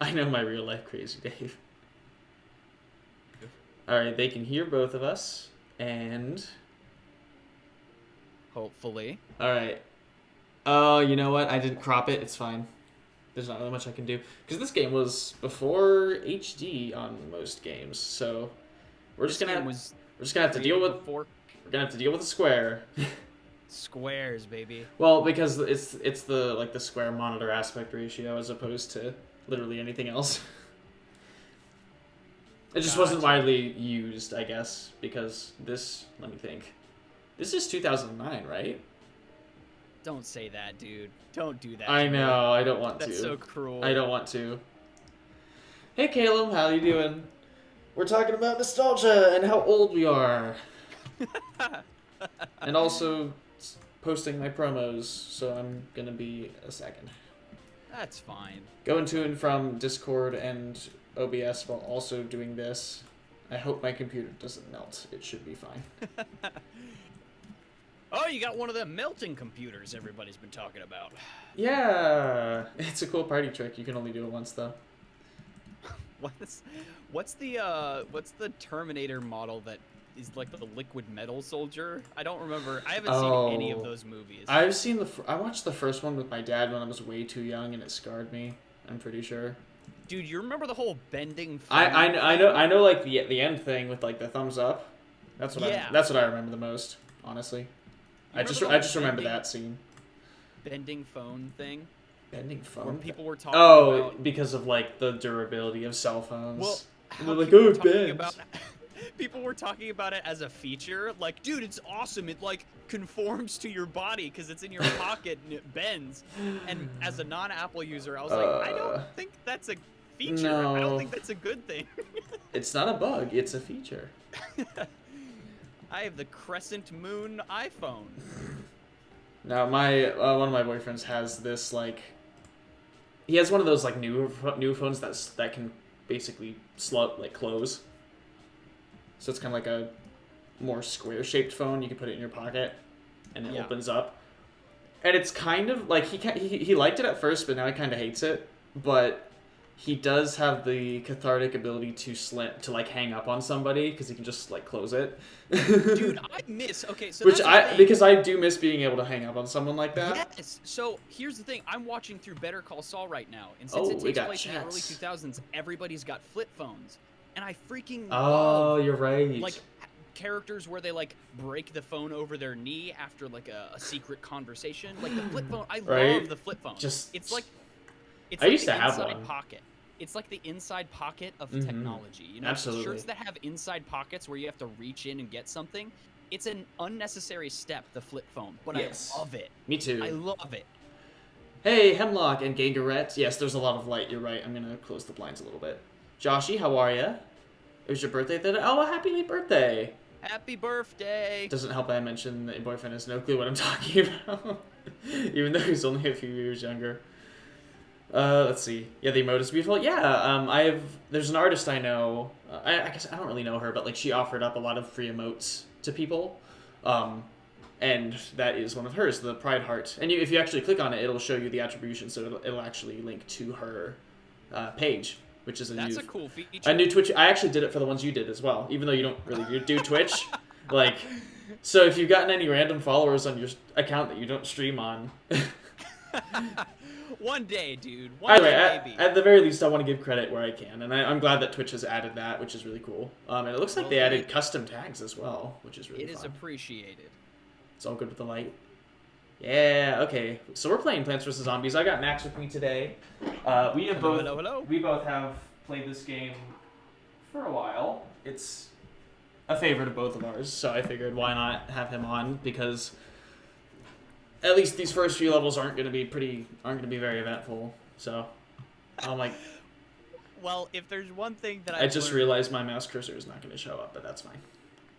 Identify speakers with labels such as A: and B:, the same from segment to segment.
A: I know my real life Crazy Dave. All right, they can hear both of us, and
B: Hopefully.
A: all right. Oh, you know what? I didn't crop it. It's fine. There's not really much I can do because this game was before HD on most games, so we're just
B: This
A: gonna
B: game
A: have,
B: was
A: we're just gonna have to deal
B: created
A: with
B: before
A: we're gonna have to deal with the square.
B: squares, baby.
A: Well, because it's the like the square monitor aspect ratio as opposed to literally anything else. It just wasn't
B: Gotcha.
A: widely used, I guess, because this. Let me think. This is 2009, right?
B: Don't say that, dude. Don't do that
A: I
B: to me.
A: know. I don't want
B: That's
A: to.
B: so cruel.
A: I don't want to. Hey, Caleb, how you doing? We're talking about nostalgia and how old we are, and also posting my promos. So I'm gonna be a second.
B: That's fine.
A: Going to and from Discord and OBS while also doing this. I hope my computer doesn't melt. It should be fine.
B: Oh, you got one of them melting computers everybody's been talking about.
A: Yeah, it's a cool party trick. You can only do it once though.
B: What's the Terminator model that is like the liquid metal soldier? I don't remember. I haven't seen any of those movies.
A: I've seen I watched the first one with my dad when I was way too young, and it scarred me. I'm pretty sure.
B: Dude, you remember the whole bending phone
A: I know like the end thing with like the thumbs up. That's what
B: Yeah.
A: that's what I remember the most, honestly. I just remember that scene.
B: Bending phone thing.
A: Bending phone.
B: Where people were talking about
A: because of like the durability of cell phones.
B: Well,
A: they're like,
B: people
A: oh,
B: were
A: it
B: talking
A: bends.
B: about people were talking about it as a feature. Like, dude, it's awesome. It like conforms to your body because it's in your pocket and it bends. And as a non-Apple user, I was like, I don't think that's a feature.
A: No.
B: I don't think that's a good thing.
A: It's not a bug. It's a feature.
B: I have the Crescent Moon iPhone.
A: Now my one of my boyfriends has this like. He has one of those like new phones that can basically close. So it's kind of like a more square shaped phone. You can put it in your pocket, and it opens up. And it's kind of like he liked it at first, but now he kind of hates it. But he does have the cathartic ability to like hang up on somebody because he can just like close it.
B: Dude, I miss. Okay, so
A: because I do miss being able to hang up on someone like that.
B: Yes. So here's the thing. I'm watching through Better Call Saul right now, and since it takes place in the early 2000s, everybody's got flip phones, and I freaking love.
A: You're right.
B: Like characters where they like break the phone over their knee after like a secret conversation. Like the flip phone. I love the flip phone. It's like
A: I used to have one.
B: Pocket. It's like the inside pocket of
A: Mm-hmm.
B: technology. You know,
A: absolutely.
B: Shirts that have inside pockets where you have to reach in and get something. It's an unnecessary step, the flip phone, but
A: yes.
B: I love it.
A: Me too.
B: I love it.
A: Hey, Hemlock and Gangarette. Yes, there's a lot of light. You're right. I'm going to close the blinds a little bit. Joshy, how are ya? It was your birthday today? Oh, happy late birthday.
B: Happy birthday.
A: Doesn't help that I mention that your boyfriend has no clue what I'm talking about. Even though he's only a few years younger. Let's see. Yeah, the emote is beautiful. Yeah, there's an artist I know. I guess I don't really know her, but like she offered up a lot of free emotes to people, and that is one of hers, the Pride Heart. And if you actually click on it, it'll show you the attribution, so it'll actually link to her page, which is
B: a cool feature.
A: A new Twitch. I actually did it for the ones you did as well, even though you don't really do Twitch. Like, so if you've gotten any random followers on your account that you don't stream on.
B: One day, dude.
A: Anyway, at the very least, I want to give credit where I can, and I'm glad that Twitch has added that, which is really cool. And it looks like they added custom tags as well, which is really fun.
B: It is appreciated.
A: It's all good with the light. Yeah, okay. So we're playing Plants vs. Zombies. I got Max with me today.
B: Hello.
A: We both have played this game for a while. It's a favorite of both of ours, so I figured why not have him on, because at least these first few levels aren't going to be very eventful. So I'm like,
B: well, if there's one thing that
A: I just realized my mouse cursor is not going to show up, but that's fine.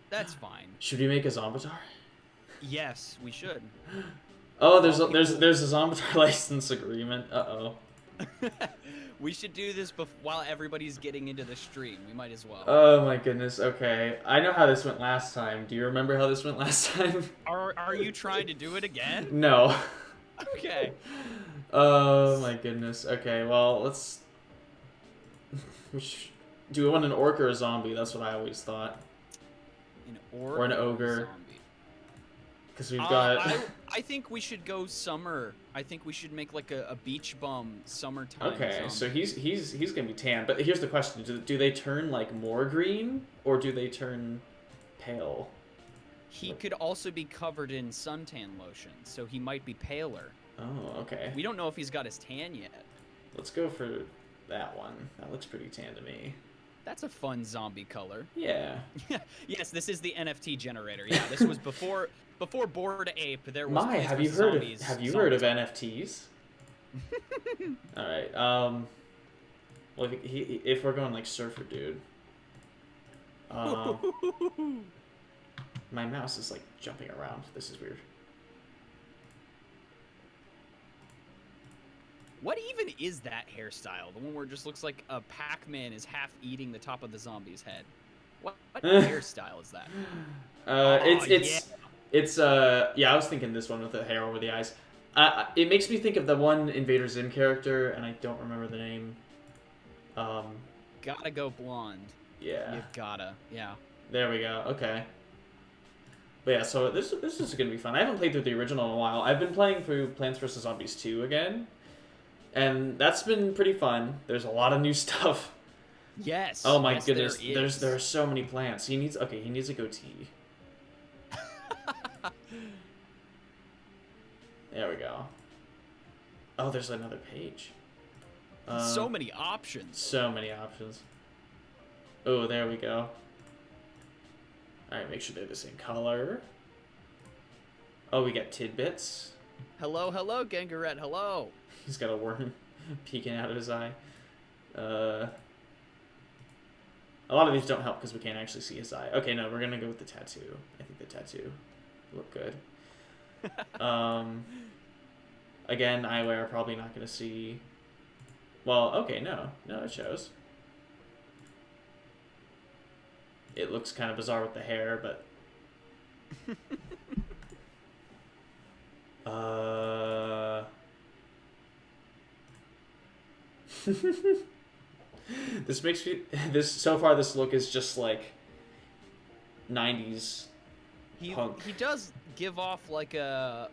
B: That's fine.
A: Should we make a Zombatar?
B: Yes, we should.
A: Oh, there's a Zombatar license agreement. Uh-oh.
B: We should do this while everybody's getting into the stream. We might as well.
A: Oh my goodness. Okay, I know how this went last time. Do you remember how this went last time?
B: Are you trying to do it again?
A: No.
B: Okay.
A: Oh my goodness. Okay, well, let's Which do we want an orc or a zombie? That's what I always thought.
B: An orc
A: Or an ogre.
B: zombie.
A: Because we've got.
B: I think we should go summer. I think we should make like a beach bum summertime.
A: Okay,
B: zombie.
A: so he's gonna be tan. But here's the question: do they turn like more green, or do they turn pale?
B: He could also be covered in suntan lotion, so he might be paler.
A: Oh, okay.
B: We don't know if he's got his tan yet.
A: Let's go for that one. That looks pretty tan to me.
B: That's a fun zombie color.
A: Yeah.
B: Yes, this is the NFT generator. Yeah, this was before Bored Ape. There was.
A: Have you heard of NFTs? All right. Well, if we're going like surfer dude. My mouse is like jumping around. This is weird.
B: What even is that hairstyle? The one where it just looks like a Pac-Man is half eating the top of the zombie's head. What hairstyle is that?
A: It's yeah, I was thinking this one with the hair over the eyes. It makes me think of the one Invader Zim character, and I don't remember the name.
B: Gotta go blonde.
A: Yeah.
B: You gotta. Yeah.
A: There we go. Okay. But yeah, so this is gonna be fun. I haven't played through the original in a while. I've been playing through Plants vs Zombies 2 again, and that's been pretty fun. There's a lot of new stuff.
B: Yes.
A: Oh my
B: yes,
A: goodness. There are so many plants. He needs a goatee. There we go. Oh, there's another page.
B: So many options.
A: So many options. Oh, there we go. Alright, make sure they're the same color. Oh, we got tidbits.
B: Hello, Gangaret, hello.
A: He's got a worm peeking out of his eye. A lot of these don't help because we can't actually see his eye. Okay, no, we're gonna go with the tattoo. I think the tattoo look good. Again, eyewear, probably not gonna see. Well, okay, no, it shows. It looks kind of bizarre with the hair, but so far this look is just like 90s punk.
B: He does give off like a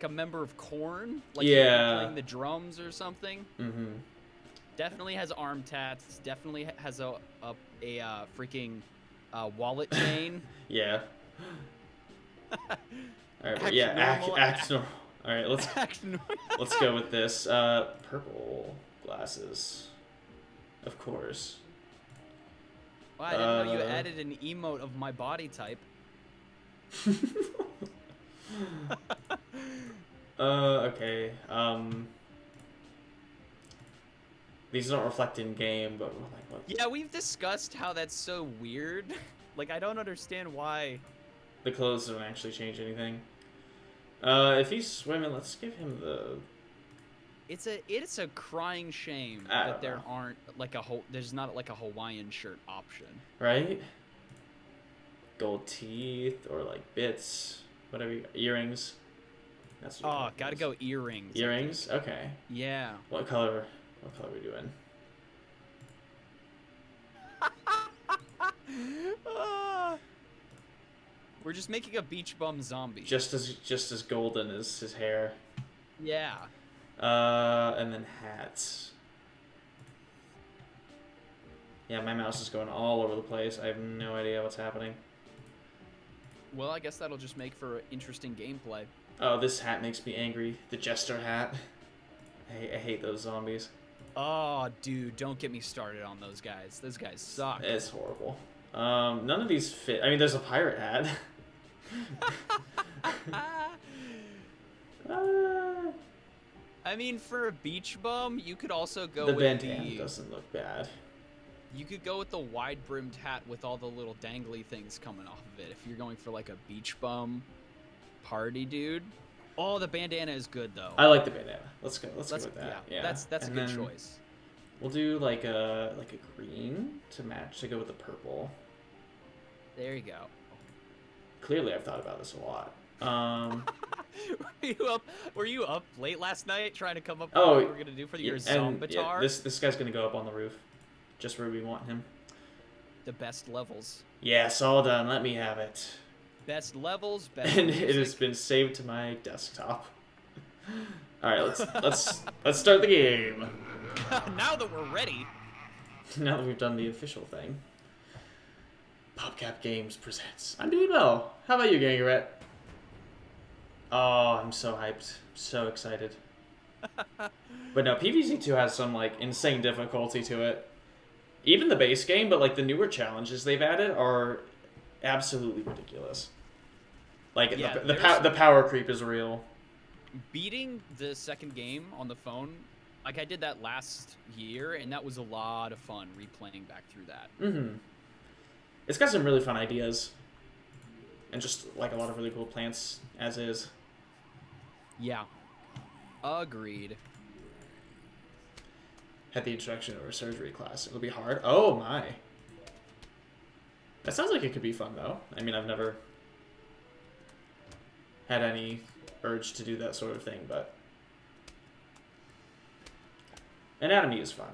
B: member of Korn, like
A: yeah,
B: playing the drums or something.
A: Mm-hmm.
B: Definitely has arm tats. Definitely has a freaking wallet chain.
A: Yeah. All right, but yeah, act normal. All right, let's go with this. Purple glasses, of course.
B: Wow, I didn't know you added an emote of my body type.
A: Okay. These don't reflect in game, but like what?
B: Yeah, we've discussed how that's so weird. Like, I don't understand why.
A: The clothes don't actually change anything. If he's swimming, let's give him the.
B: It's a crying shame that there aren't like there's not like a Hawaiian shirt option.
A: Right. Gold teeth or like bits, whatever. Earrings. That's what
B: gotta go earrings.
A: Earrings? Okay.
B: Yeah.
A: What color are we doing?
B: We're just making a beach bum zombie.
A: Just as golden as his hair.
B: Yeah.
A: And then hats. Yeah, my mouse is going all over the place. I have no idea what's happening.
B: Well, I guess that'll just make for interesting gameplay.
A: Oh, this hat makes me angry. The jester hat. I hate those zombies.
B: Oh, dude, don't get me started on those guys. Those guys suck.
A: It's horrible. None of these fit. I mean, there's a pirate hat.
B: I mean, for a beach bum, you could also go
A: the
B: with
A: bandana doesn't look bad.
B: You could go with the wide-brimmed hat with all the little dangly things coming off of it. If you're going for like a beach bum party dude. Oh, the bandana is good though.
A: I like the bandana. Let's go with that. Yeah.
B: That's a good choice.
A: We'll do like a green to match to go with the purple.
B: There you go.
A: Clearly, I've thought about this a lot.
B: Were you up late last night trying to come up with
A: what
B: we were gonna do for your zombitar?
A: Yeah, this guy's gonna go up on the roof. just where we want him.
B: The best levels.
A: Yes, all done. Let me have it.
B: Best levels, best
A: And
B: music.
A: it has been saved to my desktop. All right, let's start the game.
B: Now that we're ready.
A: Now that we've done the official thing. PopCap Games presents. I'm doing well. How about you, Gangaret? Oh, I'm so hyped. So excited. But no, PvZ2 has some, like, insane difficulty to it. Even the base game, but, like, the newer challenges they've added are absolutely ridiculous. Like,
B: Yeah,
A: the power creep is real.
B: Beating the second game on the phone, like, I did that last year, and that was a lot of fun replaying back through that.
A: Mm-hmm. It's got some really fun ideas. And just, like, a lot of really cool plants, as is.
B: Yeah. Agreed.
A: Had the introduction of a surgery class. It'll be hard. Oh, my. That sounds like it could be fun, though. I mean, I've never had any urge to do that sort of thing, but anatomy is fun.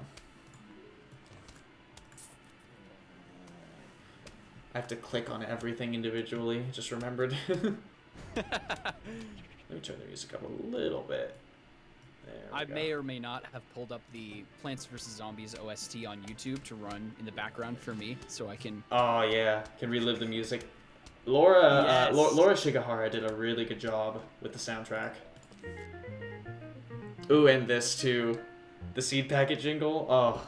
A: I have to click on everything individually. Just remembered. Let me turn the music up a little bit.
B: I may or may not have pulled up the Plants vs. Zombies OST on YouTube to run in the background for me, so I can...
A: Oh, yeah. Can relive the music. Laura,
B: Yes.
A: Laura Shigahara did a really good job with the soundtrack. Ooh, and this, too. The seed packet jingle. Oh.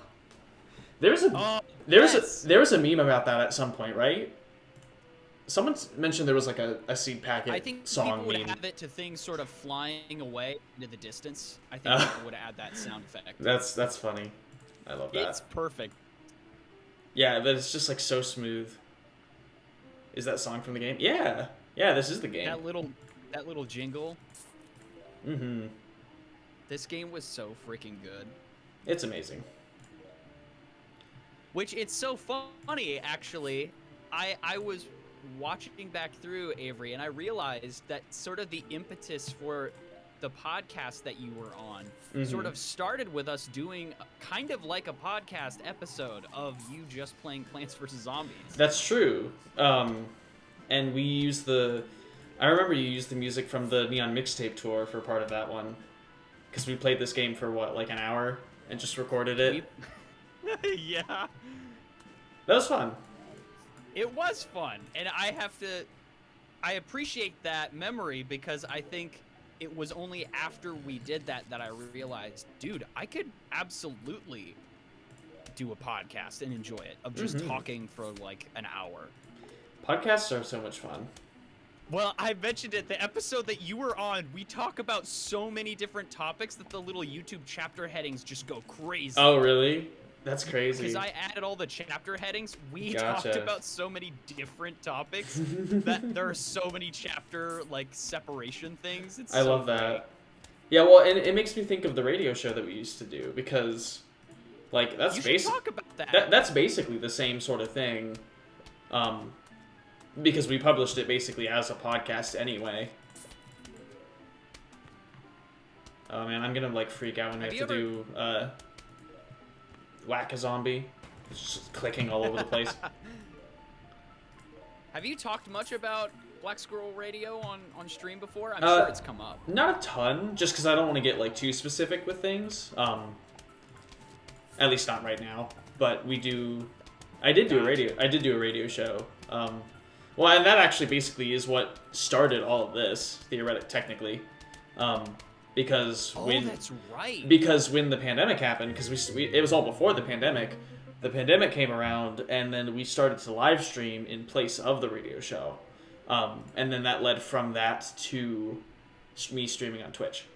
A: There was a meme about that at some point, right? Someone mentioned there was like a seed packet
B: I think
A: song
B: people would
A: meme.
B: have it to things sort of flying away into the distance. I think people would add that sound effect.
A: That's funny. I love that.
B: It's perfect.
A: Yeah, but it's just like so smooth. Is that song from the game? Yeah. Yeah, this is the game.
B: That little jingle.
A: Mm-hmm.
B: This game was so freaking good.
A: It's amazing.
B: Which it's so funny, actually. I was watching back through, Avery, and I realized that sort of the impetus for the podcast that you were on sort of started with us doing kind of like a podcast episode of you just playing Plants vs. Zombies.
A: That's true. And we used I remember you used the music from the Neon Mixtape tour for part of that one. Because we played this game for, what, like an hour? And just recorded it?
B: Yeah.
A: That was fun.
B: It was fun. And I appreciate that memory because I think it was only after we did that I realized, dude, I could absolutely do a podcast and enjoy it of just talking for like an hour.
A: Podcasts are so much fun.
B: Well, I mentioned it. The episode that you were on, we talk about so many different topics that the little YouTube chapter headings just go crazy.
A: Oh, really? That's crazy.
B: Because I added all the chapter headings. We
A: Gotcha.
B: talked about so many different topics that there are so many chapter, like, separation things. It's
A: I
B: so
A: love
B: great.
A: that. Yeah, well, and it makes me think of the radio show that we used to do because, like, that's
B: You should talk about that.
A: That's basically the same sort of thing. Because we published it basically as a podcast anyway. Oh man, I'm gonna like freak out when we have to do Whack a Zombie. It's just clicking all over the place.
B: Have you talked much about Black Squirrel Radio on stream before? I'm sure it's come up.
A: Not a ton, just because I don't want to get like too specific with things. At least not right now. But we do. I did do a radio show. Well, and that actually basically is what started all of this, technically. Because
B: that's right.
A: Because when the pandemic happened, because it was all before the pandemic came around, and then we started to live stream in place of the radio show. And then that led from that to me streaming on Twitch.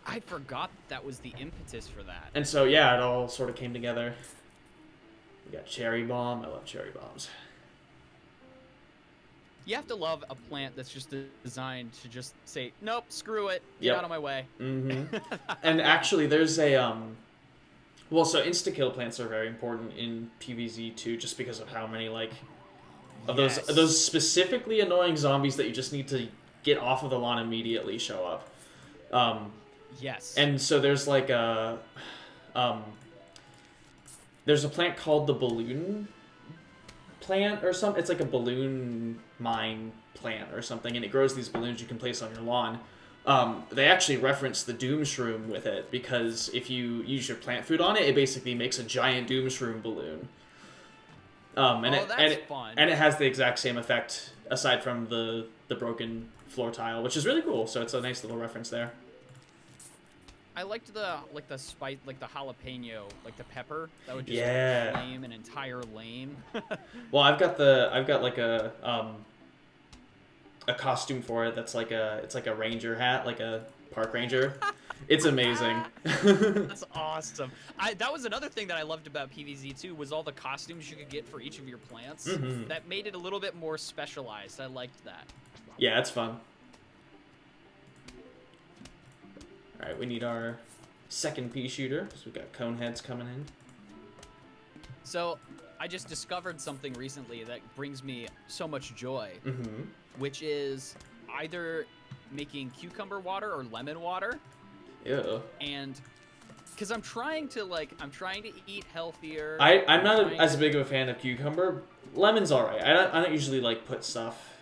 B: I forgot that was the impetus for that.
A: And so, yeah, it all sort of came together. We got Cherry Bomb. I love cherry bombs.
B: You have to love a plant that's just designed to just say, nope, screw it, get out of my way.
A: Mm-hmm. And actually, there's a well, so insta-kill plants are very important in PvZ too, just because of how many of those specifically annoying zombies that you just need to get off of the lawn immediately show up.
B: Yes.
A: And so there's there's a plant called the balloon plant or something. It's like a balloon mine plant or something, and it grows these balloons you can place on your lawn. They actually reference the Doom Shroom with it, because if you use your plant food on it, it basically makes a giant Doom Shroom balloon.
B: That's fun.
A: And it has the exact same effect, aside from the broken floor tile, which is really cool. So it's a nice little reference there.
B: I liked the spice, like the jalapeno, like the pepper that would just flame an entire lane.
A: Well, I've got like a costume for it that's it's like a ranger hat, like a park ranger. It's amazing.
B: That's awesome. That was another thing that I loved about PvZ too, was all the costumes you could get for each of your plants.
A: Mm-hmm.
B: That made it a little bit more specialized. I liked that.
A: Yeah, it's fun. All right, we need our second pea shooter, because we've got cone heads coming in.
B: So I just discovered something recently that brings me so much joy, which is either making cucumber water or lemon water.
A: Ew.
B: And because I'm trying to eat healthier.
A: I'm not as big of a fan of cucumber. Lemon's all right. I don't usually like put stuff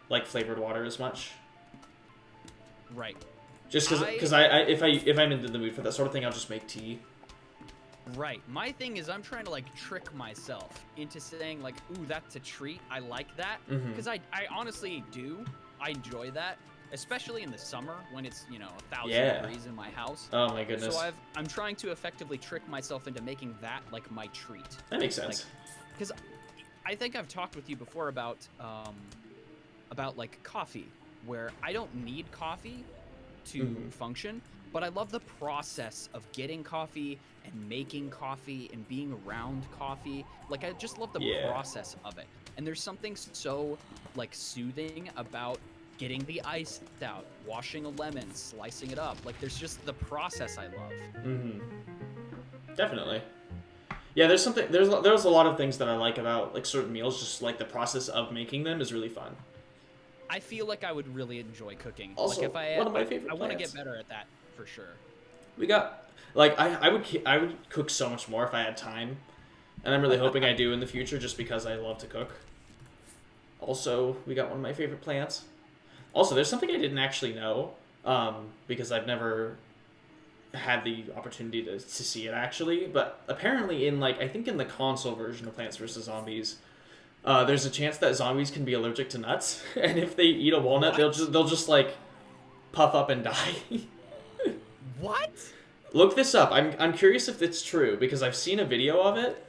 A: like flavored water as much.
B: Right.
A: Just because if I'm in the mood for that sort of thing, I'll just make tea.
B: Right. My thing is I'm trying to like trick myself into saying like, ooh, that's a treat. I like that. Because I honestly do. I enjoy that. Especially in the summer when it's, 1,000 degrees in my house.
A: Oh my goodness.
B: So I'm trying to effectively trick myself into making that like my treat.
A: That makes sense.
B: Because I think I've talked with you before about like coffee, where I don't need coffee to function, but I love the process of getting coffee and making coffee and being around coffee. Like, I just love the process of it. And there's something so like soothing about getting the ice out, washing a lemon, slicing it up. Like, there's just the process I love.
A: Definitely. Yeah, there's a lot of things that I like about like certain meals. Just like the process of making them is really fun.
B: I feel like I would really enjoy cooking.
A: Also,
B: like if
A: one of my favorite
B: I want to
A: plants.
B: get better at that for sure.
A: We got like I would cook so much more if I had time, and I'm really hoping I do in the future, just because I love to cook. Also, we got one of my favorite plants. Also, there's something I didn't actually know, because I've never had the opportunity to see it actually. But apparently, I think in the console version of Plants vs Zombies, there's a chance that zombies can be allergic to nuts, and if they eat a walnut, they'll just like puff up and die.
B: What?
A: Look this up. I'm curious if it's true, because I've seen a video of it.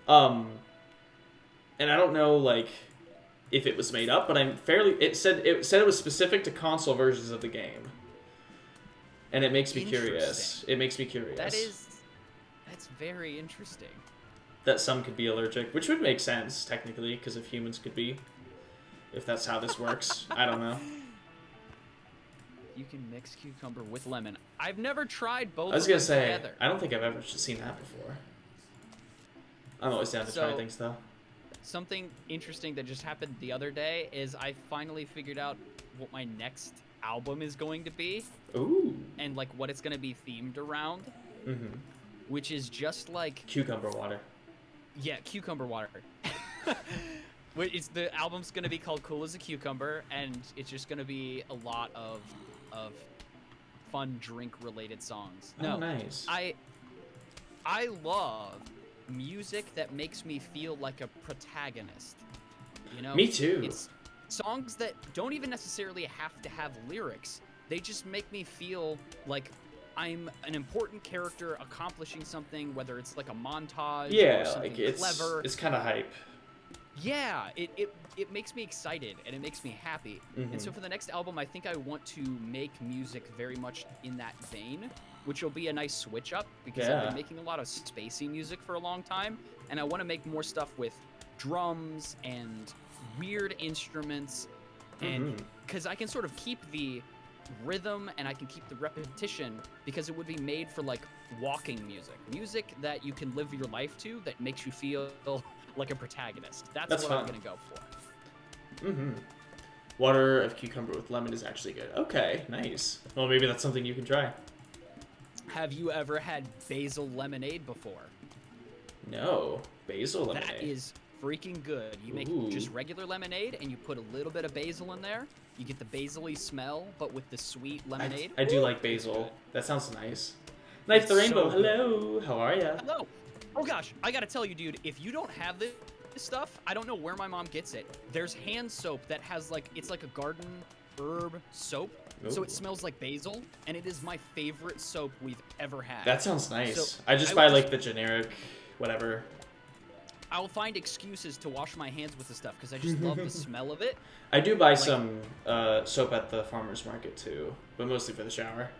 A: And I don't know like if it was made up, but it said it was specific to console versions of the game. And it makes me curious. It makes me curious.
B: That's very interesting.
A: That some could be allergic, which would make sense technically, because if humans could be, if that's how this works. I don't know.
B: You can mix cucumber with lemon. I've never tried both.
A: I was gonna
B: of them
A: say,
B: together.
A: I don't think I've ever seen that before. I'm always down to try things though.
B: Something interesting that just happened the other day is I finally figured out what my next album is going to be. Ooh. And like what it's going to be themed around. Which is just like
A: cucumber water.
B: Yeah, cucumber water. The album's going to be called Cool as a Cucumber, and it's just going to be a lot of fun drink related songs.
A: Oh, nice.
B: I love music that makes me feel like a protagonist.
A: Me too.
B: It's songs that don't even necessarily have to have lyrics. They just make me feel like I'm an important character accomplishing something, whether it's like a montage or something clever.
A: It's kind of hype.
B: Yeah, it makes me excited and it makes me happy. And so for the next album, I think I want to make music very much in that vein, which will be a nice switch up, because I've been making a lot of spacey music for a long time, and I want to make more stuff with drums and weird instruments, and because I can sort of keep the rhythm and I can keep the repetition, because it would be made for like walking music that you can live your life to, that makes you feel like a protagonist. That's what
A: fun.
B: I'm gonna go for.
A: Water of cucumber with lemon is actually good. Okay, nice. Well, maybe that's something you can try.
B: Have you ever had basil lemonade before?
A: No. Basil lemonade.
B: That is freaking good. You make just regular lemonade, and you put a little bit of basil in there. You get the basil-y smell, but with the sweet lemonade.
A: I do like basil. That sounds nice. Knife the Rainbow, hello. How are ya?
B: Hello. Oh gosh, I gotta tell you, dude, if you don't have this stuff, I don't know where my mom gets it. There's hand soap that has it's like a garden herb soap. Ooh. So it smells like basil, and it is my favorite soap we've ever had.
A: That sounds nice. So I just buy like the generic, whatever.
B: I'll find excuses to wash my hands with the stuff because I just love the smell of it.
A: I do buy some soap at the farmer's market too, but mostly for the shower.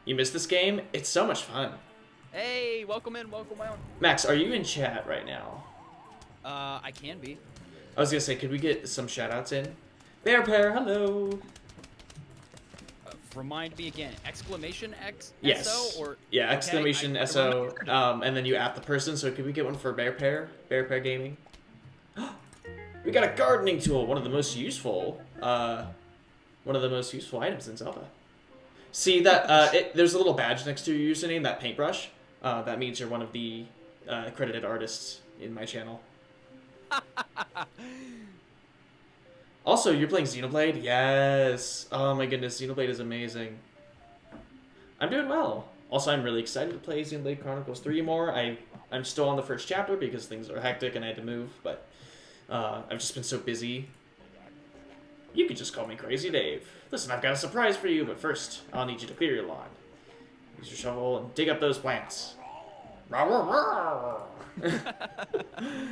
A: You missed this game? It's so much fun.
B: Hey, welcome in, welcome out.
A: Max, are you in chat right now?
B: I can be.
A: I was gonna say, could we get some shoutouts in? Bear Pair, hello.
B: Remind me again, exclamation X
A: yes.
B: SO or
A: yeah, exclamation okay, SO, and then you at the person. So could we get one for Bear Pair Gaming? We got a gardening tool, one of the most useful items in Zelda. See that there's a little badge next to your username, that paintbrush. That means you're one of the accredited artists in my channel. Also, you're playing Xenoblade? Yes! Oh my goodness, Xenoblade is amazing. I'm doing well. Also, I'm really excited to play Xenoblade Chronicles 3 more. I'm still on the first chapter because things are hectic and I had to move, but I've just been so busy. You could just call me Crazy Dave. Listen, I've got a surprise for you, but first, I'll need you to clear your lawn. Use your shovel and dig up those plants.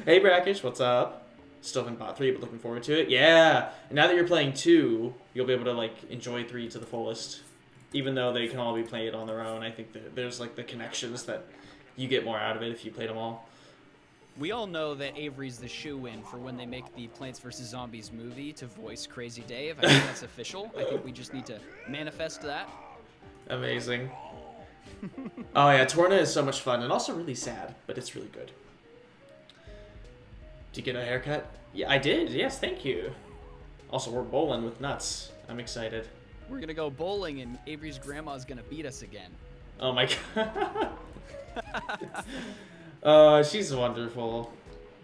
A: Hey, Brackish, what's up? Still haven't bought 3, but looking forward to it. Yeah! And now that you're playing 2, you'll be able to, enjoy 3 to the fullest. Even though they can all be played on their own, I think that there's, the connections that you get more out of it if you played them all.
B: We all know that Avery's the shoe-in for when they make the Plants vs. Zombies movie to voice Crazy Dave. I think that's official. I think we just need to manifest that.
A: Amazing. Oh yeah, Torna is so much fun and also really sad, but it's really good. Did you get a haircut? Yeah, I did. Yes, thank you. Also, we're bowling with nuts. I'm excited.
B: We're gonna go bowling and Avery's grandma's gonna beat us again.
A: Oh my god. She's wonderful.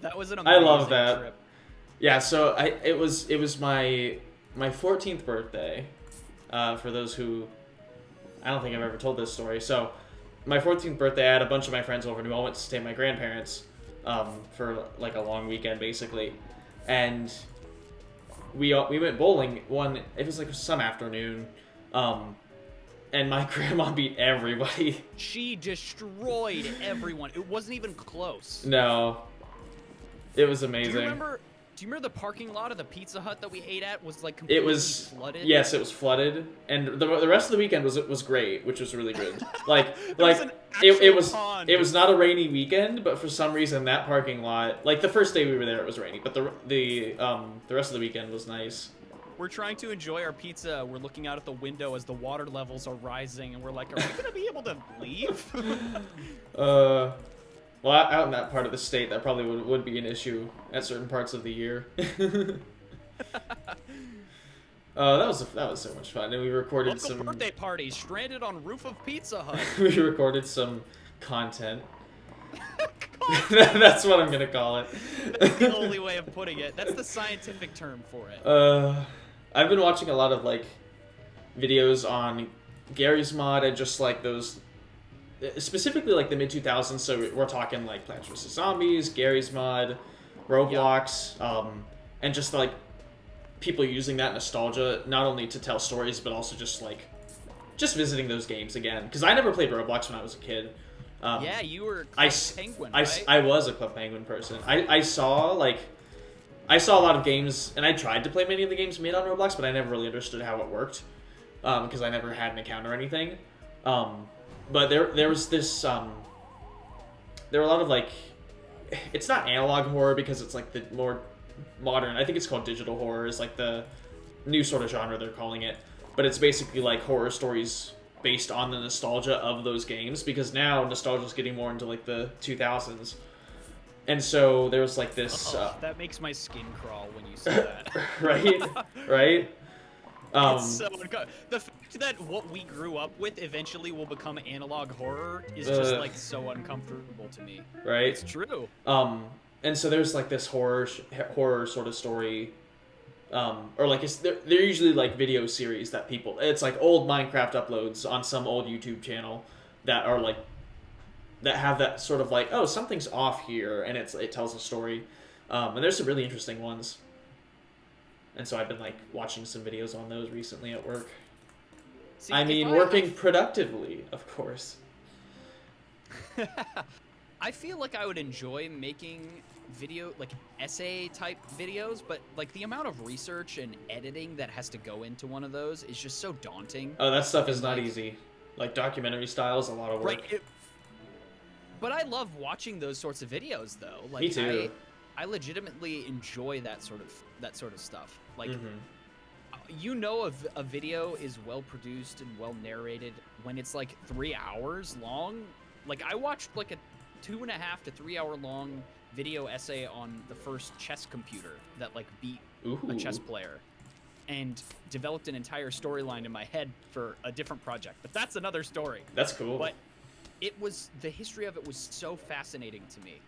B: That was an amazing
A: I love that.
B: trip.
A: Yeah, so it was my 14th birthday. For those who, I don't think I've ever told this story. So, my 14th birthday, I had a bunch of my friends over and we all went to stay at my grandparents' for a long weekend basically, and we went bowling it was some afternoon, and my grandma beat everybody.
B: She destroyed everyone. It wasn't even close.
A: No, it was amazing.
B: Do you remember the parking lot of the Pizza Hut that we ate at was completely flooded?
A: Yes, it was flooded, and the rest of the weekend was great, which was really good. It was not a rainy weekend, but for some reason that parking lot, the first day we were there, it was rainy, but the rest of the weekend was nice.
B: We're trying to enjoy our pizza. We're looking out at the window as the water levels are rising, and we're like, are we gonna be able to leave?
A: Well, out in that part of the state, that probably would be an issue at certain parts of the year. That was so much fun, and we recorded some
B: birthday party stranded on roof of Pizza Hut.
A: We recorded some content. That's what I'm gonna call it.
B: That's the only way of putting it. That's the scientific term for it.
A: I've been watching a lot of videos on Gary's Mod and just those. Specifically, the mid-2000s, so we're talking, Plants vs. Zombies, Gary's Mod, Roblox, and just, people using that nostalgia, not only to tell stories, but also just visiting those games again. Because I never played Roblox when I was a kid.
B: Yeah, you were Club Penguin, right?
A: I was a Club Penguin person. I saw a lot of games, and I tried to play many of the games made on Roblox, but I never really understood how it worked, because I never had an account or anything. But there was this, there were a lot of, it's not analog horror because it's, the more modern, I think it's called digital horror, is, the new sort of genre they're calling it. But it's basically, horror stories based on the nostalgia of those games, because now nostalgia's getting more into, the 2000s. And so there was, this...
B: that makes my skin crawl when you say that.
A: Right?
B: It's so the fact that what we grew up with eventually will become analog horror is just like so uncomfortable to me.
A: Right?
B: It's true.
A: And so there's like this horror sort of story, or like they're usually like video series that people. It's like old Minecraft uploads on some old YouTube channel that are like that have that sort of like, oh, something's off here, and it tells a story, and there's some really interesting ones. And so I've been like watching some videos on those recently at work. See, I mean, working productively, of course.
B: I feel like I would enjoy making video, like essay type videos, but like the amount of research and editing that has to go into one of those is just so daunting.
A: Oh, that stuff is not easy. Like documentary style is a lot of work.
B: Right. But I love watching those sorts of videos, though. Like,
A: me too.
B: I legitimately enjoy that sort of stuff. Like, you know, a video is well produced and well narrated when it's like 3 hours long. Like, I watched like a 2.5 to 3 hour long video essay on the first chess computer that like beat a chess player, and developed an entire storyline in my head for a different project. But that's another story.
A: That's cool.
B: But the history of it was so fascinating to me.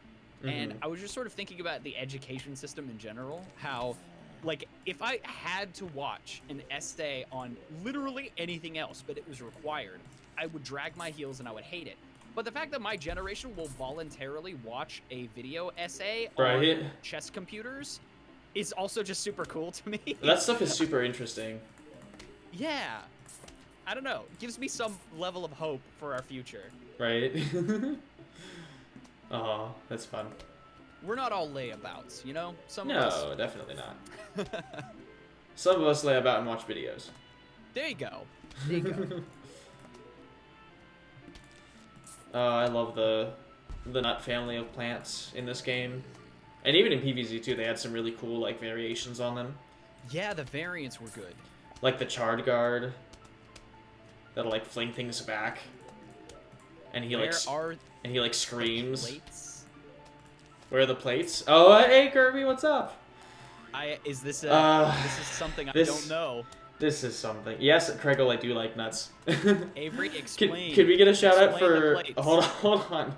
B: And I was just sort of thinking about the education system in general, how, like, if I had to watch an essay on literally anything else, but it was required, I would drag my heels and I would hate it. But the fact that my generation will voluntarily watch a video essay on chess computers is also just super cool to me.
A: That stuff is super interesting.
B: Yeah. I don't know. It gives me some level of hope for our future.
A: Right? Oh, that's fun.
B: We're not all layabouts, you know?
A: No, definitely not. Some of us lay about and watch videos.
B: There you go. There you go.
A: I love the nut family of plants in this game. And even in PvZ too, they had some really cool like variations on them.
B: Yeah, the variants were good.
A: Like the Chard Guard that'll like fling things back. And he like screams.
B: Plates?
A: Where are the plates? Oh, hey Kirby, what's up?
B: This is something I don't know.
A: This is something. Yes, Craigle, I do like nuts.
B: Avery, explain.
A: Could we get a shout out for? Hold on.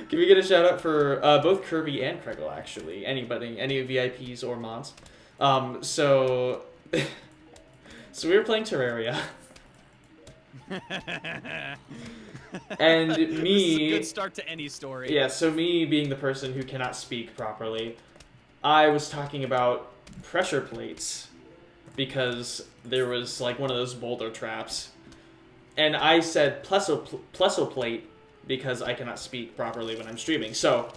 A: Can we get a shout out for both Kirby and Craigle actually? Anybody, any VIPs or mods? So we were playing Terraria. And me...
B: This is a good start to any story.
A: Yeah, so me being the person who cannot speak properly, I was talking about pressure plates because there was like one of those boulder traps. And I said plesso plate because I cannot speak properly when I'm streaming. So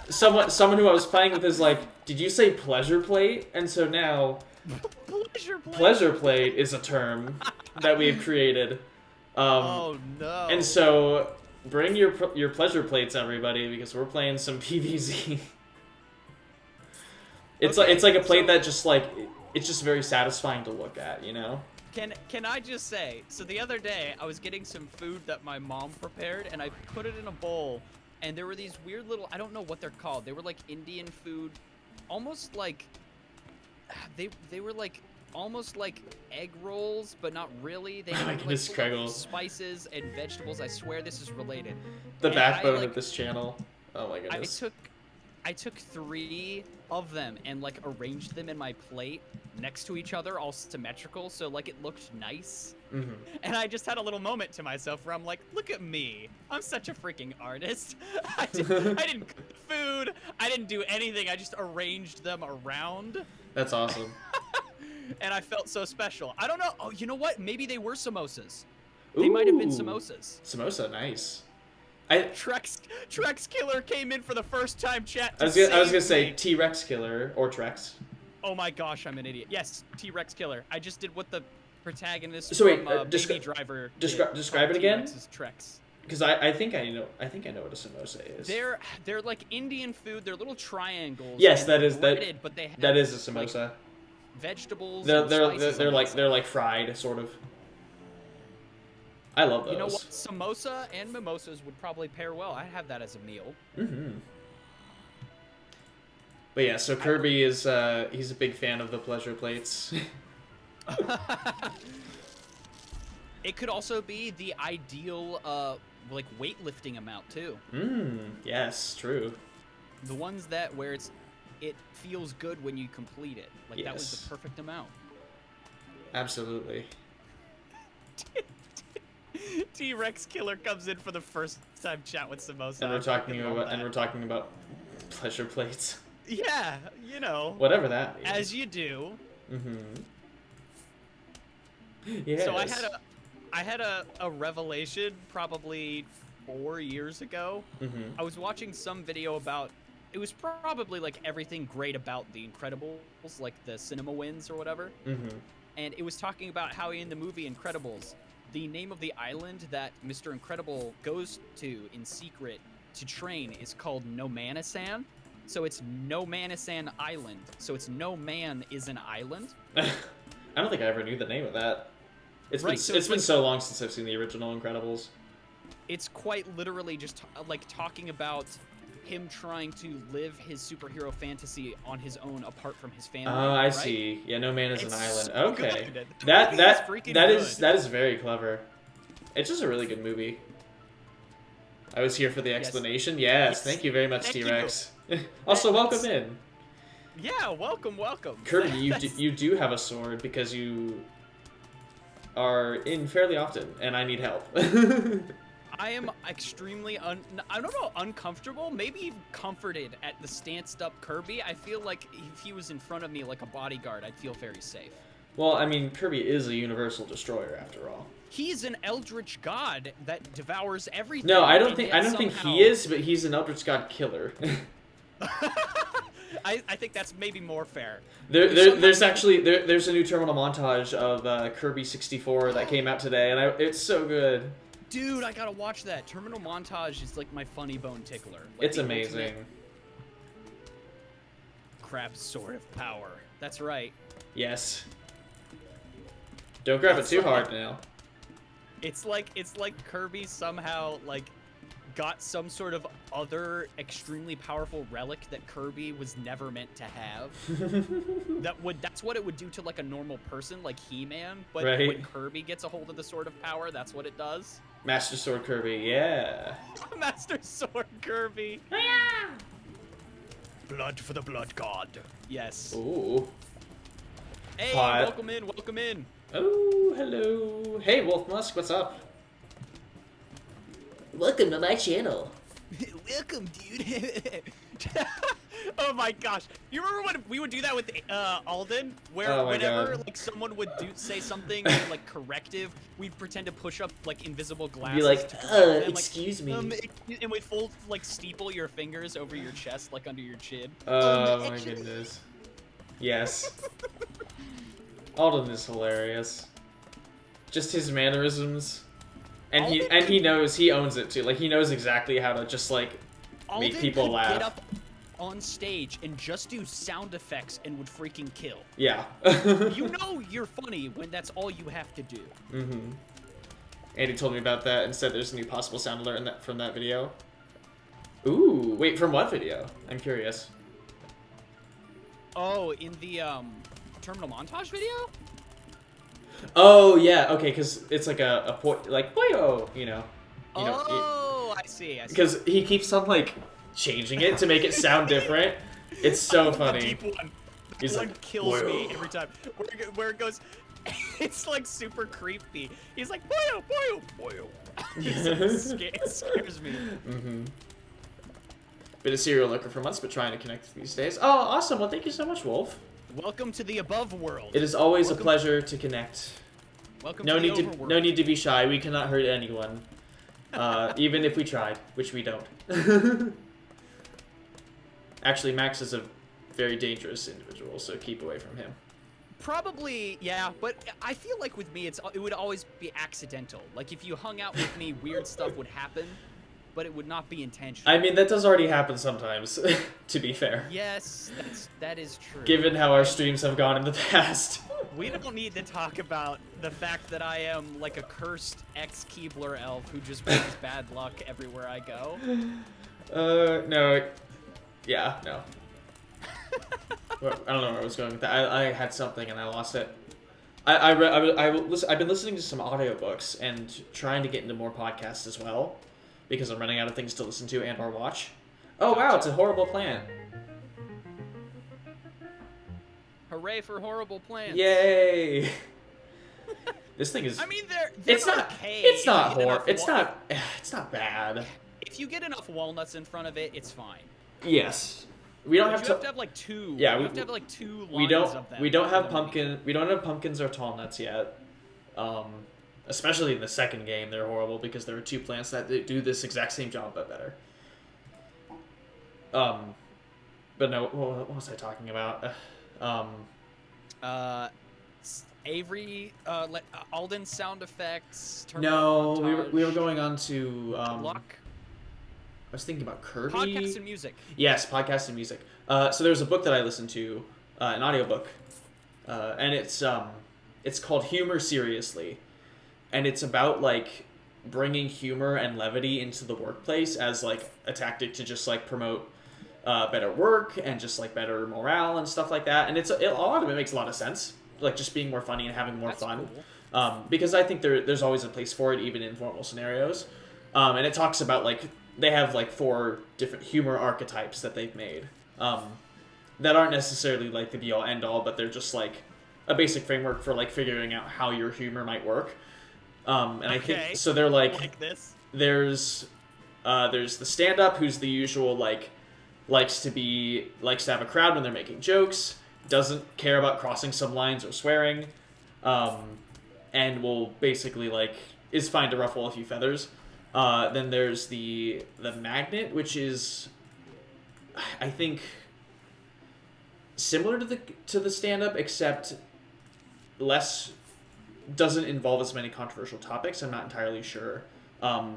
A: someone who I was playing with is like, did you say pleasure plate? And so now... Pleasure plate is a term that we've created.
B: Oh no!
A: And so, bring your pleasure plates, everybody, because we're playing some PvZ. It's like a plate that just like it's just very satisfying to look at, you know.
B: Can I just say? So the other day, I was getting some food that my mom prepared, and I put it in a bowl, and there were these weird little, I don't know what they're called. They were like Indian food, almost like they were like. Almost like egg rolls, but not really. They had like spices and vegetables. I swear this is related.
A: The backbone of this channel. Oh my goodness.
B: I took 3 of them and like arranged them in my plate next to each other, all symmetrical, so like it looked nice. And I just had a little moment to myself where I'm like, look at me. I'm such a freaking artist. I didn't cook the food. I didn't do anything. I just arranged them around.
A: That's awesome.
B: And I felt so special. I don't know. Oh, you know what? Maybe they were samosas. They might have been samosas.
A: Samosa, nice.
B: Trex Killer came in for the first time, chat.
A: I was gonna say T-Rex Killer or Trex.
B: Oh my gosh, I'm an idiot. Yes, T-Rex Killer. I just did what the protagonist
A: from
B: Baby Driver
A: describe it again.
B: Trex.
A: Because I think I know what a samosa is.
B: They're like Indian food. They're little triangles.
A: Yes, that is
B: breaded, but they have,
A: that is a samosa.
B: Like, vegetables.
A: They're like fried, sort of. I love those.
B: You know what? Samosa and mimosas would probably pair well. I'd have that as a meal.
A: But yeah, so Kirby is he's a big fan of the pleasure plates.
B: It could also be the ideal, like weightlifting amount too.
A: Yes, true.
B: The ones where it feels good when you complete it. Like that was the perfect amount.
A: Absolutely.
B: T-Rex Killer comes in for the first time chat with Samosa.
A: And we're talking about pleasure plates.
B: Yeah, you know.
A: Whatever that means.
B: As you do.
A: Yes.
B: So I had a revelation probably 4 years ago. I was watching some video about, it was probably like everything great about The Incredibles, like the cinema wins or whatever. And it was talking about how in the movie Incredibles, the name of the island that Mr. Incredible goes to in secret to train is called No Manisan. So it's No Manisan Island. So it's No Man is an island.
A: I don't think I ever knew the name of that. It's been so long since I've seen the original Incredibles.
B: It's quite literally just like talking about him trying to live his superhero fantasy on his own apart from his family.
A: Oh, I see. Yeah, No Man is an Island.
B: So
A: okay.
B: good.
A: That is very clever. It's just a really good movie. I was here for the explanation. Yes, thank you very much, T-Rex. Also, welcome in.
B: Yeah, welcome.
A: Kirby, you do have a sword because you are in fairly often, and I need help.
B: I am extremely I don't know, uncomfortable, maybe even comforted at the stanced up Kirby. I feel like if he was in front of me like a bodyguard, I'd feel very safe.
A: Well, I mean, Kirby is a universal destroyer after all.
B: He's an eldritch god that devours everything.
A: No, I don't think he is, but he's an eldritch god killer.
B: I think that's maybe more fair.
A: There's a new terminal montage of Kirby 64 that came out today, and it's so good.
B: Dude, I gotta watch that. Terminal montage is like my funny bone tickler. Like
A: it's amazing.
B: Crab's sword of power. That's right.
A: Yes. Don't grab it too hard now.
B: It's like Kirby somehow like got some sort of other extremely powerful relic that Kirby was never meant to have. That's what it would do to like a normal person like He-Man, but when Kirby gets a hold of the Sword of Power, that's what it does.
A: Master Sword Kirby, yeah.
B: Master Sword Kirby.
A: Oh, yeah.
B: Blood for the Blood God. Yes.
A: Ooh.
B: Hey,
A: Hot.
B: welcome in.
A: Oh, hello. Hey, Wolf Musk, what's up? Welcome to my channel.
B: Welcome, dude. Oh my gosh! You remember when we would do that with Alden, where whenever like someone would say something like corrective, we'd pretend to push up like invisible glasses.
A: Be like,
B: them,
A: excuse me.
B: And we'd fold like steeple your fingers over your chest, like under your chin.
A: Oh my goodness. Yes. Alden is hilarious. Just his mannerisms. And he owns it too. Like he knows exactly how to just like make people laugh.
B: Get up on stage and just do sound effects and would freaking kill.
A: Yeah.
B: You know you're funny when that's all you have to do.
A: Mm-hmm. Andy told me about that and said there's a new possible sound alert from that video. Ooh, wait, from what video? I'm curious.
B: Oh, in the terminal montage video?
A: Oh yeah, okay, because it's like a like boyo, you know.
B: I see.
A: Because he keeps on like changing it to make it sound different. It's so funny.
B: The deep one.
A: He's
B: one
A: like,
B: kills me every time. Where it goes, it's like super creepy. He's like boyo. It scares me.
A: Mm-hmm. Been a serial looker for months, but trying to connect these days. Oh, awesome! Well, thank you so much, Wolf.
B: Welcome to the above world.
A: It is always a pleasure to connect.
B: Welcome to the overworld.
A: No need to be shy. We cannot hurt anyone, even if we tried, which we don't. Actually, Max is a very dangerous individual, so keep away from him.
B: Probably, yeah, but I feel like with me, it would always be accidental. Like if you hung out with me, weird stuff would happen, but it would not be intentional.
A: I mean, that does already happen sometimes, to be fair.
B: Yes, that is true.
A: Given how our streams have gone in the past.
B: We don't need to talk about the fact that I am like a cursed ex-Keebler elf who just brings bad luck everywhere I go.
A: No. Yeah, no. I don't know where I was going with that. I had something and I lost it. I've been listening to some audiobooks and trying to get into more podcasts as well, because I'm running out of things to listen to and or watch. Oh wow, it's a horrible plan.
B: Hooray for horrible plans.
A: Yay! This thing is.
B: I mean, they're
A: it's not.
B: okay.
A: It's not horrible. It's not. It's not bad.
B: If you get enough walnuts in front of it, it's fine.
A: Yes. We don't
B: But
A: have
B: you
A: to.
B: have to have like two.
A: Yeah,
B: you have to have like two lines
A: We don't.
B: of them.
A: We don't have pumpkin. We don't have pumpkins or tall nuts yet. Especially in the second game, they're horrible because there are two plants that do this exact same job but better. But no. What was I talking about?
B: Avery, Alden sound effects.
A: No, we were going on to
B: luck.
A: I was thinking about Kirby.
B: Podcasts and music.
A: Yes, podcasts and music. So there's a book that I listened to, an audiobook, and it's called Humor Seriously, and it's about like bringing humor and levity into the workplace as like a tactic to just like promote better work and just like better morale and stuff like that. And a lot of it makes a lot of sense, like just being more funny and having more fun. Cool. Because I think there's always a place for it, even in formal scenarios. And it talks about like they have like 4 different humor archetypes that they've made that aren't necessarily like the be all end all, but they're just like a basic framework for like figuring out how your humor might work. And I think so. They're like
B: this.
A: There's the stand up who's the usual like likes to have a crowd when they're making jokes, doesn't care about crossing some lines or swearing, and will basically like is fine to ruffle a few feathers. Then there's the magnet, which is, I think, similar to the stand-up, except doesn't involve as many controversial topics. I'm not entirely sure, or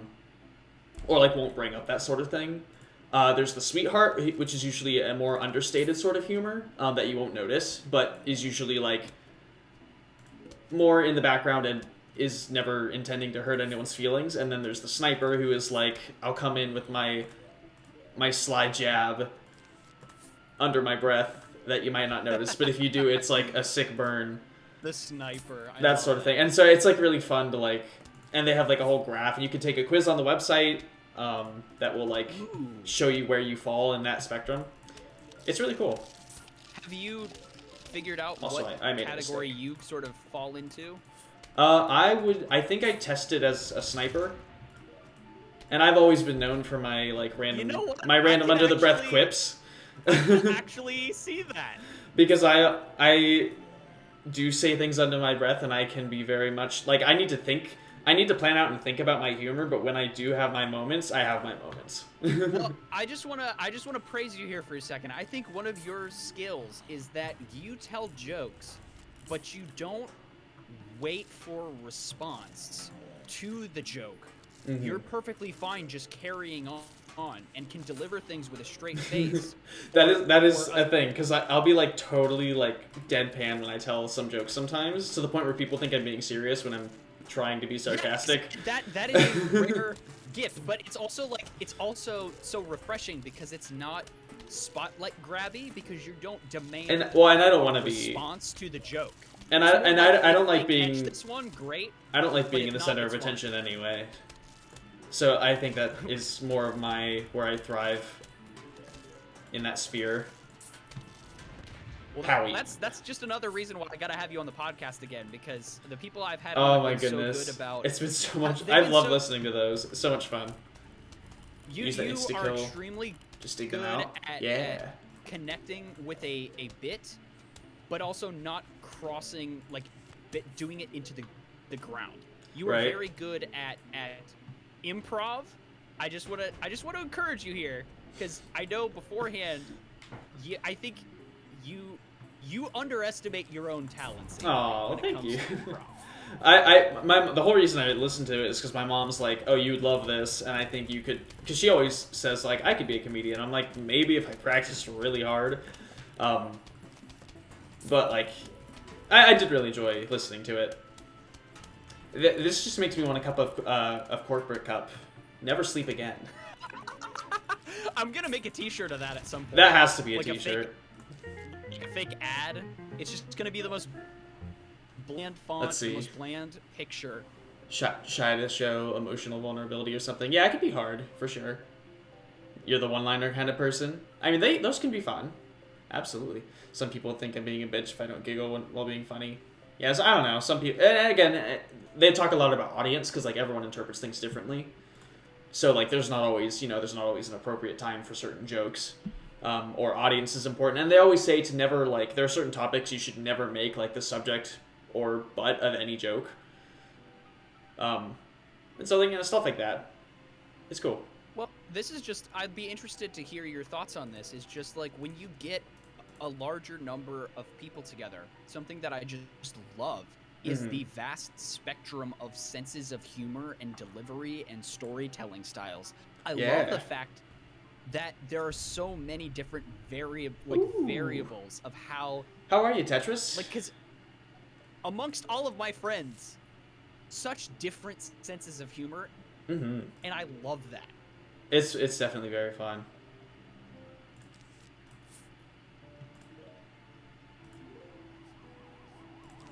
A: like won't bring up that sort of thing. There's the sweetheart, which is usually a more understated sort of humor that you won't notice, but is usually like more in the background and is never intending to hurt anyone's feelings. And then there's the sniper, who is like, I'll come in with my sly jab under my breath that you might not notice, but if you do, it's like a sick burn.
B: The sniper.
A: That sort of thing. And so it's like really fun to like, and they have like a whole graph, and you can take a quiz on the website that will like show you where you fall in that spectrum. It's really cool.
B: Have you figured out
A: Also,
B: what
A: I made
B: category you sort of fall into?
A: I think I tested as a sniper, and I've always been known for my like random, random under the breath quips.
B: I can actually see that
A: because I do say things under my breath, and I can be very much like I need to plan out and think about my humor. But when I do have my moments, I have my moments.
B: Well, I just wanna praise you here for a second. I think one of your skills is that you tell jokes, but you don't wait for response to the joke. Mm-hmm. You're perfectly fine just carrying on and can deliver things with a straight face.
A: that is a thing, because I'll be like totally like deadpan when I tell some jokes sometimes, to the point where people think I'm being serious when I'm trying to be sarcastic.
B: Yes, that is a rare gift, but it's also so refreshing because it's not spotlight grabby, because you don't demand
A: and I don't want to be
B: response to the joke.
A: And I don't like being
B: this one great.
A: I don't like being in the center of attention anyway. So I think that is more of where I thrive in that sphere.
B: Well, that's just another reason why I gotta have you on the podcast again, because the people I've had
A: on
B: have been
A: goodness.
B: so good about.
A: It's been so much. I love listening to those. It's so much fun.
B: You are extremely good at connecting with a bit, but also not crossing doing it into the ground. You are very good at improv. I just want to encourage you here, because I know beforehand, I think you underestimate your own talents.
A: Oh, thank you. The whole reason I listened to it is because my mom's like, "Oh, you would love this," and I think you could, because she always says like, "I could be a comedian." I'm like, maybe if I practiced really hard, but like, I did really enjoy listening to it. This just makes me want a cup of corporate cup. Never sleep again.
B: I'm gonna make a T-shirt of that at some point.
A: That has to be a T-shirt.
B: A fake ad. It's just gonna be the most bland
A: Let's
B: font,
A: see.
B: the most bland picture.
A: Shy to show emotional vulnerability or something. Yeah, it could be hard, for sure. You're the one-liner kind of person. I mean, those can be fun. Absolutely. Some people think I'm being a bitch if I don't giggle while being funny. Yeah, so I don't know. Some people... And again, they talk a lot about audience, because, like, everyone interprets things differently. So, like, there's not always an appropriate time for certain jokes. Or audience is important. And they always say to never, like... There are certain topics you should never make, like, the subject or butt of any joke. And so, like, stuff like that. It's cool.
B: Well, this is just, I'd be interested to hear your thoughts on this, is just like when you get a larger number of people together, something that I just love is the vast spectrum of senses of humor and delivery and storytelling styles. I love the fact that there are so many different variables of how...
A: How are you, Tetris?
B: Like, because amongst all of my friends, such different senses of humor, and I love that.
A: It's definitely very fun.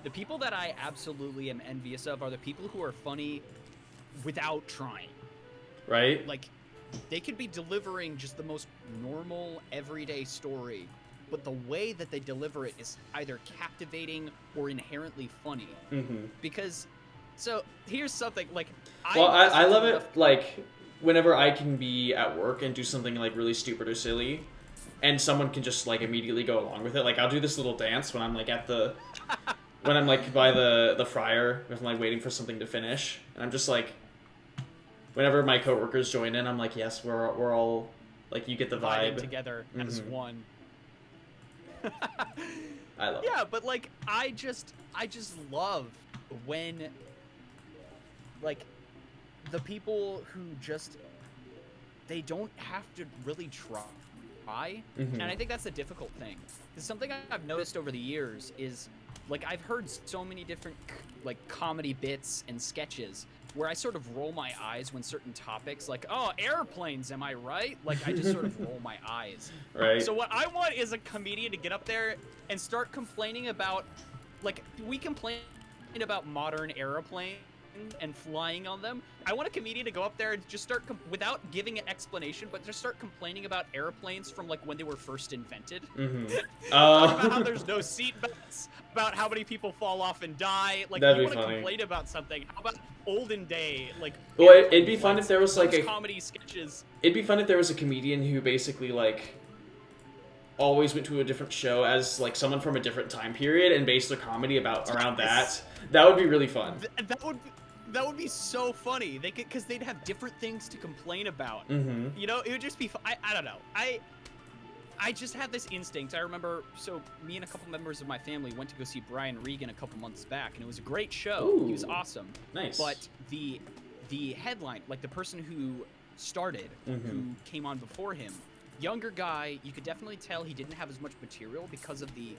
B: The people that I absolutely am envious of are the people who are funny without trying.
A: Right?
B: Like, they could be delivering just the most normal, everyday story, but the way that they deliver it is either captivating or inherently funny. Because, so, here's something, like...
A: I love it, like... Whenever I can be at work and do something, like, really stupid or silly, and someone can just, like, immediately go along with it. Like, I'll do this little dance when I'm, like, at the... when I'm, like, by the fryer, if I'm, like, waiting for something to finish. And I'm just, like... Whenever my coworkers join in, I'm like, yes, we're all... Like, you get the vibe.
B: Together as one.
A: I love it.
B: Yeah, but, like, I just love when... Like... the people who just, they don't have to really try. And I think that's the difficult thing. Because something I've noticed over the years is, like, I've heard so many different, like, comedy bits and sketches where I sort of roll my eyes when certain topics, like, oh, airplanes, am I right? Like, I just sort of roll my eyes.
A: Right.
B: So what I want is a comedian to get up there and start complaining about, like, we complain about modern airplanes and flying on them. I want a comedian to go up there and just start, without giving an explanation, but just start complaining about airplanes from, like, when they were first invented. Talk about how there's no seatbelts, about how many people fall off and die. Like, you want to complain about something. How about olden day, like...
A: Well, it'd be fun if there was, like, a...
B: comedy sketches.
A: It'd be fun if there was a comedian who basically, like... always went to a different show as, like, someone from a different time period and based their comedy around that. That would be really fun.
B: That would be so funny. They could, because they'd have different things to complain about. You know, it would just be. I don't know. I just had this instinct. I remember. So me and a couple members of my family went to go see Brian Regan a couple months back, and it was a great show.
A: Ooh,
B: he was awesome.
A: Nice.
B: But the headline, like the person who started, who came on before him, younger guy. You could definitely tell he didn't have as much material because of the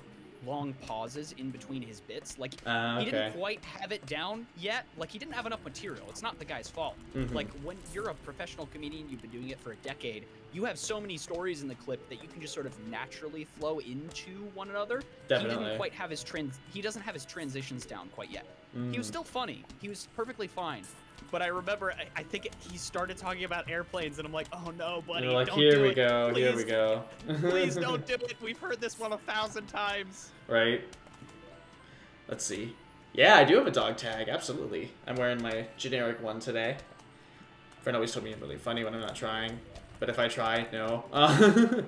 B: long pauses in between his bits. Like, he didn't quite have it down yet. Like, he didn't have enough material. It's not the guy's fault. Like, when you're a professional comedian, you've been doing it for a decade, you have so many stories in the clip that you can just sort of naturally flow into one another.
A: Definitely.
B: He didn't quite have his he doesn't have his transitions down quite yet. He was still funny. He was perfectly fine. But I remember, I think he started talking about airplanes, and I'm like, oh no, buddy,
A: You're like,
B: don't
A: here
B: do
A: we
B: it.
A: go,
B: Please,
A: here we go.
B: Please don't do it. We've heard this one 1,000 times.
A: Right. Let's see. Yeah, I do have a dog tag, absolutely. I'm wearing my generic one today. Friend always told me I'm really funny when I'm not trying. But if I try, no. I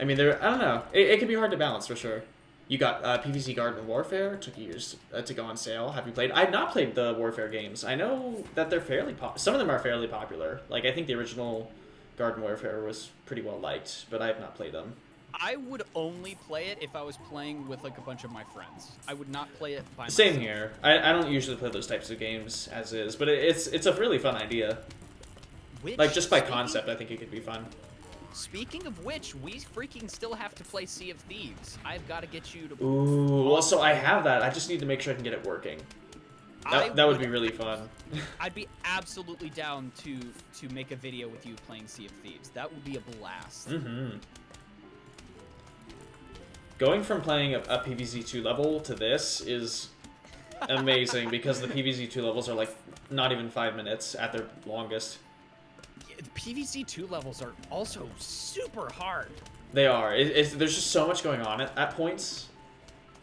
A: mean, I don't know. It can be hard to balance, for sure. You got PvZ Garden Warfare. Took years to go on sale. Have you played? I've not played the Warfare games. I know that they're fairly some of them are fairly popular. Like, I think the original Garden Warfare was pretty well liked, but I have not played them.
B: I would only play it if I was playing with, like, a bunch of my friends. I would not play it by myself.
A: Same here. I don't usually play those types of games as is, but it's a really fun idea. Like, just by concept, I think it could be fun.
B: Speaking of which, we freaking still have to play Sea of Thieves. I've got to get you to...
A: Ooh, well, so I have that. I just need to make sure I can get it working. That would be really fun.
B: I'd be absolutely down to make a video with you playing Sea of Thieves. That would be a blast.
A: going from playing a PvZ2 level to this is amazing because the PvZ2 levels are like not even 5 minutes at their longest.
B: Yeah, the PvZ2 levels are also super hard.
A: They are. There's just so much going on at points.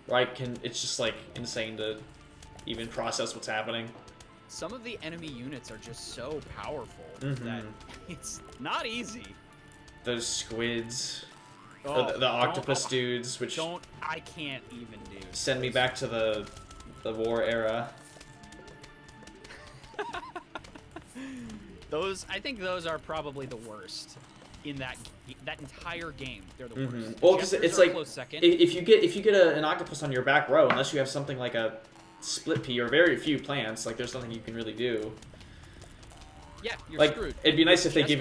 A: Right? It's just like insane to even process what's happening.
B: Some of the enemy units are just so powerful that it's not easy.
A: Those squids,
B: Oh,
A: the octopus dudes, which
B: I can't even do.
A: Send me back to the war era.
B: I think those are probably the worst in that entire game. They're the worst.
A: Well, because it's like
B: second.
A: if you get an octopus on your back row, unless you have something like a split pea or very few plants, like there's nothing you can really do.
B: Yeah, you're
A: like,
B: screwed.
A: It'd be nice if they give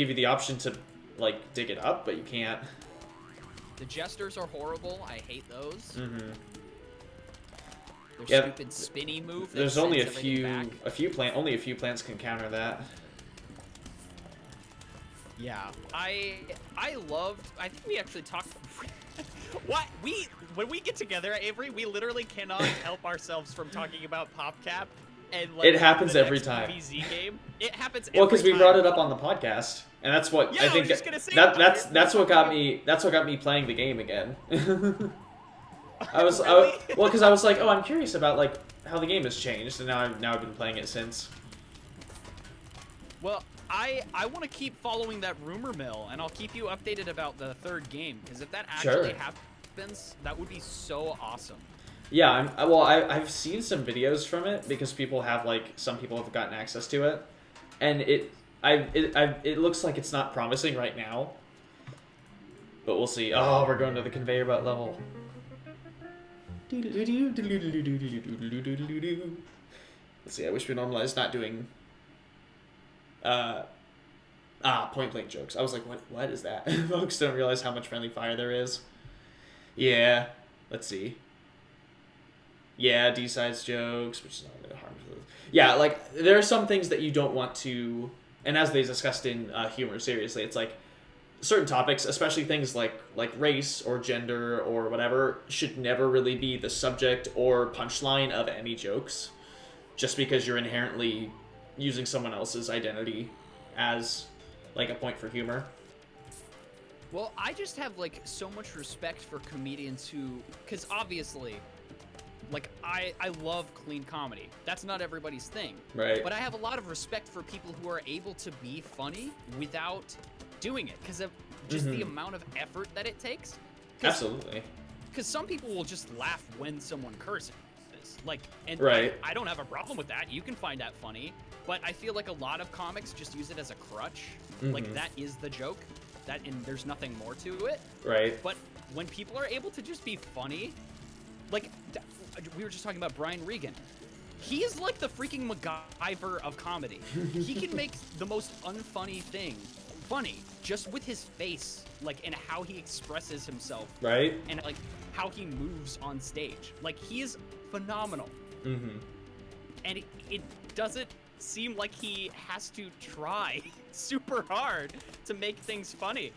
A: you the option to like dig it up, but you can't.
B: The jesters are horrible. I hate those. Their
A: Yeah,
B: stupid spinny move.
A: There's only a few plants can counter that.
B: Yeah, I think we actually talked. When we get together, Avery, we literally cannot help ourselves from talking about PopCap and like
A: it happens every time.
B: PvZ game. It happens.
A: Well, because we brought it up on the podcast, and that's what I think. That's what got me. That's what got me playing the game again. Well, because I was like, oh, I'm curious about like how the game has changed, and now I've been playing it since.
B: Well, I want to keep following that rumor mill, and I'll keep you updated about the third game, because if that actually happens, that would be so awesome.
A: Yeah, I've seen some videos from it because some people have gotten access to it, and it looks like it's not promising right now, but we'll see. Oh, we're going to the conveyor belt level. Let's see. I wish we normalized not doing point blank jokes. I was like, what is that? Folks don't realize how much friendly fire there is. Yeah, let's see. Yeah, D-sides jokes, which is not really harmful. Yeah, like, there are some things that you don't want to, and as they discussed in Humor Seriously, it's like, certain topics, especially things like race or gender or whatever, should never really be the subject or punchline of any jokes, just because you're inherently using someone else's identity as, like, a point for humor.
B: Well, I just have, like, so much respect for comedians who... Because, obviously, like, I love clean comedy. That's not everybody's thing.
A: Right.
B: But I have a lot of respect for people who are able to be funny without doing it. Because of just the amount of effort that it takes.
A: Absolutely.
B: Because some people will just laugh when someone curses. Like, and
A: right.
B: I don't have a problem with that. You can find that funny. But I feel like a lot of comics just use it as a crutch. Like, that is the joke. And there's nothing more to it.
A: Right.
B: But when people are able to just be funny, like, we were just talking about Brian Regan. He is like the freaking MacGyver of comedy. He can make the most unfunny thing funny just with his face, like, and how he expresses himself.
A: Right.
B: And, like, how he moves on stage. Like, he is phenomenal. And it doesn't seem like he has to try super hard to make things funny.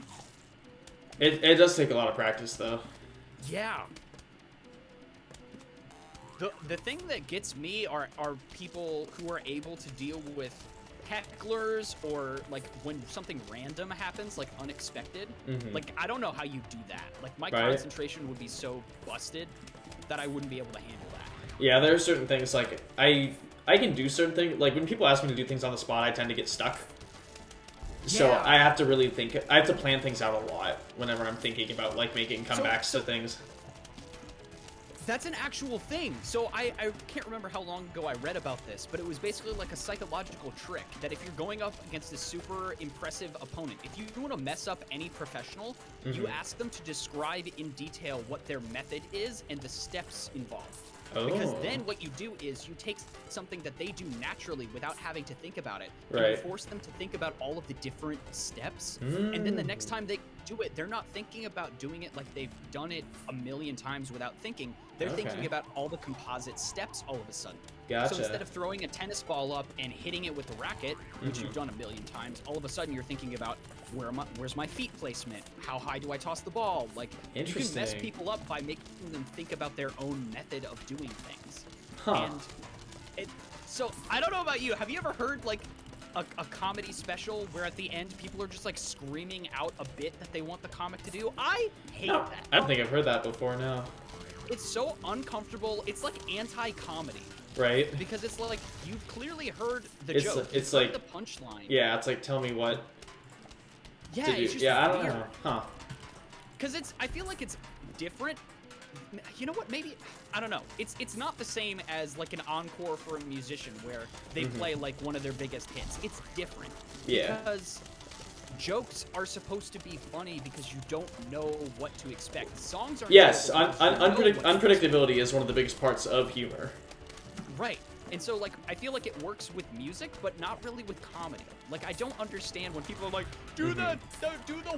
A: It does take a lot of practice, though.
B: Yeah. The thing that gets me are people who are able to deal with hecklers or, like, when something random happens, like, unexpected. Like, I don't know how you do that. Like, my concentration would be so busted that I wouldn't be able to handle that.
A: Yeah, there are certain things, like, I can do certain things. Like, when people ask me to do things on the spot, I tend to get stuck. So I have to really think. I have to plan things out a lot whenever I'm thinking about, like, making comebacks to things.
B: That's an actual thing. So I can't remember how long ago I read about this, but it was basically like a psychological trick that if you're going up against a super impressive opponent, if you want to mess up any professional, you ask them to describe in detail what their method is and the steps involved. Because then what you do is you take something that they do naturally without having to think about it, and you force them to think about all of the different steps, and then the next time do it, they're not thinking about doing it like they've done it a million times without thinking. They're thinking about all the composite steps all of a sudden.
A: Gotcha.
B: So instead of throwing a tennis ball up and hitting it with a racket, which you've done a million times, all of a sudden you're thinking about where's my feet placement? How high do I toss the ball? Like, you can mess people up by making them think about their own method of doing things.
A: Huh.
B: And so I don't know about you. Have you ever heard like a comedy special where at the end people are just like screaming out a bit that they want the comic to do? I hate that.
A: I don't think I've heard that before, no.
B: It's so uncomfortable. It's like anti-comedy.
A: Right.
B: Because it's like, you've clearly heard the joke.
A: It's like
B: the punchline.
A: Yeah, it's like, tell me what
B: Yeah,
A: to do.
B: it's just
A: I don't
B: weird.
A: know. Huh.
B: Because I feel like it's different. You know what? Maybe, I don't know. It's not the same as like an encore for a musician where they play like one of their biggest hits. It's different.
A: Yeah.
B: Because jokes are supposed to be funny because you don't know what to expect. Songs are.
A: Yes, unpredictability is one of the biggest parts of humor.
B: Right. And so, like, I feel like it works with music, but not really with comedy. Like, I don't understand when people are like, do the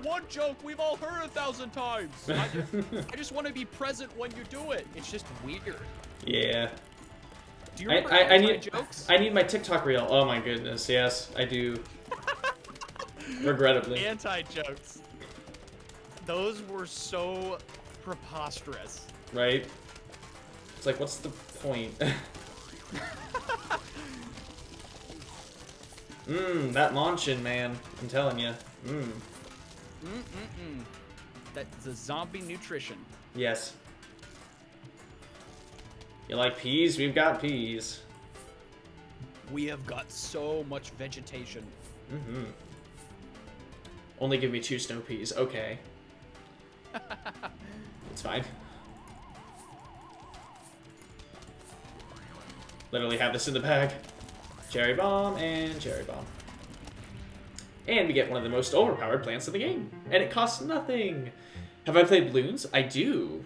B: one joke we've all heard 1,000 times. I just want to be present when you do it. It's just weird.
A: Yeah.
B: Do you remember
A: I need
B: jokes?
A: I need my TikTok reel. Oh my goodness, yes, I do. Regrettably.
B: Anti-jokes. Those were so preposterous.
A: Right? It's like, what's the point? That launchin', man. I'm telling you.
B: That's the zombie nutrition.
A: Yes. You like peas? We've got peas.
B: We have got so much vegetation.
A: Only give me 2 snow peas. Okay. It's fine. Literally have this in the bag. Cherry bomb and cherry bomb. And we get one of the most overpowered plants in the game. And it costs nothing. Have I played Bloons? I do.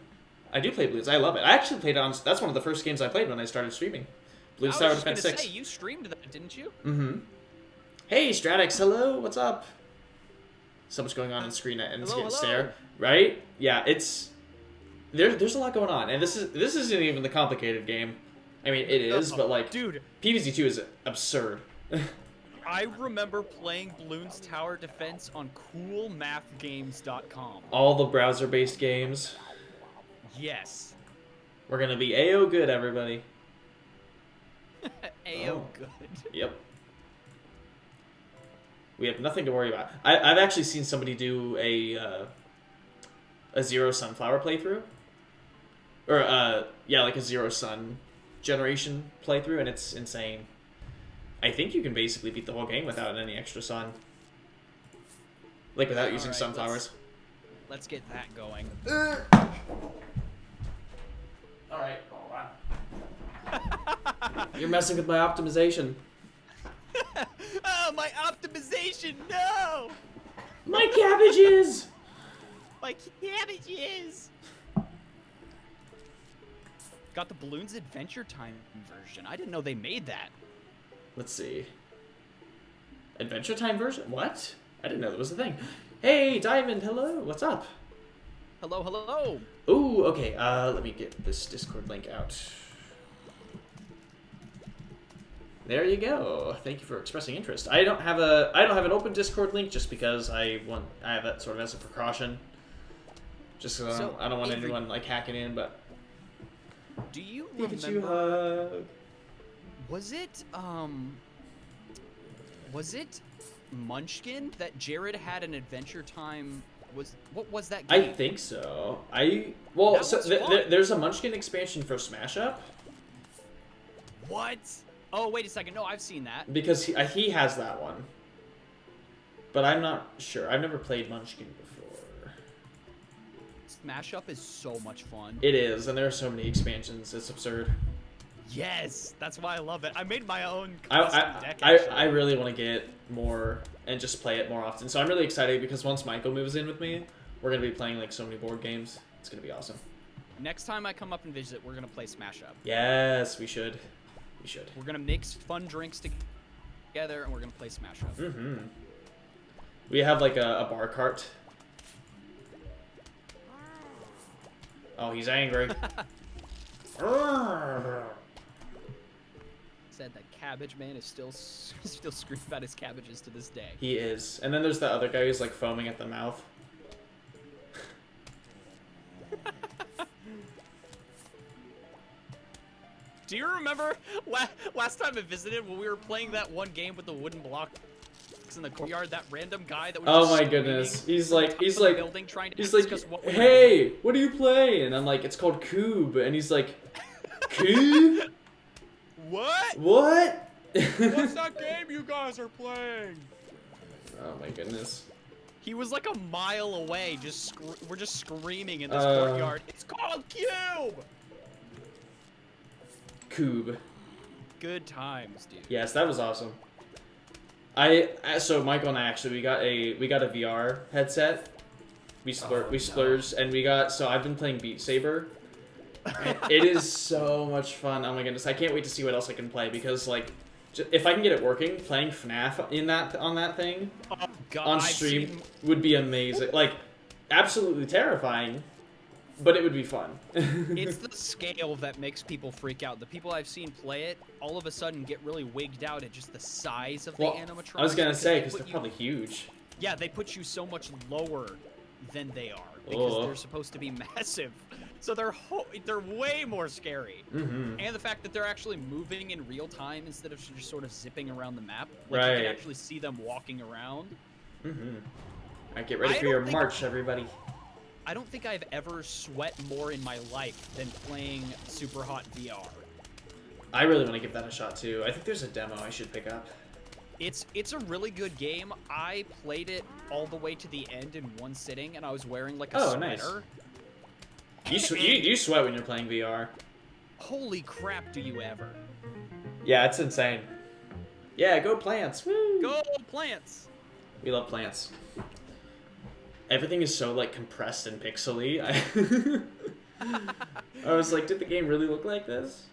A: I do play Bloons. I love it. I actually played on... That's one of the first games I played when I started streaming. Bloons Tower Defense 6.
B: Say, you streamed that, didn't you?
A: Hey, Stratix, hello. What's up? So much going on in screen and
B: hello.
A: stare. Right? Yeah, it's... There's a lot going on. And this isn't even the complicated game. I mean, it is, but like...
B: Dude.
A: PvZ2 is absurd.
B: I remember playing Bloons Tower Defense on coolmathgames.com.
A: All the browser-based games.
B: Yes.
A: We're gonna be AO good, everybody.
B: AO good.
A: Yep. We have nothing to worry about. I've actually seen somebody do a Zero Sunflower playthrough. Or, yeah, like a Zero Sun generation playthrough, and it's insane. I think you can basically beat the whole game without any extra sun. Like, without using sunflowers.
B: Let's get that going.
A: Alright, hold on. You're messing with my optimization.
B: Oh, my optimization, no!
A: My cabbages!
B: My cabbages! Got the Bloons Adventure Time version. I didn't know they made that.
A: Let's see. Adventure Time version? What? I didn't know that was a thing. Hey, Diamond, hello. What's up?
B: Hello, hello.
A: Ooh, okay. Let me get this Discord link out. There you go. Thank you for expressing interest. I don't have an open Discord link just because I have that sort of as a precaution. Just because I don't want anyone like hacking in, but
B: do you remember? Was it Munchkin that Jared had an Adventure Time? What was that game?
A: I think so. There's a Munchkin expansion for Smash Up.
B: What? Oh, wait a second. No, I've seen that.
A: Because he has that one. But I'm not sure. I've never played Munchkin before.
B: Smash Up is so much fun.
A: It is, and there are so many expansions. It's absurd.
B: Yes, that's why I love it. I made my own
A: custom
B: deck.
A: I really want to get more and just play it more often. So I'm really excited because once Michael moves in with me, we're going to be playing like so many board games. It's going to be awesome.
B: Next time I come up and visit, we're going to play Smash Up.
A: Yes, we should. We should.
B: We're going to mix fun drinks together and we're going to play Smash Up.
A: We have like a bar cart Oh, he's angry.
B: Said that Cabbage Man is still screaming about his cabbages to this day.
A: He is. And then there's the other guy who's like foaming at the mouth.
B: Do you remember last time I visited when we were playing that one game with the wooden blocks in the courtyard? That random guy that was
A: oh my goodness, he's like
B: building, trying to
A: he's like,
B: what
A: hey, what are you playing? And I'm like, it's called Cube, and he's like, Cube?
B: What?
A: What?
B: What's that game you guys are playing?
A: Oh my goodness.
B: He was like a mile away. We're just screaming in this courtyard. It's called Cube.
A: Cube.
B: Good times, dude.
A: Yes, that was awesome. So Michael and I actually we got a VR headset. We splurged and we got, so I've been playing Beat Saber. It is so much fun. Oh my goodness, I can't wait to see what else I can play because like if I can get it working, playing FNAF on that thing on stream would be amazing. Like absolutely terrifying, but it would be fun.
B: It's the scale that makes people freak out. The people I've seen play it all of a sudden get really wigged out at just the size of the animatronics.
A: I was gonna say because they're probably huge.
B: Yeah, they put you so much lower than they are because they're supposed to be massive. So they're way more scary.
A: Mm-hmm.
B: And the fact that they're actually moving in real time instead of just sort of zipping around the map. Like
A: right.
B: You can actually see them walking around.
A: Mm-hmm. Alright, get ready for your march, everybody.
B: I don't think I've ever sweat more in my life than playing Super Hot VR.
A: I really want to give that a shot too. I think there's a demo I should pick up.
B: It's a really good game. I played it all the way to the end in one sitting, and I was wearing like a sweater.
A: Nice. You sweat when you're playing VR.
B: Holy crap, do you ever?
A: Yeah, it's insane. Yeah, go plants. Woo!
B: Go plants!
A: We love plants. Everything is so like compressed and pixely. I was like, did the game really look like this?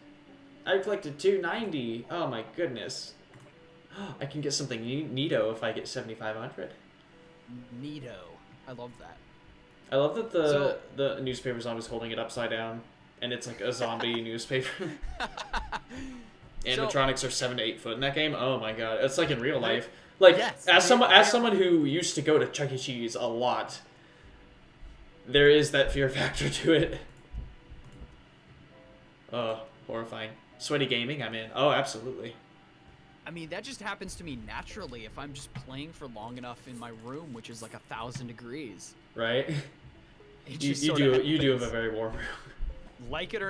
A: I collected 290. Oh my goodness. I can get something neato if I get 7,500.
B: Neato. I love that.
A: I love that the newspaper's always holding it upside down, and it's like a zombie newspaper. Animatronics are 7 to 8 foot in that game. Oh my god, it's like in real life. Like
B: yes,
A: as someone who used to go to Chuck E. Cheese a lot, there is that fear factor to it. Oh, horrifying. Sweaty gaming, I'm in. Oh, absolutely.
B: I mean, that just happens to me naturally if I'm just playing for long enough in my room, which is like 1,000 degrees.
A: Right. You do have a very warm room. Like it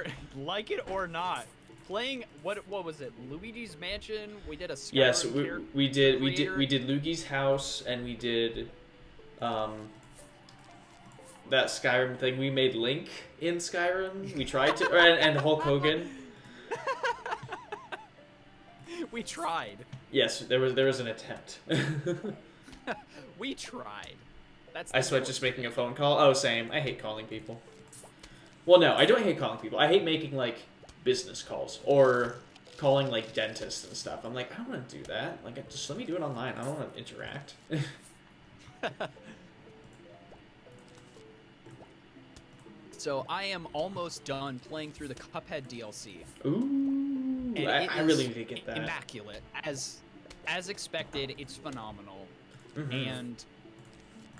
B: or not. Playing what was it? Luigi's Mansion. We did a Skyrim.
A: Yes, we did Luigi's house, and we did that Skyrim thing. We made Link in Skyrim. We tried to, and Hulk Hogan.
B: We tried.
A: Yes, there was an attempt.
B: We tried.
A: I sweat just making a phone call. Oh, same. I hate calling people. Well, no, I don't hate calling people. I hate making like business calls or calling like dentists and stuff. I'm like, I don't want to do that. Like, just let me do it online. I don't want to interact.
B: So I am almost done playing through the Cuphead DLC.
A: Ooh, I really need to get that.
B: Immaculate. As expected, it's phenomenal.
A: Mm-hmm.
B: And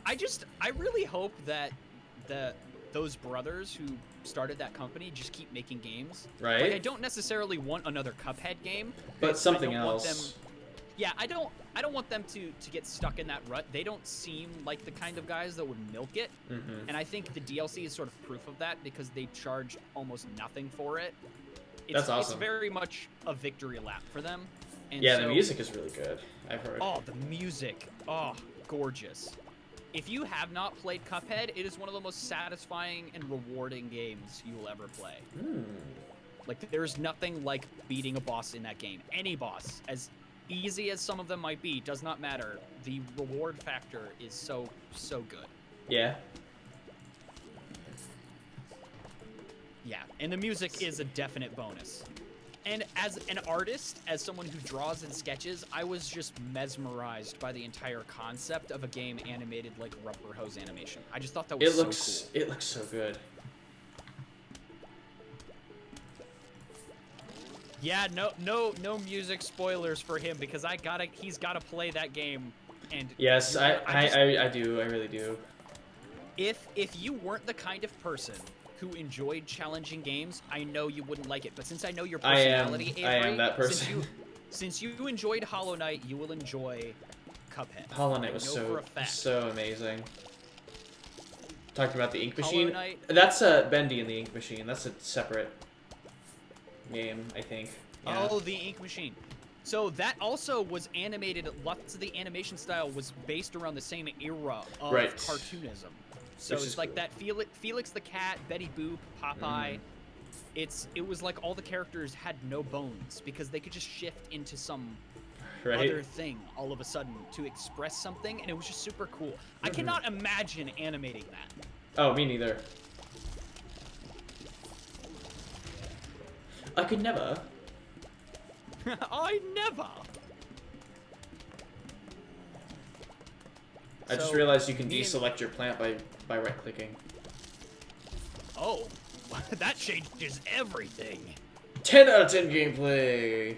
B: I really hope that those brothers who started that company just keep making games.
A: Right.
B: Like, I don't necessarily want another Cuphead game,
A: but something else.
B: Yeah, I don't want them to get stuck in that rut. They don't seem like the kind of guys that would milk it.
A: Mm-hmm.
B: And I think the DLC is sort of proof of that because they charge almost nothing for it.
A: That's awesome.
B: It's very much a victory lap for them. And
A: yeah, the music is really good. I've heard.
B: Oh, the music. Oh, gorgeous. If you have not played Cuphead, it is one of the most satisfying and rewarding games you will ever play. Like, there's nothing like beating a boss in that game. Any boss, as easy as some of them might be, does not matter. The reward factor is so good.
A: Yeah.
B: Yeah, and the music is a definite bonus. And as an artist, as someone who draws and sketches, I was just mesmerized by the entire concept of a game animated like rubber hose animation. I just thought that was so cool.
A: It looks so good.
B: Yeah, no music spoilers for him because he's gotta play that game. And
A: Yes,
B: I just,
A: I do. I really do.
B: if you weren't the kind of person who enjoyed challenging games, I know you wouldn't like it. But since I know your personality, Avery,
A: I am that person.
B: Since you enjoyed Hollow Knight, you will enjoy Cuphead.
A: Hollow Knight was so amazing. Talking about the Ink Machine. That's Bendy in the Ink Machine. That's a separate game, I think. Yeah.
B: Oh, the Ink Machine. So that also was animated. Lots of the animation style was based around the same era of cartoonism. So it's like that Felix the Cat, Betty Boop, Popeye. It was like all the characters had no bones because they could just shift into some other thing all of a sudden to express something, and it was just super cool. I cannot imagine animating that.
A: Oh, me neither. I could never.
B: I never.
A: I just realized you can deselect your plant by right-clicking.
B: Oh, that changes everything.
A: 10 out of 10 gameplay.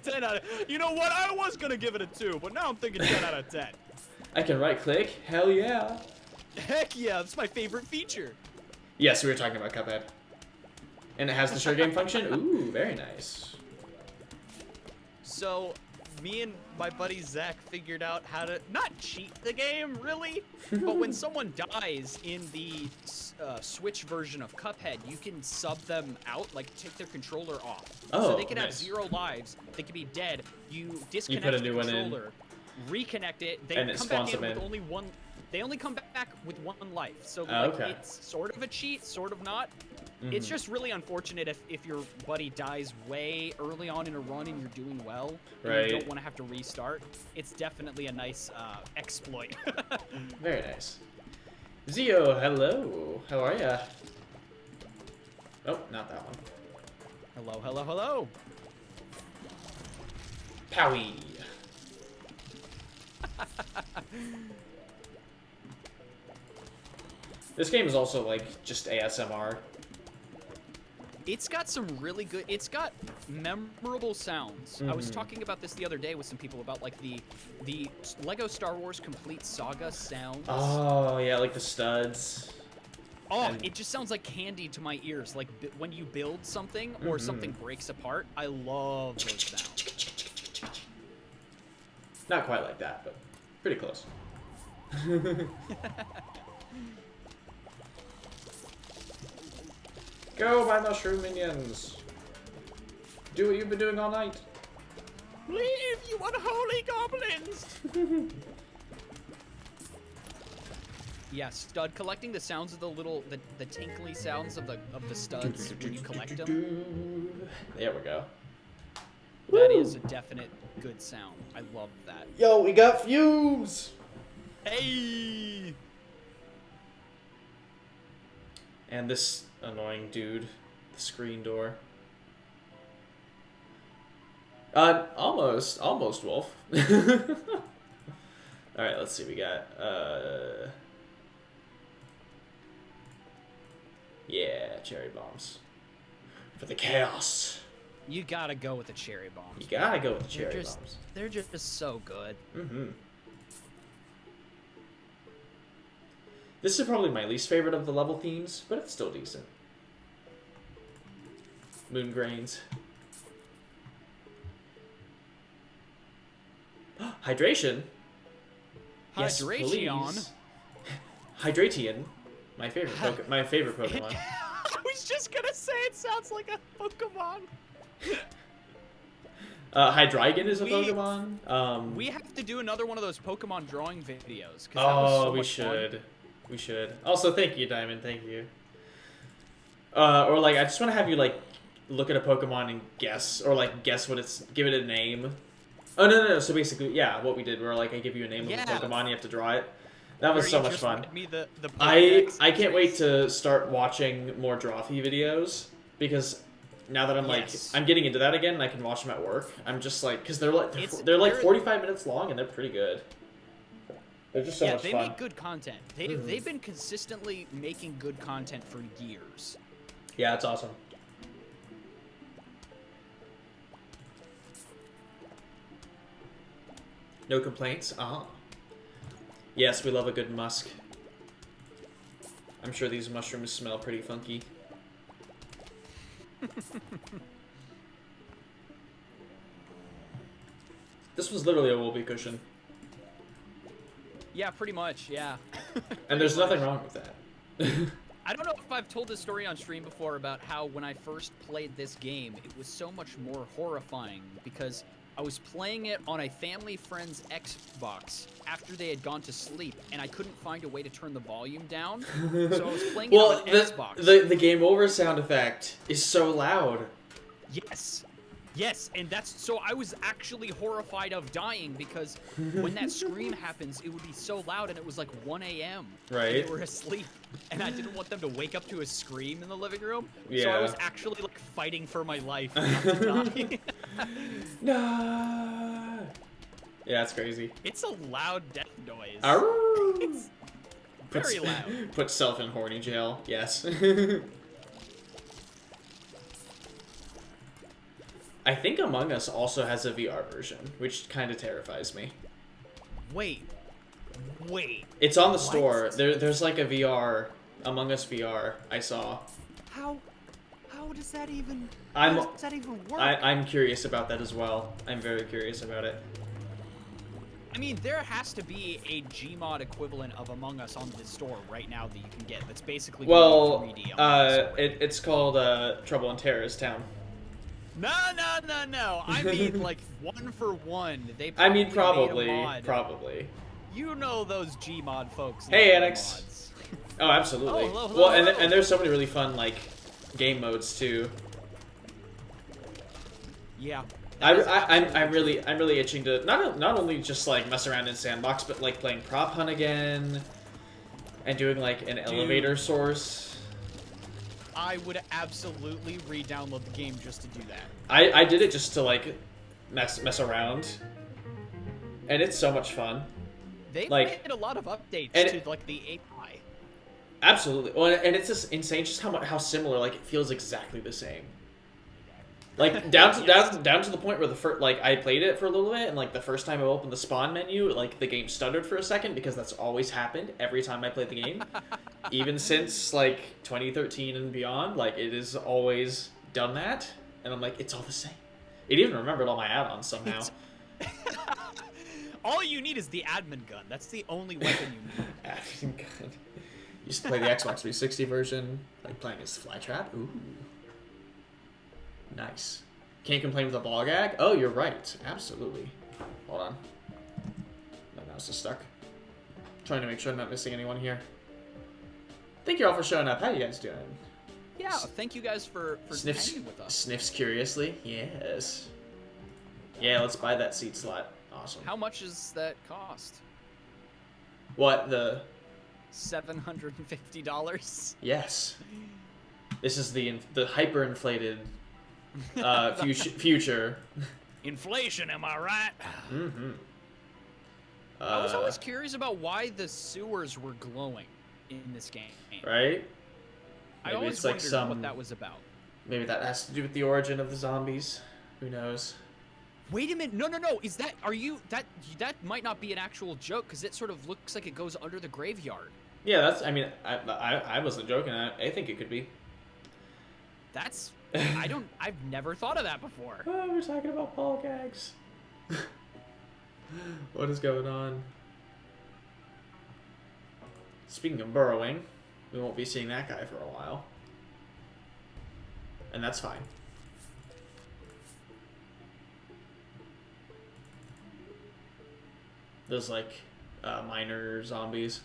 B: 10 out of... You know what? I was gonna give it a 2, but now I'm thinking 10 out of 10.
A: I can right-click. Hell yeah.
B: Heck yeah, that's my favorite feature.
A: Yes, we were talking about Cuphead. And it has the share game function? Ooh, very nice.
B: So, me and my buddy Zach figured out how to not cheat the game, really, but when someone dies in the Switch version of Cuphead, you can sub them out, like take their controller off.
A: Oh,
B: so they can have 0 lives, they can be dead. You disconnect the controller, reconnect it, they come back in with only one. They only come back with 1 life, so like, it's sort of a cheat, sort of not. It's just really unfortunate if your buddy dies way early on in a run and you're doing well, and you don't want to have to restart. It's definitely a nice exploit.
A: Very nice. Zio, hello. How are ya? Oh, not that one.
B: Hello, hello, hello.
A: Powie. This game is also like just ASMR.
B: It's got some really good, it's got memorable sounds. I was talking about this the other day with some people about like the Lego Star Wars Complete Saga sounds.
A: Oh, yeah, like the studs.
B: Oh, it just sounds like candy to my ears. Like when you build something or something breaks apart, I love those sounds.
A: Not quite like that, but pretty close. Go, my mushroom minions! Do what you've been doing all night.
B: Leave, you unholy goblins! Yeah, stud collecting, the sounds of the tinkly sounds of the studs when you collect them.
A: There we go.
B: That is a definite good sound. I love that.
A: Yo, we got fumes!
B: Hey!
A: And this annoying dude, the screen door. Almost Wolf. Alright, let's see, we got, yeah, cherry bombs. For the chaos.
B: You gotta go with the cherry bombs.
A: You gotta go with the cherry bombs.
B: They're just so good.
A: This is probably my least favorite of the level themes, but it's still decent. Moon grains. Hydration. Yes, please. Hydration. My favorite. My favorite Pokemon.
B: I was just gonna say it sounds like a Pokemon.
A: Hydreigon is a Pokemon.
B: We have to do another one of those Pokemon drawing videos.
A: Oh, we should. Fun. We should. Also, thank you, Diamond. Thank you. Or like, I just want to have you like look at a Pokemon and guess, or like guess what it's, give it a name. Oh no. So basically, yeah, what we did, where like I give you a name of a Pokemon, you have to draw it. That was so much fun. I can't wait to start watching more Drawthy videos, because now that I'm like, I'm getting into that again and I can watch them at work. I'm just like, because they're like 45 minutes long and they're pretty good. They're just so much fun.
B: Yeah, they make good content. They've been consistently making good content for years.
A: Yeah, it's awesome. No complaints? Ah. Yes, we love a good musk. I'm sure these mushrooms smell pretty funky. This was literally a whoopee cushion.
B: Yeah, pretty much, yeah.
A: And there's nothing wrong with that.
B: I don't know if I've told this story on stream before about how when I first played this game, it was so much more horrifying because I was playing it on a family friend's Xbox after they had gone to sleep, and I couldn't find a way to turn the volume down, so I was playing it on an Xbox.
A: The game over sound effect is so loud.
B: Yes. Yes, and that's so I was actually horrified of dying because when that scream happens, it would be so loud and it was like 1 a.m.
A: Right.
B: And they were asleep, and I didn't want them to wake up to a scream in the living room.
A: Yeah.
B: So I was actually like fighting for my life not to die.
A: No. Yeah, it's crazy.
B: It's a loud death noise.
A: It's
B: very loud.
A: Put self in horny jail. Yes. I think Among Us also has a VR version, which kind of terrifies me.
B: Wait.
A: It's on the store. There's like a VR, Among Us VR, I saw.
B: How does that even work?
A: I'm curious about that as well. I'm very curious about it.
B: I mean, there has to be a Gmod equivalent of Among Us on the store right now that you can get. That's basically 3D
A: it's called Trouble in Terrorist Town.
B: No. I mean, like, 1 for 1. They
A: probably
B: made a mod.
A: probably.
B: You know those Gmod folks.
A: Hey, Annex. Oh, absolutely.
B: Oh, hello.
A: Well, and there's so many really fun like game modes too.
B: Yeah.
A: I'm really itching to not only just like mess around in Sandbox, but like playing Prop Hunt again, and doing like an elevator source.
B: I would absolutely re-download the game just to do that.
A: I did it just to like mess around, and it's so much fun.
B: They've
A: like,
B: made a lot of updates to like the API.
A: Absolutely. Well, and it's just insane just how similar. Like it feels exactly the same. Like down to the point where I played it for a little bit, and like the first time I opened the spawn menu, like the game stuttered for a second because that's always happened every time I played the game, even since like 2013 and beyond. Like it has always done that, and I'm like, it's all the same. It even remembered all my add-ons somehow.
B: All you need is the admin gun. That's the only weapon you need.
A: Admin gun. Used to play the Xbox 360 version, like playing as Flytrap. Ooh. Nice. Can't complain with a ball gag? Oh, you're right. Absolutely. Hold on. My mouse is stuck. Trying to make sure I'm not missing anyone here. Thank you all for showing up. How you guys doing?
B: Yeah, thank you guys for hanging with us.
A: Sniffs curiously. Yes. Yeah, let's buy that seat slot. Awesome.
B: How much does that cost?
A: What, the...
B: $750?
A: Yes. This is the hyperinflated future.
B: Inflation, am I right?
A: Mm-hmm.
B: I was always curious about why the sewers were glowing in this game.
A: Right?
B: I always wondered what that was about.
A: Maybe that has to do with the origin of the zombies. Who knows?
B: Wait a minute! No! Is that? That might not be an actual joke because it sort of looks like it goes under the graveyard.
A: Yeah, that's. I mean, I wasn't joking. I think it could be.
B: That's. I've never thought of that before.
A: Oh, we're talking about ball gags. What is going on? Speaking of burrowing, we won't be seeing that guy for a while. And that's fine. Those, like, minor zombies.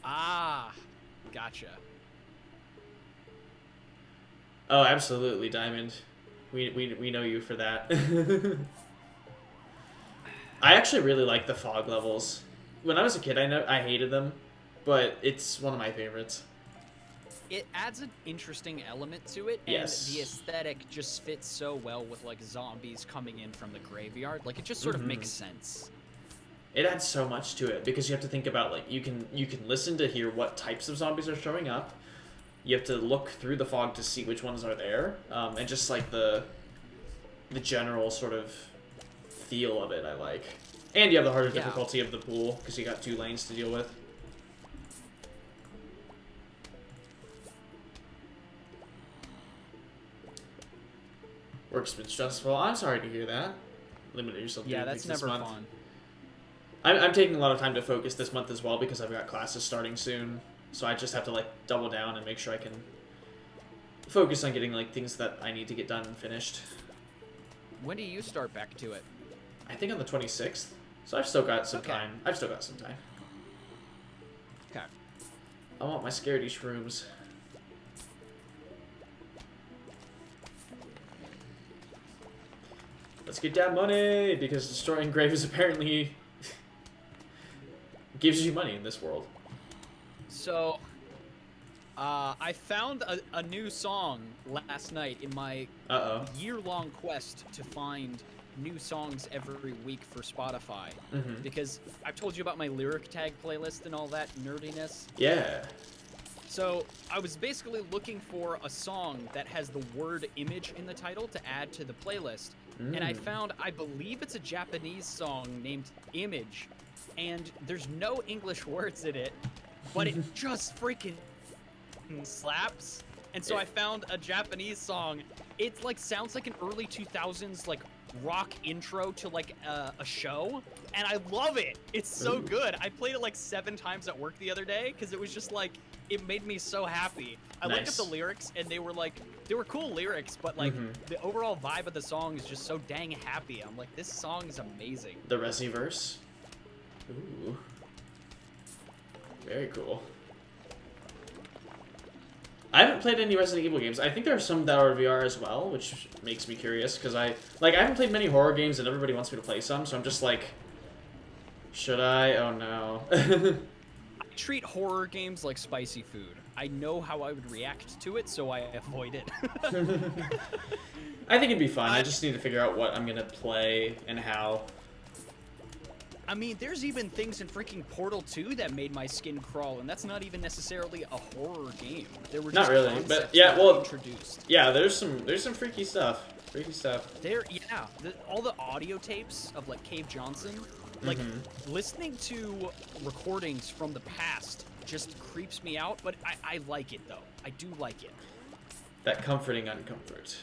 B: Ah, gotcha.
A: Oh, absolutely, Diamond. We know you for that. I actually really like the fog levels. When I was a kid, I hated them, but it's one of my favorites.
B: It adds an interesting element to it, and
A: yes.
B: The aesthetic just fits so well with like zombies coming in from the graveyard. Like it just sort of makes sense.
A: It adds so much to it because you have to think about like you can listen to hear what types of zombies are showing up. You have to look through the fog to see which ones are there, and just like the general sort of feel of it, I like. And you have the harder
B: Yeah.
A: difficulty of the pool, because you got 2 lanes to deal with. Work's been stressful. I'm sorry to hear that. Limit yourself.
B: Yeah, that's never fun.
A: I'm taking a lot of time to focus this month as well because I've got classes starting soon. So I just have to like double down and make sure I can focus on getting like things that I need to get done and finished.
B: When do you start back to it?
A: I think on the 26th. So I've still got some time. I've still got some time.
B: Okay.
A: I want my scaredy shrooms. Let's get that money, because destroying graves apparently gives you money in this world.
B: So, I found a new song last night in my year-long quest to find new songs every week for Spotify. Because I've told you about my lyric tag playlist and all that nerdiness.
A: Yeah.
B: So I was basically looking for a song that has the word image in the title to add to the playlist. And I found, I believe it's a Japanese song named Image. And there's no English words in it, but it just freaking slaps. And so I found a Japanese song. It like sounds like an early 2000s like rock intro to like a show, and I love it. It's so good. I played it like 7 times at work the other day because it was just like, it made me so happy. I looked at the lyrics and they were cool lyrics, but like the overall vibe of the song is just so dang happy. I'm like, this song is amazing.
A: The Resiverse. Ooh. Very cool. I haven't played any Resident Evil games. I think there are some that are VR as well, which makes me curious, because I haven't played many horror games and everybody wants me to play some, so I'm just like, should I? Oh no.
B: I treat horror games like spicy food. I know how I would react to it, so I avoid it.
A: I think it'd be fun. I just need to figure out what I'm gonna play and how.
B: I mean, there's even things in freaking Portal 2 that made my skin crawl, and that's not even necessarily a horror game. There were just
A: not really, but yeah, well, introduced. Yeah, there's some freaky stuff. Freaky stuff.
B: All the audio tapes of like Cave Johnson, like listening to recordings from the past just creeps me out, but I like it though. I do like it.
A: That comforting uncomfort.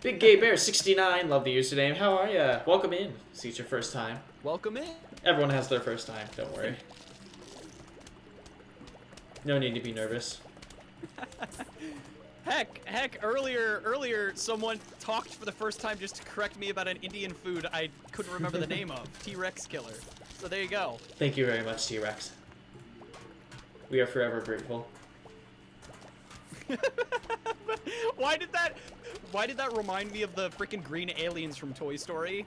A: Big Gay Bear 69, love the username. How are ya? Welcome in. See, it's your first time.
B: Welcome in.
A: Everyone has their first time. Don't worry. No need to be nervous.
B: Heck! Earlier, someone talked for the first time just to correct me about an Indian food I couldn't remember the name of. T-Rex killer. So there you go.
A: Thank you very much, T-Rex. We are forever grateful.
B: Why did that remind me of the freaking green aliens from Toy Story?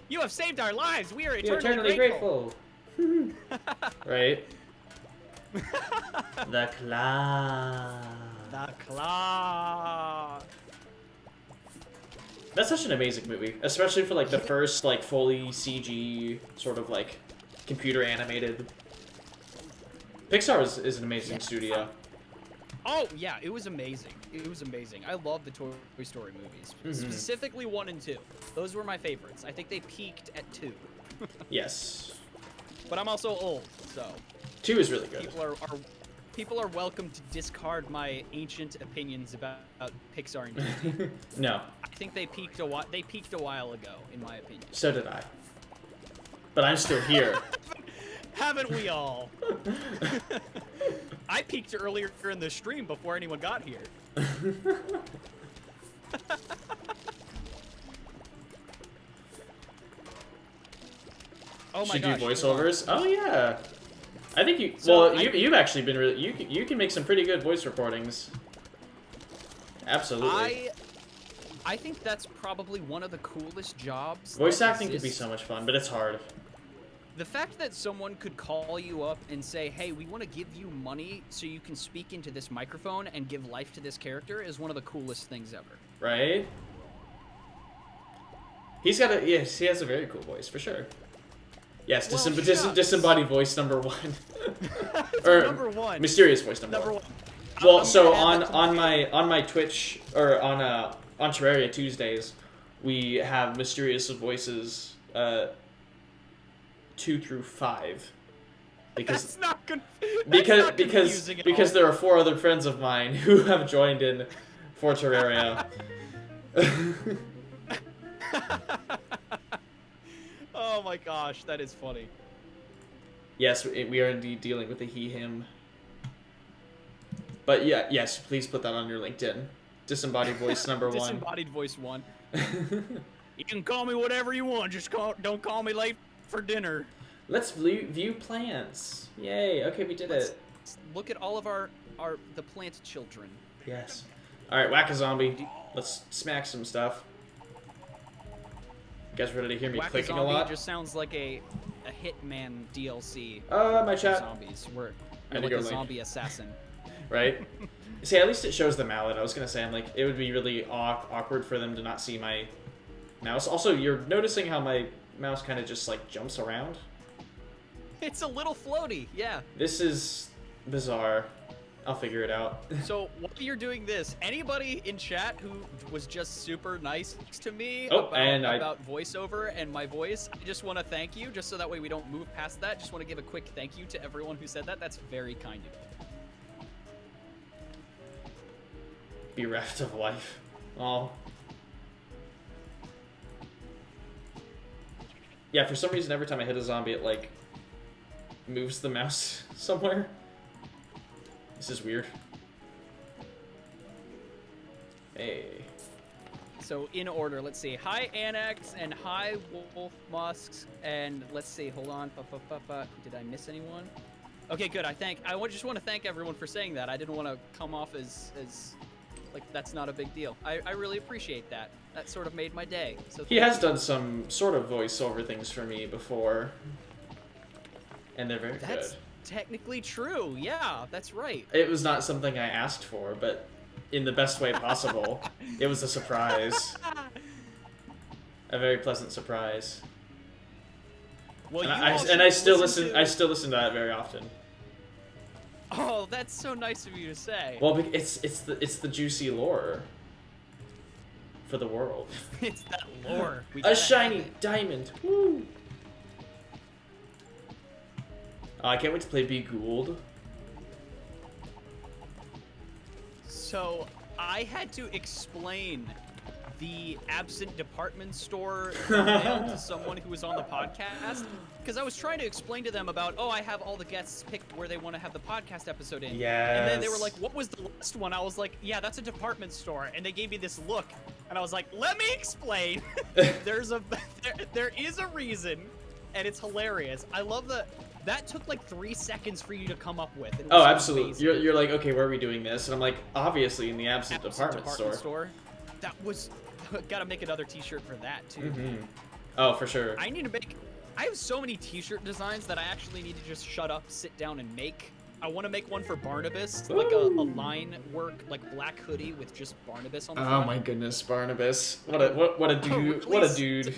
B: You have saved our lives. We are eternally grateful.
A: Right? The claw.
B: The claw.
A: That's such an amazing movie, especially for like the first like fully CG sort of like computer animated. Pixar is an amazing studio.
B: Oh, yeah, it was amazing. It was amazing. I love the Toy Story movies. Specifically 1 and 2. Those were my favorites. I think they peaked at 2.
A: Yes.
B: But I'm also old, so...
A: 2 is really good.
B: People are welcome to discard my ancient opinions about Pixar and Disney.
A: No.
B: I think they peaked a while ago, in my opinion.
A: So did I. But I'm still here.
B: Haven't we all? I peaked earlier in the stream before anyone got here. Oh my gosh.
A: Should do voiceovers? Oh yeah. I think you. You've actually been really. You can make some pretty good voice recordings. Absolutely.
B: I think that's probably one of the coolest jobs.
A: Voice acting could be so much fun, but it's hard.
B: The fact that someone could call you up and say, hey, we want to give you money so you can speak into this microphone and give life to this character is one of the coolest things ever.
A: Right? He has a very cool voice, for sure. Yes, disembodied voice number 1. Or
B: number 1.
A: Mysterious voice number 1. Well, so on my Twitch, or on Terraria Tuesdays, we have mysterious voices 2 through 5.
B: That's not good.
A: Because there are 4 other friends of mine who have joined in for Terraria.
B: Oh my gosh, that is funny.
A: Yes, we are indeed dealing with a he/him. But yeah, yes, please put that on your LinkedIn. Disembodied voice number 1.
B: Disembodied voice 1. You can call me whatever you want. Just don't call me late for dinner.
A: Let's view plants. Yay! Okay, we did it.
B: Look at all of the plant children.
A: Yes. All right, whack a zombie. Let's smack some stuff. You guys ready to hear me
B: Whack
A: clicking
B: a
A: a lot?
B: Just sounds like a Hitman DLC.
A: My chat.
B: Zombies. You're
A: I
B: like
A: go
B: a
A: link.
B: zombie assassin.
A: Right? See, at least it shows the mallet. I was gonna say, I'm like, it would be really awkward for them to not see my mouse. Also, you're noticing how my mouse kind of just like jumps around?
B: It's a little floaty, yeah.
A: This is bizarre. I'll figure it out.
B: So while you're doing this, anybody in chat who was just super nice to me about voiceover and my voice, I just want to thank you, just so that way we don't move past that. Just want to give a quick thank you to everyone who said that. That's very kind of you.
A: Bereft of life. Oh. Yeah, for some reason, every time I hit a zombie, it, like, moves the mouse somewhere. This is weird. Hey.
B: So, in order, let's see. Hi, Annex, and hi, Wolf Musks, and let's see, hold on. Did I miss anyone? Okay, good. I just want to thank everyone for saying that. I didn't want to come off as like, that's not a big deal. I really appreciate that. That sort of made my day. So
A: he has done some sort of voiceover things for me before. And they're very good.
B: Technically true. Yeah, that's right.
A: It was not something I asked for, but in the best way possible. It was a surprise. A very pleasant surprise.
B: Well,
A: and I still listen to that very often.
B: Oh, that's so nice of you to say.
A: Well, it's the juicy lore for the world.
B: It's that lore.
A: A shiny diamond. Woo! I can't wait to play Be Ghouled.
B: So, I had to explain the absent department store thumbnail to someone who was on the podcast, because I was trying to explain to them about, I have all the guests picked where they want to have the podcast episode in.
A: Yes.
B: And then they were like, what was the last one? I was like, yeah, that's a department store. And they gave me this look, and I was like, let me explain. there is a reason, and it's hilarious. I love that took like 3 seconds for you to come up with.
A: Oh, absolutely. You're like, okay, where are we doing this? And I'm like, obviously in the absent department store.
B: That was... Gotta make another t-shirt for that, too.
A: Mm-hmm. Oh, for sure.
B: I have so many t-shirt designs that I actually need to just shut up, sit down, and make. I want to make one for Barnabas, like a line work, like black hoodie with just Barnabas on the front.
A: Oh my goodness, Barnabas. What a dude.
B: Really?
A: What a dude.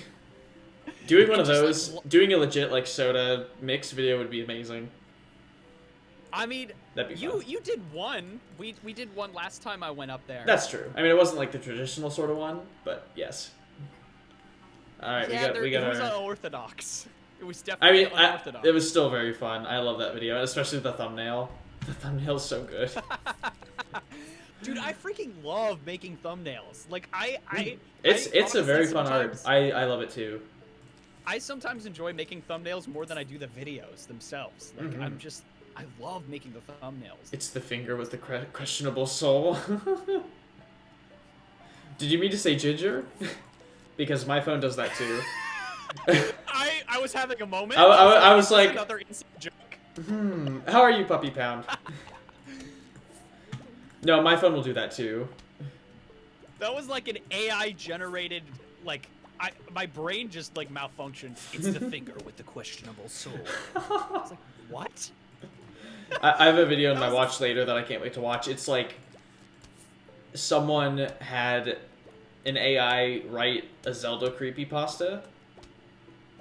A: Doing one of those, doing a legit like soda mix video would be amazing.
B: I mean,
A: that'd be fun.
B: You did one. We did one last time I went up there.
A: That's true. I mean, it wasn't like the traditional sort of one, but yes. All right,
B: yeah,
A: we got
B: it was
A: our...
B: unorthodox. It was definitely unorthodox.
A: It was still very fun. I love that video, especially the thumbnail. The thumbnail's so good.
B: Dude, I freaking love making thumbnails. Like
A: it's a very fun art. I love it too.
B: I sometimes enjoy making thumbnails more than I do the videos themselves. Like I love making the thumbnails.
A: It's the finger with the questionable soul. Did you mean to say Ginger? Because my phone does that too.
B: I was having a moment.
A: I was like,
B: another inside joke.
A: How are you, Puppy Pound? No, my phone will do that too.
B: That was like an AI generated, like, my brain just like malfunctioned. It's the finger with the questionable soul. I was like, what?
A: I have a video in my watch later that I can't wait to watch. It's like someone had an AI write a Zelda creepypasta,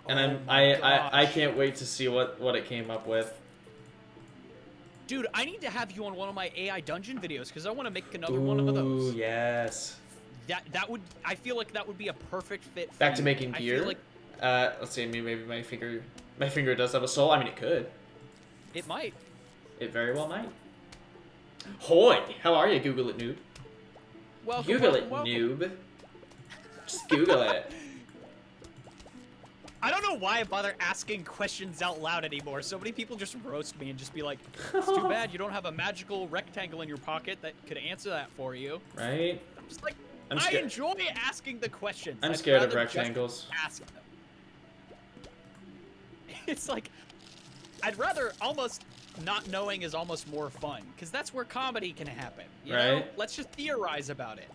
A: and I can't wait to see what it came up with.
B: Dude, I need to have you on one of my AI dungeon videos because I want to make another one of those.
A: Ooh, yes.
B: I feel like that would be a perfect fit.
A: Back to making gear. Let's see, maybe my finger My finger does have a soul. I mean, it could.
B: It might.
A: It very well might. Hoy! How are you, Google it, noob?
B: Welcome,
A: Google
B: welcome,
A: it,
B: welcome.
A: noob. Just Google it.
B: I don't know why I bother asking questions out loud anymore. So many people just roast me and just be like, it's too bad you don't have a magical rectangle in your pocket that could answer that for you.
A: Right?
B: I'm just like,
A: I'm
B: I
A: scared.
B: enjoy asking the questions.
A: I'm
B: I'd
A: scared of
B: rather just
A: rectangles.
B: ask them. It's like, I'd rather almost not knowing is almost more fun, because that's where comedy can happen. You know?
A: Right.
B: Let's just theorize about it.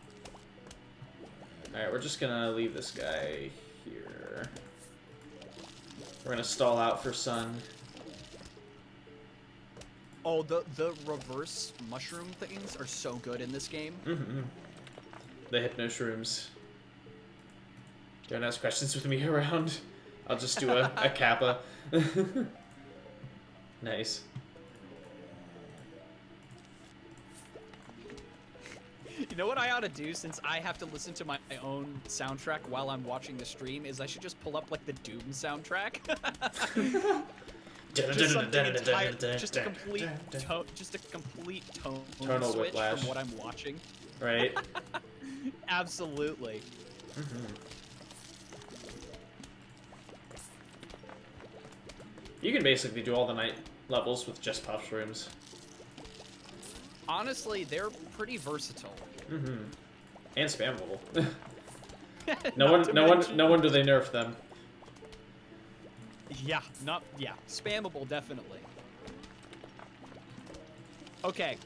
A: Alright, we're just gonna leave this guy here. We're gonna stall out for sun.
B: Oh, the reverse mushroom things are so good in this game.
A: Mm-hmm. The hypno shrooms. Don't ask questions with me around. I'll just do a kappa. Nice.
B: You know what I ought to do, since I have to listen to my own soundtrack while I'm watching the stream, is I should just pull up like the Doom soundtrack. Just something entire, just a complete tone
A: Tonal
B: switch
A: whiplash.
B: from what I'm watching.
A: Right?
B: Absolutely.
A: Mm-hmm. You can basically do all the night levels with just puff shrooms.
B: Honestly, they're pretty versatile.
A: Mm-hmm. And spammable.
B: Not
A: no
B: to
A: one do they nerf them.
B: Yeah, spammable definitely. Okay,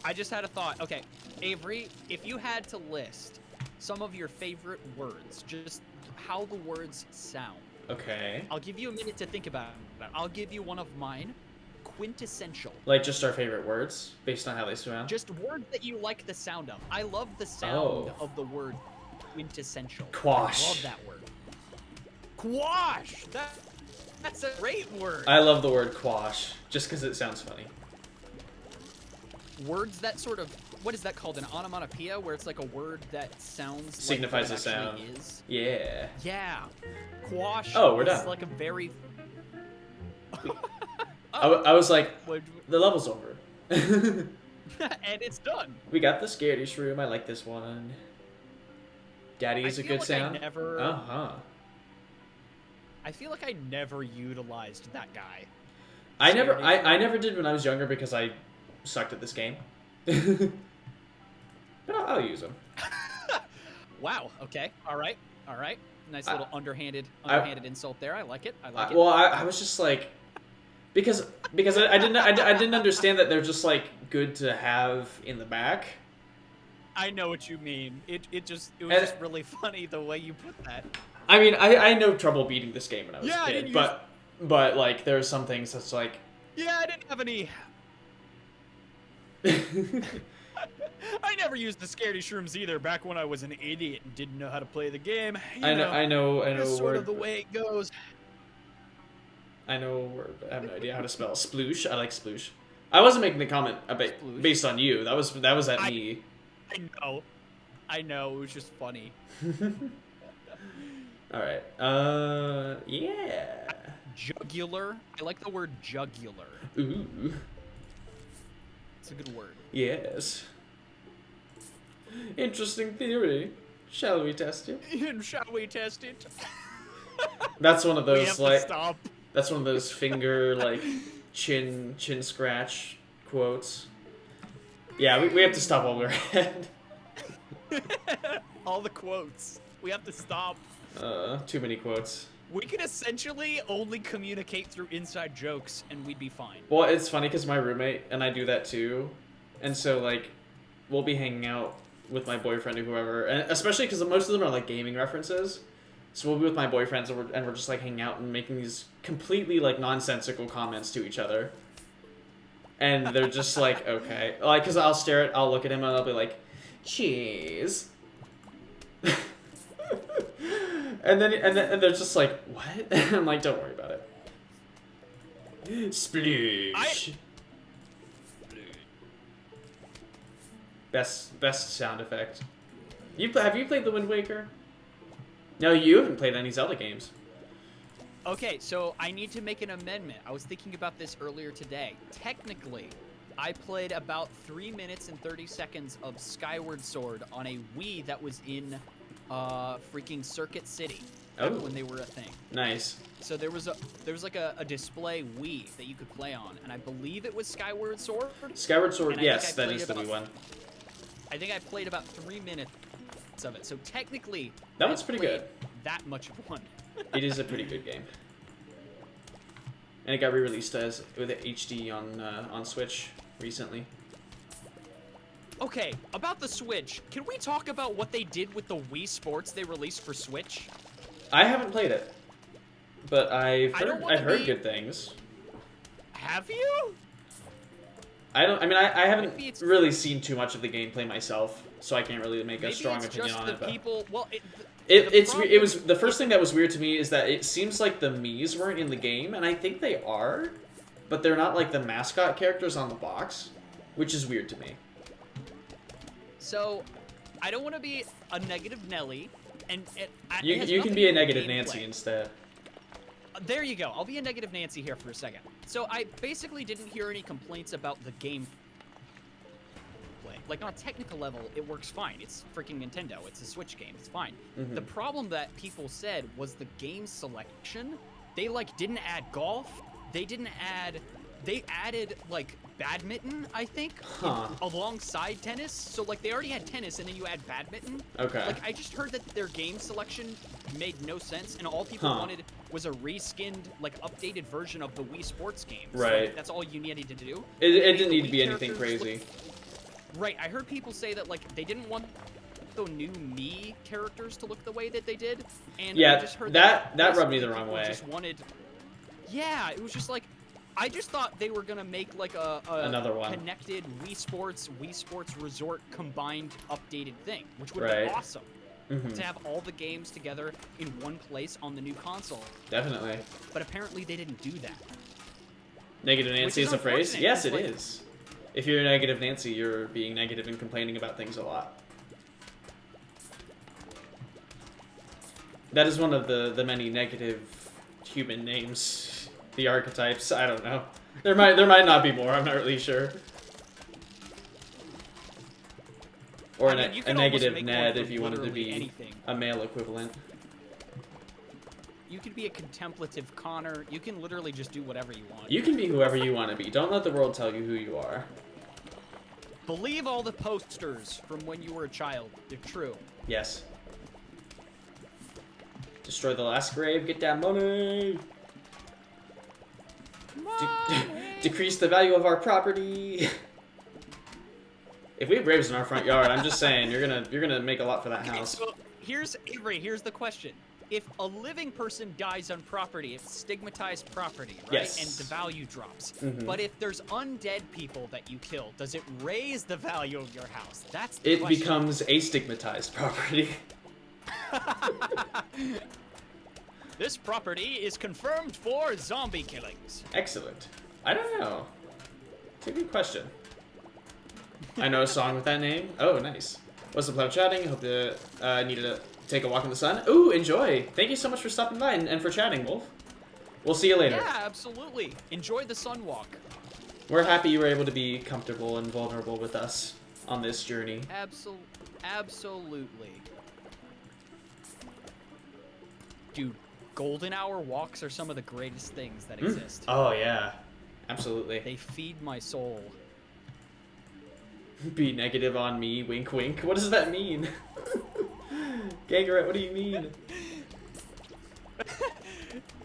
B: I just had a thought. Okay, Avery, if you had to list some of your favorite words, just how the words sound.
A: Okay.
B: I'll give you a minute to think about it. I'll give you one of mine. Quintessential.
A: Like just our favorite words based on how they sound.
B: Just words that you like the sound of. I love the sound
A: Oh.
B: of the word quintessential.
A: Quash.
B: I love that word. Quash! That's a great word.
A: I love the word quash just because it sounds funny.
B: Words that sort of, what is that called? An onomatopoeia, where it's like a word that sounds
A: Signifies
B: like
A: a
B: what it
A: sound.
B: actually is.
A: Yeah.
B: Yeah. Quash
A: Oh, we're
B: is
A: done.
B: like a very...
A: I was like,
B: What-
A: the level's over.
B: and it's done.
A: We got the scaredy shroom. I like this one. Daddy is
B: I
A: a
B: feel
A: good
B: like
A: sound.
B: I feel like I never utilized that guy.
A: I never
B: Scaredy
A: I never did when I was younger because I sucked at this game. But I'll use them.
B: Wow. Okay. All right. All right. Nice little underhanded insult there. I like it. I like it.
A: Well, I was just like, because I didn't understand that they're just like good to have in the back.
B: I know what you mean. It was
A: And-
B: just really funny the way you put that.
A: I mean, I had no trouble beating this game when I was
B: Yeah, I
A: a kid,
B: didn't
A: but like there are some things that's like.
B: Yeah, I didn't have any. I never used the scaredy shrooms either. Back when I was an idiot and didn't know how to play the game.
A: I know.
B: That's sort
A: word,
B: of the way it goes.
A: I know word, but I have no idea how to spell sploosh. I like sploosh. I wasn't making the comment
B: Sploosh.
A: based on you. That was at me.
B: I know. It was just funny.
A: All right. Yeah.
B: Jugular. I like the word jugular.
A: Ooh.
B: It's a good word.
A: Yes. Interesting theory. Shall we test it?
B: Shall we test it?
A: That's one of
B: We
A: those
B: have
A: like.
B: to stop.
A: That's one of those finger like chin scratch quotes. Yeah, we have to stop while we're ahead.
B: All the quotes. We have to stop.
A: Too many quotes.
B: We could essentially only communicate through inside jokes, and we'd be fine.
A: Well, it's funny because my roommate and I do that too, and so like, we'll be hanging out with my boyfriend or whoever, and especially because most of them are like gaming references. So we'll be with my boyfriends and we're just like hanging out and making these completely like nonsensical comments to each other, and they're just like okay, like because I'll look at him and I'll be like, cheese. And they're just like, what? I'm like, don't worry about it. Sploosh. Best sound effect. Have you played the Wind Waker? No, you haven't played any Zelda games.
B: Okay, so I need to make an amendment. I was thinking about this earlier today. Technically, I played about 3 minutes and 30 seconds of Skyward Sword on a Wii that was in freaking Circuit City back when they were a thing.
A: Nice.
B: So there was like a display Wii that you could play on, and I believe it was Skyward Sword.
A: Skyward Sword, yes, that is the Wii one.
B: I think I played about 3 minutes of it. So technically,
A: that one's pretty good.
B: That much of one.
A: It is a pretty good game. And it got re-released as with HD on Switch recently.
B: Okay, about the Switch, can we talk about what they did with the Wii Sports they released for Switch?
A: I haven't played it, but I've heard good things.
B: Have you?
A: I haven't really seen too much of the gameplay myself, so I can't really make a strong opinion on it. But
B: people, well,
A: it was the first thing that was weird to me is that it seems like the Miis weren't in the game, and I think they are, but they're not like the mascot characters on the box, which is weird to me.
B: So, I don't want to be a negative Nelly, and
A: you can be a negative Nancy instead.
B: There you go. I'll be a negative Nancy here for a second. So I basically didn't hear any complaints about the gameplay. Like, on a technical level, it works fine. It's freaking Nintendo. It's a Switch game. It's fine. The problem that people said was the game selection. They, like, didn't add golf. They added, like, badminton, I think, alongside tennis. So, like, they already had tennis, and then you add badminton.
A: Okay.
B: Like, I just heard that their game selection made no sense, and all people wanted was a reskinned, like, updated version of the Wii Sports games.
A: Right.
B: Like, that's all you needed to do.
A: It didn't need to be anything crazy.
B: Right. I heard people say that, like, they didn't want the new Mii characters to look the way that they did. And
A: yeah,
B: I just heard
A: that rubbed me the wrong way.
B: Just wanted... Yeah, it was just like... I just thought they were gonna make like
A: another one
B: connected Wii Sports Resort combined updated thing, which would be awesome to have all the games together in one place on the new console.
A: Definitely.
B: But apparently they didn't do that.
A: Negative Nancy is a phrase? Yes, it is. If you're a negative Nancy, you're being negative and complaining about things a lot. That is one of the many negative human names. The archetypes, I don't know. There might not be more, I'm not really sure. Or a negative Ned if you wanted to be anything. A male equivalent.
B: You could be a contemplative Connor. You can literally just do whatever you want.
A: You can be whoever you want to be. Don't let the world tell you who you are.
B: Believe all the posters from when you were a child. They're true.
A: Yes. Destroy the last grave, get that money! Decrease the value of our property. If we have graves in our front yard, I'm just saying you're gonna make a lot for that house.
B: So here's the question: if a living person dies on property, it's stigmatized property, right?
A: Yes.
B: And the value drops. But if there's undead people that you kill, does it raise the value of your house? That's the question.
A: It becomes astigmatized property.
B: This property is confirmed for zombie killings.
A: Excellent. I don't know. It's a good question. I know a song with that name. Oh, nice. What's up, Cloud Chatting? Hope you needed to take a walk in the sun. Ooh, enjoy. Thank you so much for stopping by and for chatting, Wolf. We'll see you later.
B: Yeah, absolutely. Enjoy the sun walk.
A: We're happy you were able to be comfortable and vulnerable with us on this journey.
B: Absolutely. Dude. Golden hour walks are some of the greatest things that exist.
A: Oh, yeah. Absolutely.
B: They feed my soul.
A: Be negative on me, wink wink. What does that mean? Gangaret, what do you mean?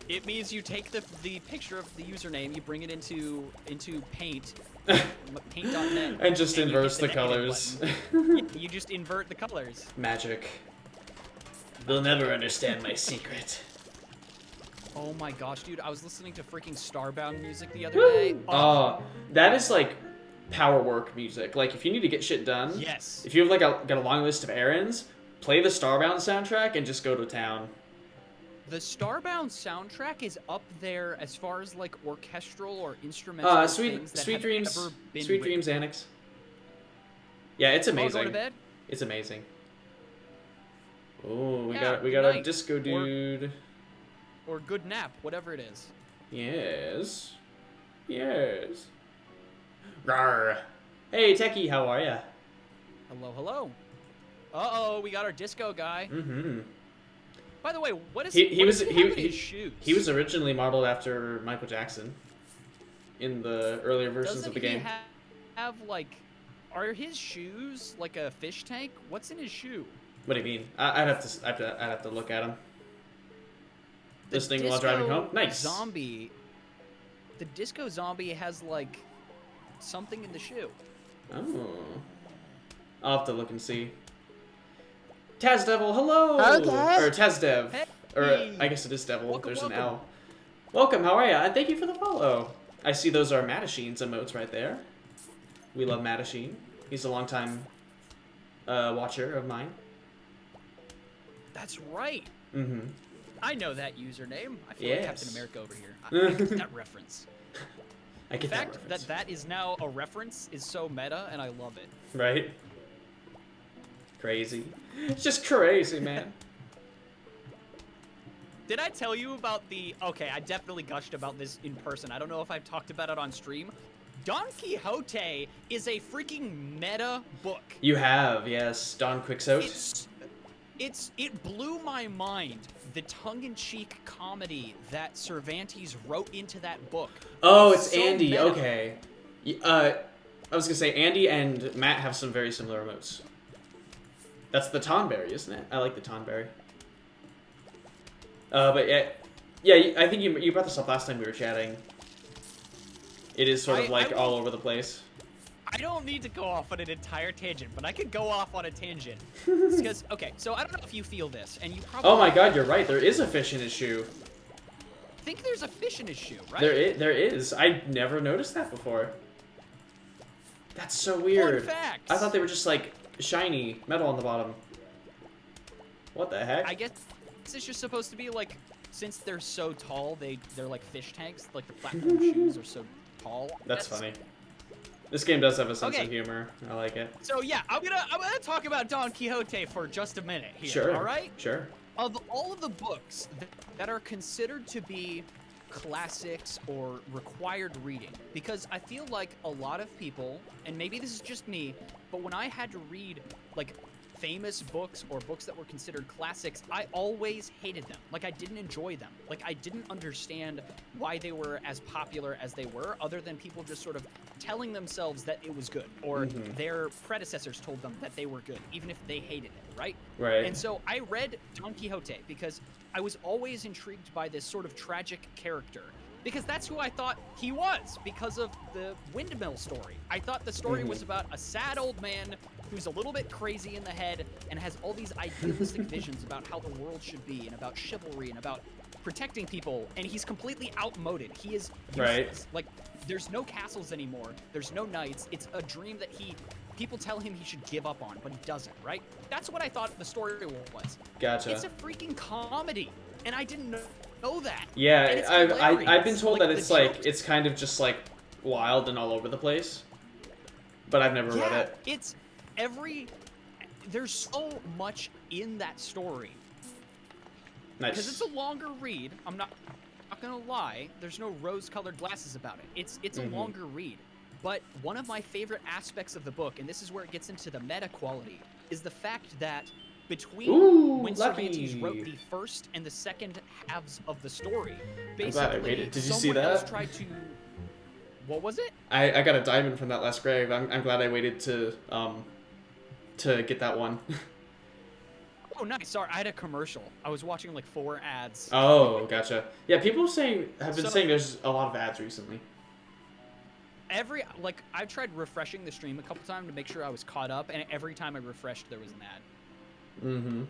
B: It means you take the picture of the username, you bring it into Paint, paint.net.
A: And just inverse the colors.
B: You just invert the colors.
A: Magic. They'll never understand my secret.
B: Oh my gosh, dude, I was listening to freaking Starbound music the other day.
A: Oh, that is like power work music. Like, if you need to get shit done,
B: yes.
A: If you have like got a long list of errands, play the Starbound soundtrack and just go to town.
B: The Starbound soundtrack is up there as far as like orchestral or instrumental things that
A: Sweet
B: have
A: Dreams,
B: ever been
A: Sweet Dreams Annex. Yeah, it's amazing.
B: Go to bed?
A: It's amazing. Oh, we got a disco dude.
B: or good nap, whatever it is.
A: Yes. Yes. Rawr. Hey, Techie, how are ya?
B: Hello, hello. Uh-oh, we got our disco guy.
A: Mm-hmm.
B: By the way, what is
A: He was
B: his shoes?
A: He was originally modeled after Michael Jackson in the earlier versions of the game.
B: Doesn't he have like, are his shoes like a fish tank? What's in his shoe?
A: What do you mean? I'd have to look at him. Listening while driving home. Nice.
B: Zombie. The disco zombie has like something in the shoe.
A: Oh. I'll have to look and see. Taz Devil, hello!
C: Okay.
A: Or Taz Dev.
B: Hey.
A: Or I guess it is Devil.
B: Welcome,
A: There's
B: welcome.
A: an L. Welcome, how are ya? And thank you for the follow. I see those are Matashine's emotes right there. We love Matashine. He's a longtime watcher of mine.
B: That's right.
A: Mm-hmm.
B: I know that username. I feel like Captain
A: Yes.
B: America over here. I get that reference.
A: I
B: The
A: get that
B: fact
A: reference.
B: that is now a reference is so meta, and I love it.
A: Right? Crazy. It's just crazy, man.
B: Did I tell you about the... Okay, I definitely gushed about this in person. I don't know if I've talked about it on stream. Don Quixote is a freaking meta book.
A: You have, yes. Don Quixote.
B: It blew my mind, the tongue-in-cheek comedy that Cervantes wrote into that book.
A: Oh, it's
B: so
A: Andy.
B: meta.
A: Okay. I was gonna say Andy and Matt have some very similar emotes. That's the Tonberry, isn't it? I like the Tonberry. But yeah. I think you brought this up last time we were chatting. It is sort of like all over the place.
B: I don't need to go off on an entire tangent, but I could go off on a tangent. Because, okay, so I don't know if you feel this, and you probably...
A: Oh my god, you're right. There is a fish in his shoe.
B: think there's a fish in his shoe, right?
A: There is. I never noticed that before. That's so weird.
B: Fun facts.
A: I thought they were just like shiny metal on the bottom. What the heck?
B: I guess it's just supposed to be like, since they're so tall, they're like fish tanks. Like the platform shoes are so tall.
A: That's funny. This game does have a sense
B: Okay.
A: of humor. I like it.
B: So yeah, I'm gonna talk about Don Quixote for just a minute here.
A: Sure.
B: All right.
A: Sure.
B: Of all of the books that are considered to be classics or required reading, because I feel like a lot of people, and maybe this is just me, but when I had to read like famous books or books that were considered classics, I always hated them. Like I didn't enjoy them. Like I didn't understand why they were as popular as they were, other than people just sort of telling themselves that it was good, or their predecessors told them that they were good, even if they hated it, right?
A: Right.
B: And so I read Don Quixote because I was always intrigued by this sort of tragic character, because that's who I thought he was because of the windmill story. I thought the story was about a sad old man who's a little bit crazy in the head and has all these idealistic visions about how the world should be and about chivalry and about protecting people, and he's completely outmoded. He is
A: Right.
B: useless. Like, there's no castles anymore. There's no knights. It's a dream that people tell him he should give up on, but he doesn't, right? That's what I thought the story was.
A: Gotcha.
B: It's a freaking comedy, and I didn't know that. And
A: Yeah,
B: it's
A: I've
B: hilarious.
A: been told
B: Like,
A: that
B: the
A: it's like
B: jokes-
A: it's kind of just like wild and all over the place, but I've never read it.
B: It's there's so much in that story.
A: Nice.
B: Because it's a longer read. I'm not gonna lie. There's no rose-colored glasses about it. It's a longer read. But one of my favorite aspects of the book, and this is where it gets into the meta quality, is the fact that between
A: Ooh,
B: when Cervantes
A: lucky.
B: wrote the first and the second halves of the story,
A: I'm glad I
B: basically
A: read it. Did you see
B: someone else
A: that?
B: tried to. What was it?
A: I got a diamond from that last grave. I'm glad I waited to get that one.
B: Oh, nice. Sorry, I had a commercial. I was watching like 4 ads.
A: Oh, gotcha. Yeah, people have been
B: So-
A: saying there's a lot of ads recently.
B: I've tried refreshing the stream a couple times to make sure I was caught up, and every time I refreshed, there was an ad.
A: Mm-hmm.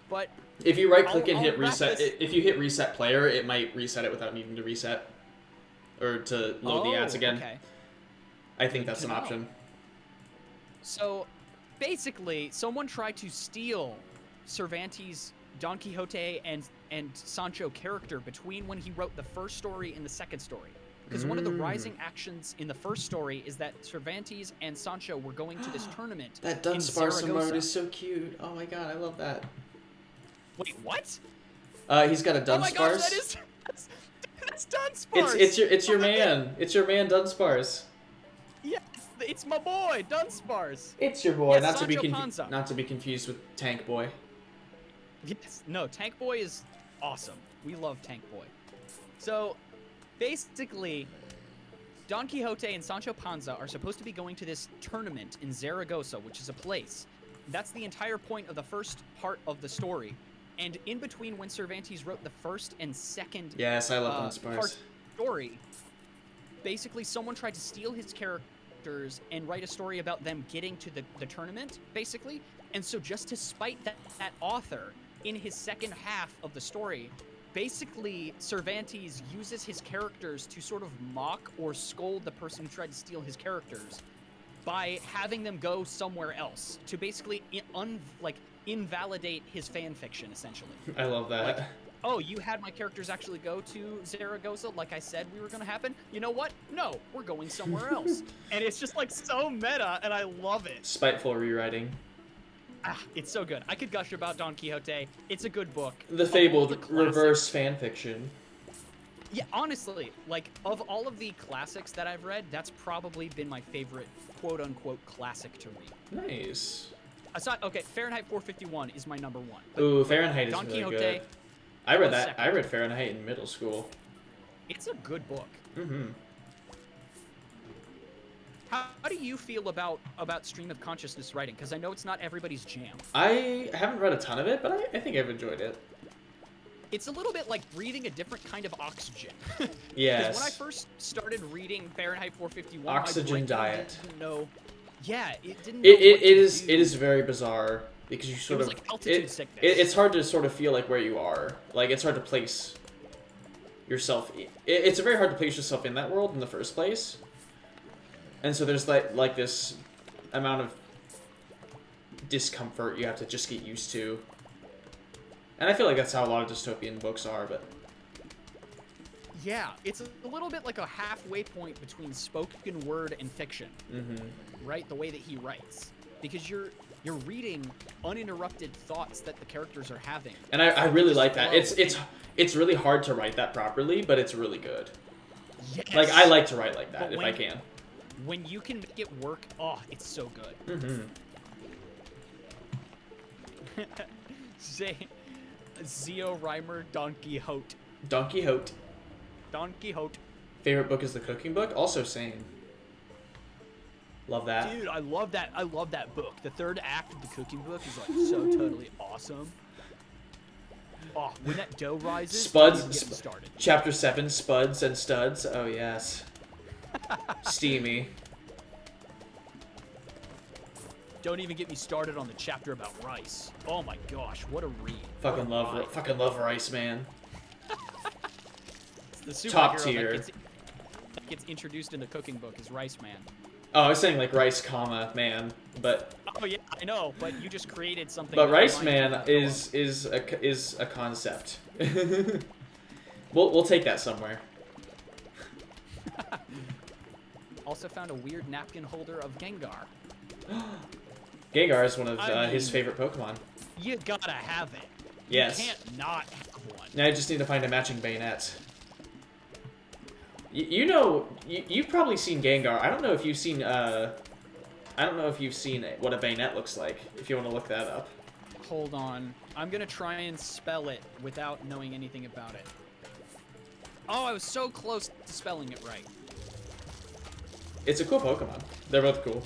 B: But
A: If you right click and
B: I'll
A: hit
B: wrap
A: reset,
B: this-
A: if you hit reset player, it might reset it without needing to reset or to load the ads again.
B: Okay.
A: I think that's
B: to
A: an
B: know.
A: option.
B: So, basically, someone tried to steal Cervantes' Don Quixote and Sancho character between when he wrote the first story and the second story. Because one of the rising actions in the first story is that Cervantes and Sancho were going to this tournament
A: That
B: in
A: Dunsparce
B: Zaragoza.
A: mode is so cute. Oh my god, I love that.
B: Wait, what?
A: He's got a
B: Oh my gosh,
A: Dunsparce.
B: that is that's Dunsparce.
A: It's your
B: Oh my
A: man.
B: God.
A: It's your man Dunsparce.
B: Yes, it's my boy Dunsparce.
A: It's your boy,
B: Yes,
A: not
B: Sancho Panza.
A: not to be confused with Tank Boy.
B: Yes, no, Tank Boy is awesome. We love Tank Boy. So, basically, Don Quixote and Sancho Panza are supposed to be going to this tournament in Zaragoza, which is a place. That's the entire point of the first part of the story. And in between when Cervantes wrote the first and second
A: Yes, I love
B: part
A: Dunsparce.
B: of the story, basically someone tried to steal his characters and write a story about them getting to the tournament, basically. And so just to spite that author, in his second half of the story, basically Cervantes uses his characters to sort of mock or scold the person who tried to steal his characters by having them go somewhere else to basically invalidate his fan fiction, essentially.
A: I love that.
B: Like, oh, you had my characters actually go to Zaragoza like I said we were going to happen? You know what? No, we're going somewhere else. And it's just like so meta, and I love it.
A: Spiteful rewriting.
B: Ah, it's so good. I could gush about Don Quixote. It's a good book.
A: The fabled reverse fan fiction.
B: Yeah, honestly, like, of all of the classics that I've read, that's probably been my favorite quote-unquote classic to read.
A: Nice.
B: Okay, Fahrenheit 451 is my number one.
A: Ooh, Fahrenheit is
B: Don
A: really
B: Quixote,
A: good. I read that.
B: second.
A: I read Fahrenheit in middle school.
B: It's a good book.
A: Mm-hmm.
B: How do you feel about stream of consciousness writing? Because I know it's not everybody's jam.
A: I haven't read a ton of it, but I think I've enjoyed it.
B: It's a little bit like breathing a different kind of oxygen.
A: Yes.
B: Because when I first started reading Fahrenheit 451,
A: Oxygen
B: my brain
A: diet.
B: didn't know. Yeah, it didn't. Know what to do.
A: It is very bizarre because you sort
B: was
A: of
B: like altitude sickness.
A: It's hard to sort of feel like where you are. Like it's hard to place yourself. It's very hard to place yourself in that world in the first place. And so there's like this amount of discomfort you have to just get used to. And I feel like that's how a lot of dystopian books are, but
B: yeah, it's a little bit like a halfway point between spoken word and fiction, right? The way that he writes, because you're reading uninterrupted thoughts that the characters are having.
A: And I really like that. It's really hard to write that properly, but it's really good.
B: Yes.
A: Like I like to write like that if I can.
B: When you can make it work, oh, it's so good. Zio Reimer Don Quixote.
A: Don Quixote.
B: Don Quixote.
A: Favorite book is the cooking book. Also same. Love that.
B: Dude, I love that. I love that book. The third act of the cooking book is like so totally awesome. Oh, when that dough rises,
A: Spuds.
B: started.
A: Chapter 7, Spuds and Studs. Oh yes. Steamy.
B: Don't even get me started on the chapter about rice. Oh my gosh, what a read.
A: Fucking love rice, man.
B: It's the
A: Top
B: superhero
A: tier.
B: that gets introduced in the cooking book is Rice Man.
A: Oh, I was saying like rice, comma, man, but.
B: Oh yeah, I know, but you just created something.
A: But
B: that
A: Rice
B: reminds
A: Man
B: me of
A: is a concept. We'll take that somewhere.
B: Also found a weird napkin holder of Gengar.
A: Gengar is one of his
B: mean,
A: favorite Pokemon.
B: You gotta have it.
A: Yes.
B: You can't not have one.
A: Now I just need to find a matching bayonet. You know, you've probably seen Gengar. I don't know if you've seen what a bayonet looks like. If you want to look that up.
B: Hold on. I'm gonna try and spell it without knowing anything about it. Oh, I was so close to spelling it right.
A: It's a cool Pokemon. They're both cool.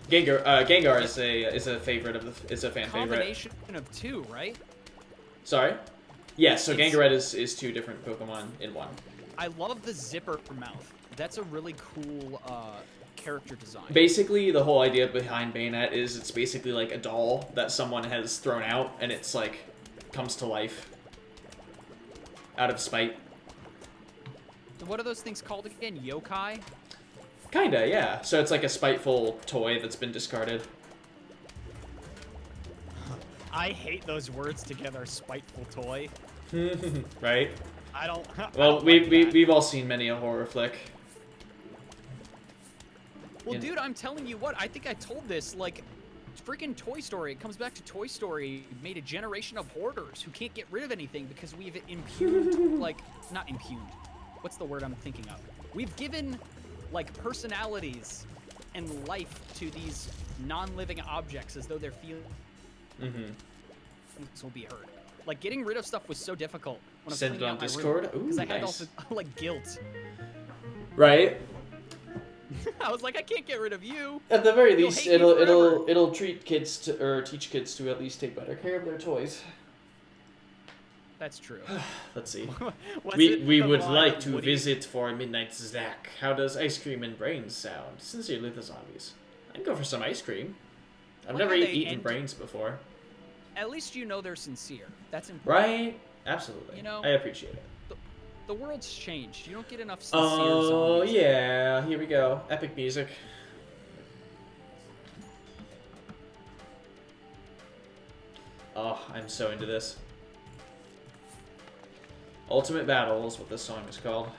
A: Gengar is a favorite is a fan favorite.
B: Combination of two, right?
A: Sorry. Yes. So Gangarette is two different Pokemon in one.
B: I love the zipper mouth. That's a really cool character design.
A: Basically, the whole idea behind Bayonet is it's basically like a doll that someone has thrown out, and it's like comes to life out of spite.
B: What are those things called again? Yokai?
A: Kinda, yeah. So it's like a spiteful toy that's been discarded.
B: I hate those words together, spiteful toy.
A: Right?
B: I don't.
A: Well, we've all seen many a horror flick.
B: Well, dude, I'm telling you what. I think I told this like freaking Toy Story. It comes back to Toy Story made a generation of hoarders who can't get rid of anything because we've impugned, like, not impugned. What's the word I'm thinking of? We've given, like, personalities and life to these non-living objects as though they're feeling. This will be heard. Like, getting rid of stuff was so difficult when I was
A: Send it
B: cleaning
A: on
B: out my
A: Discord?
B: room, because I had
A: Nice.
B: also, like, guilt.
A: Right.
B: I was like, I can't get rid of you.
A: At the very
B: You'll
A: least,
B: hate me forever.
A: it'll treat kids to, or teach kids to at least take better care of their toys.
B: That's true.
A: Let's see.
B: Was
A: We
B: it
A: we
B: the
A: would
B: line
A: like
B: of
A: to
B: Woody?
A: visit for a midnight snack. How does ice cream and brains sound? Sincerely, the zombies. I'd go for some ice cream. I've
B: Well,
A: never
B: yeah, they
A: eaten
B: end-
A: brains before.
B: At least you know they're sincere. That's important.
A: Right? Absolutely.
B: You know,
A: I appreciate it.
B: The world's changed. You don't get enough sincere
A: Oh
B: zombies.
A: yeah, here we go. Epic music. Oh, I'm so into this. Ultimate Battle is what this song is called.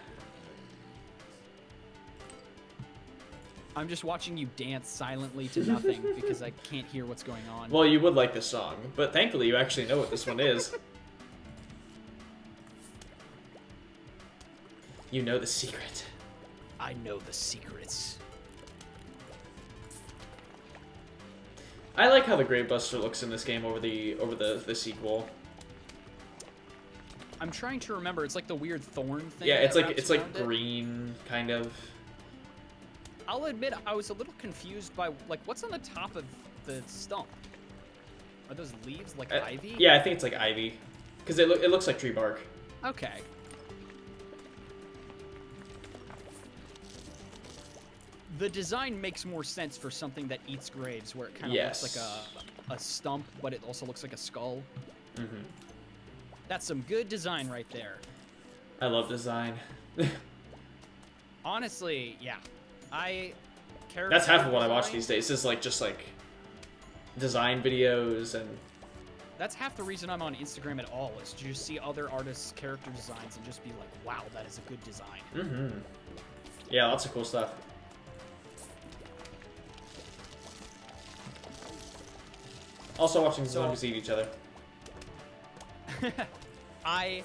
B: I'm just watching you dance silently to nothing because I can't hear what's going on.
A: Well, you would like this song, but thankfully you actually know what this one is. You know the secret.
B: I know the secrets.
A: I like how the Gravebuster looks in this game over the sequel.
B: I'm trying to remember. It's like the weird thorn thing.
A: Yeah, it's
B: that
A: like
B: wraps around it.
A: green kind of.
B: I'll admit I was a little confused by like what's on the top of the stump. Are those leaves like ivy?
A: Yeah, I think it's like ivy, because it looks like tree bark.
B: Okay. The design makes more sense for something that eats graves, where it kind of
A: Yes.
B: looks like a stump, but it also looks like a skull.
A: Mm-hmm.
B: That's some good design right there.
A: I love design.
B: Honestly, yeah.
A: That's half of what I watch these days. Is like just like design videos and.
B: That's half the reason I'm on Instagram at all, is to just see other artists' character designs and just be like, wow, that is a good design.
A: Mm-hmm. Yeah, lots of cool stuff. Also watching zombies eat each other.
B: I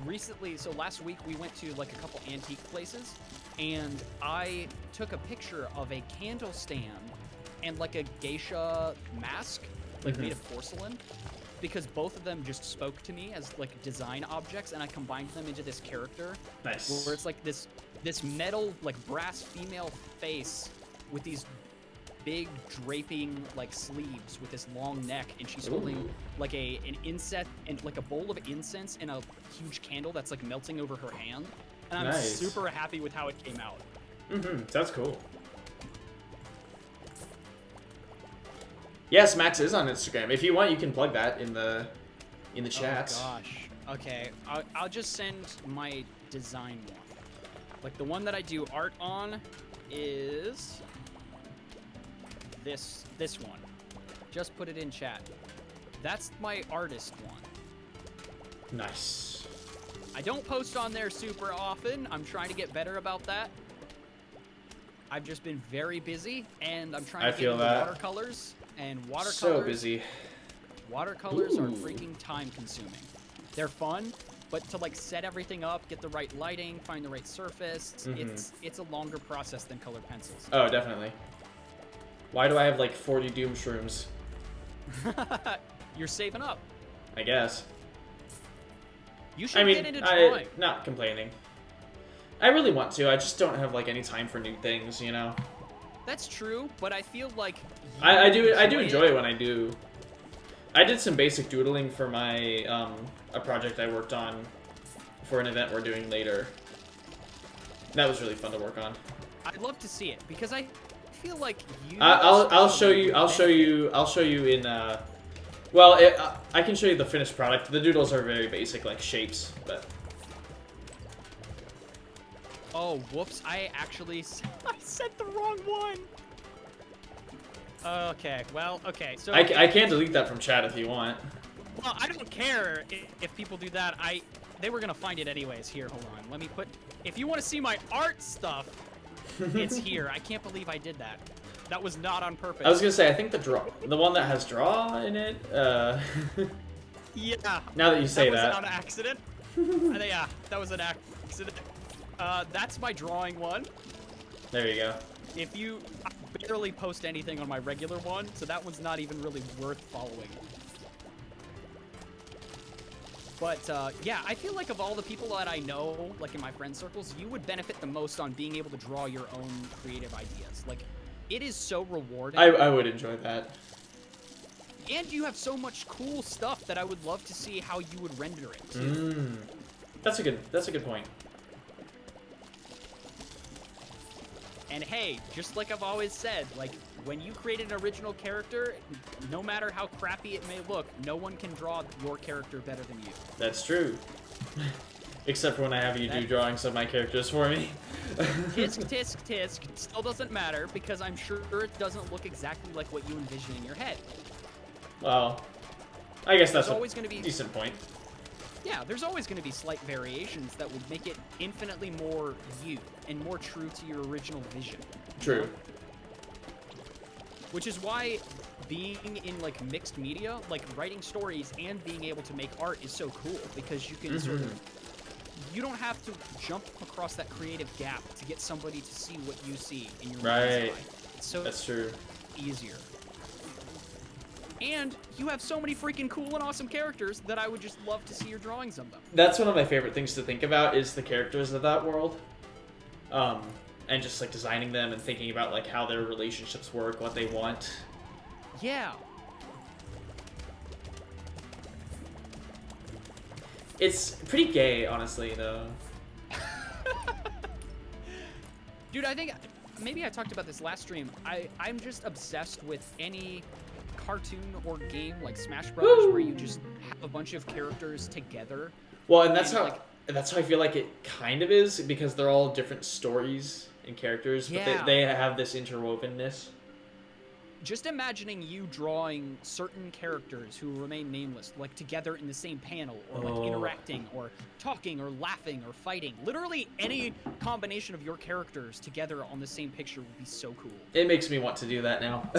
B: recently, so last week we went to like a couple antique places, and I took a picture of a candle stand and like a geisha mask, like made of porcelain, because both of them just spoke to me as like design objects, and I combined them into this character.
A: Nice.
B: Where it's like this metal, like brass female face with these big draping like sleeves with this long neck, and she's holding like an incense and like a bowl of incense and a huge candle that's like melting over her hand. And I'm
A: Nice.
B: super happy with how it came out.
A: That's cool. Yes, Max is on Instagram. If you want, you can plug that in the chat.
B: Oh gosh. Okay, I'll just send my design one. Like the one that I do art on is this one. Just put it in chat. That's my artist one.
A: Nice.
B: I don't post on there super often. I'm trying to get better about that. I've just been very busy, and I'm trying to get into watercolors. And watercolors.
A: So busy.
B: Watercolors are freaking time consuming. They're fun, but to like set everything up, get the right lighting, find the right surface, it's a longer process than colored pencils.
A: Oh, definitely. Why do I have like 40 Doom shrooms?
B: You're saving up.
A: I guess.
B: You should get into drawing.
A: Not complaining. I really want to. I just don't have like any time for new things, you know.
B: That's true, but I feel like
A: I do enjoy it when I do. I did some basic doodling for my a project I worked on for an event we're doing later. That was really fun to work on.
B: I'd love to see it because I feel like you.
A: I'll show you in. Well, I can show you the finished product. The doodles are very basic, like shapes, but.
B: Oh, whoops! I actually I said the wrong one. Okay, well, okay. So
A: I can delete that from chat if you want.
B: Well, I don't care if people do that. They were gonna find it anyways. Here, hold on. Let me put. If you want to see my art stuff, it's here. I can't believe I did that. That was not on purpose.
A: I was gonna say, I think the one that has draw in it.
B: Yeah.
A: Now that you say
B: that
A: that.
B: was an accident. Yeah, that was an accident. That's my drawing one.
A: There you go.
B: If you, I barely post anything on my regular one, so that one's not even really worth following. But yeah, I feel like of all the people that I know, like in my friend circles, you would benefit the most on being able to draw your own creative ideas. Like, it is so rewarding.
A: I would enjoy that.
B: And you have so much cool stuff that I would love to see how you would render it too.
A: That's a good point.
B: And hey, just like I've always said, like, when you create an original character, no matter how crappy it may look, no one can draw your character better than you.
A: That's true. Except for when I have you do drawings of my characters for me.
B: Tisk, tisk, tisk. It still doesn't matter, because I'm sure it doesn't look exactly like what you envision in your head.
A: Well, I guess that's
B: always gonna be
A: decent point.
B: Yeah, there's always going to be slight variations that would make it infinitely more you and more true to your original vision.
A: True.
B: Which is why being in like mixed media, like writing stories and being able to make art is so cool, because you can sort of, you don't have to jump across that creative gap to get somebody to see what you see in your mind's eye. It's so
A: that's true.
B: Easier. And you have so many freaking cool and awesome characters that I would just love to see your drawings of them.
A: That's one of my favorite things to think about, is the characters of that world. And just like designing them and thinking about like how their relationships work, what they want.
B: Yeah.
A: It's pretty gay, honestly, though.
B: Dude, I think maybe I talked about this last stream. I'm just obsessed with any cartoon or game like Smash Brothers where you just have a bunch of characters together.
A: Well, and that's how I feel like it kind of is, because they're all different stories and characters, but they have this interwovenness.
B: Just imagining you drawing certain characters who remain nameless, like together in the same panel, or like interacting, or talking, or laughing, or fighting. Literally any combination of your characters together on the same picture would be so cool.
A: It makes me want to do that now.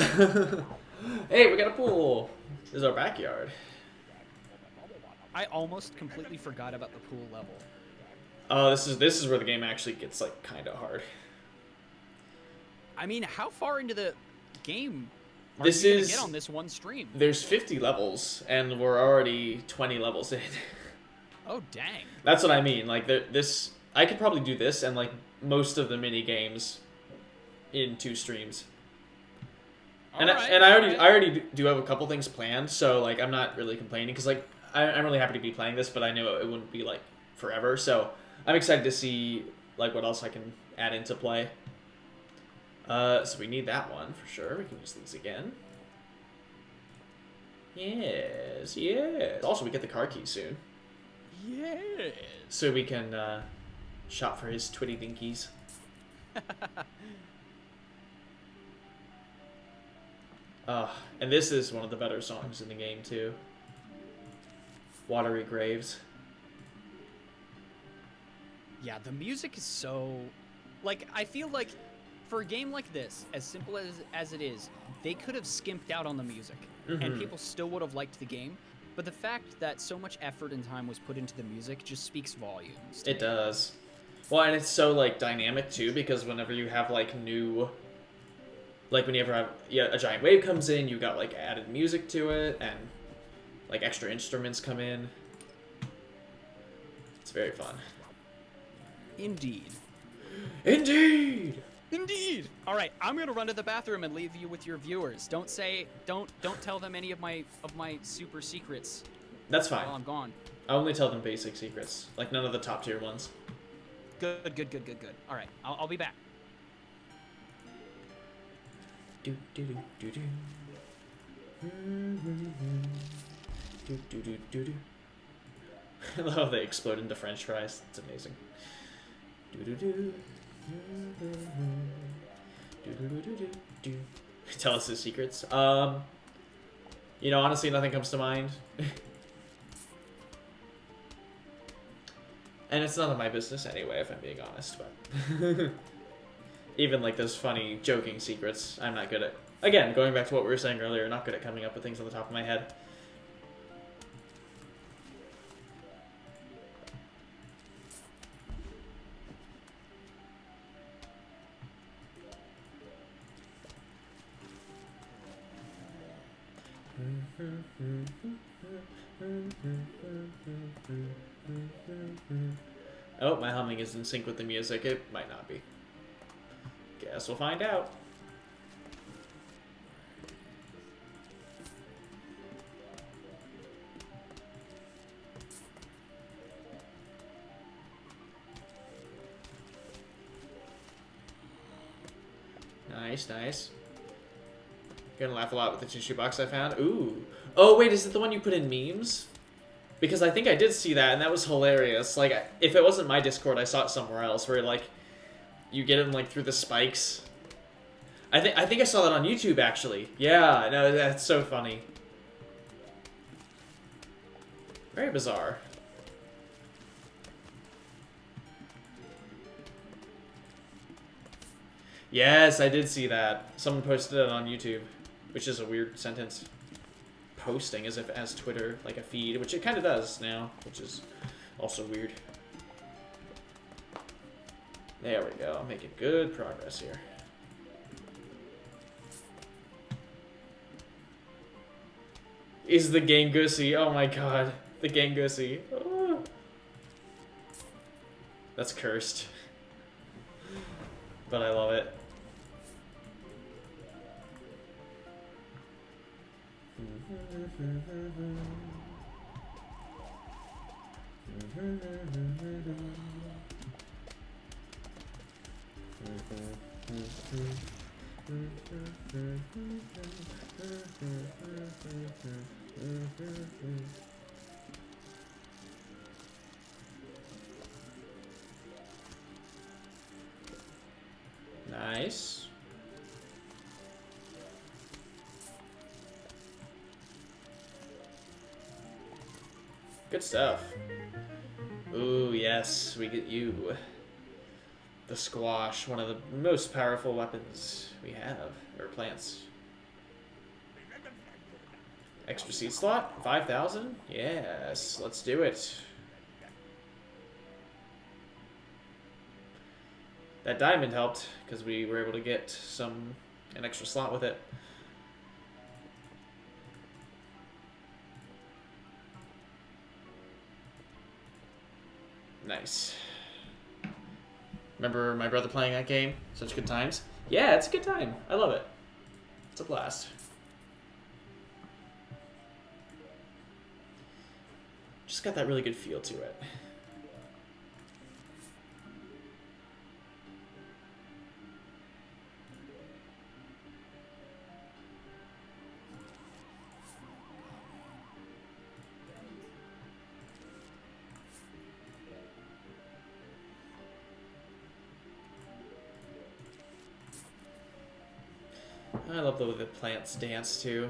A: Hey, we got a pool. This is our backyard.
B: I almost completely forgot about the pool level.
A: Oh, this is where the game actually gets like kind of hard.
B: I mean, how far into the game are
A: this
B: you
A: is
B: gonna get on this one stream?
A: There's 50 levels, and we're already 20 levels in.
B: Oh dang!
A: That's what I mean. Like this, I could probably do this and like most of the mini games in 2 streams. And I already do have a couple things planned, so like I'm not really complaining, because like I'm really happy to be playing this, but I know it wouldn't be like forever. So I'm excited to see like what else I can add into play. So we need that one for sure. We can use these again. Yes, yes. Also, we get the car key soon.
B: Yes.
A: So we can shop for his Twitty Dinkies. And this is one of the better songs in the game too. Watery Graves.
B: Yeah, the music is so... Like, I feel like for a game like this, as simple as it is, they could have skimped out on the music, and people still would have liked the game. But the fact that so much effort and time was put into the music just speaks volumes.
A: It does. Well, and it's so like dynamic too, because whenever you have like new... Like when you ever have a giant wave comes in, you got like added music to it, and like extra instruments come in. It's very fun.
B: Indeed.
A: Indeed.
B: Indeed. All right, I'm gonna run to the bathroom and leave you with your viewers. Don't tell them any of my super secrets.
A: That's fine.
B: While I'm gone.
A: I only tell them basic secrets, like none of the top tier ones.
B: Good. All right, I'll be back.
A: Do do do do do. Do do do do do. I love how they explode into French fries. It's amazing. Do do do. Do do do do do. Tell us his secrets. You know, honestly, nothing comes to mind. And it's none of my business anyway, if I'm being honest. But Even like those funny joking secrets, I'm not good at. Again, going back to what we were saying earlier, not good at coming up with things on the top of my head. Oh, my humming is in sync with the music. It might not be. Guess we'll find out. Nice, nice. Gonna laugh a lot with the tissue box I found. Ooh. Oh, wait, is it the one you put in memes? Because I think I did see that, and that was hilarious. Like, if it wasn't my Discord, I saw it somewhere else, where, like, you get them, like, through the spikes. I think I saw that on YouTube, actually. Yeah, no, that's so funny. Very bizarre. Yes, I did see that. Someone posted it on YouTube, which is a weird sentence. Posting as if as Twitter, like a feed, which it kind of does now, which is also weird. There we go. I'm making good progress here. Is the Gangusi? Oh my god, the Gangusi. Oh. That's cursed, but I love it. Nice. Good stuff. Ooh, yes, we get you. The squash, one of the most powerful weapons we have, or plants. Extra seed slot? 5,000? Yes, let's do it. That diamond helped, because we were able to get an extra slot with it. Nice. Remember my brother playing that game? Such good times. Yeah, it's a good time. I love it. It's a blast. Just got that really good feel to it. I love the way the plants dance too.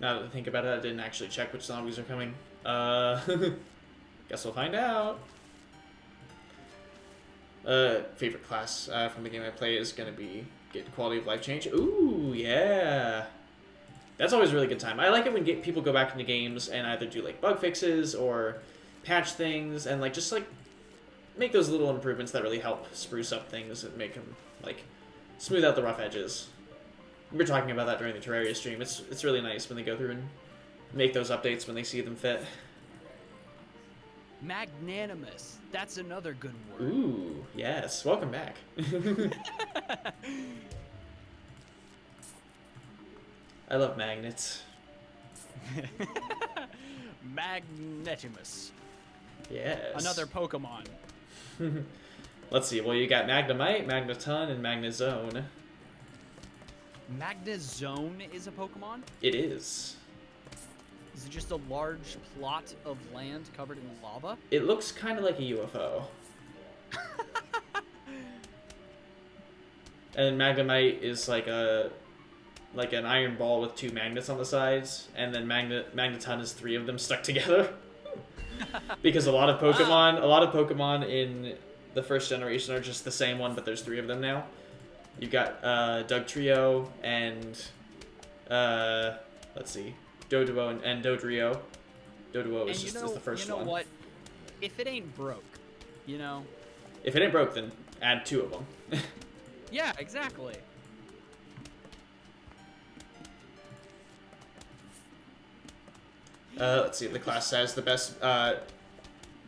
A: Now that I think about it, I didn't actually check which zombies are coming. Guess we'll find out. Favorite class from the game I play is gonna be get quality of life change. Ooh, yeah. That's always a really good time. I like it when people go back into games and either do like bug fixes or patch things and like just like make those little improvements that really help spruce up things and make them like smooth out the rough edges. We were talking about that during the Terraria stream. It's really nice when they go through and make those updates when they see them fit.
B: Magnanimous. That's another good word.
A: Ooh, yes. Welcome back. I love magnets.
B: Magnetimus.
A: Yes.
B: Another Pokemon.
A: Let's see. Well, you got Magnemite, Magneton, and Magnezone.
B: Magnezone is a Pokemon?
A: It is.
B: Is it just a large plot of land covered in lava?
A: It looks kind of like a UFO. And Magnemite is like an iron ball with 2 magnets on the sides, and then Magneton is 3 of them stuck together. Because a lot of Pokemon in the first generation are just the same one, but there's 3 of them now. You've got Dugtrio and let's see, Doduo and Dodrio. Doduo is the first one.
B: You know what? If it ain't broke, you know.
A: If it ain't broke, then add 2 of them.
B: Yeah, exactly.
A: Let's see. The class has the best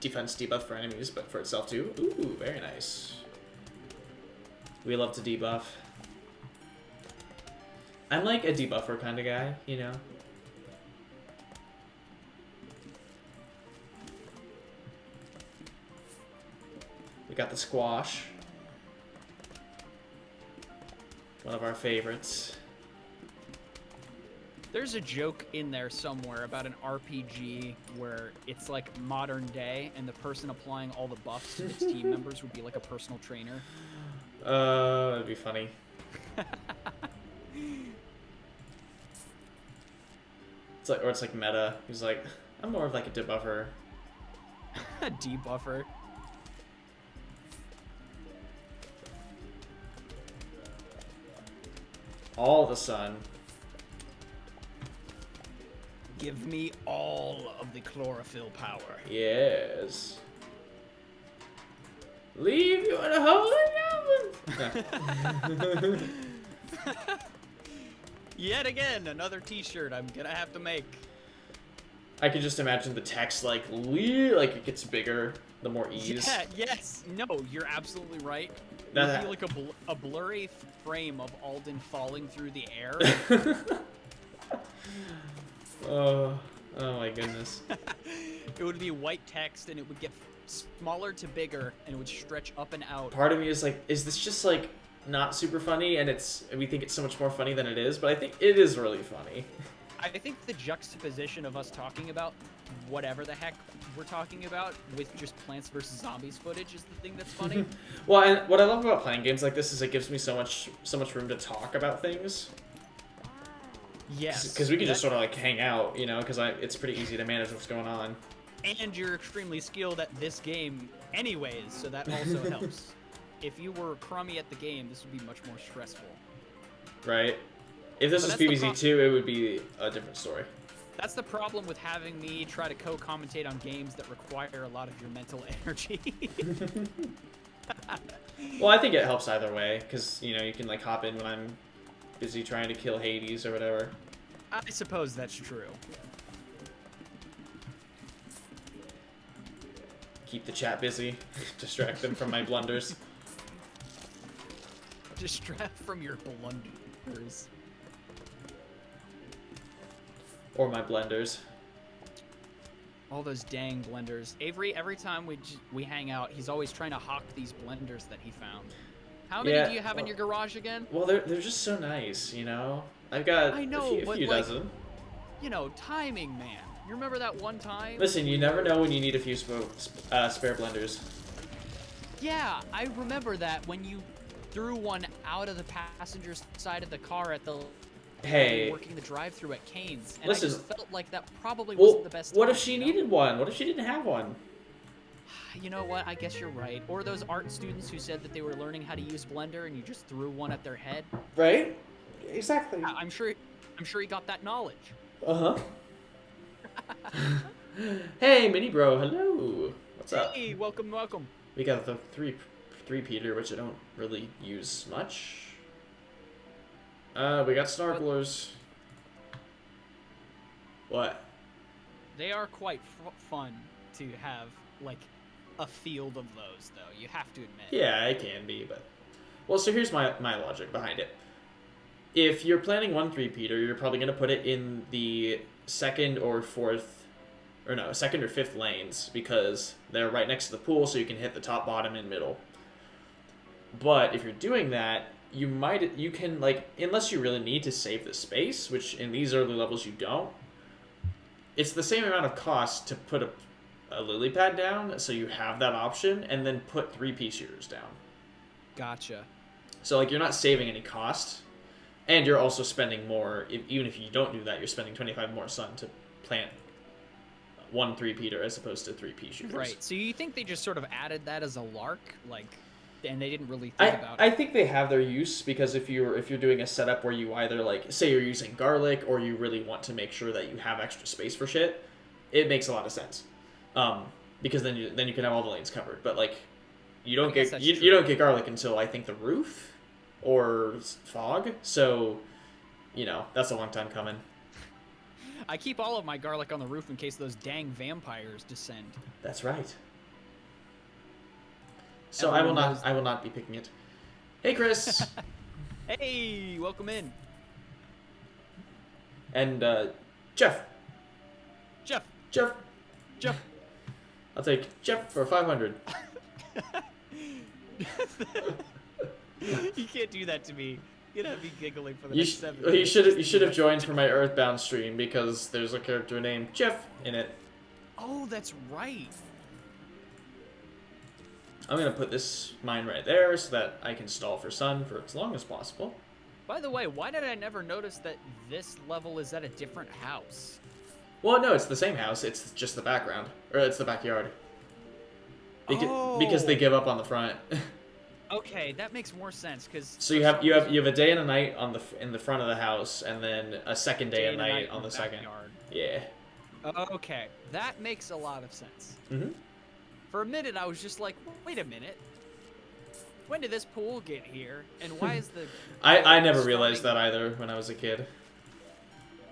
A: defense debuff for enemies, but for itself too. Ooh, very nice. We love to debuff. I'm like a debuffer kind of guy, you know? We got the Squash. One of our favorites.
B: There's a joke in there somewhere about an RPG where it's like modern day and the person applying all the buffs to its team members would be like a personal trainer.
A: That'd be funny. It's like meta. He's like, I'm more of like a debuffer.
B: A debuffer.
A: All the sun.
B: Give me all of the chlorophyll power.
A: Yes. Leave you in a hole in oven.
B: Yet again, another T-shirt I'm gonna have to make.
A: I can just imagine the text like it gets bigger the more ease.
B: Yeah, yes. No, you're absolutely right. It
A: That-
B: would be like a blurry frame of Alden falling through the air.
A: Oh my goodness.
B: It would be white text and it would get smaller to bigger and it would stretch up and out.
A: Part of me is like, is this just like not super funny and we think it's so much more funny than it is, but I think it is really funny.
B: I think the juxtaposition of us talking about whatever the heck we're talking about with just Plants vs. Zombies footage is the thing that's funny.
A: Well, and what I love about playing games like this is it gives me so much room to talk about things.
B: Yes.
A: Because we can just sort of like hang out, you know, because it's pretty easy to manage what's going on.
B: And you're extremely skilled at this game anyways, so that also helps. If you were crummy at the game, this would be much more stressful.
A: Right? If this was PvZ 2, it would be a different story.
B: That's the problem with having me try to co-commentate on games that require a lot of your mental energy.
A: Well, I think it helps either way, because, you know, you can like hop in when I'm busy trying to kill Hades or whatever.
B: I suppose that's true.
A: Keep the chat busy, distract them from my blunders.
B: Distract from your blunders.
A: Or my blenders.
B: All those dang blenders. Avery, every time we hang out, he's always trying to hawk these blenders that he found. How many do you have in your garage again?
A: Well, they're just so nice, you know? I've got a few dozen.
B: You know, timing, man. You remember that one time?
A: Listen, you never know when you need a few spare blenders.
B: Yeah, I remember that when you threw one out of the passenger side of the car at the working the drive-through at Cane's, and
A: listen,
B: I just felt like that probably wasn't the best time.
A: What if she needed one? What if she didn't have one?
B: You know what? I guess you're right. Or those art students who said that they were learning how to use Blender and you just threw one at their head.
A: Right? Exactly.
B: I'm sure he got that knowledge.
A: Uh-huh. Hey, Mini Bro, hello. What's up?
B: Hey, welcome.
A: We got the three-peater, which I don't really use much. We got snorkelers. What?
B: They are quite fun to have, like, a field of those, though. You have to admit.
A: Yeah, it can be, but... Well, so here's my logic behind it. If you're planning one three-peater, you're probably going to put it in the second or fifth lanes, because they're right next to the pool, so you can hit the top, bottom, and middle. But if you're doing that, you can, like, unless you really need to save the space, which in these early levels you don't, it's the same amount of cost to put a lily pad down, so you have that option, and then put 3 pea shooters down.
B: Gotcha.
A: So, like, you're not saving any cost, and you're also spending more. Even if you don't do that, you're spending 25 more sun to plant 1 3-peater as opposed to 3 pea shooters.
B: Right. So you think they just sort of added that as a lark, like, and they didn't really think about it?
A: I think they have their use, because if you're doing a setup where you either, like, say you're using garlic, or you really want to make sure that you have extra space for shit, it makes a lot of sense. Because then you can have all the lanes covered. But, like, you don't get garlic until, I think, the roof or fog. So, that's a long time coming.
B: I keep all of my garlic on the roof in case those dang vampires descend.
A: That's right. So I will not be picking it. Hey, Chris.
B: Hey, welcome in.
A: And Jeff.
B: Jeff.
A: I'll take Jeff for 500.
B: You can't do that to me. You're gonna be giggling for the next 7
A: minutes. You should have joined for my Earthbound stream, because there's a character named Jeff in it.
B: Oh, that's right.
A: I'm gonna put this mine right there so that I can stall for sun for as long as possible.
B: By the way, why did I never notice that this level is at a different house?
A: Well, no, it's the same house. It's just the background, or it's the backyard. Because they give up on the front.
B: Okay, that makes more sense, because
A: so you have a day and a night in the front of the house, and then a second day and night on the second.
B: Backyard.
A: Yeah.
B: Okay, that makes a lot of sense.
A: Mhm.
B: For a minute, I was just like, wait a minute. When did this pool get here? And why is the...
A: I never realized that either when I was a kid.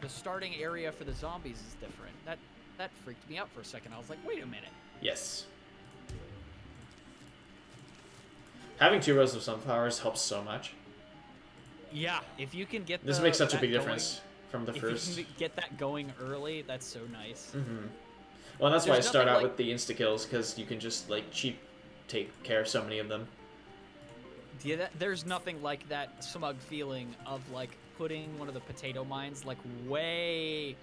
B: The starting area for the zombies is different. That freaked me out for a second. I was like, wait a minute.
A: Yes. Having 2 rows of sunflowers helps so much.
B: Yeah, if you can get
A: this makes such a big difference from the first.
B: If you can get that going early, that's so nice.
A: Mm-hmm. Well, that's why I start out with the insta kills, because you can just, like, cheap take care of so many of them.
B: Yeah, there's nothing like that smug feeling of, like, putting one of the potato mines, like, way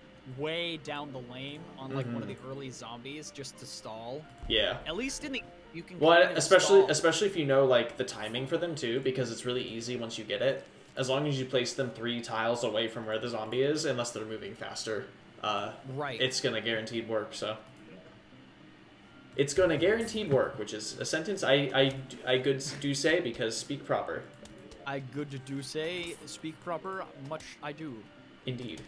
B: down the lane on, like, one of the early zombies just to stall.
A: Yeah.
B: At least in the... You can
A: especially if you know, like, the timing for them too, because it's really easy once you get it. As long as you place them 3 tiles away from where the zombie is, unless they're moving faster,
B: right,
A: it's gonna guaranteed work. So it's gonna guaranteed work, which is a sentence I good do say, because speak proper.
B: I good do say speak proper. Much I do.
A: Indeed.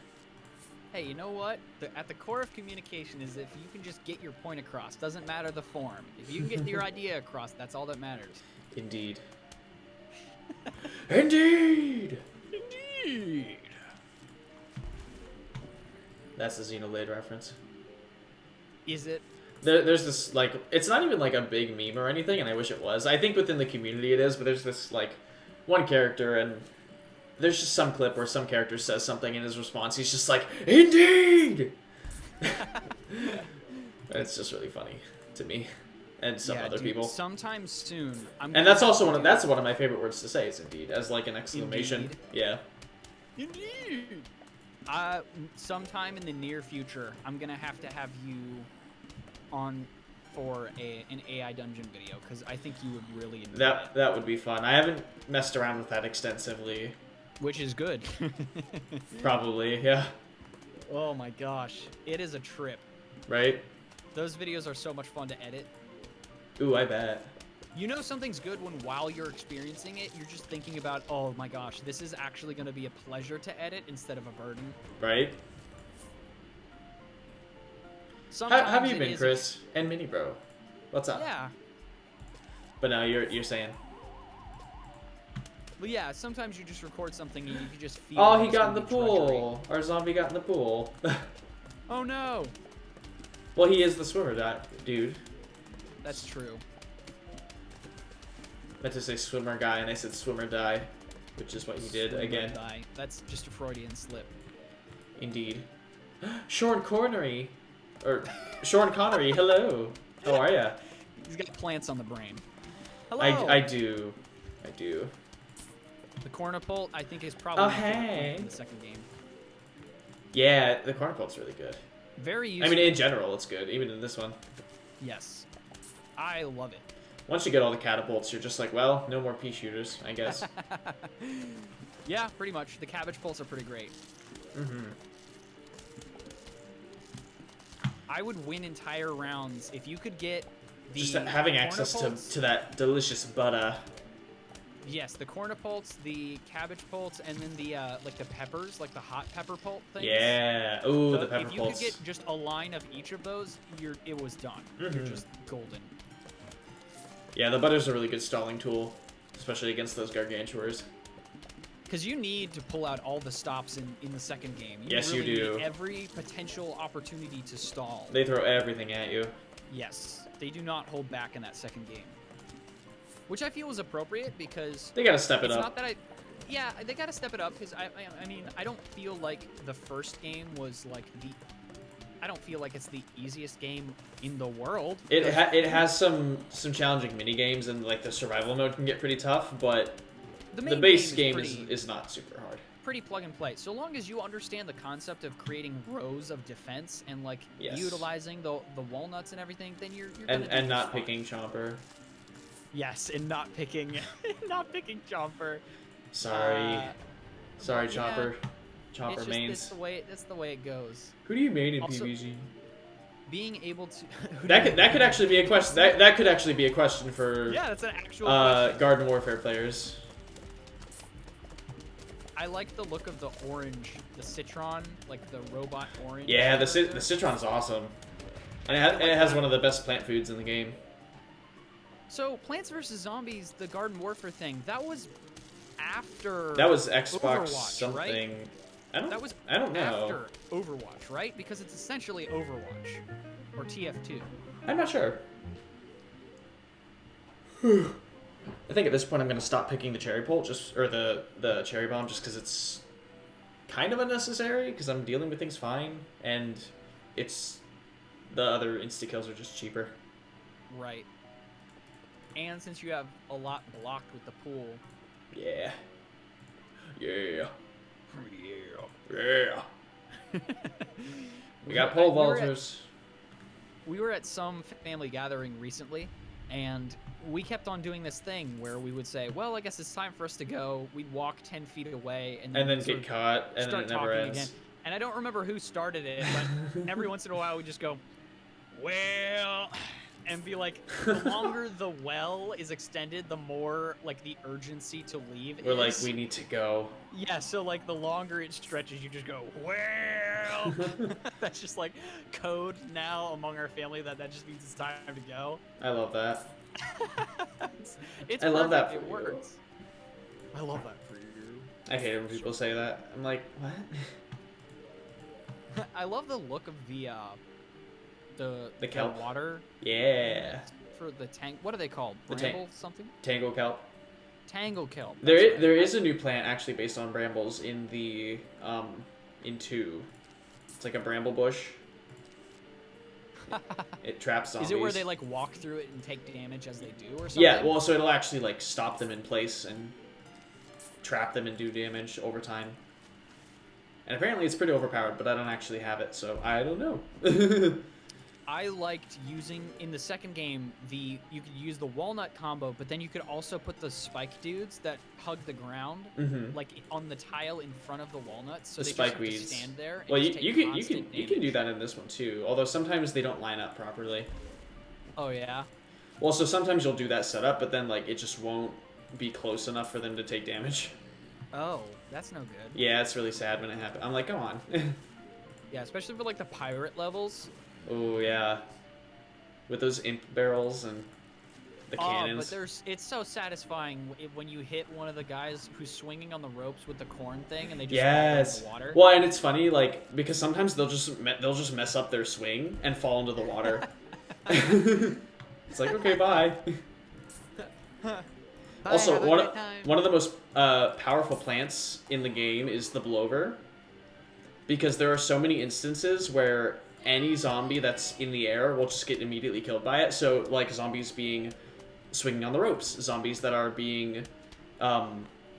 B: Hey, you know what? At the core of communication is if you can just get your point across. Doesn't matter the form. If you can get your idea across, that's all that matters.
A: Indeed. Indeed!
B: Indeed!
A: That's a Xenoblade reference.
B: Is it?
A: There's this, like, it's not even, like, a big meme or anything, and I wish it was. I think within the community it is, but there's this, like, one character, and there's just some clip where some character says something, in his response he's just like, Indeed! It's just really funny to me, and some other people.
B: Sometime soon.
A: And that's also one of my favorite words to say is indeed, as like an exclamation.
B: Indeed.
A: Yeah.
B: Indeed. Sometime in the near future, I'm gonna have to have you on for an AI dungeon video, because I think you would really enjoy that.
A: That would be fun. I haven't messed around with that extensively.
B: Which is good.
A: Probably, yeah.
B: Oh my gosh, it is a trip.
A: Right?
B: Those videos are so much fun to edit.
A: Ooh, I bet.
B: You know something's good when while you're experiencing it, you're just thinking about, oh my gosh, this is actually going to be a pleasure to edit instead of a burden.
A: Right? How have you been, Chris? And Mini Bro? What's up?
B: Yeah.
A: But now you're saying...
B: Well, yeah, sometimes you just record something and you can just feel...
A: Oh, he got in the pool! Our zombie got in the pool.
B: Oh no!
A: Well, he is the swimmer, dude.
B: That's true.
A: I meant to say swimmer guy, and I said swimmer die, which is what he did again.
B: Die. That's just a Freudian slip.
A: Indeed. Sean Connery, hello. How are ya?
B: He's got plants on the brain. Hello.
A: I do.
B: The Cornipult, I think, is probably my favorite plant
A: hey.
B: in the second game.
A: Yeah, the Cornipult's really good.
B: Very useful.
A: I mean, in general, it's good, even in this one.
B: Yes. I love it.
A: Once you get all the catapults, you're just like, well, no more pea shooters, I guess.
B: Yeah, pretty much. The cabbage pults are pretty great.
A: Mm-hmm.
B: I would win entire rounds if you could get the
A: Just having access to that delicious butter.
B: Yes, the cornipults, the cabbage pults, and then the like the peppers, like the hot pepper pult things.
A: Yeah. Ooh,
B: So
A: the pepper
B: if you
A: pults.
B: could get just a line of each of those, it was done. You're just golden.
A: Yeah, the butter's a really good stalling tool, especially against those gargantuars.
B: Because you need to pull out all the stops in the second game.
A: Yes,
B: really
A: you do.
B: Need every potential opportunity to stall.
A: They throw everything at you.
B: Yes, they do not hold back in that second game. Which I feel is appropriate because...
A: They gotta step it up.
B: It's not that Yeah, they gotta step it up because, I mean, I don't feel like the first game was like the... I don't feel like it's the easiest game in the world.
A: It has some challenging mini games, and like the survival mode can get pretty tough, but the base game is not super hard.
B: Pretty plug and play. So long as you understand the concept of creating rows of defense and like utilizing the walnuts and everything, then you're
A: and not picking Chomper.
B: Yes, and not picking Chomper.
A: Sorry, sorry,
B: yeah.
A: Chomper. Chomper
B: It's
A: mains.
B: That's the way it goes.
A: Who do you main in
B: Also,
A: PvG?
B: Being able to
A: that could actually be a question. That could actually be a question for
B: that's an actual question.
A: Garden Warfare players.
B: I like the look of the orange, the citron, like the robot orange.
A: Yeah, the citron is awesome, and it has one of the best plant foods in the game.
B: So Plants vs Zombies, the Garden Warfare thing, that was after.
A: That was Xbox
B: Overwatch,
A: something.
B: Right?
A: I don't know.
B: After Overwatch, right? Because it's essentially Overwatch or TF2.
A: I'm not sure. I think at this point I'm gonna stop picking the cherry pult, or the cherry bomb, just because it's kind of unnecessary. Because I'm dealing with things fine, and the other insta kills are just cheaper.
B: Right. And since you have a lot blocked with the pool.
A: Yeah. Yeah. Yeah. We got pole vaulters.
B: We were at some family gathering recently, and we kept on doing this thing where we would say, well, I guess it's time for us to go. We'd walk 10 feet away and then
A: get caught, and then it never ends. Again.
B: And I don't remember who started it, but every once in a while we just go, well, and be like, the longer the well is extended, the more like the urgency to leave
A: We're like, we need to go.
B: Yeah, so like the longer it stretches, you just go, well. That's just like code now among our family that just means it's time to go.
A: I love that.
B: it's
A: I love that for
B: it
A: you.
B: Works. I love that for you.
A: I hate when people say that. I'm like, what?
B: I love the look of the
A: kelp
B: water.
A: Yeah.
B: For the tank. What are they called? Bramble something?
A: Tango kelp.
B: Tango kelp.
A: There is a new plant actually based on brambles in the in 2. It's like a bramble bush. It traps zombies.
B: Is it where they like walk through it and take damage as they do, or something?
A: Yeah, well, so it'll actually like stop them in place and trap them and do damage over time. And apparently it's pretty overpowered, but I don't actually have it, so I don't know.
B: I liked using, in the second game, you could use the walnut combo, but then you could also put the spike dudes that hug the ground, like on the tile in front of the walnuts, so
A: the
B: they
A: spike
B: just
A: weeds.
B: Have to stand there. And
A: well,
B: just
A: you can do that in this one too, although sometimes they don't line up properly.
B: Oh yeah.
A: Well, so sometimes you'll do that setup, but then like it just won't be close enough for them to take damage.
B: Oh, that's no good.
A: Yeah, it's really sad when it happens. I'm like, come on.
B: Yeah, especially for like the pirate levels.
A: Oh yeah, with those imp barrels and the cannons.
B: But it's so satisfying when you hit one of the guys who's swinging on the ropes with the corn thing, and they just fall into the water.
A: Well, and it's funny, like, because sometimes they'll just mess up their swing and fall into the water. It's like, okay, bye. Also, one of the most powerful plants in the game is the blover, because there are so many instances where any zombie that's in the air will just get immediately killed by it. So, like, zombies swinging on the ropes, zombies that are being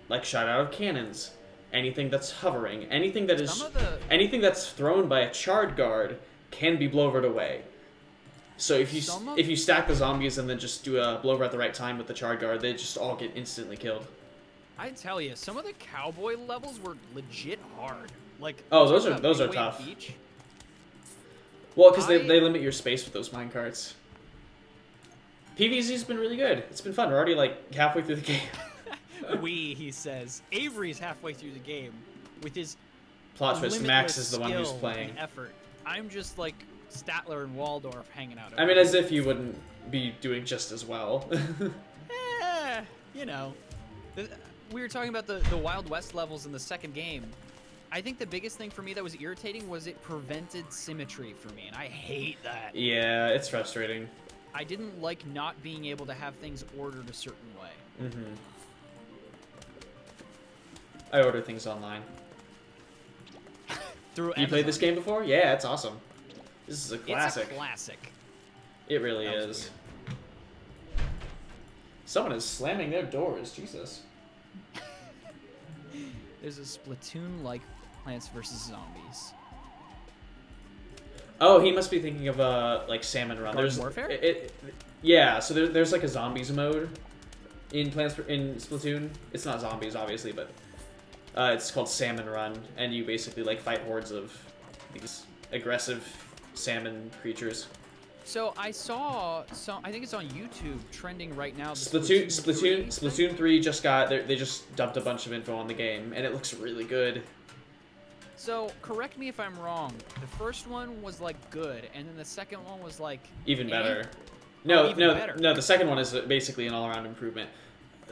A: like shot out of cannons, anything that's hovering, anything that is
B: Some of the
A: anything that's thrown by a charred guard can be blowered away. So if you stack the zombies and then just do a blower at the right time with the charred guard, they just all get instantly killed.
B: I tell you, some of the cowboy levels were legit hard. Like,
A: oh, those are tough.
B: Beach.
A: Well, because they limit your space with those minecarts. PvZ's been really good. It's been fun. We're already like halfway through the game.
B: He says. Avery's halfway through the game with his
A: plot twist. Max is the one who's playing.
B: Effort. I'm just like Statler and Waldorf hanging out.
A: I mean, as if you wouldn't be doing just as well.
B: You know. We were talking about the Wild West levels in the second game. I think the biggest thing for me that was irritating was it prevented symmetry for me, and I hate that.
A: Yeah, it's frustrating.
B: I didn't like not being able to have things ordered a certain way.
A: Mm-hmm. I order things online.
B: Through
A: you played this game before? Yeah, it's awesome. This is a classic.
B: It's a classic.
A: It really is. Weird. Someone is slamming their doors. Jesus.
B: There's a Splatoon-like Plants vs. Zombies.
A: Oh, he must be thinking of like Salmon Run.
B: Garden Warfare?
A: Yeah, so there's like a zombies mode in Splatoon. It's not zombies, obviously, but it's called Salmon Run, and you basically like fight hordes of these aggressive salmon creatures.
B: So I saw I think it's on YouTube trending right now.
A: Splatoon 3 just got they just dumped a bunch of info on the game, and it looks really good.
B: So correct me if I'm wrong. The first one was like good, and then the second one was like
A: even better. No, the second one is basically an all-around improvement.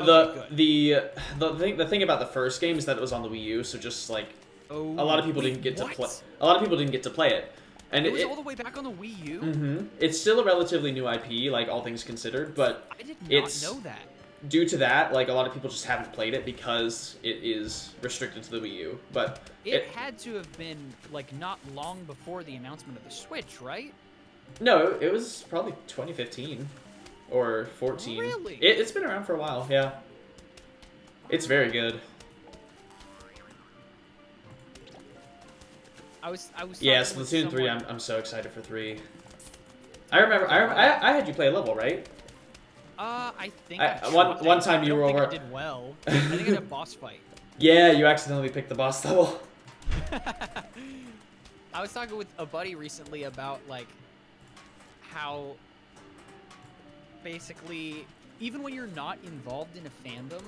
B: Okay,
A: The thing about the first game is that it was on the Wii U, so just like a lot of people didn't get to play. A lot of people didn't get to play it. And
B: it was all the way back on the Wii U?
A: Mm-hmm. It's still a relatively new IP, like all things considered, but
B: I did not know that.
A: Due to that, like a lot of people just haven't played it because it is restricted to the Wii U. But
B: it had to have been like not long before the announcement of the Switch, right?
A: No, it was probably 2015 or 14.
B: Really?
A: It's been around for a while, yeah. It's very good.
B: I was
A: yeah, Splatoon 3. I'm so excited for 3. I remember I had you play a level, right?
B: I think
A: one time you were over.
B: I did well. I think I did a boss fight.
A: Yeah, you accidentally picked the boss level.
B: I was talking with a buddy recently about like how basically even when you're not involved in a fandom,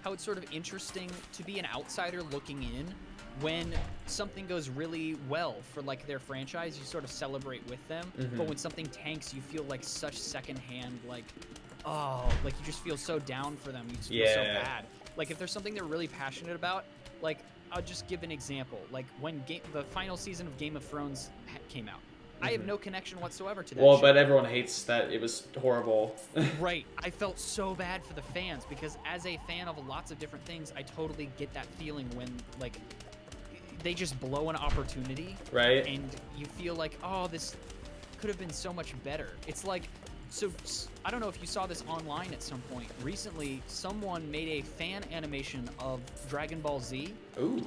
B: how it's sort of interesting to be an outsider looking in. When something goes really well for like their franchise, you sort of celebrate with them.
A: Mm-hmm.
B: But when something tanks, you feel like such secondhand, like, oh, like you just feel so down for them. You just feel so bad. Like if there's something they're really passionate about, like I'll just give an example. Like when the final season of Game of Thrones came out, I have no connection whatsoever to that show.
A: But everyone hates that it was horrible.
B: Right. I felt so bad for the fans because as a fan of lots of different things, I totally get that feeling when like they just blow an opportunity,
A: right?
B: And you feel like, oh, this could have been so much better. It's like, so I don't know if you saw this online at some point. Recently, someone made a fan animation of Dragon Ball Z.
A: Ooh.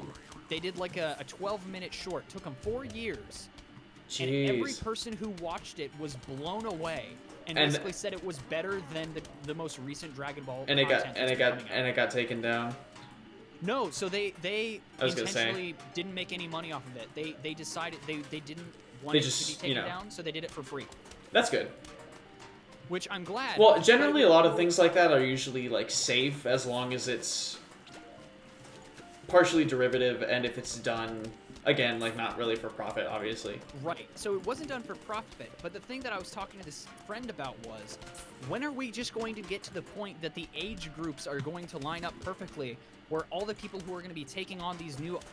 B: They did like a 12-minute short. Took them 4 years.
A: Jeez.
B: And every person who watched it was blown away and basically said it was better than the most recent Dragon Ball.
A: And it got taken down.
B: No, so they intentionally didn't make any money off of it. They decided they didn't want it to be taken down, so they did it for free.
A: That's good.
B: Which I'm glad.
A: Well, generally a lot of things like that are usually like safe as long as it's partially derivative and if it's done again like not really for profit, obviously.
B: Right. So it wasn't done for profit, but the thing that I was talking to this friend about was when are we just going to get to the point that the age groups are going to line up perfectly where all the people who are going to be taking on these old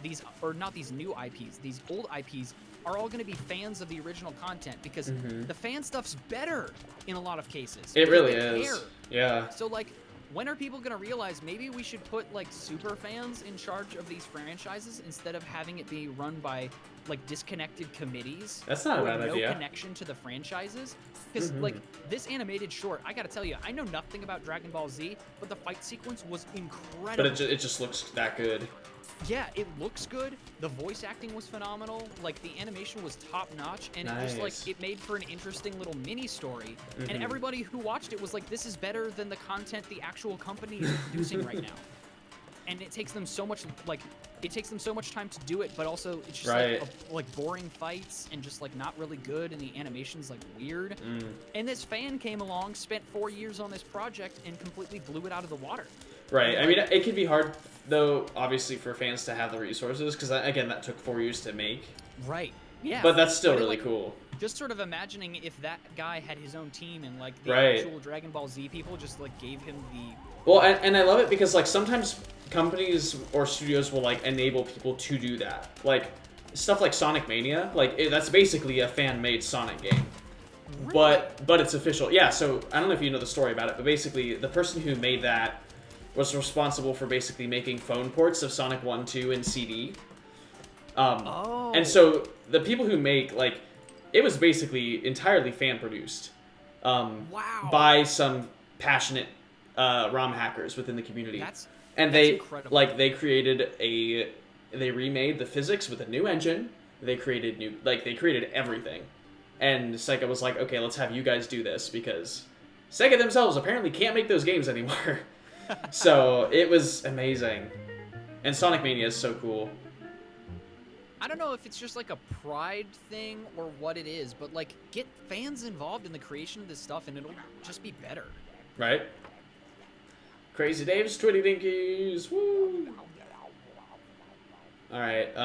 B: IPs are all going to be fans of the original content because the fan stuff's better in a lot of cases.
A: It really is. Yeah.
B: So like when are people going to realize maybe we should put like super fans in charge of these franchises instead of having it be run by like disconnected committees.
A: That's not a
B: or
A: bad
B: no
A: idea.
B: connection to the franchises. Because like this animated short, I gotta tell you, I know nothing about Dragon Ball Z, but the fight sequence was incredible.
A: But it just looks that good.
B: Yeah, it looks good. The voice acting was phenomenal. Like the animation was top notch, and it just like it made for an interesting little mini story. And everybody who watched it was like, "This is better than the content the actual company is producing right now." And it takes them so much time to do it, but also it's just like boring fights and just like not really good, and the animation's like weird. And this fan came along, spent 4 years on this project, and completely blew it out of the water.
A: Right. I mean, it can be hard, though, obviously, for fans to have the resources, because, again, that took 4 years to make.
B: Right. Yeah.
A: But that's still really cool.
B: Just sort of imagining if that guy had his own team and, like, the actual Dragon Ball Z people just, like, gave him the...
A: Well, and I love it because, like, sometimes companies or studios will, like, enable people to do that. Like, stuff like Sonic Mania, like, that's basically a fan-made Sonic game.
B: Really?
A: But it's official. Yeah, so, I don't know if you know the story about it, but basically, the person who made that was responsible for basically making phone ports of Sonic 1, 2, and CD. And so the people who make, like, it was basically entirely fan-produced.
B: Wow.
A: By some passionate ROM hackers within the community.
B: That's
A: they
B: incredible.
A: Like, they remade the physics with a new engine. They created everything. And Sega was like, okay, let's have you guys do this, because Sega themselves apparently can't make those games anymore. So, it was amazing. And Sonic Mania is so cool.
B: I don't know if it's just like a pride thing or what it is, but like, get fans involved in the creation of this stuff and it'll just be better.
A: Right? Crazy Dave's Twitty Dinkies! Woo! Alright,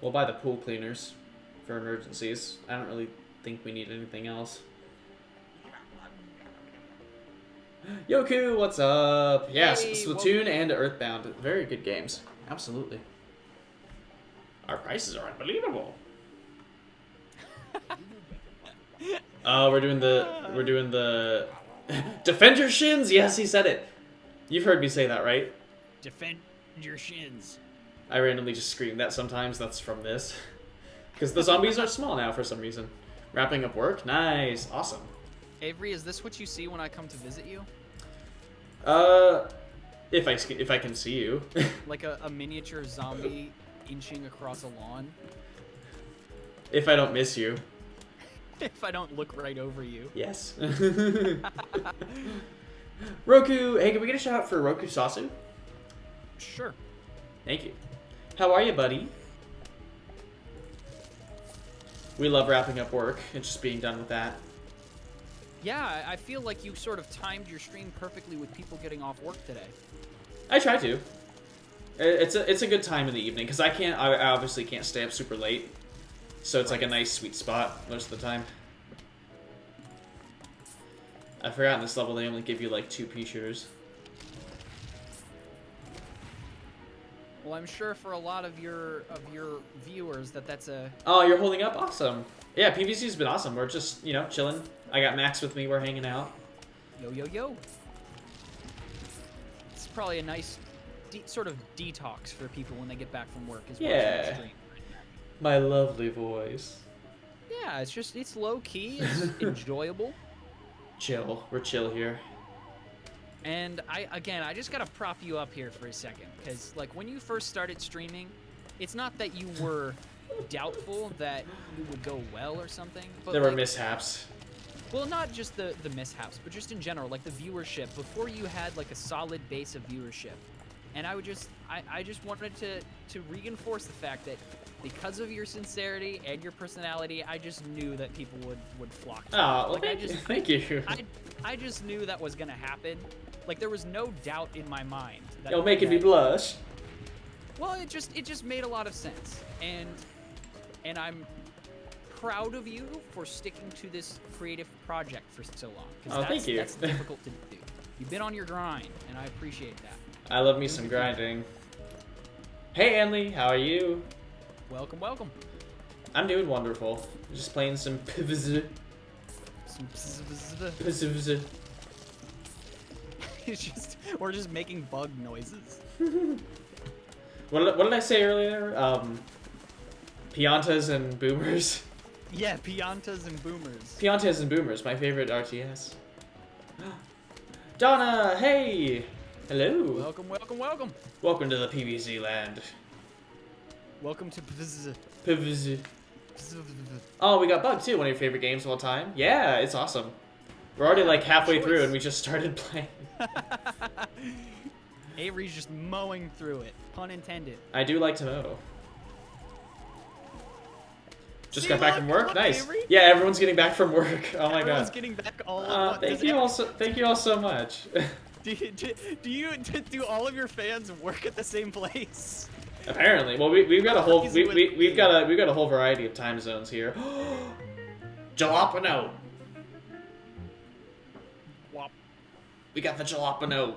A: we'll buy the pool cleaners for emergencies. I don't really think we need anything else. Yoku, what's up? Yes,
B: Hey,
A: Splatoon and Earthbound. Very good games. Absolutely. Our prices are unbelievable. We're doing the defend your shins. Yes, he said it. You've heard me say that, right?
B: Defend your shins.
A: I randomly just scream that sometimes. That's from this. Because the zombies are small now for some reason. Wrapping up work? Nice. Awesome.
B: Avery, is this what you see when I come to visit you?
A: If I can see you.
B: Like a miniature zombie inching across a lawn?
A: If I don't miss you.
B: If I don't look right over you.
A: Yes. Roku, hey, can we get a shout out for Roku Sasu?
B: Sure.
A: Thank you. How are you, buddy? We love wrapping up work and just being done with that.
B: Yeah, I feel like you sort of timed your stream perfectly with people getting off work today.
A: I try to. It's a good time in the evening because I obviously can't stay up super late, so it's like a nice sweet spot most of the time. I forgot in this level they only give you like 2 pea shooters.
B: Well, I'm sure for a lot of your viewers that's a...
A: Oh, you're holding up? Awesome. Yeah, PVC's been awesome. We're just, you know, chilling. I got Max with me. We're hanging out.
B: Yo, yo, yo. It's probably a nice sort of detox for people when they get back from work. Is watching the stream.
A: My lovely voice.
B: Yeah, it's low-key. It's enjoyable.
A: Chill. We're chill here.
B: And I just gotta prop you up here for a second, because like when you first started streaming, it's not that you were doubtful that you would go well or something, but
A: there were mishaps.
B: Well, not just the mishaps, but just in general, like the viewership. Before you had like a solid base of viewership, and I just wanted to reinforce the fact that because of your sincerity and your personality, I just knew that people would flock to you.
A: Oh,
B: Like,
A: thank you.
B: I just knew that was gonna happen. Like there was no doubt in my mind.
A: You're making me blush.
B: Well, it just made a lot of sense, and I'm proud of you for sticking to this creative project for so long.
A: Oh, thank you.
B: That's difficult to do. You've been on your grind, and I appreciate that.
A: I love me some grinding. Hey, Anley, how are you?
B: Welcome, welcome.
A: I'm doing wonderful. Just playing some PvZ.
B: It's just we're just making bug noises.
A: what did I say earlier? Piantas and boomers.
B: Yeah, Piantas and boomers.
A: Piantas and boomers, my favorite RTS. Donna, hey, hello.
B: Welcome, welcome, welcome.
A: Welcome to the PvZ land.
B: Welcome to PvZ.
A: PvZ. Oh, we got Bug too. One of your favorite games of all time. Yeah, it's awesome. We're already like halfway through, and we just started playing.
B: Avery's just mowing through it. Pun intended.
A: I do like to mow. Just
B: See,
A: got back
B: look,
A: from work.
B: look,
A: Nice.
B: Avery.
A: Yeah, everyone's getting back from work. Oh my
B: Everyone's
A: god.
B: getting back all at once.
A: Thank you all so much.
B: Do all of your fans work at the same place?
A: Apparently, well, we've got a whole we've got a whole variety of time zones here. Jalapeno.
B: Wop.
A: We got the jalapeno.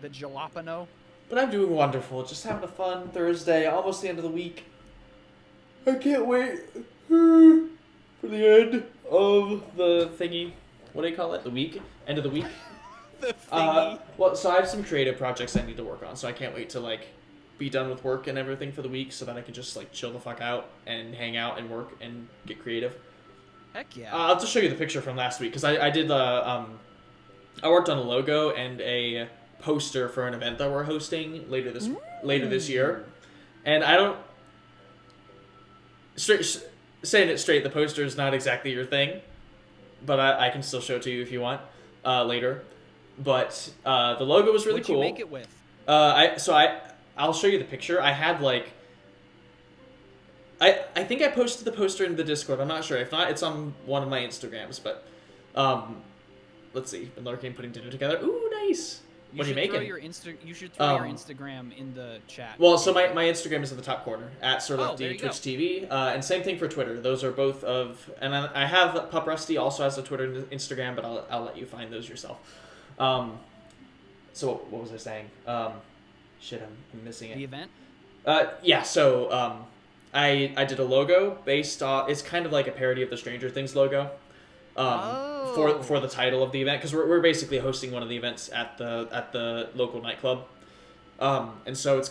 B: The jalapeno.
A: But I'm doing wonderful. Just having a fun Thursday, almost the end of the week. I can't wait for the end of the thingy. What do you call it? The week? End of the week?
B: The thingy.
A: Well, so I have some creative projects I need to work on, so I can't wait to, like, be done with work and everything for the week so that I can just, like, chill the fuck out and hang out and work and get creative.
B: Heck yeah.
A: I'll just show you the picture from last week, because I did I worked on a logo and a poster for an event that we're hosting later this year. And I don't... saying it straight, the poster is not exactly your thing, but I can still show it to you if you want later. But the logo was really
B: What'd
A: cool.
B: you make it with?
A: I'll show you the picture. I had like I think I posted the poster in the Discord. I'm not sure. If not, it's on one of my Instagrams. But let's see. Been lurking, putting dinner together. Ooh, nice. What are you making?
B: You should throw your Instagram in the chat.
A: Well, so my Instagram is in the top corner at Sir
B: Oh,
A: Lefty
B: there you
A: Twitch
B: go.
A: TV, and same thing for Twitter. Those are both of, and I have Pup Rusty also has a Twitter and Instagram, but I'll let you find those yourself. So what was I saying? Shit, I'm missing it.
B: The event?
A: Yeah. So I did a logo based on. It's kind of like a parody of the Stranger Things logo. For the title of the event, because we're basically hosting one of the events at the local nightclub, and so it's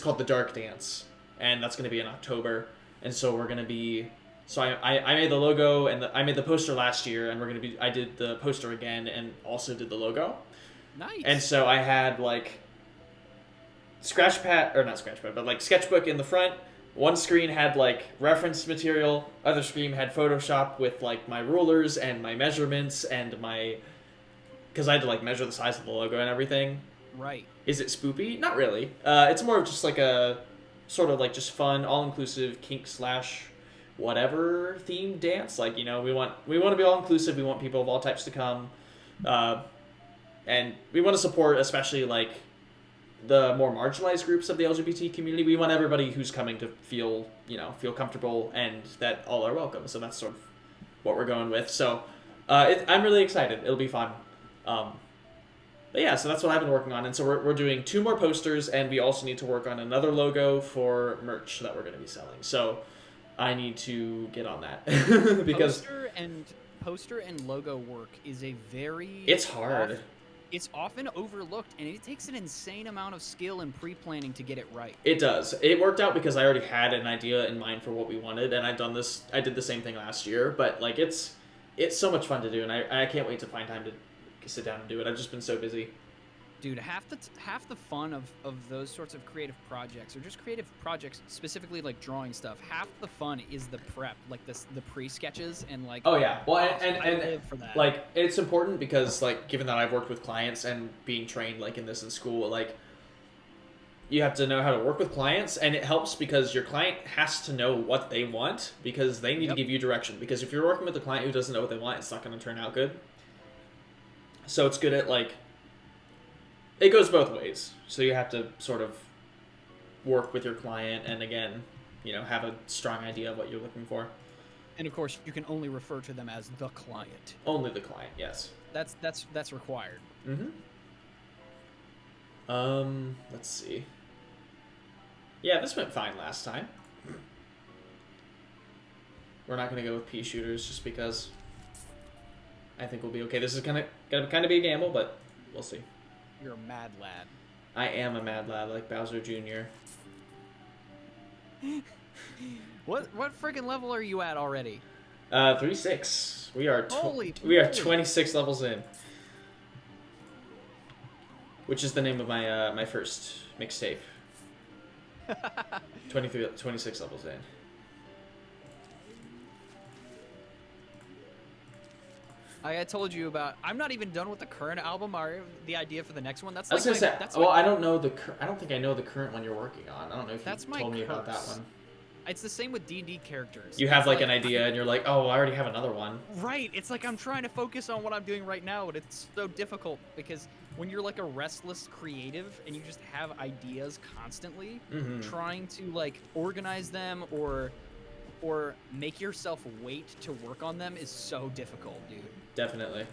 A: called the Dark Dance, and that's gonna be in October, and so we're gonna be. So I made the logo and I made the poster last year, and I did the poster again and also did the logo.
B: Nice.
A: And so I had like but like sketchbook in the front. One screen had like reference material, other screen had Photoshop with like my rulers and my measurements and because I had to like measure the size of the logo and everything.
B: Right.
A: Is it spoopy? Not really. It's more of just like a sort of like just fun, all-inclusive kink / whatever themed dance. Like, you know, we want to be all-inclusive. We want people of all types to come, and we want to support especially like the more marginalized groups of the LGBT community. We want everybody who's coming to feel comfortable and that all are welcome. So that's sort of what we're going with. So I'm really excited. It'll be fun. But yeah, so that's what I've been working on. And so we're doing 2 more posters, and we also need to work on another logo for merch that we're going to be selling. So I need to get on that because
B: poster and logo work is a very...
A: It's hard.
B: It's often overlooked, and it takes an insane amount of skill and pre-planning to get it right.
A: It does. It worked out because I already had an idea in mind for what we wanted, and I did the same thing last year, but like it's so much fun to do, and I can't wait to find time to sit down and do it. I've just been so busy.
B: Dude, half the fun of those sorts of creative projects, or just creative projects, specifically like drawing stuff, half the fun is the prep, like the pre-sketches and like...
A: Oh yeah, well,
B: I
A: and
B: live for that.
A: like it's important because like given that I've worked with clients and being trained like in this in school, like you have to know how to work with clients, and it helps because your client has to know what they want because they need to give you direction. Because if you're working with a client who doesn't know what they want, it's not going to turn out good. So it's good at like... It goes both ways. So you have to sort of work with your client and, again, have a strong idea of what you're looking for.
B: And, of course, you can only refer to them as the client.
A: Only the client, yes.
B: That's required.
A: Mm-hmm. Let's see. Yeah, this went fine last time. We're not going to go with pea shooters just because I think we'll be okay. This is gonna kind of be a gamble, but we'll see.
B: You're a mad lad.
A: I am a mad lad like Bowser Jr.
B: What friggin' level are you at already?
A: 36. We are
B: Holy
A: we are
B: moly.
A: 26 levels in. Which is the name of my my first mixtape. 26 levels in.
B: I told you about. I'm not even done with the current album. Or the idea for the next one. That's
A: I was
B: like
A: gonna
B: my,
A: say,
B: that's
A: well,
B: my,
A: I don't know I don't think I know the current one you're working on. I don't know if
B: That's
A: you
B: my
A: told me about that
B: curse.
A: one.
B: It's the same with D&D characters.
A: You have
B: It's
A: like an idea, and you're like, oh, I already have another one.
B: Right. It's like I'm trying to focus on what I'm doing right now, but it's so difficult because when you're like a restless creative and you just have ideas constantly,
A: Mm-hmm.
B: trying to like organize them or make yourself wait to work on them is so difficult, dude.
A: Definitely.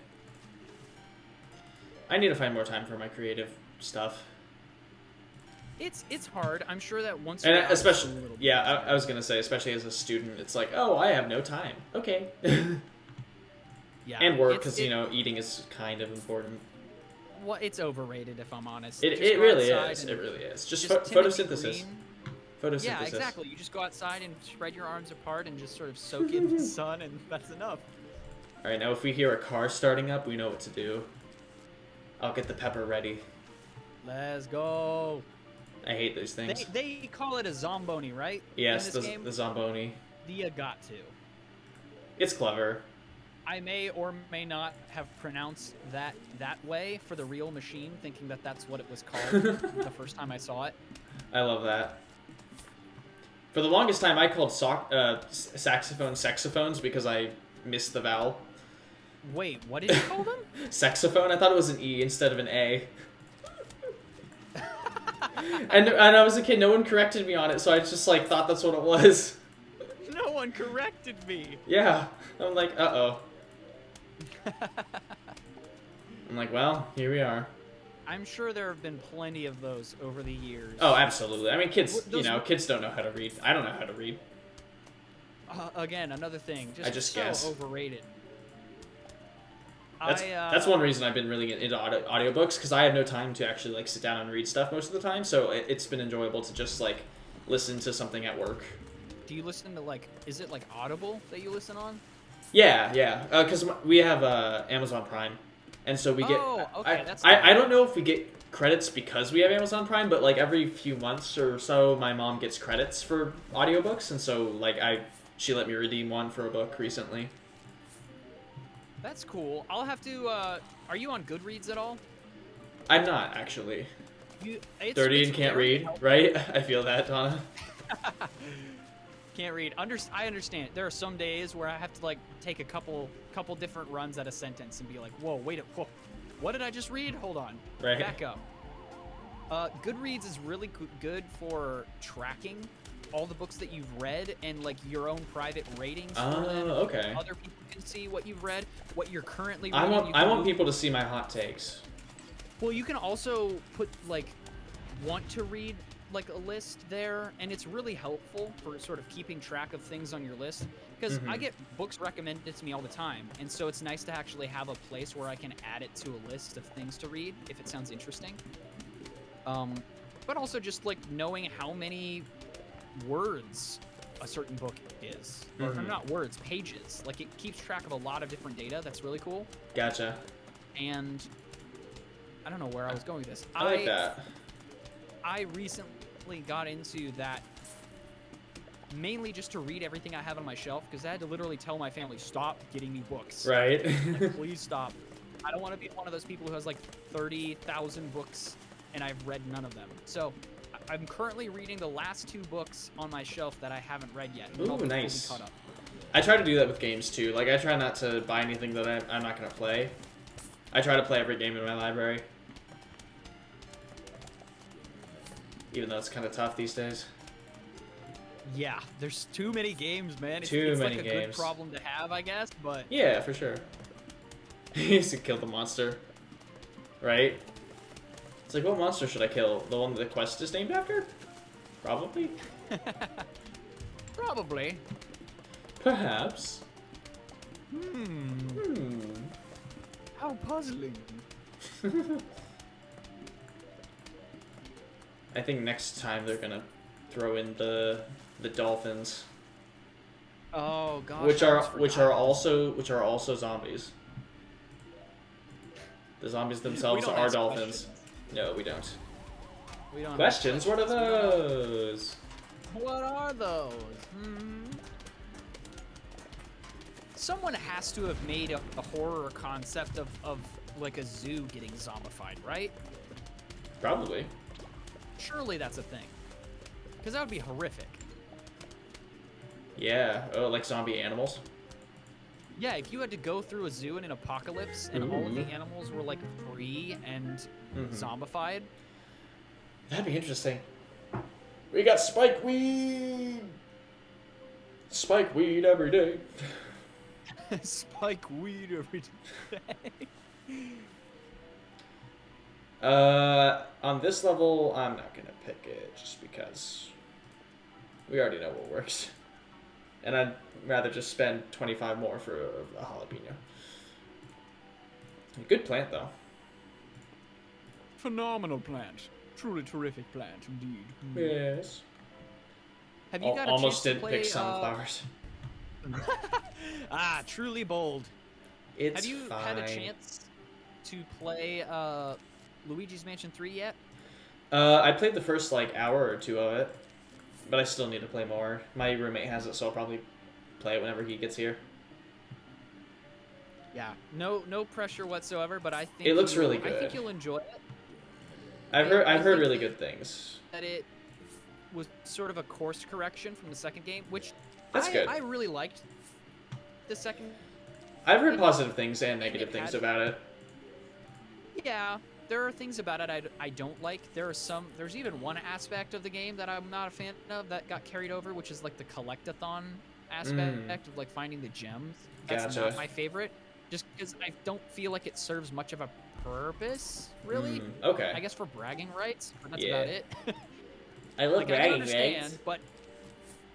A: I need to find more time for my creative stuff.
B: It's hard. I'm sure that once
A: And
B: you're out,
A: especially,
B: it's a little bit
A: yeah,
B: easier.
A: I was gonna say, especially as a student, it's like, oh, I have no time. Okay.
B: Yeah,
A: And work,
B: it's-
A: because, you know, eating is kind of important.
B: Well, it's overrated if I'm honest.
A: It
B: Just go
A: really
B: outside
A: is.
B: and
A: It really is. Just
B: Timothy
A: photosynthesis.
B: Green.
A: Photosynthesis.
B: Yeah, exactly. You just go outside and spread your arms apart and just sort of soak in the sun, and that's enough.
A: Alright, now if we hear a car starting up, we know what to do. I'll get the pepper ready.
B: Let's go.
A: I hate those things.
B: They call it a Zomboni, right?
A: Yes,
B: In this game?
A: the Zomboni.
B: You got to.
A: It's clever.
B: I may or may not have pronounced that way for the real machine, thinking that that's what it was called the first time I saw it.
A: I love that. For the longest time, I called saxophones because I missed the vowel.
B: Wait, what did you call them?
A: Saxophone? I thought it was an E instead of an A. and I was a kid, no one corrected me on it, so I just like thought that's what it was.
B: No one corrected me.
A: Yeah. I'm like, uh-oh. I'm like, well, here we are.
B: I'm sure there have been plenty of those over the years.
A: Oh, absolutely. I mean, kids,
B: Those-
A: kids don't know how to read. I don't know how to read.
B: Again, another thing.
A: I just
B: so
A: guess.
B: overrated.
A: That's one reason I've been really into audiobooks, because I have no time to actually like sit down and read stuff most of the time, so it's been enjoyable to just like listen to something at work.
B: Do you listen to like, is it like Audible that you listen on?
A: Yeah, because we have Amazon Prime, and so we get.
B: Oh, okay, that's
A: I don't know if we get credits because we have Amazon Prime, but like every few months or so, my mom gets credits for audiobooks, and so like she let me redeem one for a book recently.
B: That's cool. I'll have to. Are you on Goodreads at all?
A: I'm not actually.
B: It's
A: 30 and can't
B: very
A: read,
B: helpful.
A: right? I feel that, Donna.
B: Can't read. I understand. There are some days where I have to like take a couple different runs at a sentence and be like, whoa, whoa, what did I just read? Hold on.
A: Right.
B: Back up. Goodreads is really good for tracking all the books that you've read and like your own private ratings for them.
A: Okay.
B: Other people can see what you've read, what you're currently reading.
A: I want people to see my hot takes.
B: Well, you can also put like want to read like a list there, and it's really helpful for sort of keeping track of things on your list, because I get books recommended to me all the time, and so it's nice to actually have a place where I can add it to a list of things to read if it sounds interesting. But also just like knowing how many words a certain book is, or not words, pages. Like it keeps track of a lot of different data. That's really cool.
A: Gotcha.
B: And I don't know where I was going with this.
A: I like that.
B: I recently got into that mainly just to read everything I have on my shelf, because I had to literally tell my family, stop getting me books.
A: Right.
B: Like, please stop. I don't want to be one of those people who has like 30,000 books and I've read none of them. So I'm currently reading the last 2 books on my shelf that I haven't read yet.
A: Ooh,
B: I'll be fully
A: nice.
B: caught up.
A: I try to do that with games too. Like I try not to buy anything that I'm not gonna play. I try to play every game in my library. Even though it's kind of tough these days.
B: Yeah, there's too many games, man. It's
A: Many
B: like a
A: games.
B: good problem to have, I guess, but...
A: Yeah, for sure. He used to kill the monster. Right? It's like, what monster should I kill? The one that the quest is named after? Probably.
B: Probably.
A: Perhaps.
B: How puzzling.
A: I think next time they're gonna throw in the dolphins,
B: Oh gosh.
A: which
B: I
A: are
B: almost forgot.
A: also zombies. The zombies
B: We
A: themselves
B: don't
A: are
B: ask
A: dolphins.
B: questions.
A: No, we don't.
B: We don't ask
A: Questions? What are
B: questions. We don't-
A: those?
B: What are those? Someone has to have made a horror concept of like a zoo getting zombified, right?
A: Probably.
B: Surely that's a thing. Because that would be horrific.
A: Yeah. Oh, like zombie animals.
B: Yeah, if you had to go through a zoo in an apocalypse and all of the
A: Ooh.
B: animals were like free and
A: Mhm.
B: zombified.
A: That'd be interesting. We got spike weed. Spike weed every day.
B: Spike weed every day.
A: On this level, I'm not gonna pick it just because we already know what works, and I'd rather just spend 25 more for a jalapeno. Good plant though.
B: Phenomenal plant. Truly terrific plant indeed.
A: Yes.
B: Have you got a
A: Almost
B: chance to
A: did
B: play,
A: pick sunflowers.
B: Ah, truly bold.
A: It's
B: Have you
A: fine.
B: had a chance to play Luigi's Mansion 3 yet?
A: I played the first like hour or two of it, but I still need to play more. My roommate has it, so I'll probably play it whenever he gets here.
B: Yeah. No pressure whatsoever, but I think
A: It looks really
B: I think
A: good.
B: you'll enjoy it.
A: I've
B: I
A: heard
B: think
A: really
B: that-
A: good things.
B: That it was sort of a course correction from the second game, which
A: That's good.
B: I really liked the second.
A: I've heard positive things and negative
B: it
A: things
B: had-
A: about it.
B: Yeah, there are things about it I don't like. There's even one aspect of the game that I'm not a fan of that got carried over, which is like the collectathon aspect of like finding the gems. That's
A: Gotcha.
B: not my favorite, just because I don't feel like it serves much of a purpose, really.
A: Okay.
B: I guess for bragging rights, but that's
A: Yeah.
B: about it.
A: I love
B: Like, I can
A: bragging
B: understand,
A: rights.
B: but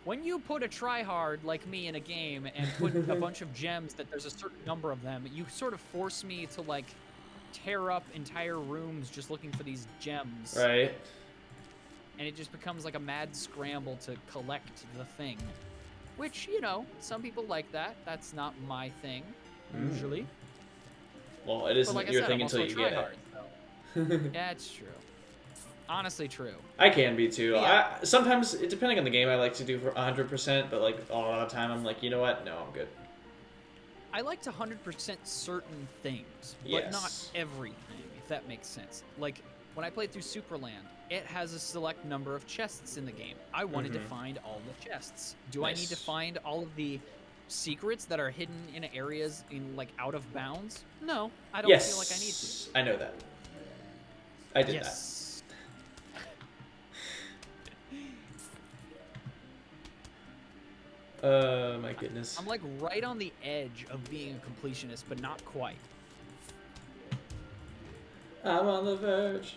B: when you put a tryhard like me in a game and put a bunch of gems that there's a certain number of them, you sort of force me to like tear up entire rooms just looking for these gems.
A: Right.
B: And it just becomes like a mad scramble to collect the thing. Which, you know, some people like that. That's not my thing, usually.
A: Well, it
B: But
A: isn't
B: like I
A: your
B: said,
A: thing
B: I'm also
A: until
B: a
A: you get
B: tryhard,
A: it.
B: so. Yeah, it's true. Honestly true.
A: I can be too.
B: Yeah.
A: Sometimes, depending on the game, I like to do for 100%, but like a lot of the time, I'm like, you know what? No, I'm good.
B: I like to 100% certain things, but
A: Yes.
B: not everything, if that makes sense. Like, when I played through Superland, it has a select number of chests in the game. I wanted to find all the chests. Do I need to
A: Nice.
B: find all of the secrets that are hidden in areas in, like, out of bounds? No, I don't
A: Yes.
B: feel like I need to.
A: I know that. I did that.
B: Yes.
A: Oh my goodness.
B: I'm, like, right on the edge of being a completionist, but not quite.
A: I'm on the verge.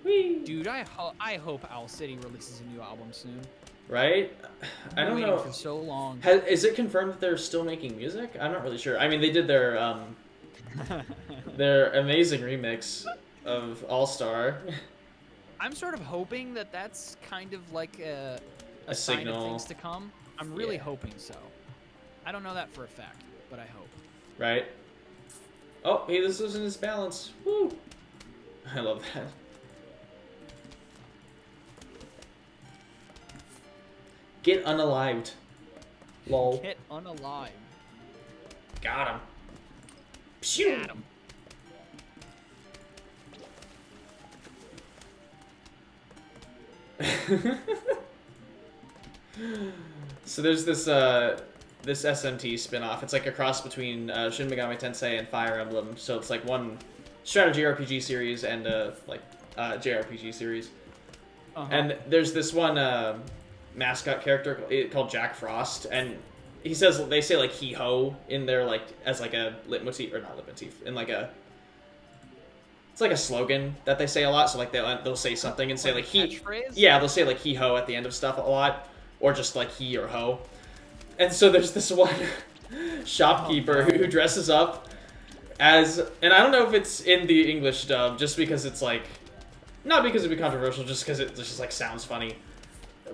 A: Whee!
B: Dude, I hope Owl City releases a new album soon.
A: Right? I
B: I've
A: don't
B: been
A: know.
B: waiting for so long.
A: Is it confirmed that they're still making music? I'm not really sure. I mean, they did their amazing remix of All Star.
B: I'm sort of hoping that that's kind of like a
A: A
B: sign
A: signal.
B: of things to come. I'm really
A: Yeah.
B: hoping so. I don't know that for a fact, but I hope.
A: Right? Oh, hey, this isn't his balance. Woo! I love that. Get unalived. Lol.
B: Get unalive.
A: Got him. Phew.
B: Got 'em.
A: So there's this this SMT spin-off. It's like a cross between Shin Megami Tensei and Fire Emblem. So it's like one strategy RPG series and like JRPG series.
B: Uh-huh.
A: And there's this one mascot character called Jack Frost, and they say like he ho in there like as like a leitmotif or not leitmotif in like a. It's like a slogan that they say a lot. So like they'll say something and say like he.
B: Catchphrase?
A: Yeah, they'll say like he ho at the end of stuff a lot, or just like he or ho. And so there's this one shopkeeper
B: Oh, no.
A: who dresses up and I don't know if it's in the English dub, just because it's like, not because it'd be controversial, just because it just like sounds funny.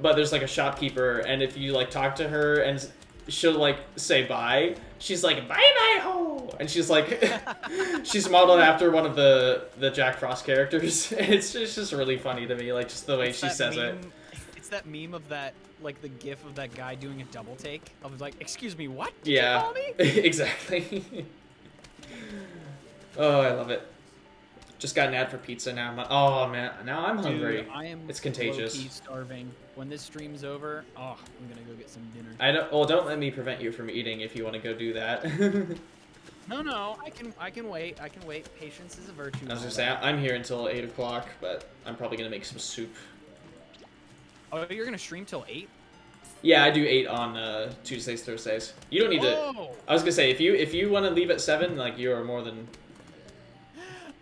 A: But there's like a shopkeeper, and if you like talk to her and she'll like say bye, she's like bye bye ho, and she's like she's modeled after one of the Jack Frost characters. And it's just really funny to me, like just the way she says it.
B: It's that meme of that, like the gif of that guy doing a double take of like, excuse me, what did
A: Yeah,
B: you call me?
A: exactly. Oh, I love it. Just got an ad for pizza now. Oh man, now I'm hungry.
B: Dude, I am
A: it's contagious.
B: low-key starving. When this stream's over, oh, I'm gonna go get some dinner.
A: Don't let me prevent you from eating if you want to go do that.
B: No, I can wait. I can wait. Patience is a virtue.
A: I was gonna say I'm here until 8 o'clock, but I'm probably gonna make some soup.
B: Oh, you're gonna stream till 8?
A: Yeah, I do 8 on Tuesdays, Thursdays. You don't need to. I was gonna say if you want to leave at 7, like you are more than.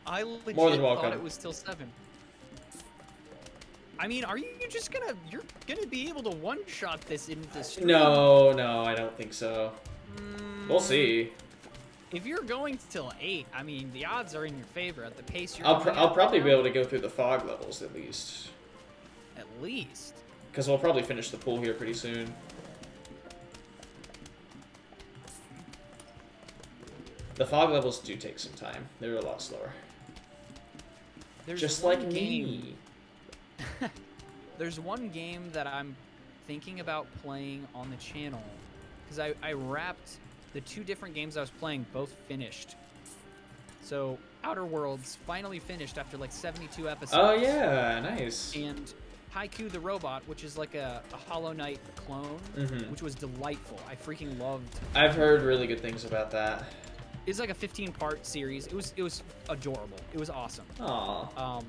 B: I legit
A: more than welcome.
B: thought it was till 7. I mean, are you just gonna? You're gonna be able to one-shot this in the stream?
A: No, I don't think so. We'll see.
B: If you're going till 8, I mean, the odds are in your favor at the pace you're.
A: I'll probably be able to go through the fog levels at least.
B: At least.
A: Because we'll probably finish the pool here pretty soon. The fog levels do take some time. They're a lot slower.
B: There's
A: just like me.
B: There's one game that I'm thinking about playing on the channel, because I wrapped the 2 different games I was playing, both finished. So Outer Worlds finally finished after like 72 episodes.
A: Oh yeah, nice.
B: And Haiku the Robot, which is like a Hollow Knight clone, which was delightful. I freaking loved.
A: I've heard really good things about that.
B: It's like a 15-part series. It was adorable. It was awesome.
A: Aww.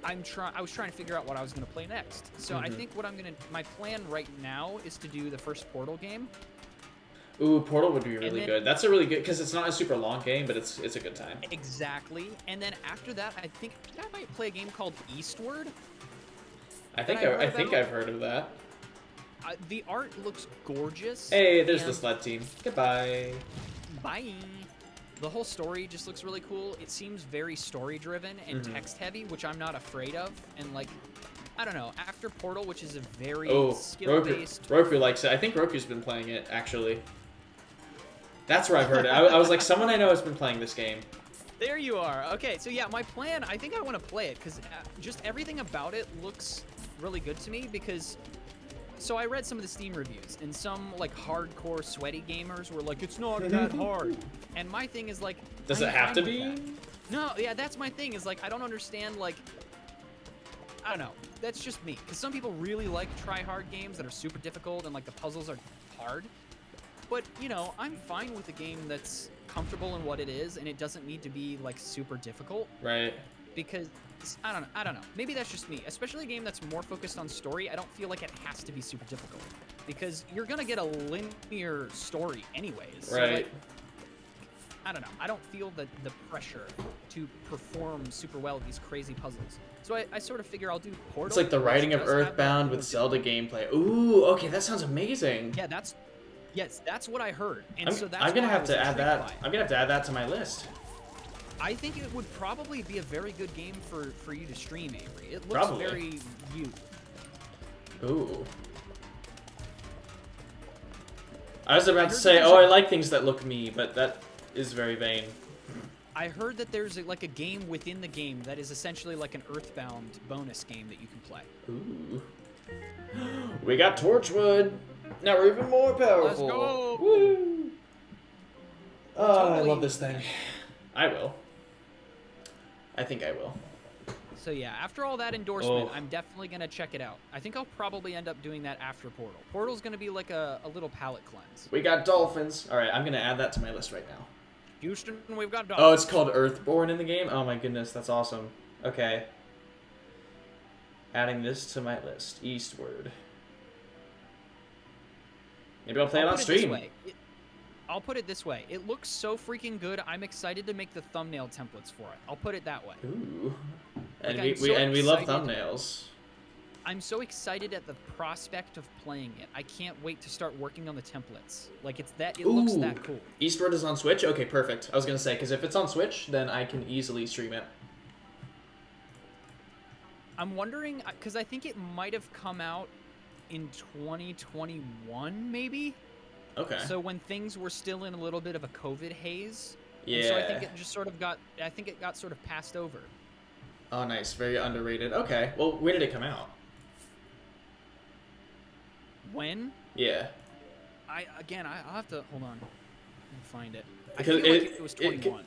B: I was trying to figure out what I was gonna play next. So I think my plan right now is to do the first Portal game.
A: Ooh, Portal would be really good. That's a really good, because it's not a super long game, but it's a good time.
B: Exactly. And then after that, I think I might play a game called Eastward.
A: I think I've heard of that.
B: The art looks gorgeous.
A: Hey, there's the sled team. Goodbye.
B: Bye. The whole story just looks really cool. It seems very story-driven and text-heavy, which I'm not afraid of. And like, I don't know, after Portal, which is a very skill-based...
A: Roku likes it. I think Roku's been playing it, actually. That's where I've heard it. I was like, someone I know has been playing this game.
B: There you are. Okay, so yeah, my plan, I think I want to play it, because just everything about it looks really good to me, because... So I read some of the Steam reviews, and some like hardcore sweaty gamers were like, it's not that hard. And my thing is like,
A: does it have to be?
B: No, yeah, that's my thing, is like, I don't understand, like, I don't know. That's just me. Because some people really like try-hard games that are super difficult and like the puzzles are hard. But, you know, I'm fine with a game that's comfortable in what it is, and it doesn't need to be like super difficult.
A: Right.
B: Because I don't know. Maybe that's just me. Especially a game that's more focused on story. I don't feel like it has to be super difficult, because you're gonna get a linear story anyways. So,
A: right.
B: like, I don't know. I don't feel the pressure to perform super well at these crazy puzzles. So I sort of figure I'll do Portal.
A: It's like the writing of Earthbound with Zelda gameplay. Ooh, okay, that sounds amazing.
B: Yeah, that's what I heard. And so that's
A: I'm gonna
B: why
A: have to add that.
B: by it.
A: I'm gonna have to add that to my list.
B: I think it would probably be a very good game for you to stream, Avery. It looks very you.
A: Ooh. I was about to say, I like things that look me, but that is very vain.
B: I heard that there's like a game within the game that is essentially like an Earthbound bonus game that you can play.
A: Ooh. We got Torchwood. Now we're even more powerful.
B: Let's go.
A: Woo. Oh,
B: Totally.
A: I love this thing. I will. I think I will.
B: So yeah, after all that endorsement, I'm definitely going to check it out. I think I'll probably end up doing that after Portal. Portal's going to be like a little palate cleanse.
A: We got dolphins. All right, I'm going to add that to my list right now.
B: Houston, we've got dolphins.
A: Oh, it's called Earthborn in the game? Oh my goodness, that's awesome. Okay. Adding this to my list. Eastward. Maybe I'll play it on stream.
B: I'll put it this way. It looks so freaking good. I'm excited to make the thumbnail templates for it. I'll put it that way.
A: Ooh. And
B: Like,
A: we love thumbnails.
B: I'm so excited at the prospect of playing it. I can't wait to start working on the templates. Like it looks that cool.
A: Eastward is on Switch? Okay, perfect. I was gonna say, because if it's on Switch, then I can easily stream it.
B: I'm wondering, because I think it might have come out in 2021, maybe?
A: Okay.
B: So when things were still in a little bit of a COVID haze.
A: Yeah.
B: And so I think it just sort of got sort of passed over.
A: Oh, nice. Very underrated. Okay. Well, when did it come out?
B: When?
A: Yeah.
B: I'll have to, hold on. I'll find it. I
A: Because
B: feel like it was 21.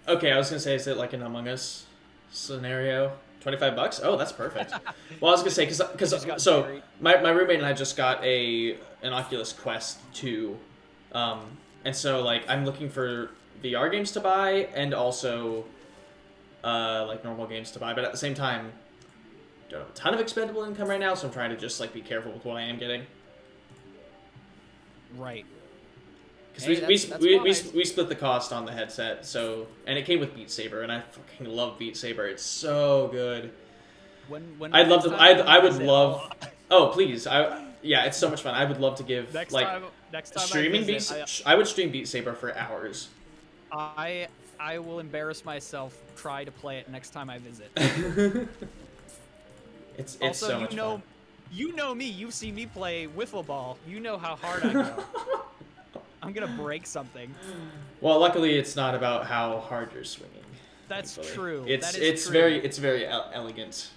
A: Okay, I was gonna say, is it like an Among Us scenario? $25? Oh, that's perfect. Well, I was gonna say, because so my roommate and I just got an Oculus Quest 2, and so like I'm looking for VR games to buy and also like normal games to buy, but at the same time, don't have a ton of expendable income right now, so I'm trying to just like be careful with what I am getting.
B: Right.
A: Because
B: Hey,
A: we split the cost on the headset, so, and it came with Beat Saber, and I fucking love Beat Saber. It's so good. I'd love to. I would love. Oh please, yeah, it's so much fun. I would love to give
B: next
A: like
B: time
A: streaming I would stream Beat Saber for hours.
B: I will embarrass myself. Try to play it next time I visit.
A: It's
B: also,
A: so much fun.
B: You know me. You've seen me play wiffle ball. You know how hard I go. I'm gonna break something.
A: Well, luckily, it's not about how hard you're swinging.
B: That's
A: thankfully.
B: true.
A: It's
B: true.
A: very elegant.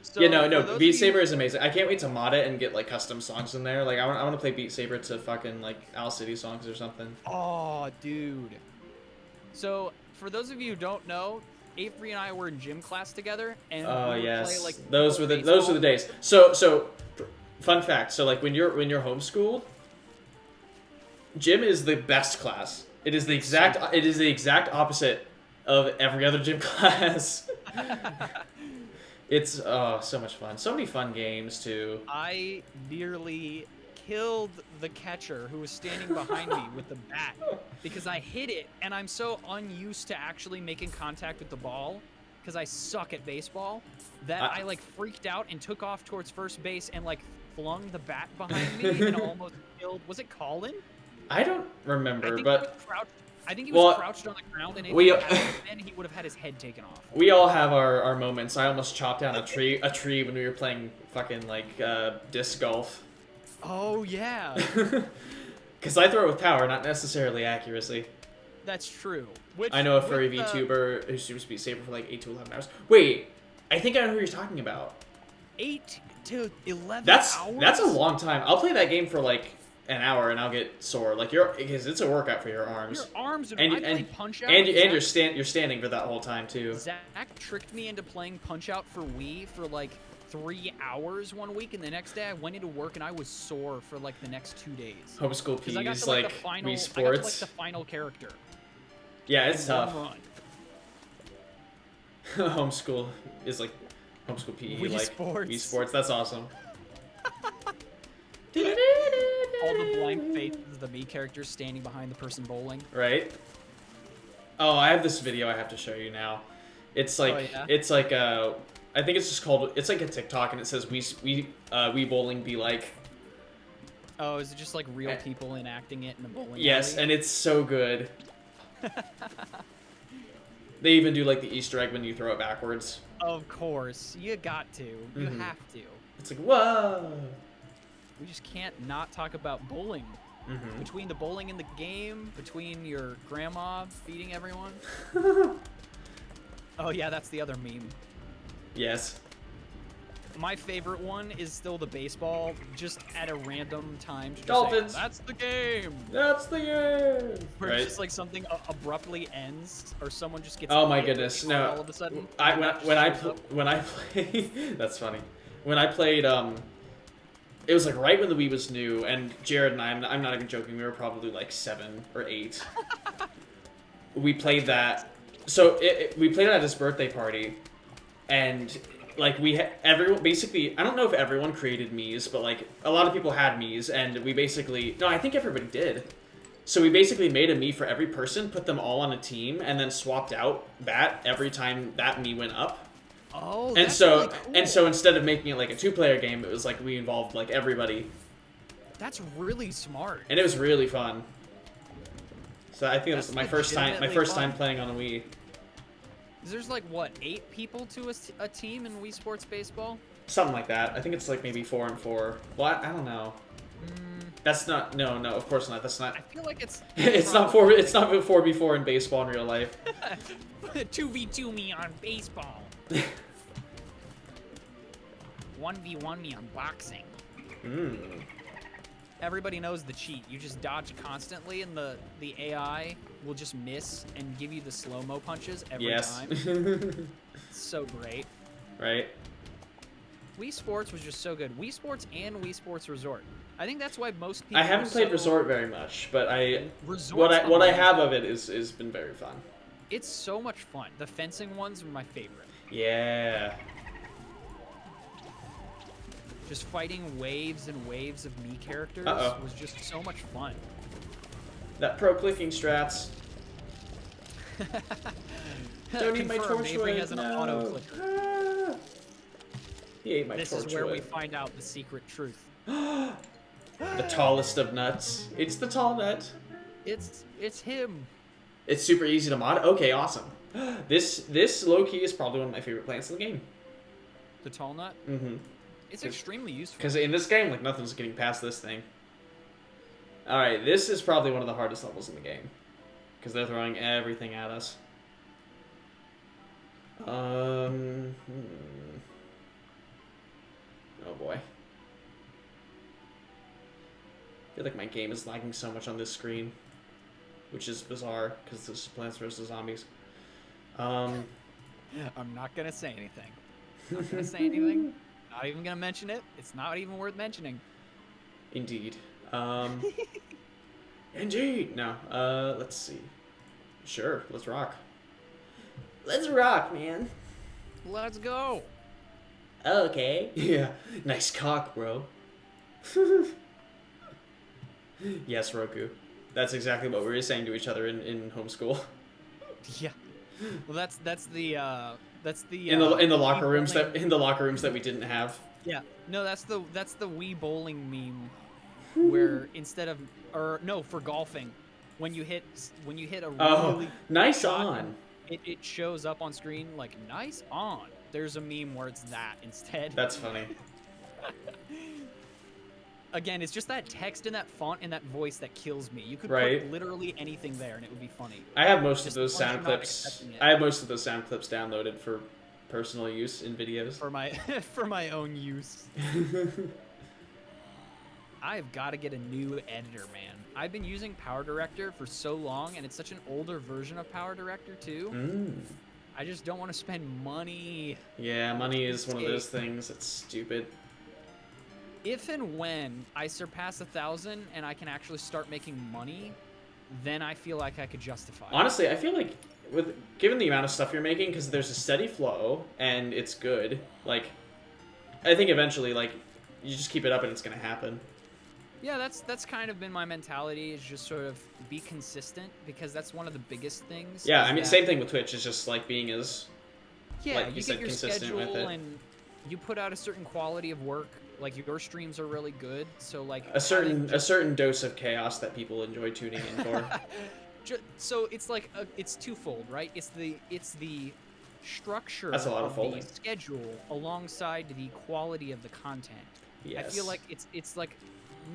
B: So
A: Yeah, no, Beat Saber is amazing. I can't wait to mod it and get like custom songs in there. Like I want to play Beat Saber to fucking like Owl City songs or something.
B: Oh, dude. So for those of you who don't know, Avery and I were in gym class together, and
A: Oh
B: we would
A: yes,
B: play, like,
A: those were the
B: baseball.
A: days. So fun fact. So like when you're homeschooled, gym is the best class. It is the exact opposite of every other gym class. It's so much fun. So many fun games too.
B: I nearly killed the catcher who was standing behind me with the bat because I hit it, and I'm so unused to actually making contact with the ball because I suck at baseball that I like freaked out and took off towards first base and like flung the bat behind me and almost killed. Was it Colin?
A: I don't remember,
B: I think he was crouched on the ground, and if he would have had his head taken off.
A: We all have our moments. I almost chopped down a tree when we were playing fucking like disc golf.
B: Oh yeah.
A: Because I throw it with power, not necessarily accuracy.
B: That's true.
A: I know a furry VTuber who streams Beat Saber for like 8 to 11 hours. Wait, I think I know who you're talking about.
B: 8 to 11
A: hours? That's a long time. I'll play that game for like an hour and I'll get sore. Like because it's a workout for your arms.
B: Your arms
A: and
B: I played Punch Out.
A: And you're standing for that whole time too.
B: Zach tricked me into playing Punch Out for Wii for like 3 hours one week, and the next day I went into work and I was sore for like the next 2 days.
A: Homeschool P is like Wii Sports.
B: I got to like the final character.
A: Yeah, it's tough. Homeschool is like Homeschool PE,
B: Wii
A: like
B: Sports.
A: Wii Sports. That's awesome.
B: All the blank faces of the me characters standing behind the person bowling.
A: Right. Oh, I have this video I have to show you now. It's like I think it's just called. It's like a TikTok, and it says we bowling be like.
B: Oh, is it just like real people enacting it in a bowling
A: Yes,
B: alley?
A: and it's so good. They even do like the Easter egg when you throw it backwards.
B: Of course, you got to. You have to.
A: It's like whoa.
B: We just can't not talk about bowling. Between the bowling in the game, between your grandma feeding everyone. Oh yeah, that's the other meme.
A: Yes.
B: My favorite one is still the baseball, just at a random time.
A: Dolphins.
B: Say, that's the game.
A: That's the game.
B: Where it's just like something abruptly ends, or someone just gets.
A: Oh my goodness! No.
B: All of a sudden.
A: When I play, that's funny. When I played, it was like right when the Wii was new, and Jared and I'm not even joking. We were probably like 7 or 8. We played that. So we played it at his birthday party, and. Like everyone basically, I don't know if everyone created Miis, but like a lot of people had Miis, and we basically I think everybody did. So we basically made a Mii for every person, put them all on a team, and then swapped out that every time that Mii went up.
B: Oh,
A: And
B: that's
A: so
B: really cool.
A: and so instead of making it like a 2-player game, it was like we involved like everybody,
B: That's really smart.
A: and it was really fun. So I think it was
B: That's
A: my first time
B: legitimately fun.
A: playing on a Wii.
B: There's like what, 8 people to a team in Wii Sports Baseball?
A: Something like that. I think it's like maybe 4 and 4. Well, I don't know. That's not. No, of course not. That's not.
B: I feel like it's.
A: It's not 4. It's not 4v4 in baseball in real life.
B: 2v2 me on baseball. 1v1 me on boxing. Everybody knows the cheat. You just dodge constantly, and the AI will just miss and give you the slow-mo punches every time. It's so great.
A: Right.
B: Wii Sports was just so good. Wii Sports and Wii Sports Resort. I think that's why most people.
A: I haven't played Resort very much, but
B: Resort's
A: what I have of it is been very fun.
B: It's so much fun. The fencing ones were my favorite.
A: Yeah.
B: Just fighting waves and waves of Mii characters was just so much fun.
A: That pro clicking strats. Don't eat my
B: Confirmed, Avery
A: torchwood.
B: has an
A: No.
B: auto clicker.
A: Ah. He ate my
B: This
A: torchwood.
B: is where we find out the secret truth.
A: The tallest of nuts. It's the tall nut.
B: It's him.
A: It's super easy to mod. Okay, awesome. This low key is probably one of my favorite plants in the game.
B: The tall nut.
A: Mm-hmm.
B: It's extremely useful.
A: Because in this game, like nothing's getting past this thing. All right, this is probably one of the hardest levels in the game, because they're throwing everything at us. Oh boy. I feel like my game is lagging so much on this screen, which is bizarre because this is Plants vs. Zombies.
B: I'm not gonna say anything. Not gonna say anything. Not even gonna mention it. It's not even worth mentioning.
A: Indeed. Indeed. No. Let's see. Sure. Let's rock. Let's rock, man.
B: Let's go.
A: Okay. Yeah. Nice cock, bro. Yes, Roku. That's exactly what we were saying to each other in homeschool.
B: Yeah. Well, that's the
A: in the locker rooms that we didn't have.
B: Yeah. No, that's the Wii bowling meme, where instead of for golfing, when you hit a really
A: nice
B: shot,
A: on.
B: It shows up on screen like nice on. There's a meme where it's that instead.
A: That's funny.
B: Again, it's just that text and that font and that voice that kills me. You could put literally anything there and it would be funny.
A: I have most of those sound clips. I have most of those sound clips downloaded for personal use in videos.
B: For my for my own use. I've got to get a new editor, man. I've been using Power Director for so long, and it's such an older version of Power Director too. I just don't want to spend money.
A: Yeah, money is one of those things that's stupid.
B: If and when I surpass 1,000 and I can actually start making money, then I feel like I could justify it.
A: Honestly, I feel like given the amount of stuff you're making, because there's a steady flow and it's good, like, I think eventually, like, you just keep it up and it's gonna happen.
B: Yeah, that's kind of been my mentality, is just sort of be consistent, because that's one of the biggest things.
A: Yeah, I mean, same thing with Twitch, is just like being as,
B: yeah,
A: like you said,
B: get your
A: consistent with
B: schedule
A: it.
B: And you put out a certain quality of work. Like, your streams are really good, so like
A: a certain dose of chaos that people enjoy tuning in for.
B: So it's like it's twofold, right? It's the structure
A: That's a lot of
B: the
A: folding.
B: schedule alongside the quality of the content.
A: Yes.
B: I feel like it's like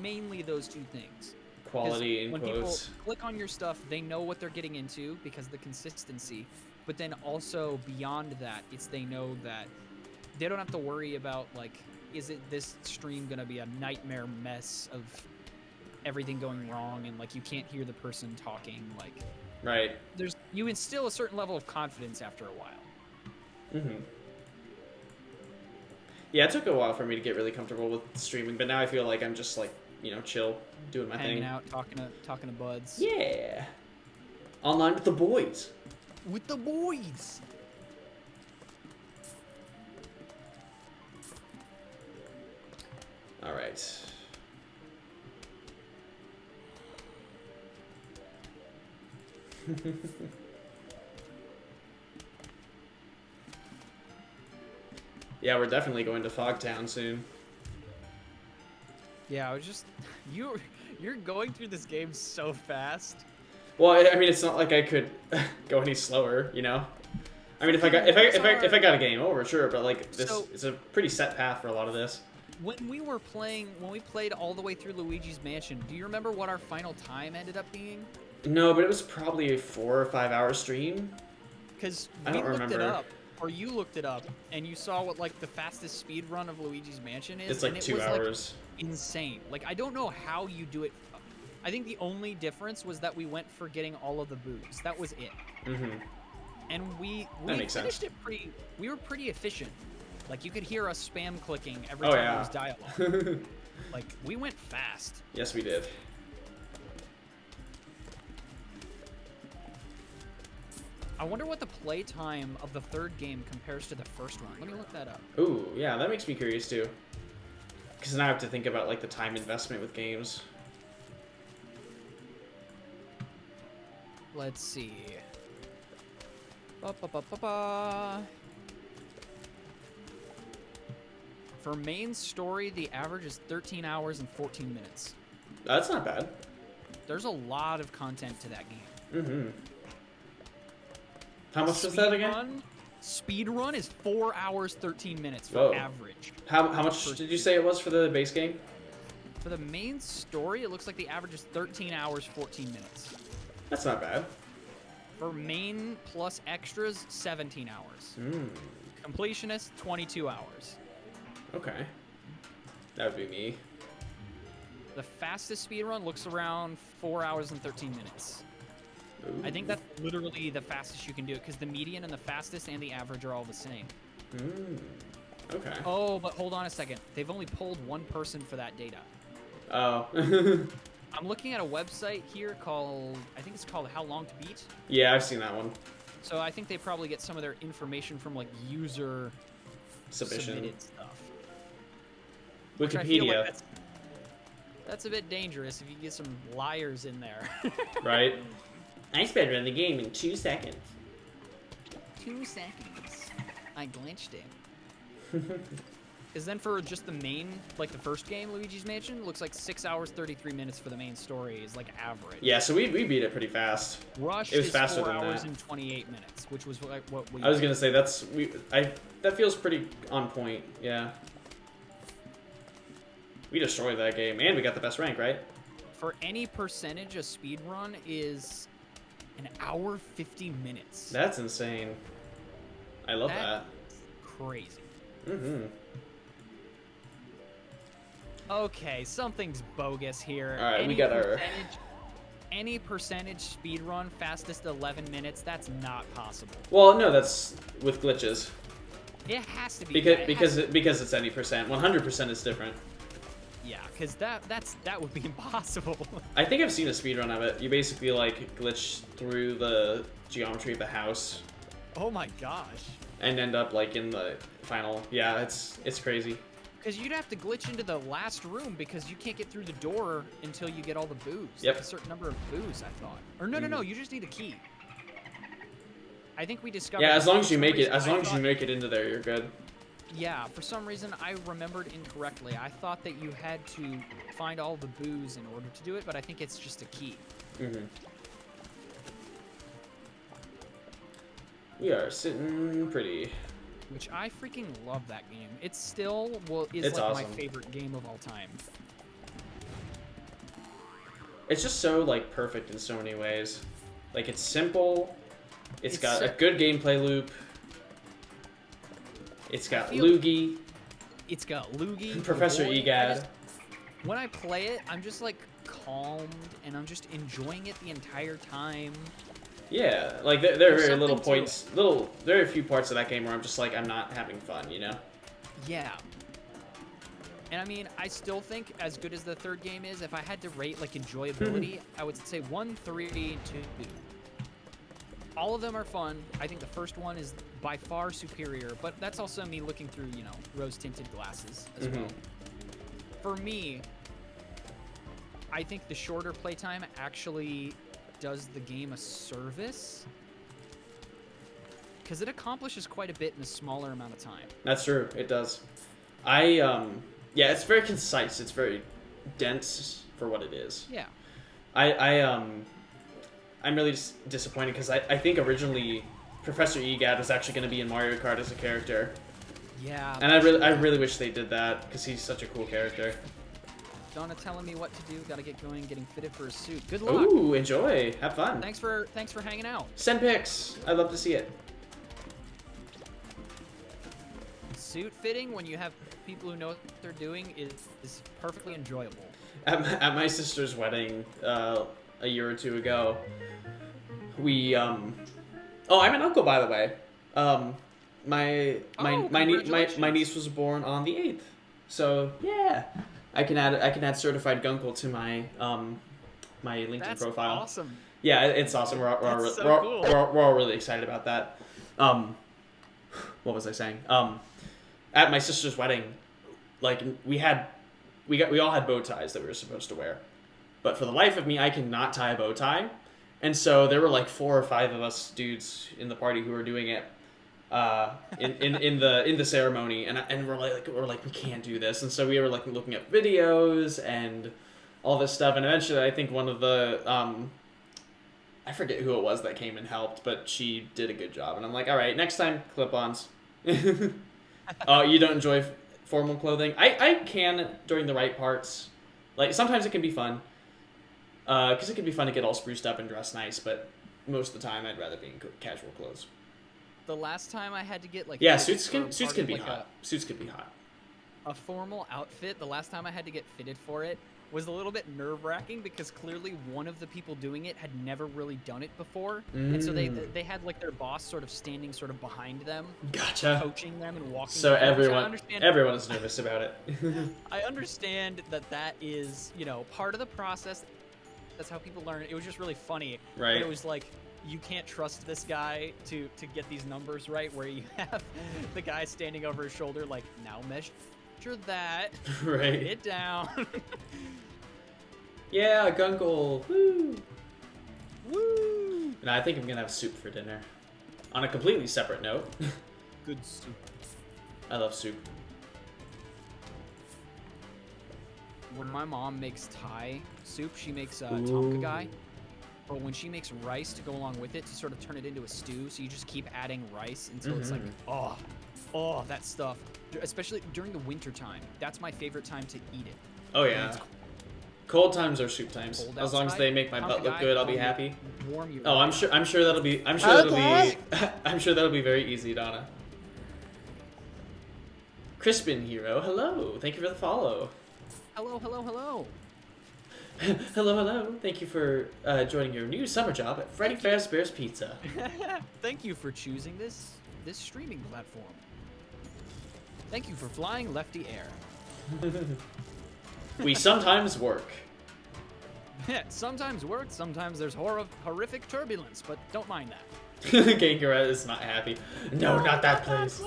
B: mainly those two things.
A: Quality in
B: when
A: quotes.
B: people click on your stuff, they know what they're getting into because of the consistency. But then also beyond that, they know that they don't have to worry about, like, is this stream gonna be a nightmare mess of everything going wrong and like you can't hear the person talking, like,
A: right.
B: You instill a certain level of confidence after a while.
A: Yeah, it took a while for me to get really comfortable with streaming, but now I feel like I'm just like, chill, doing my
B: Hanging
A: thing.
B: out, talking to buds.
A: Yeah. Online with the boys.
B: With the boys.
A: All right. Yeah, we're definitely going to Fogtown soon.
B: Yeah, I was just you're going through this game so fast.
A: Well, I mean, it's not like I could go any slower, you know. I mean, if I got a game over, sure, but like this, it's a pretty set path for a lot of this.
B: When we played all the way through Luigi's Mansion, do you remember what our final time ended up being?
A: No, but it was probably a 4 or 5 hour stream.
B: Because
A: I don't remember.
B: Looked it up, or you looked it up, and you saw what like the fastest speed run of Luigi's Mansion is.
A: It's like
B: and
A: 2 hours.
B: Like, insane. Like I don't know how you do it. I think the only difference was that we went for getting all of the booze. That was it.
A: Mm-hmm.
B: And we finished it pretty. We were pretty efficient. Like you could hear us spam clicking every time there was dialogue. Like we went fast.
A: Yes, we did.
B: I wonder what the play time of the third game compares to the first one. Let me look that up.
A: Ooh, yeah, that makes me curious too. Because now I have to think about like the time investment with games.
B: Let's see. Ba-ba-ba-ba-ba. For main story, the average is 13 hours and 14 minutes.
A: That's not bad.
B: There's a lot of content to that game.
A: Mm-hmm. How much was that again?
B: Speed run is 4 hours 13 minutes for average.
A: How much did you say it was for the base game?
B: For the main story, it looks like the average is 13 hours 14 minutes.
A: That's not bad.
B: For main plus extras, 17 hours.
A: Mm.
B: Completionist, 22 hours.
A: Okay. That would be me.
B: The fastest speedrun looks around 4 hours and 13 minutes.
A: Ooh.
B: I think that's literally the fastest you can do it, because the median and the fastest and the average are all the same.
A: Mm. Okay.
B: Oh, but hold on a second. They've only polled one person for that data.
A: Oh.
B: I'm looking at a website here called, I think it's called How Long to Beat.
A: Yeah, I've seen that one.
B: So I think they probably get some of their information from like user submitted stuff.
A: Wikipedia.
B: Like that's a bit dangerous if you get some liars in there.
A: Right. I sped run the game in 2 seconds.
B: 2 seconds. I glitched it. Because then for just the main, like the first game, Luigi's Mansion, looks like 6 hours 33 minutes for the main story is like average.
A: Yeah, so we beat it pretty fast.
B: Rush
A: it was
B: is
A: faster
B: 4
A: than
B: hours
A: that.
B: and 28 minutes, which was like what we.
A: I was gonna say that feels pretty on point. Yeah. We destroyed that game, and we got the best rank, right?
B: For any percentage, a speed run is an hour 50 minutes.
A: That's insane. I love that.
B: Crazy.
A: Mm-hmm.
B: Okay, something's bogus here.
A: All right, we got
B: any percentage speed run fastest 11 minutes. That's not possible.
A: Well, no, that's with glitches.
B: It has to be
A: because it's any percent. 100% is different.
B: Yeah, because that would be impossible.
A: I think I've seen a speedrun of it. You basically like glitch through the geometry of the house.
B: Oh my gosh.
A: And end up like in the final. Yeah, it's crazy.
B: Because you'd have to glitch into the last room because you can't get through the door until you get all the booze.
A: Yep.
B: Like a certain number of booze, I thought. Or no, you just need a key. I think we discovered.
A: Yeah, as long as you make it, you make it into there, you're good.
B: Yeah, for some reason I remembered incorrectly. I thought that you had to find all the booze in order to do it, but I think it's just a key.
A: Mm-hmm. We are sitting pretty.
B: Which I freaking love that game. It still is
A: it's
B: like
A: awesome.
B: my favorite game of all time.
A: It's just so like perfect in so many ways. Like it's simple. It's got a good gameplay loop. It's got Loogie.
B: It's got Loogie.
A: Professor Egad.
B: When I play it, I'm just like calmed and I'm just enjoying it the entire time.
A: Yeah, like there are very little points, there are a few parts of that game where I'm just like, I'm not having fun, you know?
B: Yeah. And I mean, I still think as good as the third game is, if I had to rate like enjoyability, I would say 1, 3, 2. All of them are fun. I think the first one is by far superior, but that's also me looking through, you know, rose-tinted glasses as well. For me, I think the shorter playtime actually does the game a service. because it accomplishes quite a bit in a smaller amount of time.
A: That's true. It does. Yeah, it's very concise. It's very dense for what it is.
B: Yeah.
A: I'm really disappointed because I think originally Professor Egad was actually going to be in Mario Kart as a character.
B: Yeah.
A: And I really wish they did that because he's such a cool character.
B: Donna telling me what to do. Gotta get going, getting fitted for a suit. Good luck.
A: Ooh, enjoy. Have fun.
B: Thanks for hanging out.
A: Send pics. I'd love to see it.
B: Suit fitting when you have people who know what they're doing is perfectly enjoyable.
A: At my sister's wedding a year or two ago, we oh, I'm an uncle, by the way. My niece was born on the 8th, so yeah, I can add certified gunkle to my my LinkedIn
B: That's
A: profile.
B: Awesome.
A: Yeah, it's awesome. We're all really excited about that. What was I saying? At my sister's wedding, like we all had bow ties that we were supposed to wear, but for the life of me, I cannot tie a bow tie, and so there were like 4 or 5 of us dudes in the party who were doing it, in the ceremony, and we're like we can't do this, and so we were like looking at videos and all this stuff, and eventually I think one of the I forget who it was that came and helped, but she did a good job, and I'm like, all right, next time clip-ons. You don't enjoy formal clothing? I can during the right parts. Like sometimes it can be fun, because it can be fun to get all spruced up and dress nice, but most of the time I'd rather be in casual clothes.
B: The last time I had to get like
A: suits can be hot. Suits can be hot.
B: A formal outfit. The last time I had to get fitted for it was a little bit nerve-wracking because clearly one of the people doing it had never really done it before, and so they had like their boss sort of standing sort of behind them,
A: gotcha,
B: coaching them and walking.
A: So
B: them.
A: everyone is nervous about it.
B: I understand that is part of the process. That's how people learn. It was just really funny.
A: Right.
B: But it was like, you can't trust this guy to get these numbers right, where you have the guy standing over his shoulder like, now measure that.
A: Right.
B: Get down.
A: Yeah, gunkle. Woo.
B: Woo.
A: And I think I'm gonna have soup for dinner. On a completely separate note.
B: Good soup.
A: I love soup.
B: When my mom makes Thai soup, she makes tonka gai. But when she makes rice to go along with it to sort of turn it into a stew, so you just keep adding rice until it's like, oh, that stuff. Especially during the winter time. That's my favorite time to eat it.
A: Oh yeah. Cold times are soup times. As long as they make my butt look good, I'll be happy. Oh, I'm sure that'll be I'm sure that'll be very easy, Donna. Crispin Hero, hello. Thank you for the follow.
B: Hello, hello, hello.
A: Hello. Thank you for joining your new summer job at Freddy Fazbear's Pizza.
B: Thank you for choosing this streaming platform. Thank you for flying Lefty Air.
A: We sometimes work.
B: Sometimes work, sometimes there's horrific turbulence, but don't mind that.
A: Gangarette is not happy. No, not that place.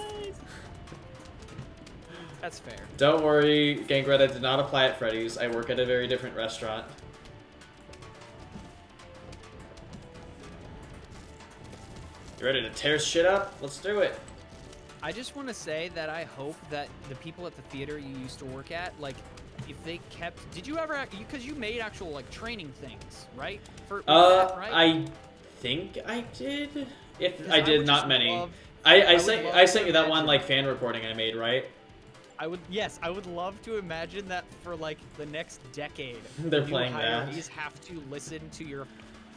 B: That's fair.
A: Don't worry, Gangretta did not apply at Freddy's. I work at a very different restaurant. You ready to tear shit up? Let's do it.
B: I just want to say that I hope that the people at the theater you used to work at, like, if they kept... Did you ever... Because you made actual, like, training things, right?
A: Right? I think I did. If I did, not many. I sent you that one, like, fan recording I made, right? I
B: would love to imagine that for like the next decade.
A: They're playing that.
B: You just have to listen to your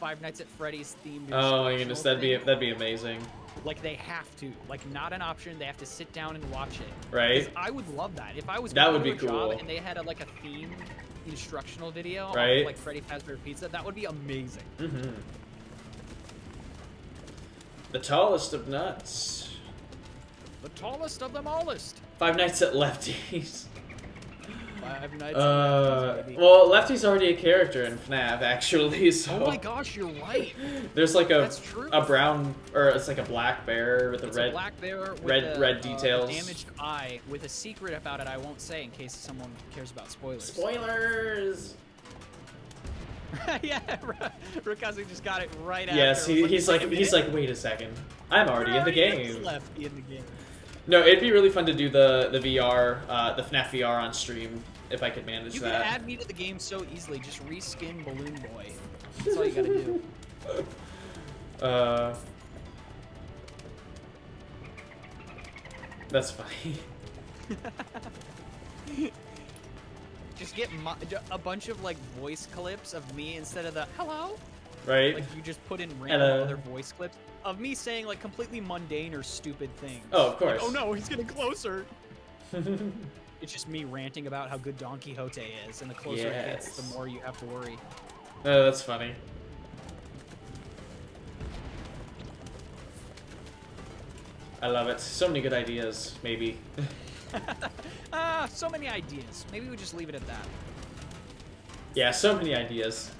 B: Five Nights at Freddy's theme.
A: Oh my goodness, that'd be amazing.
B: Like they have to, like not an option. They have to sit down and watch it.
A: Right.
B: I would love that if I was.
A: That would be
B: cool.
A: Job
B: and they had like a theme instructional video.
A: Right.
B: Of, like Freddy Fazbear Pizza. That would be amazing.
A: Mm-hmm. The tallest of nuts.
B: The tallest of them allest.
A: Five Nights at Lefty's.
B: Five Nights at Lefty's, baby.
A: Well, Lefty's already a character in FNAF, actually, so...
B: Oh my gosh, you're right!
A: There's like a brown, or it's like a black bear with
B: a black bear with
A: red details.
B: A damaged eye with a secret about it I won't say in case someone cares about spoilers.
A: Spoilers!
B: Yeah, Rikazu just got it right after.
A: Yes, he's like, wait a second, I'm already in the game.
B: Lefty in the game.
A: No, it'd be really fun to do the VR, the FNAF VR on stream if I could manage
B: You
A: that.
B: can add me to the game so easily. Just reskin Balloon Boy. That's all you gotta do.
A: That's funny.
B: Just get a bunch of like voice clips of me instead of the hello.
A: Right.
B: Like you just put in random other voice clips of me saying like completely mundane or stupid things.
A: Oh, of course.
B: Like, oh no, he's getting closer. It's just me ranting about how good Don Quixote is, and the closer it gets, the more you have to worry.
A: Oh, that's funny. I love it. So many good ideas, maybe.
B: So many ideas. Maybe we just leave it at that.
A: Yeah, so many ideas.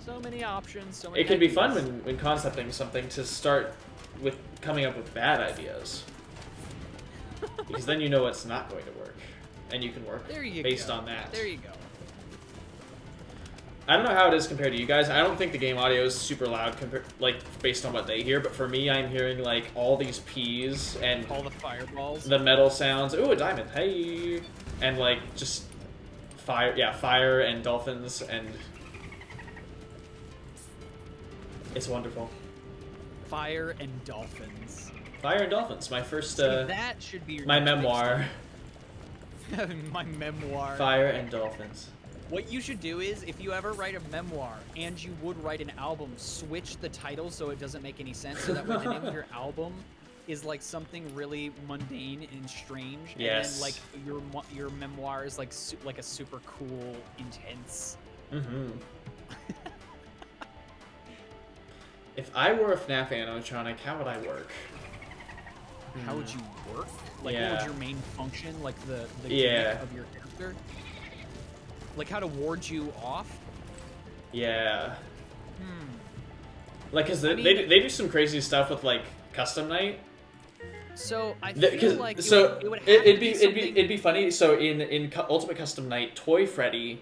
B: So many options, so many
A: It can be
B: ideas.
A: fun when concepting something to start with coming up with bad ideas. Because then you know it's not going to work. And you can work based on that.
B: There you go.
A: I don't know how it is compared to you guys. I don't think the game audio is super loud based on what they hear, but for me, I'm hearing like all these P's and
B: all the fireballs,
A: the metal sounds. Ooh, a diamond! Hey, and like just fire. Yeah, fire and dolphins, and it's wonderful.
B: Fire and dolphins.
A: Fire and dolphins. My first.
B: That should be your
A: my memoir.
B: My memoir.
A: Fire and dolphins.
B: What you should do is, if you ever write a memoir and you would write an album, switch the title so it doesn't make any sense, so that way the name of your album is like something really mundane and strange,
A: yes.
B: and then like your memoir is like a super cool, intense.
A: Mm-hmm. If I were a FNAF animatronic, how would I work?
B: How would you work? Like, what would your main function? Like the gimmick of your character? Like how to ward you off?
A: Yeah. Like, cause they do some crazy stuff with like custom night.
B: So I feel like
A: it'd be funny. So in Ultimate Custom Night, Toy Freddy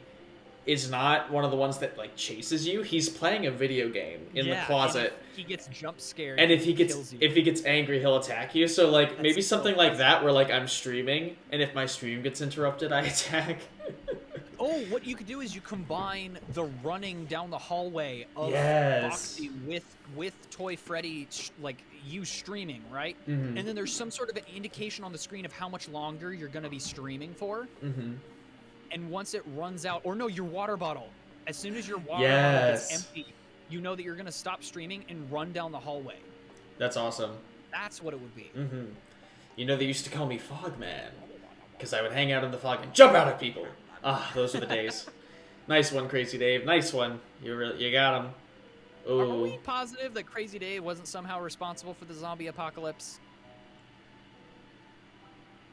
A: is not one of the ones that like chases you. He's playing a video game in the closet.
B: He gets jump scared.
A: And if he gets angry, he'll attack you. So like maybe something like that, where like I'm streaming, and if my stream gets interrupted, I attack.
B: Oh, what you could do is you combine the running down the hallway of Foxy with Toy Freddy, like you streaming, right?
A: Mm-hmm.
B: And then there's some sort of an indication on the screen of how much longer you're going to be streaming for.
A: Mm-hmm.
B: And once it runs out, or no, your water bottle. As soon as your water bottle gets empty, you know that you're going to stop streaming and run down the hallway.
A: That's awesome.
B: That's what it would be.
A: Mm-hmm. You know, they used to call me Fogman, because I would hang out in the fog and jump out at people. Ah, those were the days. Nice one, Crazy Dave. Nice one. You got him. Ooh.
B: Are we positive that Crazy Dave wasn't somehow responsible for the zombie apocalypse?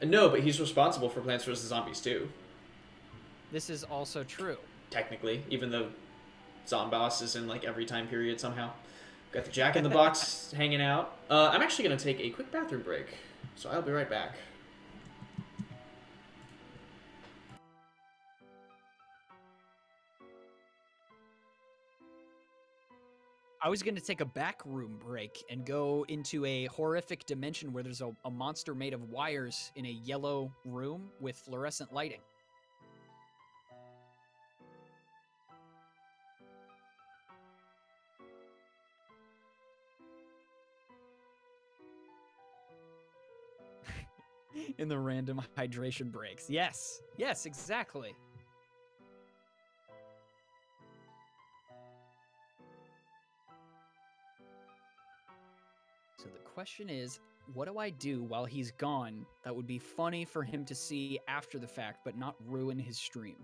A: No, but he's responsible for Plants vs. Zombies too.
B: This is also true.
A: Technically, even though Zomboss is in like every time period somehow. Got the Jack in the Box hanging out. I'm actually going to take a quick bathroom break, so I'll be right back.
B: I was going to take a back room break and go into a horrific dimension where there's a monster made of wires in a yellow room with fluorescent lighting. In the random hydration breaks. Yes. Yes, exactly. So the question is, what do I do while he's gone that would be funny for him to see after the fact, but not ruin his stream?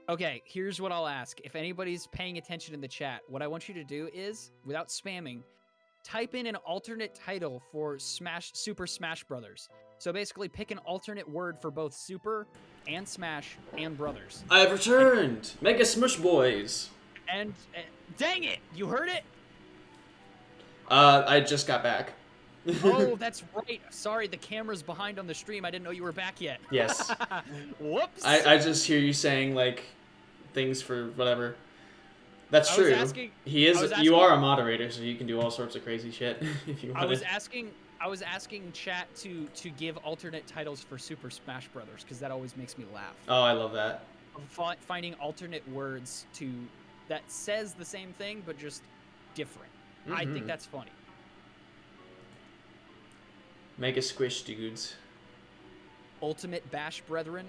B: Okay, here's what I'll ask. If anybody's paying attention in the chat, what I want you to do is, without spamming, type in an alternate title for Super Smash Brothers. So basically pick an alternate word for both Super and Smash and Brothers.
A: I've returned! Mega Smush Boys!
B: And dang it! You heard it?
A: I just got back.
B: Oh, that's right. Sorry, the camera's behind on the stream. I didn't know you were back yet.
A: Yes.
B: Whoops.
A: I just hear you saying, like, things for whatever. That's true. You are a moderator, so you can do all sorts of crazy shit if you want.
B: I was asking chat to give alternate titles for Super Smash Brothers because that always makes me laugh.
A: Oh, I love that.
B: Finding alternate words that says the same thing but just different. I think that's funny.
A: Mega Squish dudes.
B: Ultimate Bash Brethren.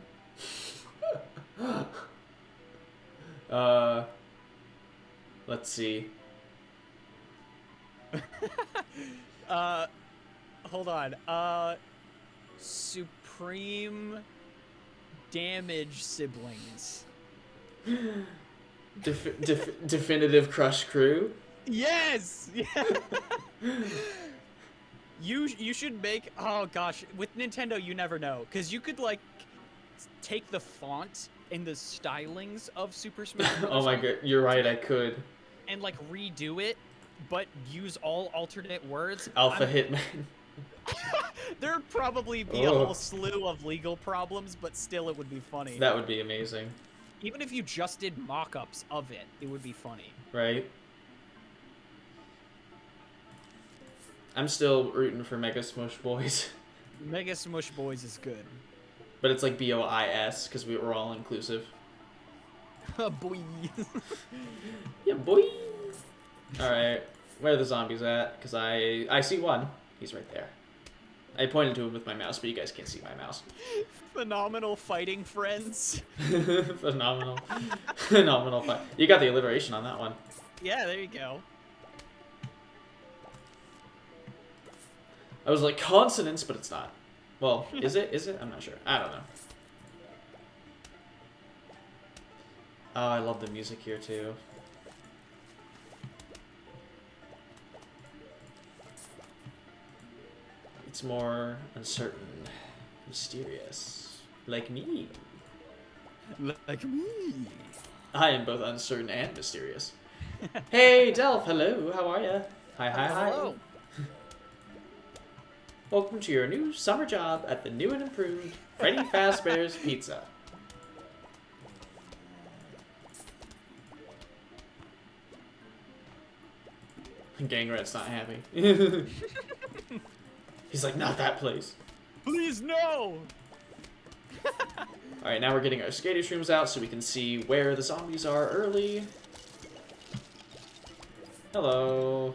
A: Let's see.
B: Hold on. Supreme Damage Siblings.
A: Definitive Crush Crew.
B: Yes. Yeah. You should make, oh gosh, with Nintendo you never know, because you could like take the font and the stylings of Super Smash Bros.
A: Oh my god, you're right, I could.
B: And like redo it, but use all alternate words.
A: Alpha Hitman.
B: There'd probably be a whole slew of legal problems, but still it would be funny.
A: That would be amazing.
B: Even if you just did mock-ups of it, it would be funny.
A: Right. I'm still rooting for Mega Smush Boys.
B: Mega Smush Boys is good.
A: But it's like BOIS, because we were all inclusive.
B: Boy.
A: Yeah, boy. Alright, where are the zombies at? Because I see one. He's right there. I pointed to him with my mouse, but you guys can't see my mouse.
B: Phenomenal fighting friends.
A: Phenomenal. Phenomenal fight. You got the alliteration on that one.
B: Yeah, there you go.
A: I was like, consonants, but it's not. Well, is it? Is it? I'm not sure. I don't know. Oh, I love the music here, too. It's more uncertain, mysterious. Like me.
B: Like me.
A: I am both uncertain and mysterious. Hey, Delph, hello. How are ya? Hi, hi, hi.
B: Hello.
A: Welcome to your new summer job at the new and improved Freddy Fazbear's Pizza. Gangrat's not happy. He's like, not that place.
B: Please, no!
A: Alright, now we're getting our skater shrooms out so we can see where the zombies are early. Hello.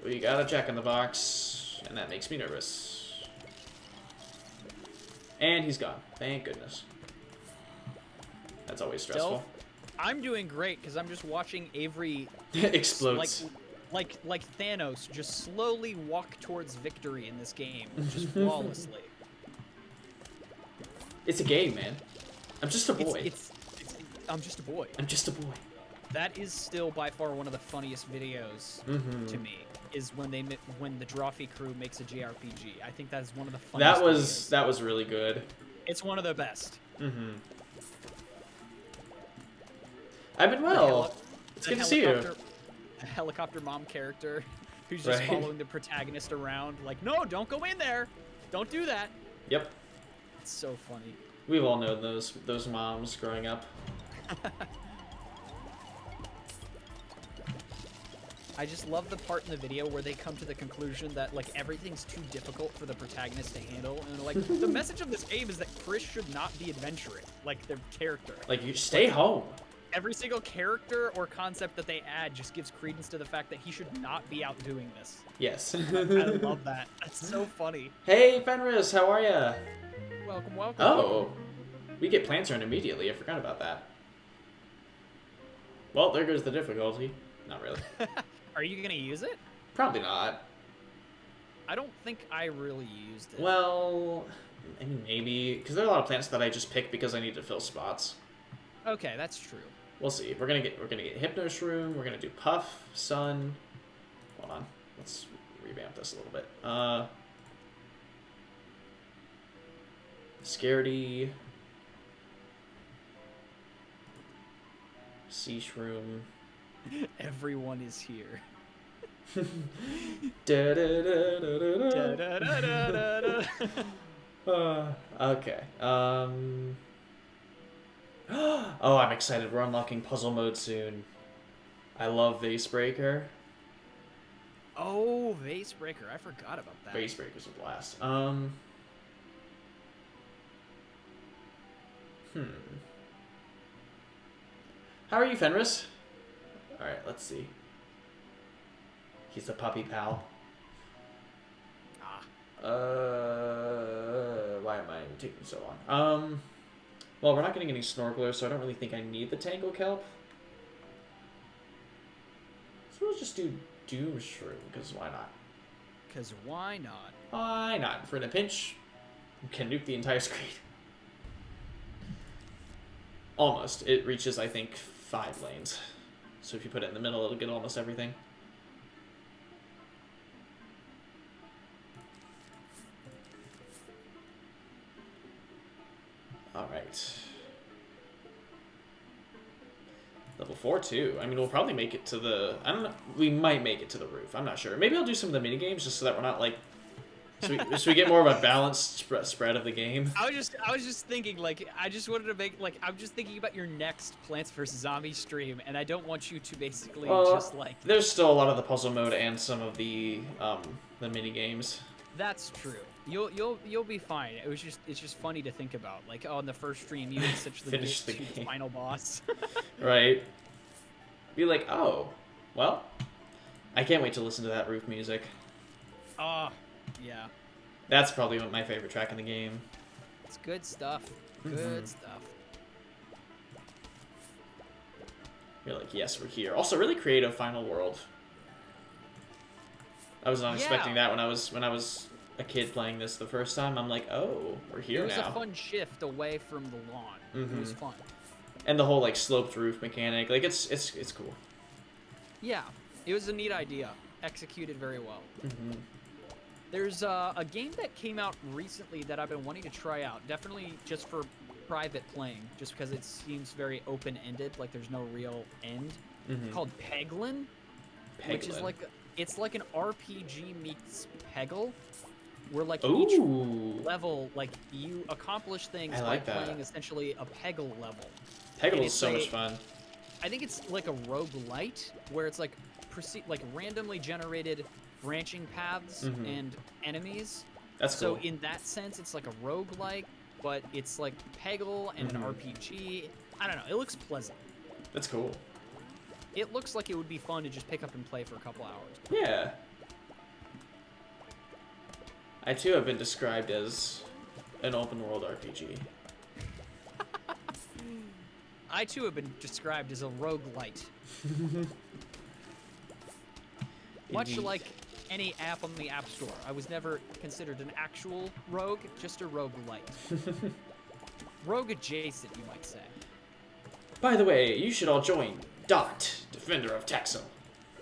A: We got a Jack in the Box, and that makes me nervous. And he's gone. Thank goodness. That's always stressful.
B: Delph, I'm doing great because I'm just watching Avery
A: explodes.
B: Like Thanos just slowly walk towards victory in this game, just flawlessly.
A: It's a game, man. I'm just a boy.
B: I'm just a boy.
A: I'm just a boy.
B: That is still by far one of the funniest videos to me. Is when the Drawfee crew makes a JRPG. I think that is one of the funniest.
A: That was really good.
B: It's one of the best.
A: I've been well. It's good to see you.
B: A helicopter mom character who's just following the protagonist around, like, no, don't go in there, don't do that.
A: Yep.
B: It's so funny.
A: We've all known those moms growing up.
B: I just love the part in the video where they come to the conclusion that like everything's too difficult for the protagonist to handle, and they're like, the message of this game is that Chris should not be adventuring, like their character.
A: Like, you stay home.
B: Every single character or concept that they add just gives credence to the fact that he should not be out doing this.
A: Yes.
B: I love that. That's so funny.
A: Hey, Fenris, how are ya?
B: Welcome, welcome.
A: Oh, we get plants turned immediately. I forgot about that. Well, there goes the difficulty. Not really.
B: Are you gonna use it?
A: Probably not.
B: I don't think I really used it.
A: Well, I mean, maybe, because there are a lot of plants that I just pick because I need to fill spots.
B: Okay, that's true.
A: We'll see. We're gonna get Hypno Shroom. We're gonna do Puff, Sun. Hold on. Let's revamp this a little bit. Scaredy. Sea Shroom.
B: Everyone is here. Da-da-da-da-da-da.
A: Okay. Oh, I'm excited. We're unlocking puzzle mode soon. I love Vase Breaker.
B: Oh, Vase Breaker. I forgot about that.
A: Vase Breaker's a blast. How are you, Fenris? Alright, let's see. He's a puppy pal.
B: Ah.
A: Why am I taking so long? Well, we're not getting any snorkelers, so I don't really think I need the Tangle Kelp. So we'll just do Doom Shroom, because why not?
B: Because why not?
A: Why not? For in a pinch, you can nuke the entire screen. Almost. It reaches, I think, 5 lanes. So if you put it in the middle, it'll get almost everything. Alright. Level 4 too. I mean, we'll probably make it to the... I don't know. We might make it to the roof. I'm not sure. Maybe I'll do some of the mini games just so that we're not like... So we get more of a balanced spread of the game.
B: I was just thinking, like, I just wanted to make, like, I'm just thinking about your next Plants vs. Zombies stream, and I don't want you to basically just, like...
A: There's still a lot of the puzzle mode and some of the mini games.
B: That's true. You'll be fine. It's just funny to think about. Like, oh, in the first stream, you essentially
A: Finish
B: get to the final boss.
A: Right. Be like, oh, well, I can't wait to listen to that roof music.
B: Oh, yeah.
A: That's probably my favorite track in the game.
B: It's good stuff. Good stuff.
A: You're like, yes, we're here. Also, really creative final world. I was not expecting that when I was a kid playing this the first time. I'm like, oh, we're here now.
B: It was a fun shift away from the lawn. It was fun.
A: And the whole like sloped roof mechanic, like it's cool.
B: Yeah, it was a neat idea, executed very well. There's a game that came out recently that I've been wanting to try out, definitely just for private playing, just because it seems very open-ended, like there's no real end, called Peglin, which is like, it's like an RPG meets Peggle, where like each level, like you accomplish things by playing essentially a Peggle level.
A: Peggle is so much fun.
B: I think it's like a roguelite, where it's like randomly generated branching paths and enemies.
A: That's cool.
B: So in that sense, it's like a roguelike, but it's like Peggle and an RPG. I don't know. It looks pleasant.
A: That's cool.
B: It looks like it would be fun to just pick up and play for a couple hours.
A: Yeah. I too have been described as an open world RPG.
B: I too have been described as a roguelite. Much like any app on the App Store. I was never considered an actual rogue, just a roguelite. Rogue adjacent, you might say.
A: By the way, you should all join Dot, Defender of Texel.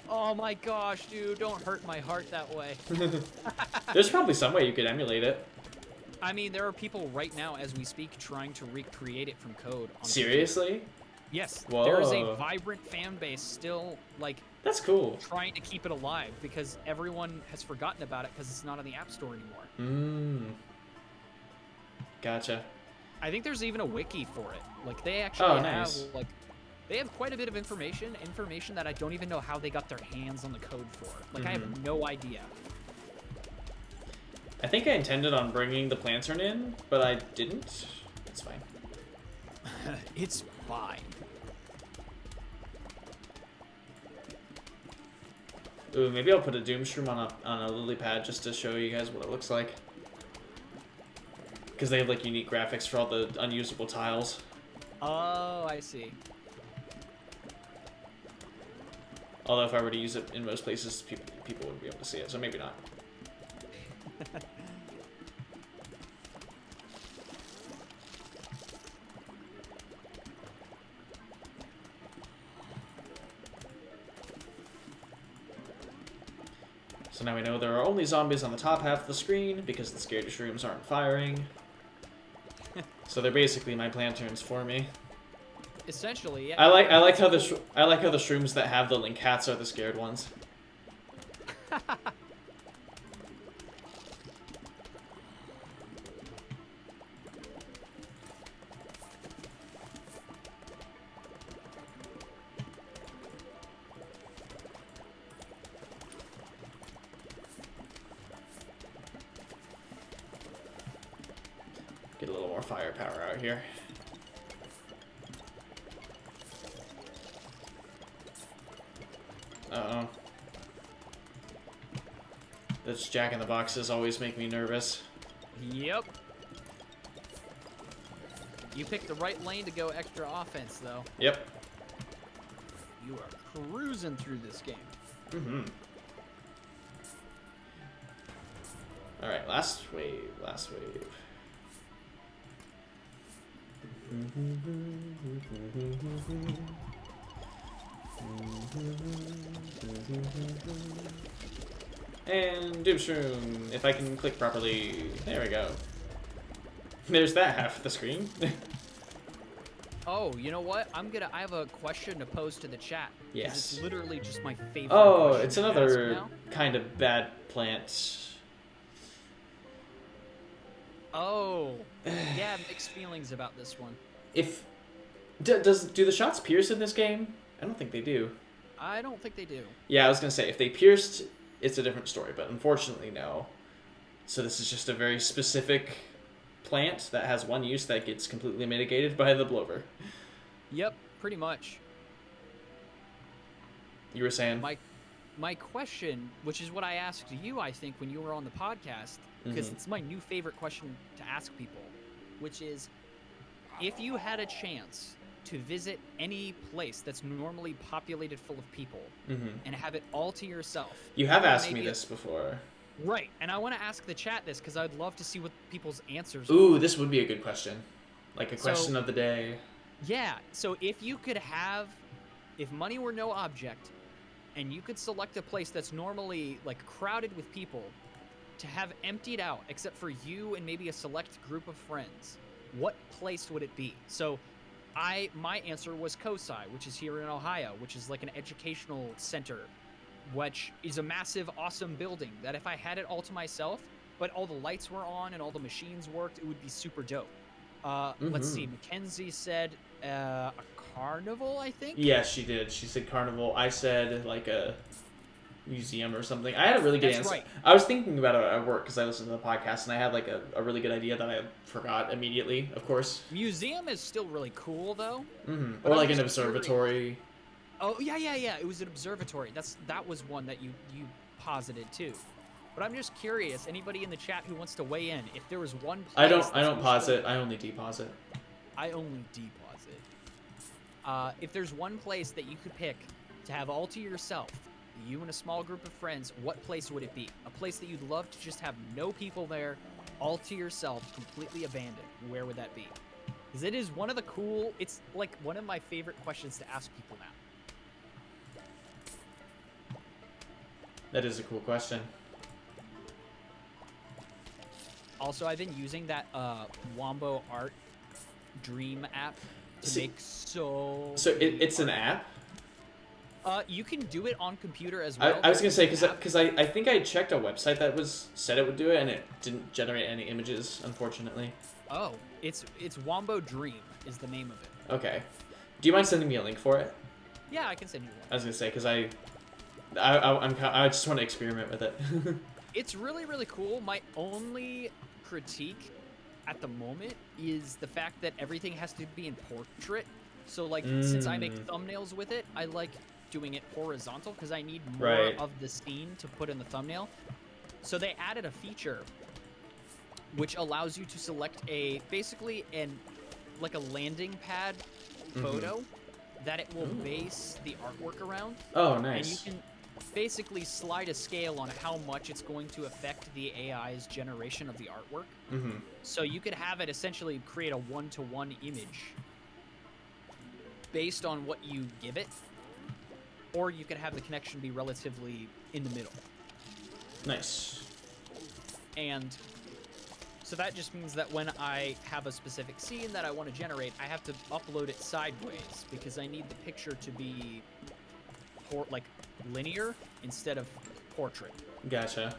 B: Oh my gosh, dude, don't hurt my heart that way.
A: There's probably some way you could emulate it.
B: I mean, there are people right now, as we speak, trying to recreate it from code.
A: Seriously?
B: Yes.
A: Whoa.
B: There is a vibrant fan base still, like...
A: That's cool.
B: Trying to keep it alive, because everyone has forgotten about it because it's not on the App Store anymore.
A: Gotcha.
B: I think there's even a wiki for it. Like, they actually have, like... They have quite a bit of information that I don't even know how they got their hands on the code for. Like, I have no idea.
A: I think I intended on bringing the Plantern in, but I didn't. It's fine.
B: It's fine.
A: Ooh, maybe I'll put a Doom Shroom on a lily pad just to show you guys what it looks like. Because they have like unique graphics for all the unusable tiles.
B: Oh, I see.
A: Although if I were to use it in most places, people wouldn't be able to see it, so maybe not. So now we know there are only zombies on the top half of the screen because the scaredy shrooms aren't firing. So they're basically my Planterns for me.
B: Essentially, yeah.
A: I like how the shrooms that have the link hats are the scared ones. Get a little more firepower out here. Uh-oh. Those Jack in the Boxes always make me nervous.
B: Yep. You picked the right lane to go extra offense, though.
A: Yep.
B: You are cruising through this game.
A: Mm-hmm. Alright, last wave, last wave. And Doom Shroom, if I can click properly. There we go. There's that half of the screen.
B: Oh, you know what? I have a question to pose to the chat.
A: Yes.
B: It's literally just my favorite.
A: Oh,
B: question
A: it's
B: to ask
A: another
B: now.
A: kind of bad plant.
B: Oh, yeah, mixed feelings about this one.
A: If do the shots pierce in this game? I don't think they do.
B: I don't think they do.
A: Yeah, I was gonna say if they pierced, it's a different story, but unfortunately, no. So this is just a very specific plant that has one use that gets completely mitigated by the blower.
B: Yep, pretty much.
A: You were saying?
B: My question, which is what I asked you, I think, when you were on the podcast, because it's my new favorite question to ask people, which is, if you had a chance to visit any place that's normally populated full of people and have it all to yourself.
A: You have asked me this before.
B: Right, and I want to ask the chat this because I'd love to see what people's answers are.
A: Ooh, this would be a good question. Like a question of the day.
B: Yeah, so if you could have, if money were no object, and you could select a place that's normally like crowded with people to have emptied out except for you and maybe a select group of friends, what place would it be? So my answer was COSI, which is here in Ohio, which is like an educational center, which is a massive, awesome building that if I had it all to myself, but all the lights were on and all the machines worked, it would be super dope. Let's see, Mackenzie said a carnival, I think?
A: Yeah, she did. She said carnival. I said like a museum or something. I had a really good answer.
B: Right.
A: I was thinking about it at work because I listened to the podcast and I had like a really good idea that I forgot immediately, of course.
B: Museum is still really cool, though.
A: Or like an observatory.
B: Oh, yeah. It was an observatory. That was one that you posited, too. But I'm just curious, anybody in the chat who wants to weigh in, if there was one place...
A: I don't posit. I only deposit.
B: I only deposit. If there's one place that you could pick to have all to yourself, you and a small group of friends, what place would it be? A place that you'd love to just have no people there, all to yourself, completely abandoned. Where would that be? Because it is one of the cool... It's like one of my favorite questions to ask people now.
A: That is a cool question.
B: Also, I've been using that Wombo Art Dream app to make so
A: it's an app?
B: You can do it on computer as well.
A: I was gonna say because I think I checked a website that said it would do it and it didn't generate any images, unfortunately.
B: Oh, it's Wombo Dream is the name of it.
A: Okay. Do you mind sending me a link for it?
B: Yeah, I can send you one.
A: I was gonna say because I just want to experiment with it.
B: It's really, really cool. My only critique at the moment is the fact that everything has to be in portrait. So, like, since I make thumbnails with it, I like doing it horizontal because I need more of the scene to put in the thumbnail. So they added a feature which allows you to select basically like a landing pad photo that it will base the artwork around.
A: Oh, nice.
B: And you can basically slide a scale on how much it's going to affect the AI's generation of the artwork. So you could have it essentially create a one-to-one image based on what you give it, or you could have the connection be relatively in the middle.
A: Nice.
B: And So that just means that when I have a specific scene that I want to generate, I have to upload it sideways because I need the picture to be like linear instead of portrait.
A: Gotcha.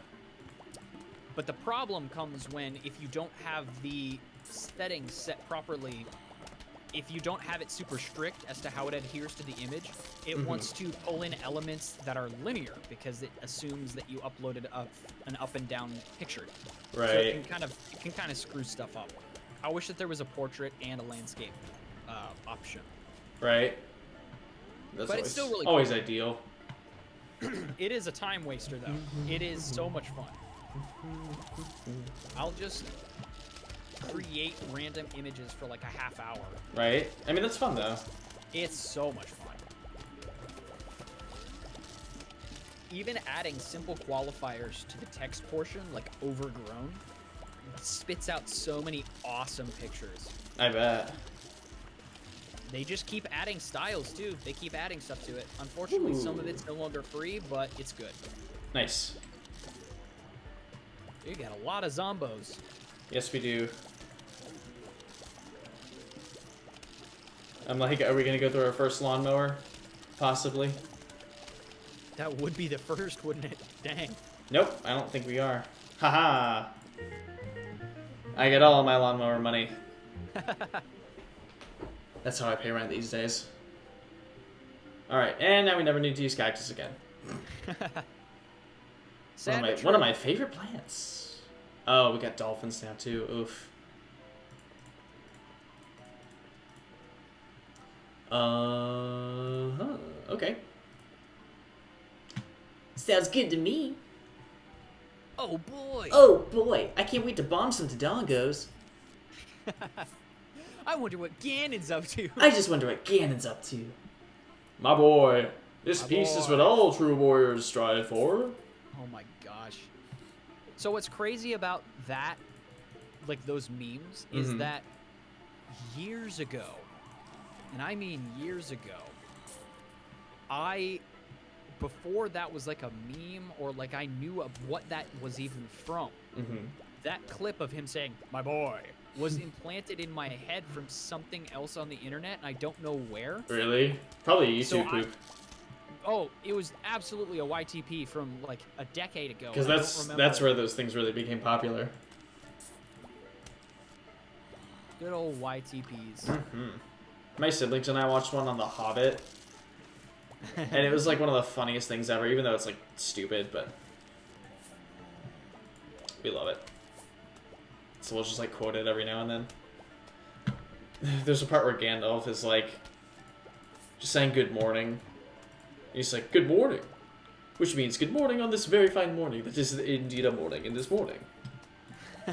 B: But the problem comes when if you don't have the settings set properly, if you don't have it super strict as to how it adheres to the image, it wants to pull in elements that are linear because it assumes that you uploaded an up and down picture.
A: Right.
B: So it can kind of screw stuff up. I wish that there was a portrait and a landscape option.
A: Right. That's
B: But it's still really
A: always
B: cool.
A: ideal.
B: It is a time waster though. It is so much fun. I'll just create random images for like a half hour.
A: Right. I mean, that's fun though.
B: It's so much fun. Even adding simple qualifiers to the text portion, like overgrown, spits out so many awesome pictures.
A: I bet.
B: They just keep adding styles too. They keep adding stuff to it. Unfortunately, some of it's no longer free, but it's good.
A: Nice.
B: You got a lot of zombos.
A: Yes, we do. I'm like, are we gonna go through our first lawnmower? Possibly.
B: That would be the first, wouldn't it? Dang.
A: Nope, I don't think we are. Haha. I get all my lawnmower money. That's how I pay rent these days. Alright, and now we never need to use cactus again. One of my favorite plants. Oh, we got dolphins now too. Oof. Okay. Sounds good to me.
B: Oh boy.
A: Oh boy, I can't wait to bomb some Dodongos.
B: I wonder what Ganon's up to.
A: I just wonder what Ganon's up to. My boy, this peace is what all true warriors strive for.
B: Oh my gosh. So what's crazy about that, like those memes, is that years ago, and I mean years ago, before that was like a meme or like I knew of what that was even from, that clip of him saying, my boy, was implanted in my head from something else on the internet, and I don't know where.
A: Really? Probably YouTube poop.
B: Oh, it was absolutely a YTP from like a decade ago.
A: Because that's where those things really became popular.
B: Good old YTPs.
A: My siblings and I watched one on The Hobbit. And it was like one of the funniest things ever, even though it's like stupid, but we love it. So we'll just like quote it every now and then. There's a part where Gandalf is like just saying good morning. He's like, good morning. Which means good morning on this very fine morning. That is indeed a morning in this morning.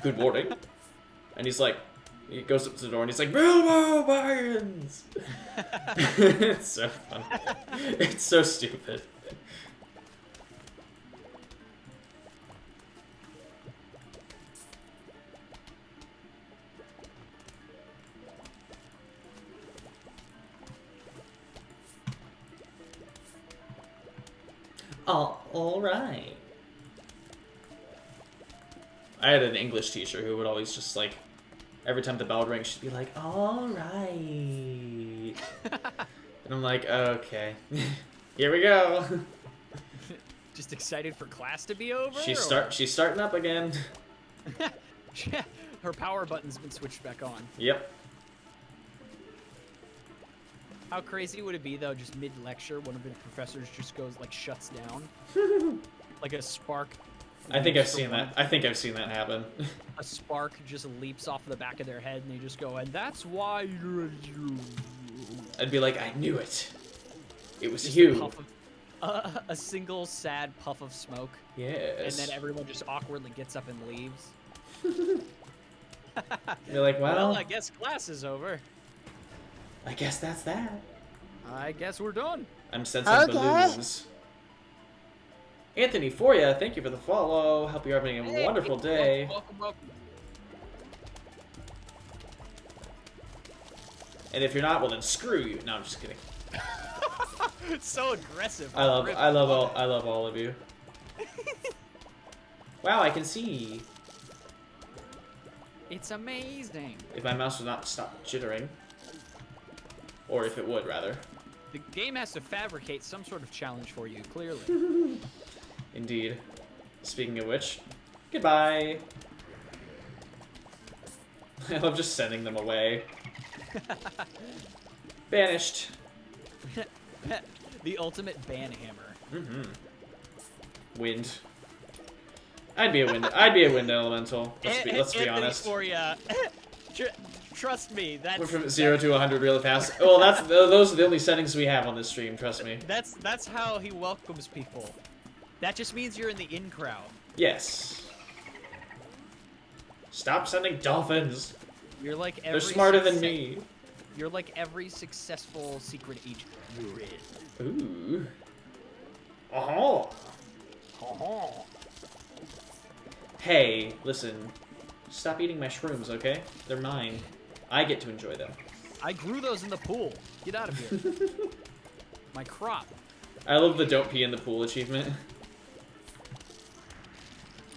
A: Good morning. And he's like, he goes up to the door and he's like, Bilbo Baggins! It's so funny. It's so stupid. All right. I had an English teacher who would always just like, every time the bell rings, she'd be like, all right. And I'm like, okay, here we go.
B: Just excited for class to be over?
A: She's starting up again.
B: Her power button's been switched back on.
A: Yep.
B: How crazy would it be though, just mid-lecture, one of the professors just goes, like, shuts down? Like a spark.
A: I think I've seen that. I think I've seen that happen.
B: A spark just leaps off the back of their head and they just go, and that's why you're...
A: I'd be like, I knew it. It was you.
B: A single sad puff of smoke.
A: Yes.
B: And then everyone just awkwardly gets up and leaves.
A: You're like, well,
B: I guess class is over.
A: I guess that's that.
B: I guess we're done.
A: I'm sensing balloons. Anthony Foria, thank you for the follow. Hope you're having a wonderful day.
B: Welcome.
A: And if you're not, well then screw you. No, I'm just kidding.
B: It's so aggressive.
A: I love all of you. Wow, I can see.
B: It's amazing.
A: If my mouse would not stop jittering. Or if it would, rather.
B: The game has to fabricate some sort of challenge for you, clearly.
A: Indeed. Speaking of which, goodbye. I love just sending them away. Banished.
B: The ultimate ban hammer.
A: Mm-hmm. Wind. I'd be a wind elemental. Let's be honest.
B: For ya. Trust me, that's...
A: We're from 0 to 100 really fast. Well, those are the only settings we have on this stream, trust me.
B: That's how he welcomes people. That just means you're in the in crowd.
A: Yes. Stop sending dolphins.
B: You're like every...
A: They're smarter than me.
B: You're like every successful secret agent you're in.
A: Ooh. Oh.
B: Oh.
A: Hey, listen. Stop eating my shrooms, okay? They're mine. I get to enjoy them.
B: I grew those in the pool. Get out of here. My crop.
A: I love the don't pee in the pool achievement.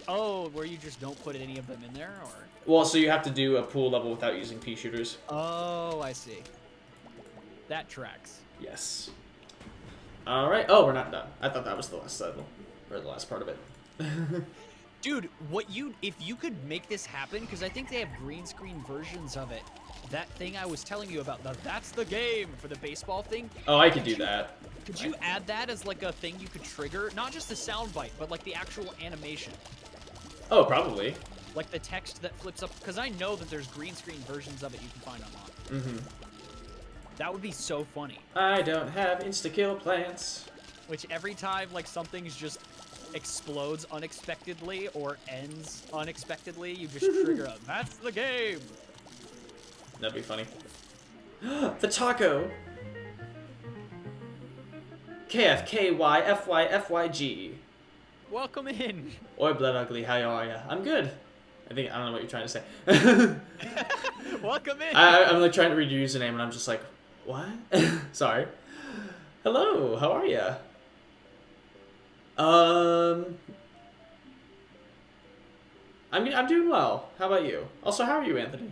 B: Oh, where you just don't put any of them in there, or?
A: Well, so you have to do a pool level without using pea shooters.
B: Oh, I see. That tracks.
A: Yes. Alright. Oh, we're not done. I thought that was the last level. Or the last part of it.
B: Dude, if you could make this happen, because I think they have green screen versions of it. That thing I was telling you about, that's the game for the baseball thing.
A: Oh, I could do that.
B: Could you add that as like a thing you could trigger? Not just the soundbite, but like the actual animation.
A: Oh, probably.
B: Like the text that flips up, because I know that there's green screen versions of it you can find online.
A: Mm-hmm.
B: That would be so funny.
A: I don't have insta-kill plants.
B: Which every time like something's just explodes unexpectedly or ends unexpectedly, you just trigger a, that's the game!
A: That'd be funny. The taco! KFKYFYFYG.
B: Welcome in!
A: Oi, Blood Ugly, how are ya? I'm good. I don't know what you're trying to say.
B: Welcome in!
A: I'm like trying to read your username and I'm just like, what? Sorry. Hello, how are ya? I'm doing well. How about you? Also, how are you, Anthony?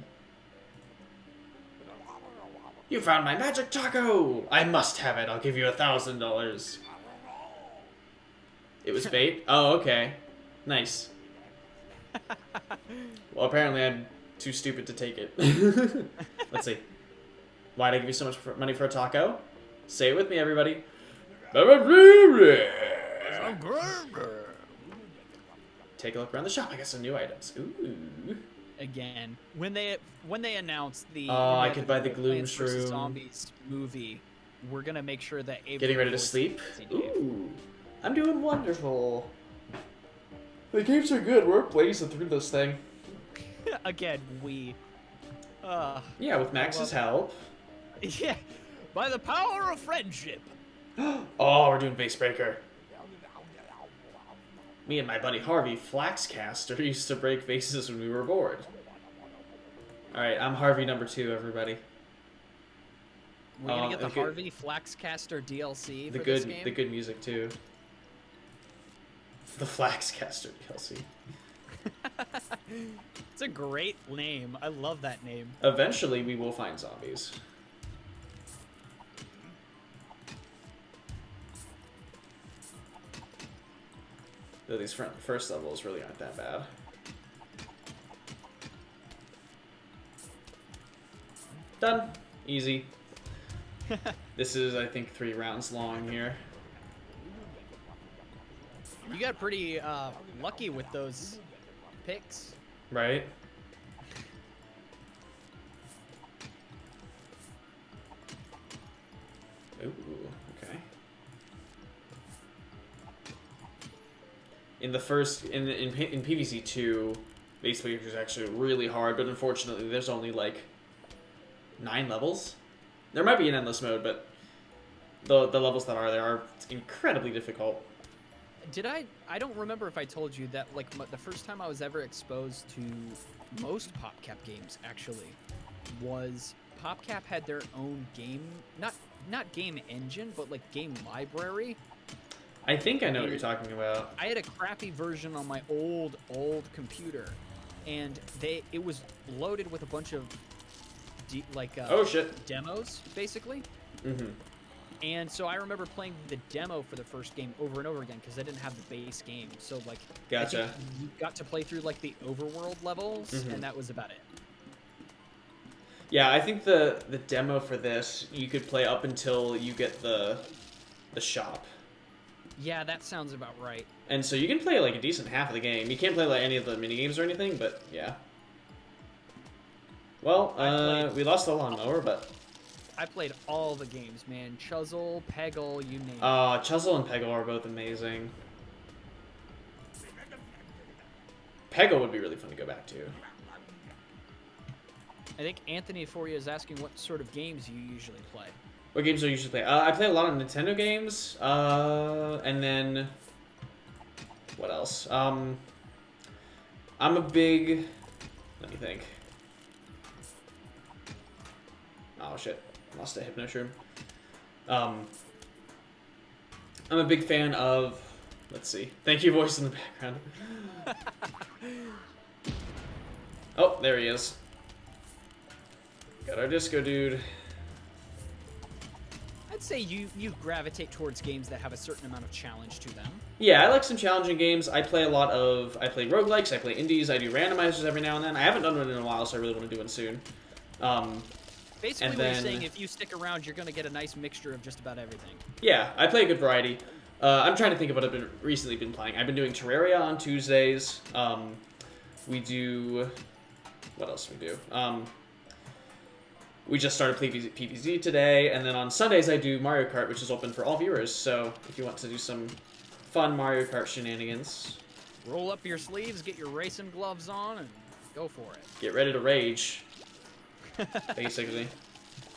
A: You found my magic taco! I must have it. I'll give you $1,000. It was bait? Oh, okay. Nice. Well, apparently I'm too stupid to take it. Let's see. Why'd I give you so much money for a taco? Say it with me, everybody. Take a look around the shop. I got some new items. Ooh.
B: Again, when they announced the
A: I could buy the Gloom
B: Plants vs.
A: Shroom.
B: Zombies movie, we're gonna make sure that
A: Getting ready to sleep? Ooh. I'm doing wonderful. The games are good. We're blazing through this thing.
B: Again,
A: yeah, with Max's help.
B: Yeah, by the power of friendship.
A: Oh, we're doing Base Breaker. Me and my buddy Harvey, Flaxcaster, used to break vases when we were bored. Alright, I'm Harvey number 2, everybody.
B: We're gonna get the Harvey Flaxcaster DLC for this game?
A: The good music, too. The Flaxcaster DLC.
B: It's a great name. I love that name.
A: Eventually, we will find zombies. Though these first levels really aren't that bad. Done. Easy. This is, I think, 3 rounds long here.
B: You got pretty lucky with those picks.
A: Right? Ooh, okay. In the first, in PvZ 2, Base Breaker is actually really hard, but unfortunately there's only like 9 levels. There might be an endless mode, but the levels that are there are incredibly difficult.
B: I don't remember if I told you that, like, the first time I was ever exposed to most PopCap games, actually, was PopCap had their own game, not game engine, but, like, game library.
A: I think I know what you're talking about.
B: I had a crappy version on my old computer, and it was loaded with a bunch of
A: oh shit.
B: demos basically.
A: Mm-hmm.
B: And so I remember playing the demo for the first game over and over again because I didn't have the base game. So like,
A: Gotcha.
B: I think you got to play through like the overworld levels, and that was about it.
A: Yeah, I think the demo for this you could play up until you get the shop.
B: Yeah, that sounds about right.
A: And so you can play like a decent half of the game. You can't play like any of the mini games or anything, but yeah. Well, we lost the lawnmower, but
B: I played all the games, man. Chuzzle, Peggle, you name it.
A: Chuzzle and Peggle are both amazing. Peggle would be really fun to go back to.
B: I think Anthony Foria is asking what sort of games you usually play.
A: What games do you usually play? I play a lot of Nintendo games, and then what else? I'm a big. Let me think. Oh shit! Lost a Hypnoshroom. I'm a big fan of. Let's see. Thank you, voice in the background. Oh, there he is. Got our disco dude.
B: I'd say you gravitate towards games that have a certain amount of challenge to them.
A: Yeah, I like some challenging games. I play roguelikes, I play indies, I do randomizers every now and then. I haven't done one in a while, so I really want to do one soon.
B: Basically, what you're saying, if you stick around, you're going to get a nice mixture of just about everything.
A: Yeah, I play a good variety. I'm trying to think of what I've recently been playing. I've been doing Terraria on Tuesdays. We do... What else do we do? We just started PvZ today, and then on Sundays I do Mario Kart, which is open for all viewers, so if you want to do some fun Mario Kart shenanigans...
B: Roll up your sleeves, get your racing gloves on, and go for it.
A: Get ready to rage, basically.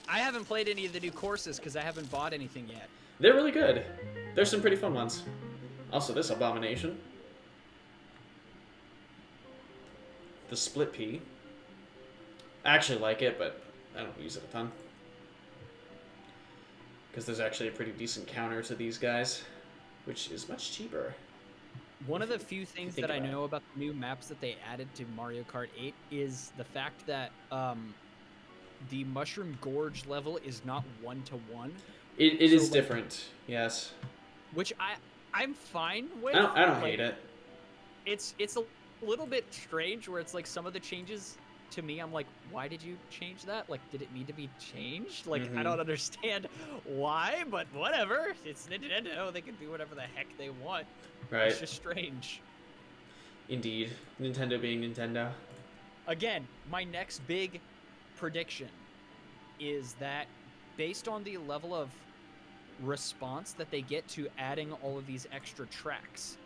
B: I haven't played any of the new courses because I haven't bought anything yet.
A: They're really good. There's some pretty fun ones. Also, this abomination. The Split Pea. I actually like it, but I don't use it a ton. Because there's actually a pretty decent counter to these guys, which is much cheaper.
B: One of the few things that I know about the new maps that they added to Mario Kart 8 is the fact that the Mushroom Gorge level is not one-to-one.
A: It is different, yes.
B: Which I'm fine with.
A: I don't hate it.
B: It's a little bit strange where it's like some of the changes to me, I'm like, why did you change that? Like, did it need to be changed? Like, I don't understand why, but whatever. It's Nintendo. They can do whatever the heck they want.
A: Right.
B: It's just strange.
A: Indeed. Nintendo being Nintendo.
B: Again, my next big prediction is that based on the level of response that they get to adding all of these extra tracks,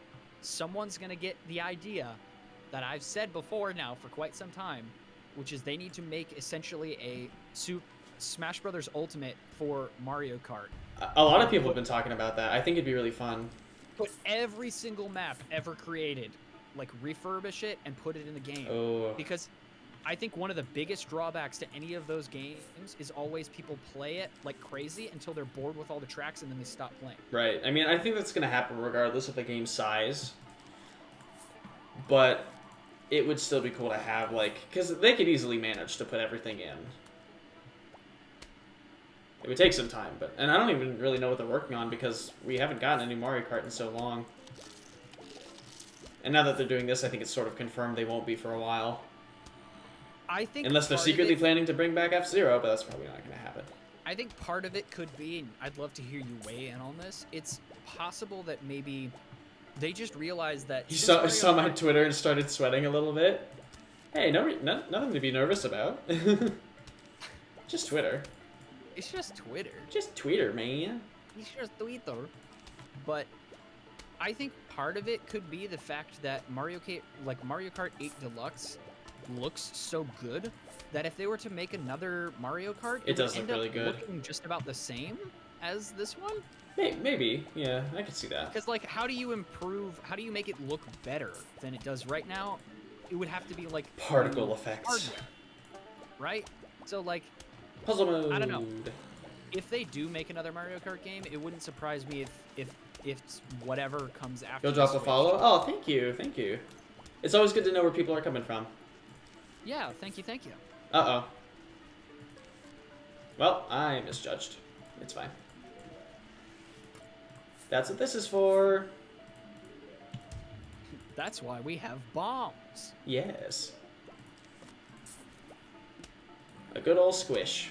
B: someone's going to get the idea that I've said before now for quite some time, which is they need to make essentially a Smash Brothers Ultimate for Mario Kart.
A: A lot of people have been talking about that. I think it'd be really fun.
B: Put every single map ever created, like refurbish it and put it in the game.
A: Oh.
B: Because I think one of the biggest drawbacks to any of those games is always people play it like crazy until they're bored with all the tracks and then they stop playing.
A: Right. I mean, I think that's going to happen regardless of the game's size. But it would still be cool to have, like... Because they could easily manage to put everything in. It would take some time, but... And I don't even really know what they're working on because we haven't gotten any Mario Kart in so long. And now that they're doing this, I think it's sort of confirmed they won't be for a while.
B: I think
A: unless they're secretly planning to bring back F-Zero, but that's probably not going to happen.
B: I think part of it could be, and I'd love to hear you weigh in on this, it's possible that maybe they just realized that...
A: You saw my Twitter and started sweating a little bit? Hey, nothing to be nervous about. Just Twitter.
B: It's just Twitter.
A: Just Twitter, man.
B: It's just Twitter. But I think part of it could be the fact that Mario Kart 8 Deluxe looks so good that if they were to make another Mario Kart,
A: it does look really good.
B: Looking just about the same as this one.
A: Maybe, yeah, I could see that.
B: Because like, how do you make it look better than it does right now? It would have to be like
A: particle effects,
B: hardware, right? So like,
A: puzzle mode.
B: I don't know. If they do make another Mario Kart game, it wouldn't surprise me if whatever comes after.
A: You'll drop a follow. Oh, thank you. It's always good to know where people are coming from.
B: Yeah, thank you, thank you.
A: Uh-oh. Well, I misjudged. It's fine. That's what this is for.
B: That's why we have bombs.
A: Yes. A good old squish.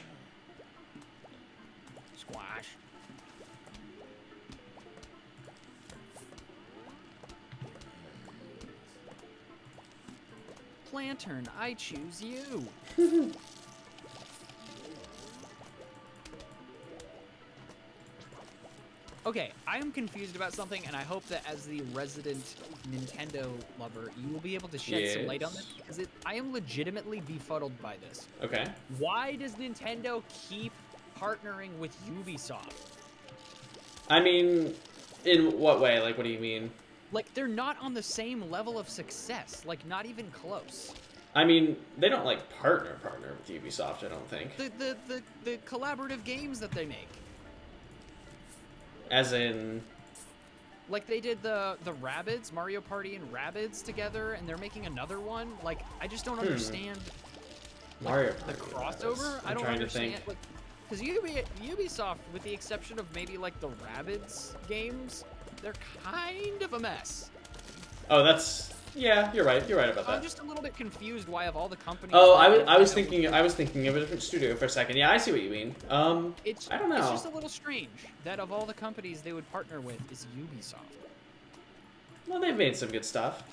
B: Squash. Lantern, I choose you. Okay, I am confused about something, and I hope that as the resident Nintendo lover, you will be able to shed some light on this, because I am legitimately befuddled by this.
A: Okay.
B: Why does Nintendo keep partnering with Ubisoft?
A: I mean, in what way? Like, what do you mean?
B: Like, they're not on the same level of success. Like, not even close.
A: I mean, they don't, like, partner with Ubisoft, I don't think.
B: The collaborative games that they make.
A: As in...
B: Like, they did the Rabbids, Mario Party and Rabbids together, and they're making another one. Like, I just don't understand like,
A: Mario
B: the
A: Party,
B: crossover. I don't understand.
A: To think.
B: Because Ubisoft, with the exception of maybe, like, the Rabbids games, they're kind of a mess.
A: Oh, that's... Yeah, you're right. You're right about that.
B: I'm just a little bit confused why of all the companies...
A: Oh, I was thinking of a different studio for a second. Yeah, I see what you mean. I don't know.
B: It's just a little strange that of all the companies they would partner with is Ubisoft.
A: Well, they've made some good stuff.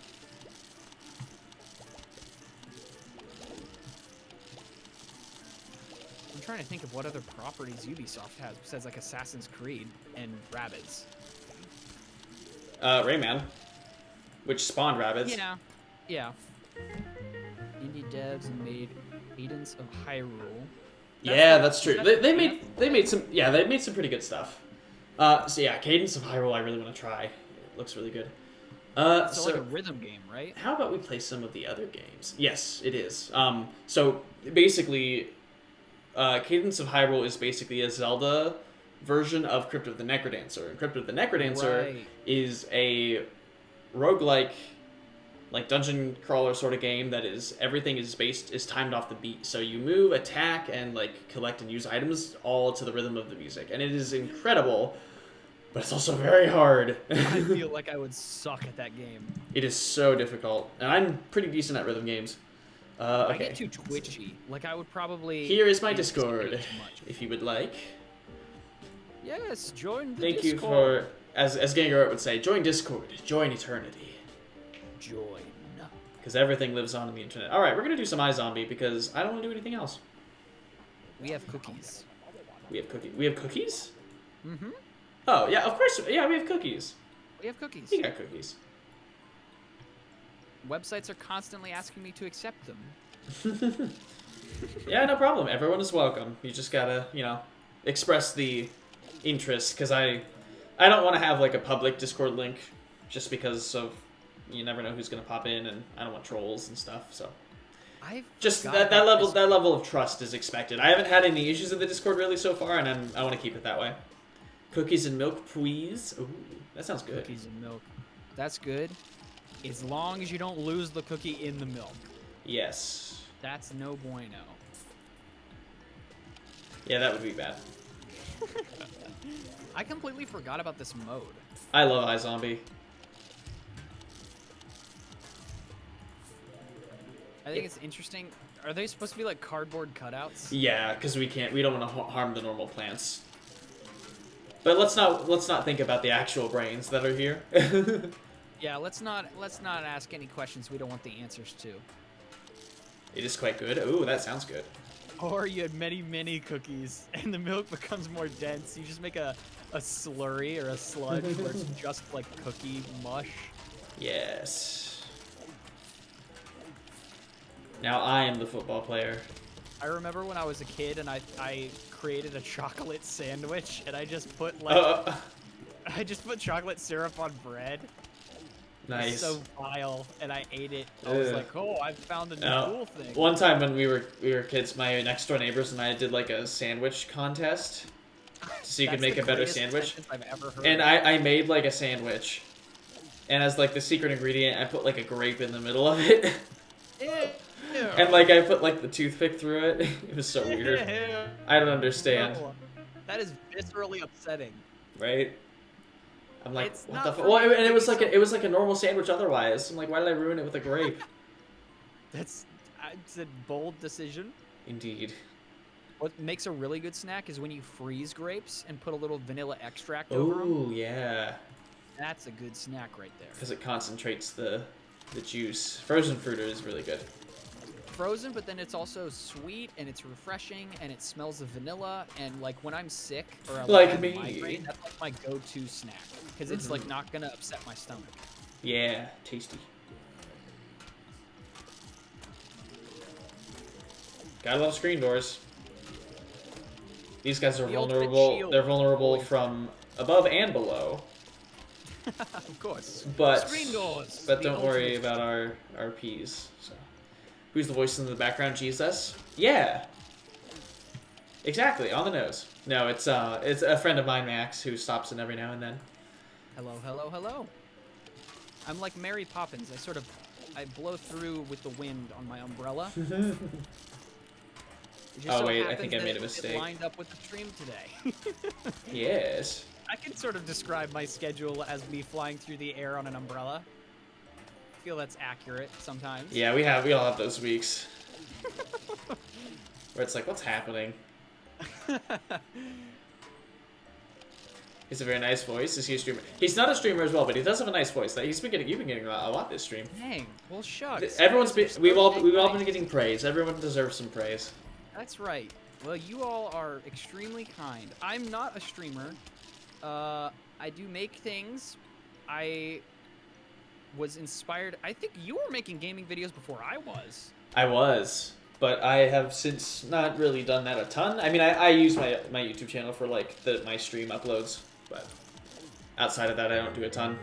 B: I'm trying to think of what other properties Ubisoft has besides like Assassin's Creed and Rabbids.
A: Rayman, which spawned Rabbids.
B: Yeah. Indie devs made Cadence of Hyrule.
A: That's true. They made some pretty good stuff. So yeah, Cadence of Hyrule I really want to try. It looks really good.
B: It's like a rhythm game, right?
A: How about we play some of the other games? Yes, it is. So basically, Cadence of Hyrule is basically a Zelda version of Crypt of the Necrodancer. And Crypt of the Necrodancer is a roguelike, like dungeon crawler sort of game that is everything is timed off the beat. So you move, attack, and like collect and use items all to the rhythm of the music, and it is incredible. But it's also very hard.
B: I feel like I would suck at that game.
A: It is so difficult, and I'm pretty decent at rhythm games. Okay.
B: I get too twitchy. Like I would probably.
A: Here is my Discord, if you would like.
B: Yes, join the
A: Thank
B: Discord.
A: you for, as Gangarot would say, join Discord, join eternity.
B: Join.
A: Because everything lives on the internet. All right, we're gonna do some iZombie because I don't want to do anything else.
B: We have cookies.
A: We have cookies. We have cookies?
B: Mm-hmm.
A: Oh yeah, of course. Yeah, we have cookies.
B: We have cookies.
A: We got cookies.
B: Websites are constantly asking me to accept them.
A: Yeah, no problem. Everyone is welcome. You just gotta, express the interest. Because I don't want to have like a public Discord link, just because of you never know who's gonna pop in, and I don't want trolls and stuff. So that level of trust is expected. I haven't had any issues with the Discord really so far, and I want to keep it that way. Cookies and milk, please. Ooh, that sounds good.
B: Cookies and milk. That's good. As long as you don't lose the cookie in the milk.
A: Yes.
B: That's no bueno.
A: Yeah, that would be bad.
B: I completely forgot about this mode.
A: I love iZombie.
B: I think it's interesting. Are they supposed to be like cardboard cutouts?
A: Yeah, because we don't want to harm the normal plants. But let's not think about the actual brains that are here.
B: Yeah, let's not ask any questions we don't want the answers to.
A: It is quite good. Ooh, that sounds good.
B: Or you had many cookies and the milk becomes more dense. You just make a slurry or a sludge where it's just like cookie mush.
A: Yes. Now I am the football player.
B: I remember when I was a kid and I created a chocolate sandwich and I just put like I just put chocolate syrup on bread.
A: Nice.
B: So vile, and I ate it. I was like, "Oh, I found a new cool thing."
A: One time when we were kids, my next door neighbors and I did like a sandwich contest, so you could make a better sandwich.
B: I've ever heard.
A: And I made like a sandwich, and as like the secret ingredient, I put like a grape in the middle of it. And like I put like the toothpick through it. It was so weird. I don't understand.
B: No, that is viscerally upsetting.
A: Right? I'm like,
B: It's
A: what
B: not
A: the fuck?
B: for
A: Well,
B: me,
A: and it was like
B: maybe
A: it was like a normal sandwich otherwise. I'm like, why did I ruin it with a grape?
B: it's a bold decision.
A: Indeed.
B: What makes a really good snack is when you freeze grapes and put a little vanilla extract over them.
A: Ooh, yeah.
B: That's a good snack right there.
A: Because it concentrates the juice. Frozen fruit is really good.
B: Frozen, but then it's also sweet and it's refreshing and it smells of vanilla. And like when I'm sick or I
A: Like
B: have a
A: me.
B: migraine, that's like my go-to snack because it's like not gonna upset my stomach.
A: Yeah, tasty. Gotta love screen doors. These guys are
B: The ultimate
A: vulnerable.
B: shield.
A: They're vulnerable from above and below.
B: Of course.
A: But
B: Screen doors.
A: But
B: The
A: don't worry
B: ultimate-
A: about our P's. So, who's the voice in the background? Jesus. Yeah. Exactly, on the nose. No, it's a friend of mine, Max, who stops in every now and then.
B: Hello, hello, hello. I'm like Mary Poppins. I blow through with the wind on my umbrella. It just
A: Oh,
B: so
A: wait, I
B: happens
A: think I
B: that
A: made a
B: it
A: mistake.
B: lined up with the stream today.
A: Yes.
B: I can sort of describe my schedule as me flying through the air on an umbrella. I feel that's accurate sometimes.
A: Yeah, we all have those weeks. Where it's like, what's happening? He's a very nice voice. Is he a streamer? He's not a streamer as well, but he does have a nice voice. You've been getting a lot this stream.
B: Dang. Well, shucks.
A: We've all been getting praise. Everyone deserves some praise.
B: That's right. Well, you all are extremely kind. I'm not a streamer. I do make things. I was inspired. I think you were making gaming videos before I was.
A: I was, but I have since not really done that a ton. I mean, I use my YouTube channel for like my stream uploads, but outside of that, I don't do a ton.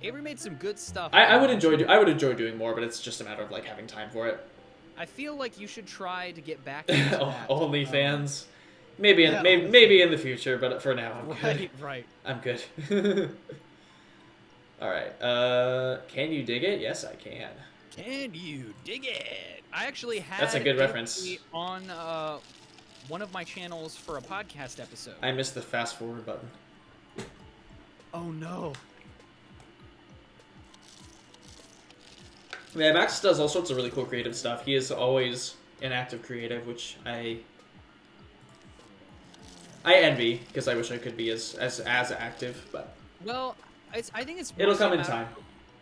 B: Avery made some good stuff.
A: I would enjoy doing more, but it's just a matter of like having time for it.
B: I feel like you should try to get back into that.
A: OnlyFans. Maybe in the future, but for now I'm good.
B: Right.
A: I'm good. All right. Can you dig it? Yes, I can.
B: Can you dig it? I actually had
A: That's a good reference.
B: Avery on one of my channels for a podcast episode.
A: I missed the fast forward button.
B: Oh no.
A: Yeah, Max does all sorts of really cool creative stuff. He is always an active creative, which I envy because I wish I could be as active. But
B: Well, I think it's
A: it'll
B: mostly
A: come in
B: a matter-
A: time.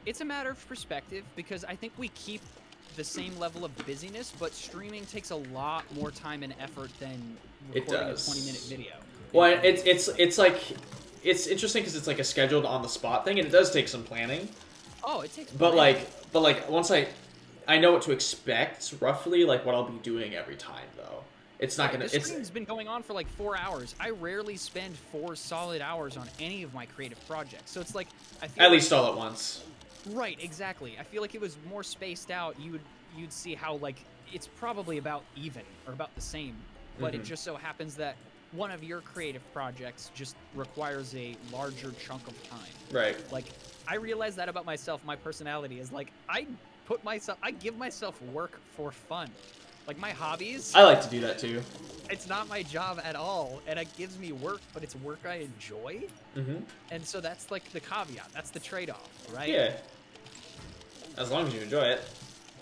B: It's a matter of perspective because I think we keep the same level of busyness, but streaming takes a lot more time and effort than
A: It
B: recording a
A: does.
B: 20-minute video.
A: Well, it's like it's interesting because it's like a scheduled on the spot thing, and it does take some planning.
B: Oh, it takes.
A: But
B: planning.
A: like once I know what to expect roughly, like what I'll be doing every time though. It's not gonna.
B: The
A: It's
B: stream's been going on for like 4 hours. I rarely spend 4 solid hours on any of my creative projects. So it's like I feel
A: at
B: like,
A: least all at once.
B: right, exactly. I feel like it was more spaced out. You'd see how like it's probably about even or about the same, but it just so happens that one of your creative projects just requires a larger chunk of time.
A: Right.
B: Like I realize that about myself. My personality is like I give myself work for fun. Like my hobbies,
A: I like to do that too.
B: it's not my job at all, and it gives me work, but it's work I enjoy. And so that's like the caveat. That's the trade-off, right?
A: Yeah. As long as you enjoy it.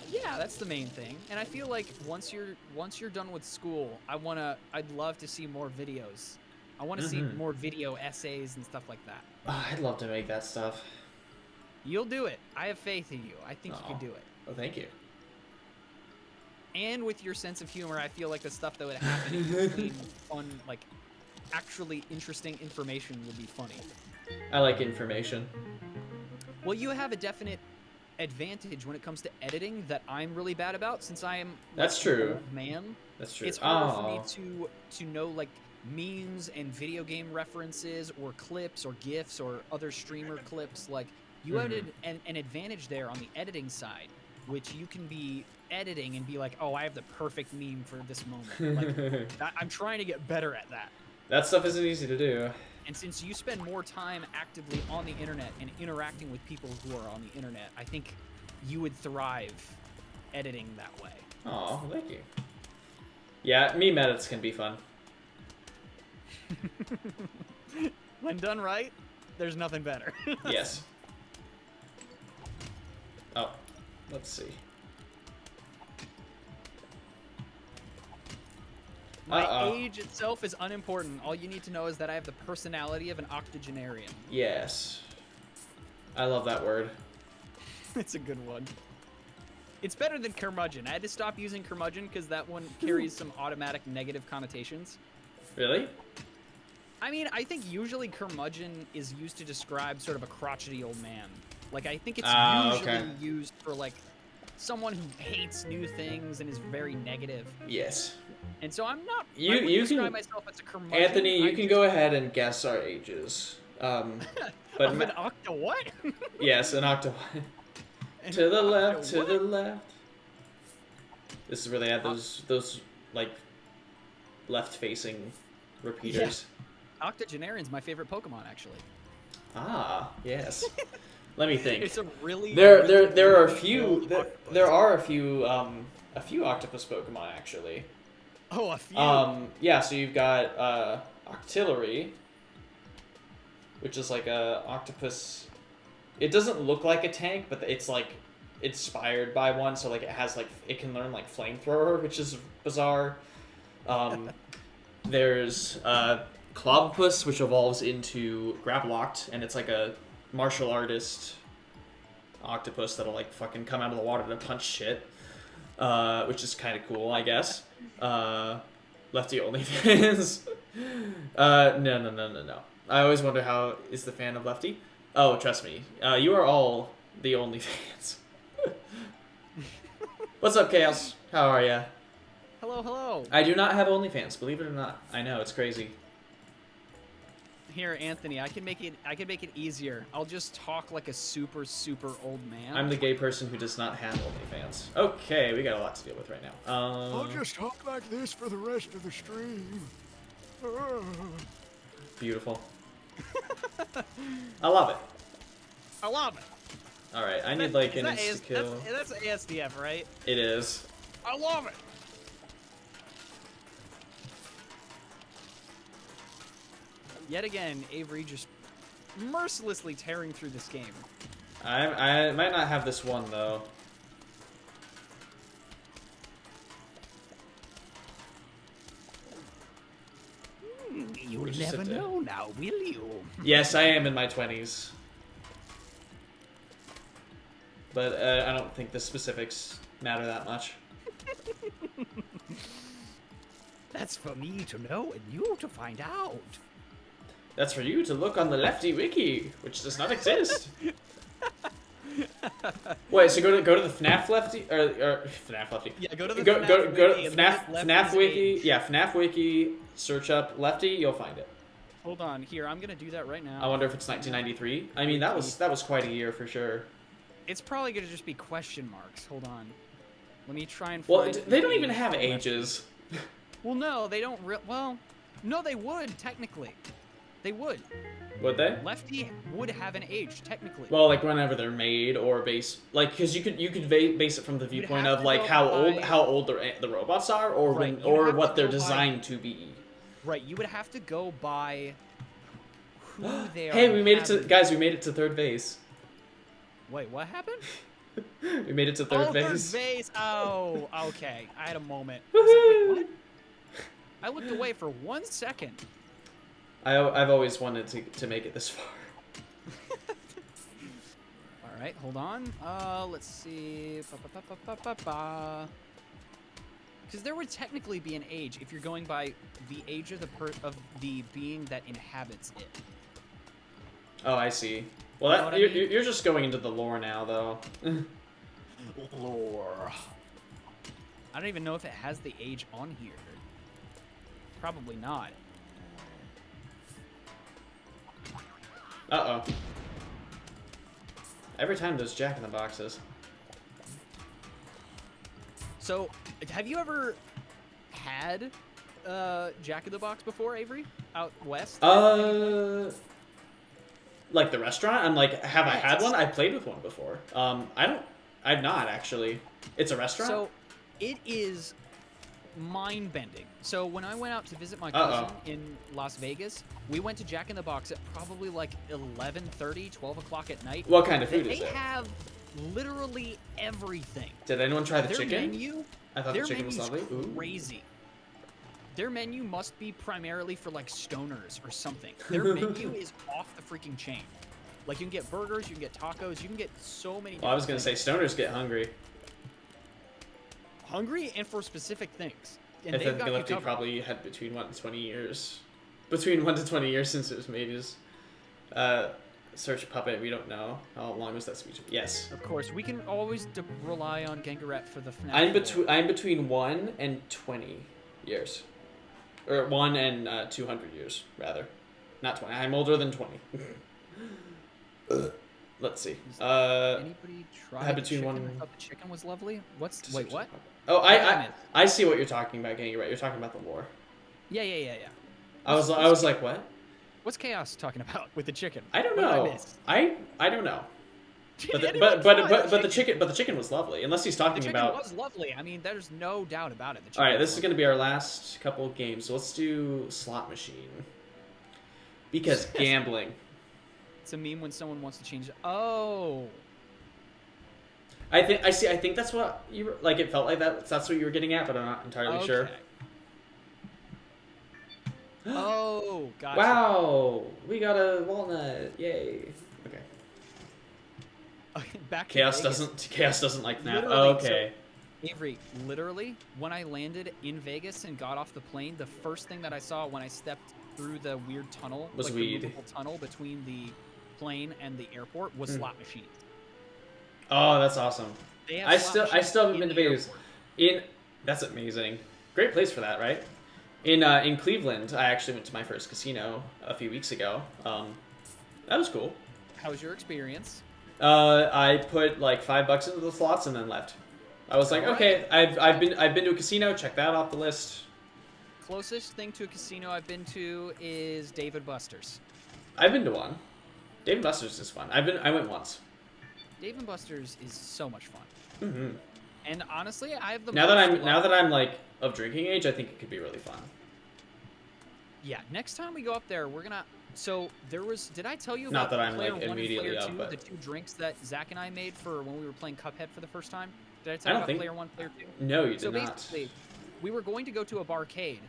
B: Yeah, that's the main thing. And I feel like once you're done with school, I'd love to see more videos. I want to see more video essays and stuff like that.
A: Oh, I'd love to make that stuff.
B: You'll do it. I have faith in you. I think you can do it.
A: Well, thank you.
B: And with your sense of humor, I feel like the stuff that would happen in between fun, like actually interesting information would be funny.
A: I like information.
B: Well, you have a definite advantage when it comes to editing that I'm really bad about, since I am
A: That's
B: an
A: true.
B: old man.
A: That's true.
B: It's harder for me to know like memes and video game references or clips or GIFs or other streamer clips. Like you have an advantage there on the editing side, which you can be editing and be like, oh, I have the perfect meme for this moment. Like I'm trying to get better at that.
A: That stuff isn't easy to do.
B: And since you spend more time actively on the internet and interacting with people who are on the internet, I think you would thrive editing that way.
A: Oh, thank you. Yeah, meme edits can be fun.
B: When done right, there's nothing better.
A: Yes. Oh, let's see.
B: My age itself is unimportant. All you need to know is that I have the personality of an octogenarian.
A: Yes. I love that word.
B: It's a good one. It's better than curmudgeon. I had to stop using curmudgeon because that one carries some automatic negative connotations.
A: Really?
B: I mean, I think usually curmudgeon is used to describe sort of a crotchety old man. Like, I think it's usually used for, like, someone who hates new things and is very negative.
A: Yes.
B: And so I'm not.
A: You
B: I wouldn't describe
A: can,
B: myself as a curmudgeon.
A: Anthony, you can go ahead and guess our ages. But
B: of an octo what?
A: Yes, an octo. To the left, to the left. This is where they add those like left-facing repeaters.
B: Yeah. Octogenarian's my favorite Pokemon, actually.
A: Ah, yes. Let me think.
B: It's a really
A: there are a few octopus Pokemon actually.
B: Oh, a few.
A: Yeah. So you've got Octillery, which is like a octopus. It doesn't look like a tank, but it's like inspired by one. So like it can learn like flamethrower, which is bizarre. There's Clobopus, which evolves into Grapploct, and it's like a martial artist octopus that'll like fucking come out of the water to punch shit, which is kind of cool, I guess. Lefty OnlyFans. No. I always wonder how is the fan of Lefty. Oh, trust me, you are all the OnlyFans. What's up, Chaos? How are ya?
B: Hello.
A: I do not have OnlyFans, believe it or not. I know, it's crazy.
B: Here, Anthony, I can make it easier. I'll just talk like a super old man.
A: I'm the gay person who does not have OnlyFans. Okay, we got a lot to deal with right now.
C: I'll just talk like this for the rest of the stream.
A: Beautiful. I love it.
B: I love it.
A: All right, I need like an insta-kill.
B: That's ASDF, right?
A: It is.
B: I love it. Yet again, Avery just mercilessly tearing through this game.
A: I might not have this one though.
B: You'll never know now, will you?
A: Yes, I am in my 20s. But I don't think the specifics matter that much.
B: That's for me to know and you to find out.
A: That's for you to look on the Lefty Wiki, which does not exist. Wait, so go to the FNAF Lefty or FNAF Lefty.
B: Yeah, go to the
A: go to
B: Wiki,
A: FNAF Wiki. Yeah, FNAF Wiki. Search up Lefty, you'll find it.
B: Hold on, here I'm gonna do that right now.
A: I wonder if it's 1993. I mean, that was quite a year for sure.
B: It's probably gonna just be question marks. Hold on, let me try and.
A: Well, they don't even have ages.
B: Well, no, they don't. Well, no, they would technically. They would.
A: Would they?
B: Lefty would have an age technically.
A: Well, like whenever they're made or based, like because you could base it from the viewpoint of like how old the robots are, or
B: right,
A: or what they're designed to be.
B: Right, you would have to go by who they are.
A: Hey, we made it to guys. We made it to third base.
B: Wait, what happened?
A: We made it to third base.
B: Third base. Oh, okay. I had a moment. I was like, wait, what? I looked away for 1 second.
A: I've always wanted to make it this far.
B: All right, hold on. Let's see. Because there would technically be an age if you're going by the age of the being that inhabits it.
A: Oh, I see. Well, you're just going into the lore now, though.
B: Lore. I don't even know if it has the age on here. Probably not.
A: Uh-oh. Every time there's Jack in the Boxes.
B: So, have you ever had Jack in the Box before, Avery? Out west?
A: Like the restaurant? I'm like, have I had one? I played with one before. I don't I've not actually. It's a restaurant.
B: So, it is mind-bending. So when I went out to visit my cousin in Las Vegas, we went to Jack in the Box at probably like 11:30, 12 o'clock at night.
A: What kind of food is
B: They
A: it?
B: have literally everything.
A: Did anyone try the
B: Their
A: chicken?
B: menu,
A: I thought the chicken was lovely. Ooh.
B: crazy. Their menu must be primarily for like stoners or something. Their menu is off the freaking chain. Like you can get burgers, you can get tacos, you can get so many.
A: Well, I was gonna say stoners get hungry.
B: Hungry and for specific things. And
A: I
B: they've
A: think
B: got you
A: Lefty
B: covered.
A: probably had between 1 to 20 years. Between 1 to 20 years since it was made. His search puppet. We don't know how long was that speech. Yes.
B: Of course, we can always rely on Gengaret for the FNAF.
A: I'm between 1 and 20 years, or 1 and 200 years rather, not 20. I'm older than 20. Let's see.
B: Anybody try
A: had
B: the
A: between
B: chicken?
A: one-
B: I thought the chicken was lovely. Wait, what?
A: Oh,
B: Damn it.
A: I see what you're talking about, Gang. You're right. You're talking about the lore.
B: Yeah.
A: I was like, what?
B: What's Chaos talking about with the chicken?
A: I don't
B: What did
A: know.
B: I miss?
A: I don't know. But
B: Did
A: the,
B: anyone
A: but
B: try
A: the chicken was lovely. Unless he's
B: The
A: talking
B: chicken
A: about.
B: was lovely. I mean, there's no doubt about it. The
A: All
B: chicken
A: right, this
B: was
A: is going to be our last couple of games. So let's do slot machine. Because gambling.
B: lovely. It's a meme when someone wants to change. Oh.
A: I think that's what you were, like. It felt like that's what you were getting at, but I'm not entirely sure.
B: Okay. Oh, gotcha.
A: Wow, we got a walnut! Yay! Okay.
B: Okay, back to
A: Chaos
B: Vegas.
A: doesn't like FNAF.
B: Literally,
A: Oh, okay.
B: Avery, literally, when I landed in Vegas and got off the plane, the first thing that I saw when I stepped through the weird tunnel,
A: Was
B: like
A: weed.
B: the movable tunnel between the plane and the airport, was slot machines.
A: Oh, that's awesome.
B: They have
A: I
B: slot
A: still haven't
B: machines
A: been
B: in
A: to
B: the
A: Vegas.
B: airport.
A: That's amazing. Great place for that, right? In Cleveland, I actually went to my first casino a few weeks ago. That was cool.
B: How was your experience?
A: I put like $5 into the slots and then left. I was like,
B: All
A: okay, I've been to a casino. Check that off the list.
B: Closest thing to a casino I've been to is Dave & Buster's.
A: I've been to one. Dave & Buster's is fun. I went once.
B: Dave & Buster's is so much fun.
A: Hmm.
B: And honestly, I have the
A: Now
B: most
A: that I'm like of drinking age, I think it could be really fun.
B: Yeah, next time we go up there, we're gonna. So there was. Did I tell you
A: Not
B: about
A: that I'm,
B: player
A: like,
B: 1 and
A: immediately
B: player
A: up,
B: 2,
A: but-
B: the 2 drinks that Zach and I made for when we were playing Cuphead for the first time? Did I
A: I
B: tell you
A: don't
B: about
A: think-
B: player 1, player 2?
A: No, you
B: So
A: did not.
B: basically, we were going to go to a barcade,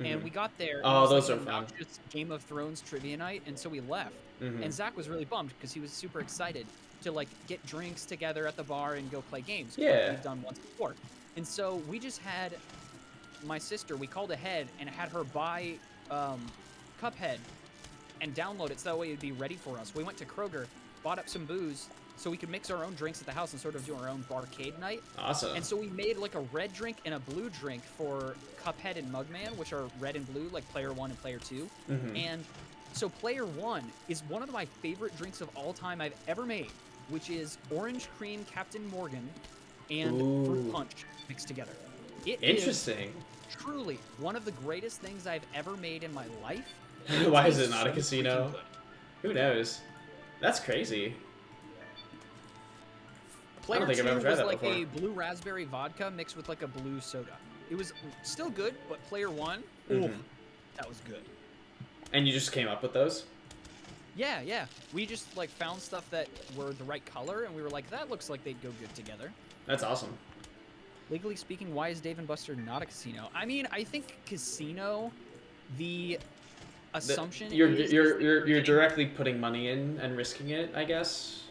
B: and
A: Mhm.
B: we got there.
A: Oh,
B: and it was
A: those
B: like
A: are
B: an
A: fun.
B: obnoxious Game of Thrones trivia night, and so we left.
A: Mhm.
B: And Zach was really bummed because he was super excited to like get drinks together at the bar and go play games. like
A: Yeah.
B: we've done once before. And so we just had my sister. We called ahead and had her buy Cuphead and download it so that way it'd be ready for us. We went to Kroger, bought up some booze so we could mix our own drinks at the house and sort of do our own barcade night.
A: Awesome.
B: And so we made like a red drink and a blue drink for Cuphead and Mugman, which are red and blue, like player 1 and player 2.
A: Mhm.
B: And so player 1 is one of my favorite drinks of all time I've ever made, which is orange cream Captain Morgan and fruit
A: Ooh.
B: punch mixed together. It is
A: Interesting.
B: truly one of the greatest things I've ever made in my life.
A: Why is
B: tastes
A: it not a
B: so
A: casino?
B: freaking good.
A: Who knows? That's crazy.
B: Player
A: think I've
B: 2
A: ever tried
B: was
A: that
B: like
A: before.
B: a blue raspberry vodka mixed with like a blue soda. It was still good, but player 1,
A: Mhm.
B: that was good.
A: And you just came up with those?
B: Yeah. We just like found stuff that were the right color, and we were like, that looks like they'd go good together.
A: That's awesome.
B: Legally speaking, why is Dave & Buster not a casino? I mean, I think casino, the assumption
A: You're
B: is that
A: you're
B: getting-
A: directly putting money in and risking it, I guess.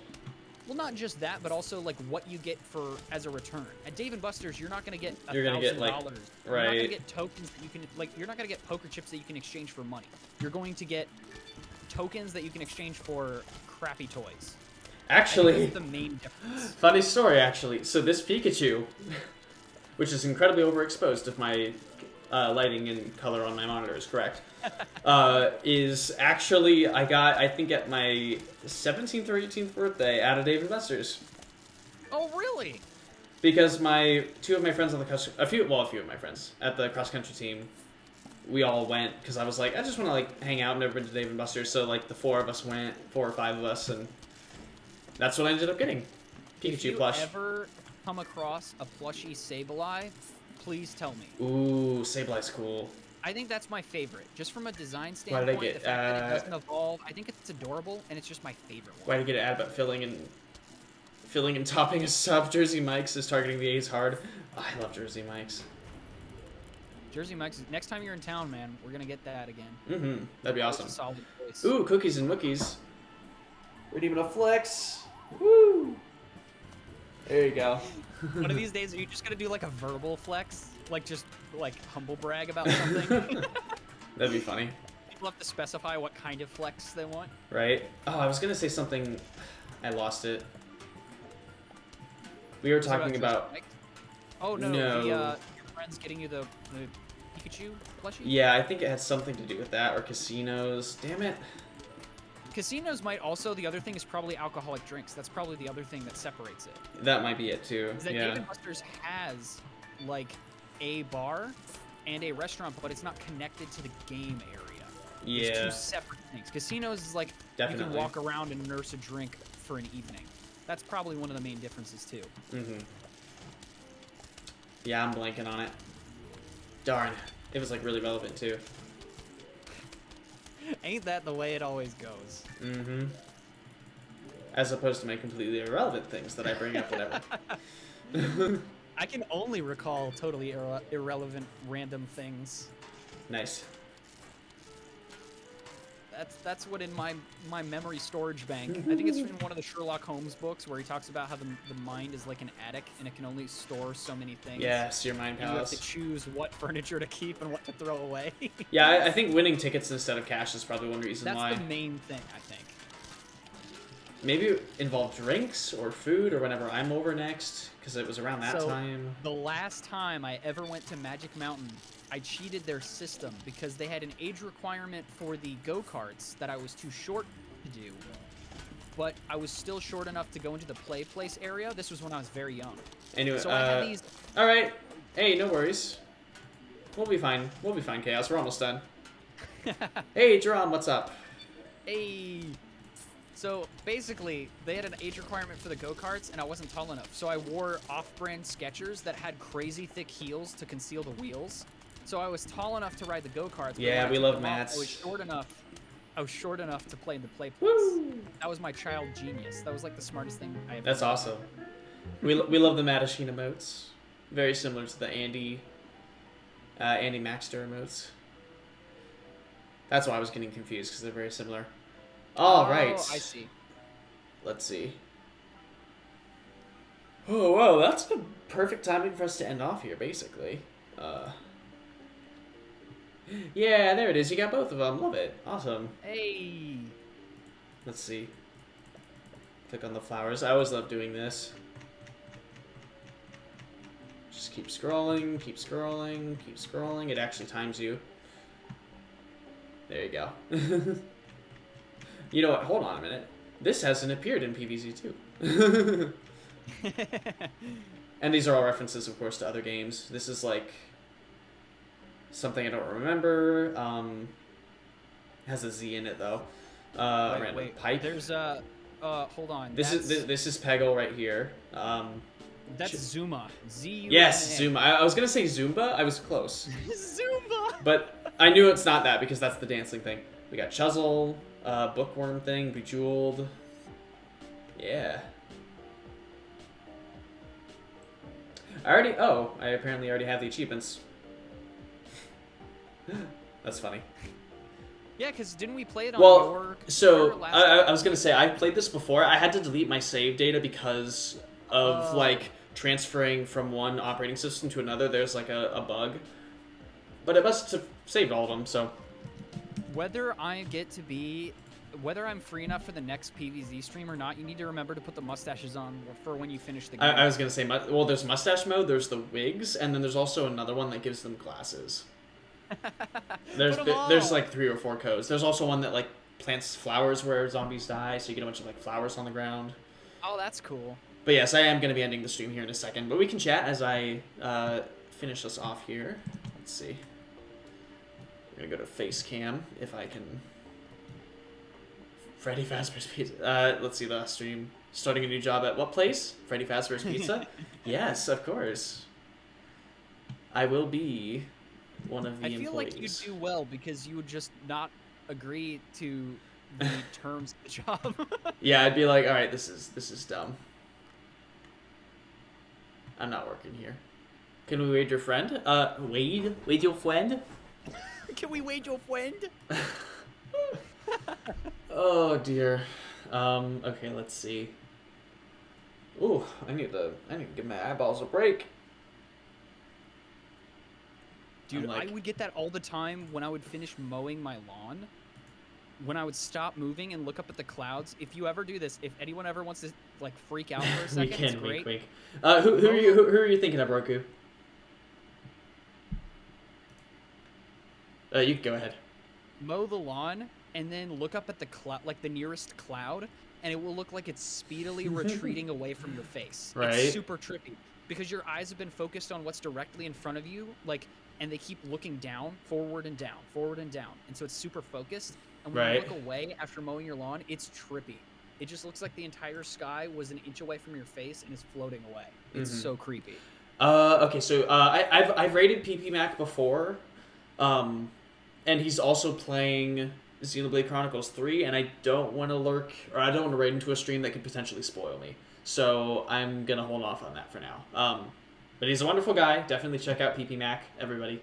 B: Well, not just that, but also like what you get for as a return. At Dave & Buster's, you're not gonna get
A: You're gonna get, like-
B: $1,000. You're not gonna
A: right.
B: get tokens that you can like. You're not gonna get poker chips that you can exchange for money. You're going to get tokens that you can exchange for crappy toys. I think
A: Actually,
B: that's the main difference.
A: funny story actually. So this Pikachu, which is incredibly overexposed if my lighting and color on my monitor is correct, is actually I got, I think at my 17th or 18th birthday at a Dave & Buster's.
B: Oh, really?
A: Because two of my friends on the a few of my friends at the cross country team, we all went because I was like, I just want to like hang out. I've never been to Dave & Buster's, so like the 4 of us went, 4 or 5 of us, and that's what I ended up getting,
B: If
A: Pikachu
B: you
A: plush.
B: ever come across a plushie Sableye, please tell me.
A: Ooh, Sableye's cool.
B: I think that's my favorite, just from a design
A: Why did I
B: standpoint.
A: get,
B: The fact that it doesn't evolve, I think it's adorable, and it's just my favorite
A: Why
B: one.
A: did I get an ad about filling and topping a sub? Jersey Mike's is targeting the A's hard. Oh, I love Jersey Mike's.
B: Jersey Mike's. Next time you're in town, man, we're gonna get that again.
A: Mm-hmm. That'd be
B: It's
A: awesome.
B: a solid choice.
A: Ooh, cookies and wookies. Redeeming a flex. Woo! There you go.
B: One of these days, are you just gonna do like a verbal flex, like just like humble brag about something?
A: That'd be funny.
B: People have to specify what kind of flex they want.
A: Right? Oh, I was gonna say something. I lost it. We were
B: Was it
A: talking
B: Jersey
A: about.
B: Mike's? Oh no,
A: No.
B: your friend's getting you the Pikachu plushie.
A: Yeah, I think it had something to do with that, or casinos. Damn it.
B: Casinos might also. The other thing is probably alcoholic drinks. That's probably the other thing that separates it.
A: That might be it too.
B: Is that
A: Yeah.
B: Dave & Buster's has like a bar and a restaurant, but it's not connected to the game area. It's
A: Yeah.
B: two separate things. Casinos is like you
A: Definitely.
B: can walk around and nurse a drink for an evening. That's probably one of the main differences too.
A: Mm-hmm. Yeah, I'm blanking on it. Darn. It was like really relevant too.
B: Ain't that the way it always goes?
A: Mm-hmm. As opposed to my completely irrelevant things that I bring up whenever.
B: I can only recall totally irrelevant random things.
A: Nice.
B: That's what in my memory storage bank. I think it's in one of the Sherlock Holmes books where he talks about how the mind is like an attic and it can only store so many things.
A: Yes, your mind
B: You have to
A: palace.
B: choose what furniture to keep and what to throw away.
A: Yeah, I think winning tickets instead of cash is probably one reason
B: That's
A: why.
B: the main thing, I think.
A: Maybe it involved drinks or food or whenever I'm over next, because it was around that
B: So,
A: time.
B: The last time I ever went to Magic Mountain, I cheated their system because they had an age requirement for the go-karts that I was too short to do. But I was still short enough to go into the play place area. This was when I was very young.
A: Anyway,
B: So I had these...
A: all right. Hey, no worries. We'll be fine. We'll be fine, Chaos. We're almost done. Hey, Jerome, what's up?
B: Hey! So basically, they had an age requirement for the go-karts, and I wasn't tall enough. So I wore off-brand Skechers that had crazy thick heels to conceal the wheels. So I was tall enough to ride the go-karts. but
A: Yeah,
B: when I
A: we
B: took
A: love
B: them off,
A: mats.
B: I was short enough to play in the play place.
A: Woo!
B: That was my child genius. That was like the smartest thing I ever
A: That's
B: did.
A: awesome. We love the Matashina emotes. Very similar to the Andy Maxter emotes. That's why I was getting confused, because they're very similar. All right.
B: I see.
A: Let's see. Oh, wow, that's the perfect timing for us to end off here, basically. Yeah, there it is. You got both of them. Love it. Awesome.
B: Hey!
A: Let's see. Click on the flowers. I always love doing this. Just keep scrolling, keep scrolling, keep scrolling. It actually times you. There you go. You know what? Hold on a minute. This hasn't appeared in PVZ2. And these are all references, of course, to other games. This is like something I don't remember. Has a Z in it though. Random pipe.
B: There's hold on.
A: This is Peggle right here.
B: That's Zuma. Z-U-M-A.
A: Yes, Zumba. I was gonna say Zumba. I was close,
B: Zumba!
A: but I knew it's not that because that's the dancing thing. We got Chuzzle, bookworm thing, Bejeweled. Yeah. I apparently already have the achievements. That's funny.
B: Yeah, because didn't we play it on
A: Well,
B: your
A: so
B: computer last
A: I was gonna say I've played this before. I had to delete my save data because of like transferring from one operating system to another. There's like a bug, but it must have saved all of them. So
B: Whether I'm free enough for the next PVZ stream or not, you need to remember to put the mustaches on for when you finish the game.
A: I was gonna say, well, there's mustache mode, there's the wigs, and then there's also another one that gives them glasses. There's like 3 or 4 codes. There's also one that like plants flowers where zombies die, so you get a bunch of like flowers on the ground.
B: Oh, that's cool.
A: But yes, I am gonna be ending the stream here in a second, but we can chat as I finish this off here. Let's see. We're gonna go to face cam if I can Freddy Fazbear's Pizza. Let's see the stream. Starting a new job at what place? Freddy Fazbear's Pizza? Yes, of course. I will be one of the employees.
B: I feel like you'd do well because you would just not agree to the terms of the job.
A: Yeah, I'd be like, all right, this is dumb. I'm not working here. Can we wade your friend? Wade your friend?
B: Can we wade your friend?
A: Oh dear. Okay, let's see. Ooh, I need to give my eyeballs a break.
B: Dude, I would get that all the time when I would finish mowing my lawn. When I would stop moving and look up at the clouds. If you ever do this, if anyone ever wants to like freak out for a second,
A: we can,
B: it's great.
A: Wink. Who are you thinking of, Roku? You can go ahead.
B: Mow the lawn and then look up at the cloud, like the nearest cloud, and it will look like it's speedily retreating away from your face.
A: Right.
B: It's super trippy because your eyes have been focused on what's directly in front of you, like, and they keep looking down, forward and down, forward and down, and so it's super focused. And when you look away after mowing your lawn, it's trippy. It just looks like the entire sky was an inch away from your face and is floating away. It's so creepy.
A: Okay, so I've rated PP Mac before, and he's also playing Xenoblade Chronicles 3, and I don't want to lurk, or I don't want to raid into a stream that could potentially spoil me. So I'm gonna hold off on that for now. But he's a wonderful guy. Definitely check out PP Mac, everybody.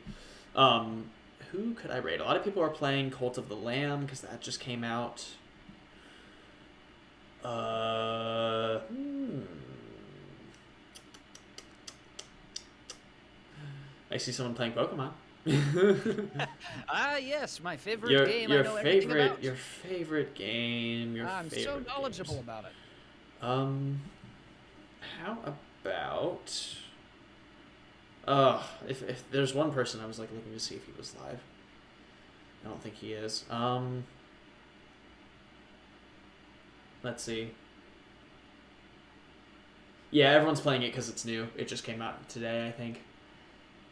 A: Who could I raid? A lot of people are playing Cult of the Lamb because that just came out. I see someone playing Pokemon.
B: Yes, my favorite game. I know everything about.
A: Your favorite game.
B: I'm so knowledgeable about it.
A: How about? If there's one person I was like looking to see if he was live. I don't think he is. Let's see. Yeah, everyone's playing it because it's new. It just came out today, I think.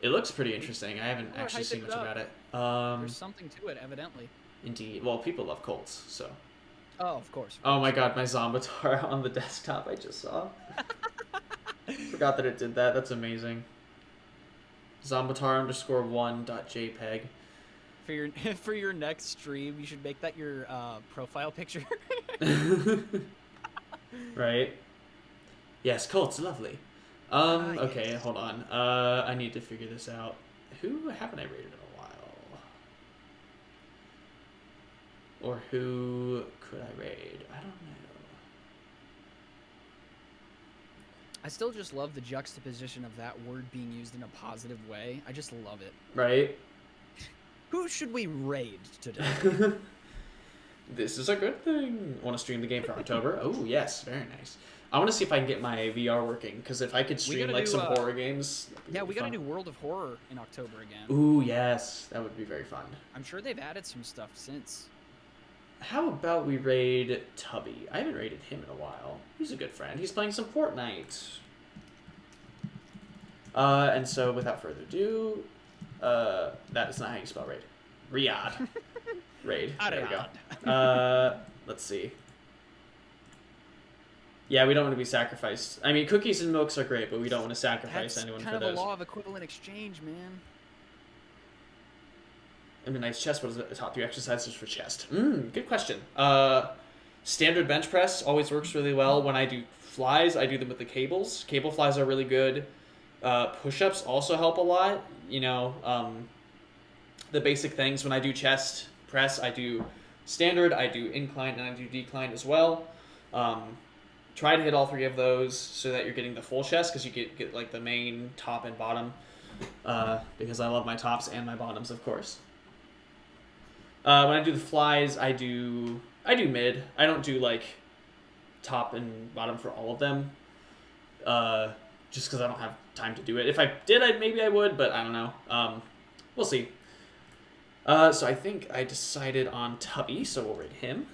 A: It looks pretty interesting. I haven't actually seen much about it.
B: There's something to it, evidently.
A: Indeed. Well, people love Colts, so.
B: Oh, of course.
A: Oh my god, my Zombatar on the desktop I just saw. Forgot that it did that. That's amazing. Zombatar_1.jpg.
B: For your next stream, you should make that your profile picture.
A: Right. Yes, Colt's lovely. Okay, hold on. I need to figure this out. Who haven't I rated in a while? Or who could I raid? I don't know.
B: I still just love the juxtaposition of that word being used in a positive way. I just love it.
A: Right?
B: Who should we raid today?
A: This is a good thing. Want to stream the game for October? Oh, yes. Very nice. I want to see if I can get my VR working, because if I could stream like some horror games...
B: Yeah, we got to do World of Horror in October again.
A: Ooh, yes. That would be very fun.
B: I'm sure they've added some stuff since.
A: How about we raid Tubby? I haven't raided him in a while. He's a good friend. He's playing some Fortnite. And so, without further ado, that is not how you spell raid. Riyadh. Raid. There we go. Let's see. Yeah, we don't want to be sacrificed. I mean, cookies and milks are great, but we don't want to sacrifice anyone for those.
B: That's kind of a law of equivalent exchange, man.
A: I mean, nice chest. What is it? The top 3 exercises for chest? Good question. Standard bench press always works really well. When I do flies, I do them with the cables. Cable flies are really good. Push-ups also help a lot. You know, the basic things. When I do chest press, I do standard, I do incline, and I do decline as well. Try to hit all 3 of those so that you're getting the full chest, because you get like the main top and bottom. Because I love my tops and my bottoms, of course. When I do the flies, I do mid. I don't do like top and bottom for all of them. Just because I don't have time to do it. If I did, maybe I would, but I don't know. We'll see. So I think I decided on Tubby, so we'll rate him.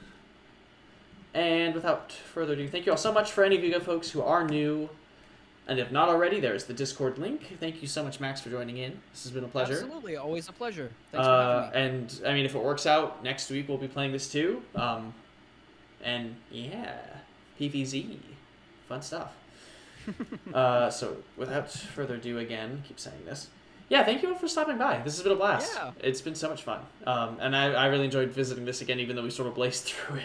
A: And without further ado, thank you all so much for any of you folks who are new. And if not already, there's the Discord link. Thank you so much, Max, for joining in. This has been a pleasure.
B: Absolutely, always a pleasure. Thanks for having me.
A: And, I mean, if it works out, next week we'll be playing this too. And yeah, PVZ, fun stuff. So without further ado, again, keep saying this. Yeah, thank you all for stopping by. This has been a blast.
B: Yeah.
A: It's been so much fun. And I really enjoyed visiting this again, even though we sort of blazed through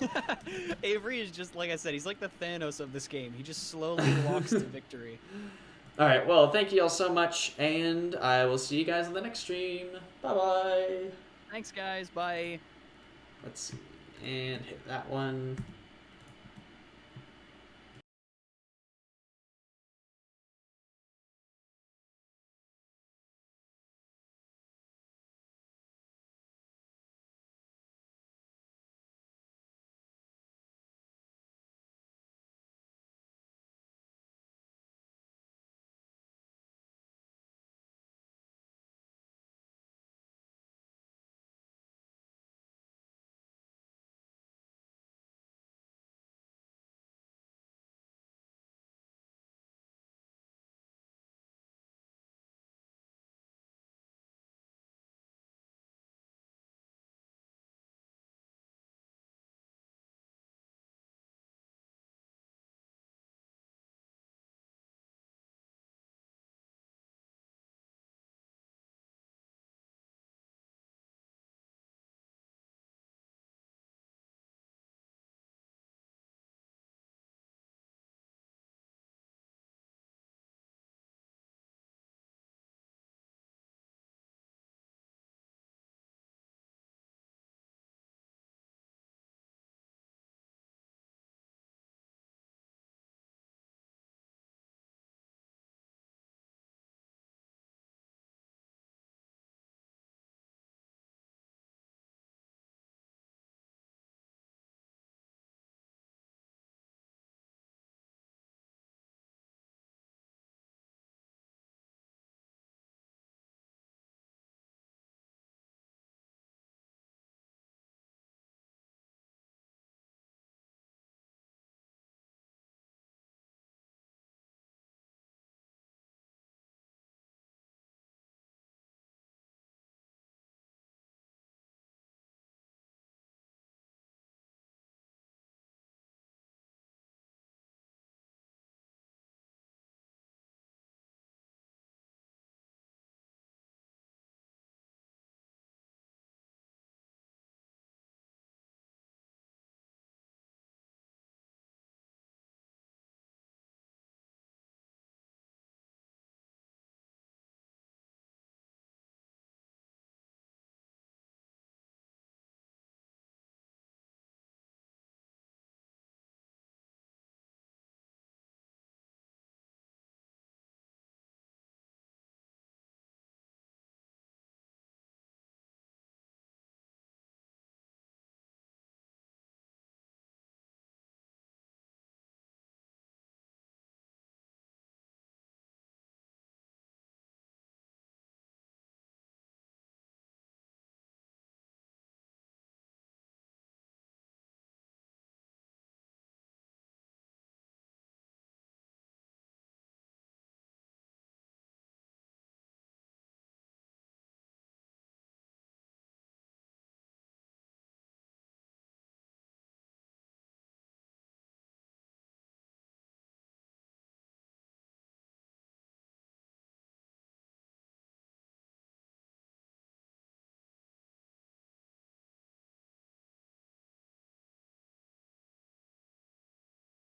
A: it.
B: Avery is just, like I said, he's like the Thanos of this game. He just slowly walks to victory.
A: All right, well, thank you all so much, and I will see you guys on the next stream. Bye-bye.
B: Thanks, guys. Bye.
A: Let's see, and hit that one.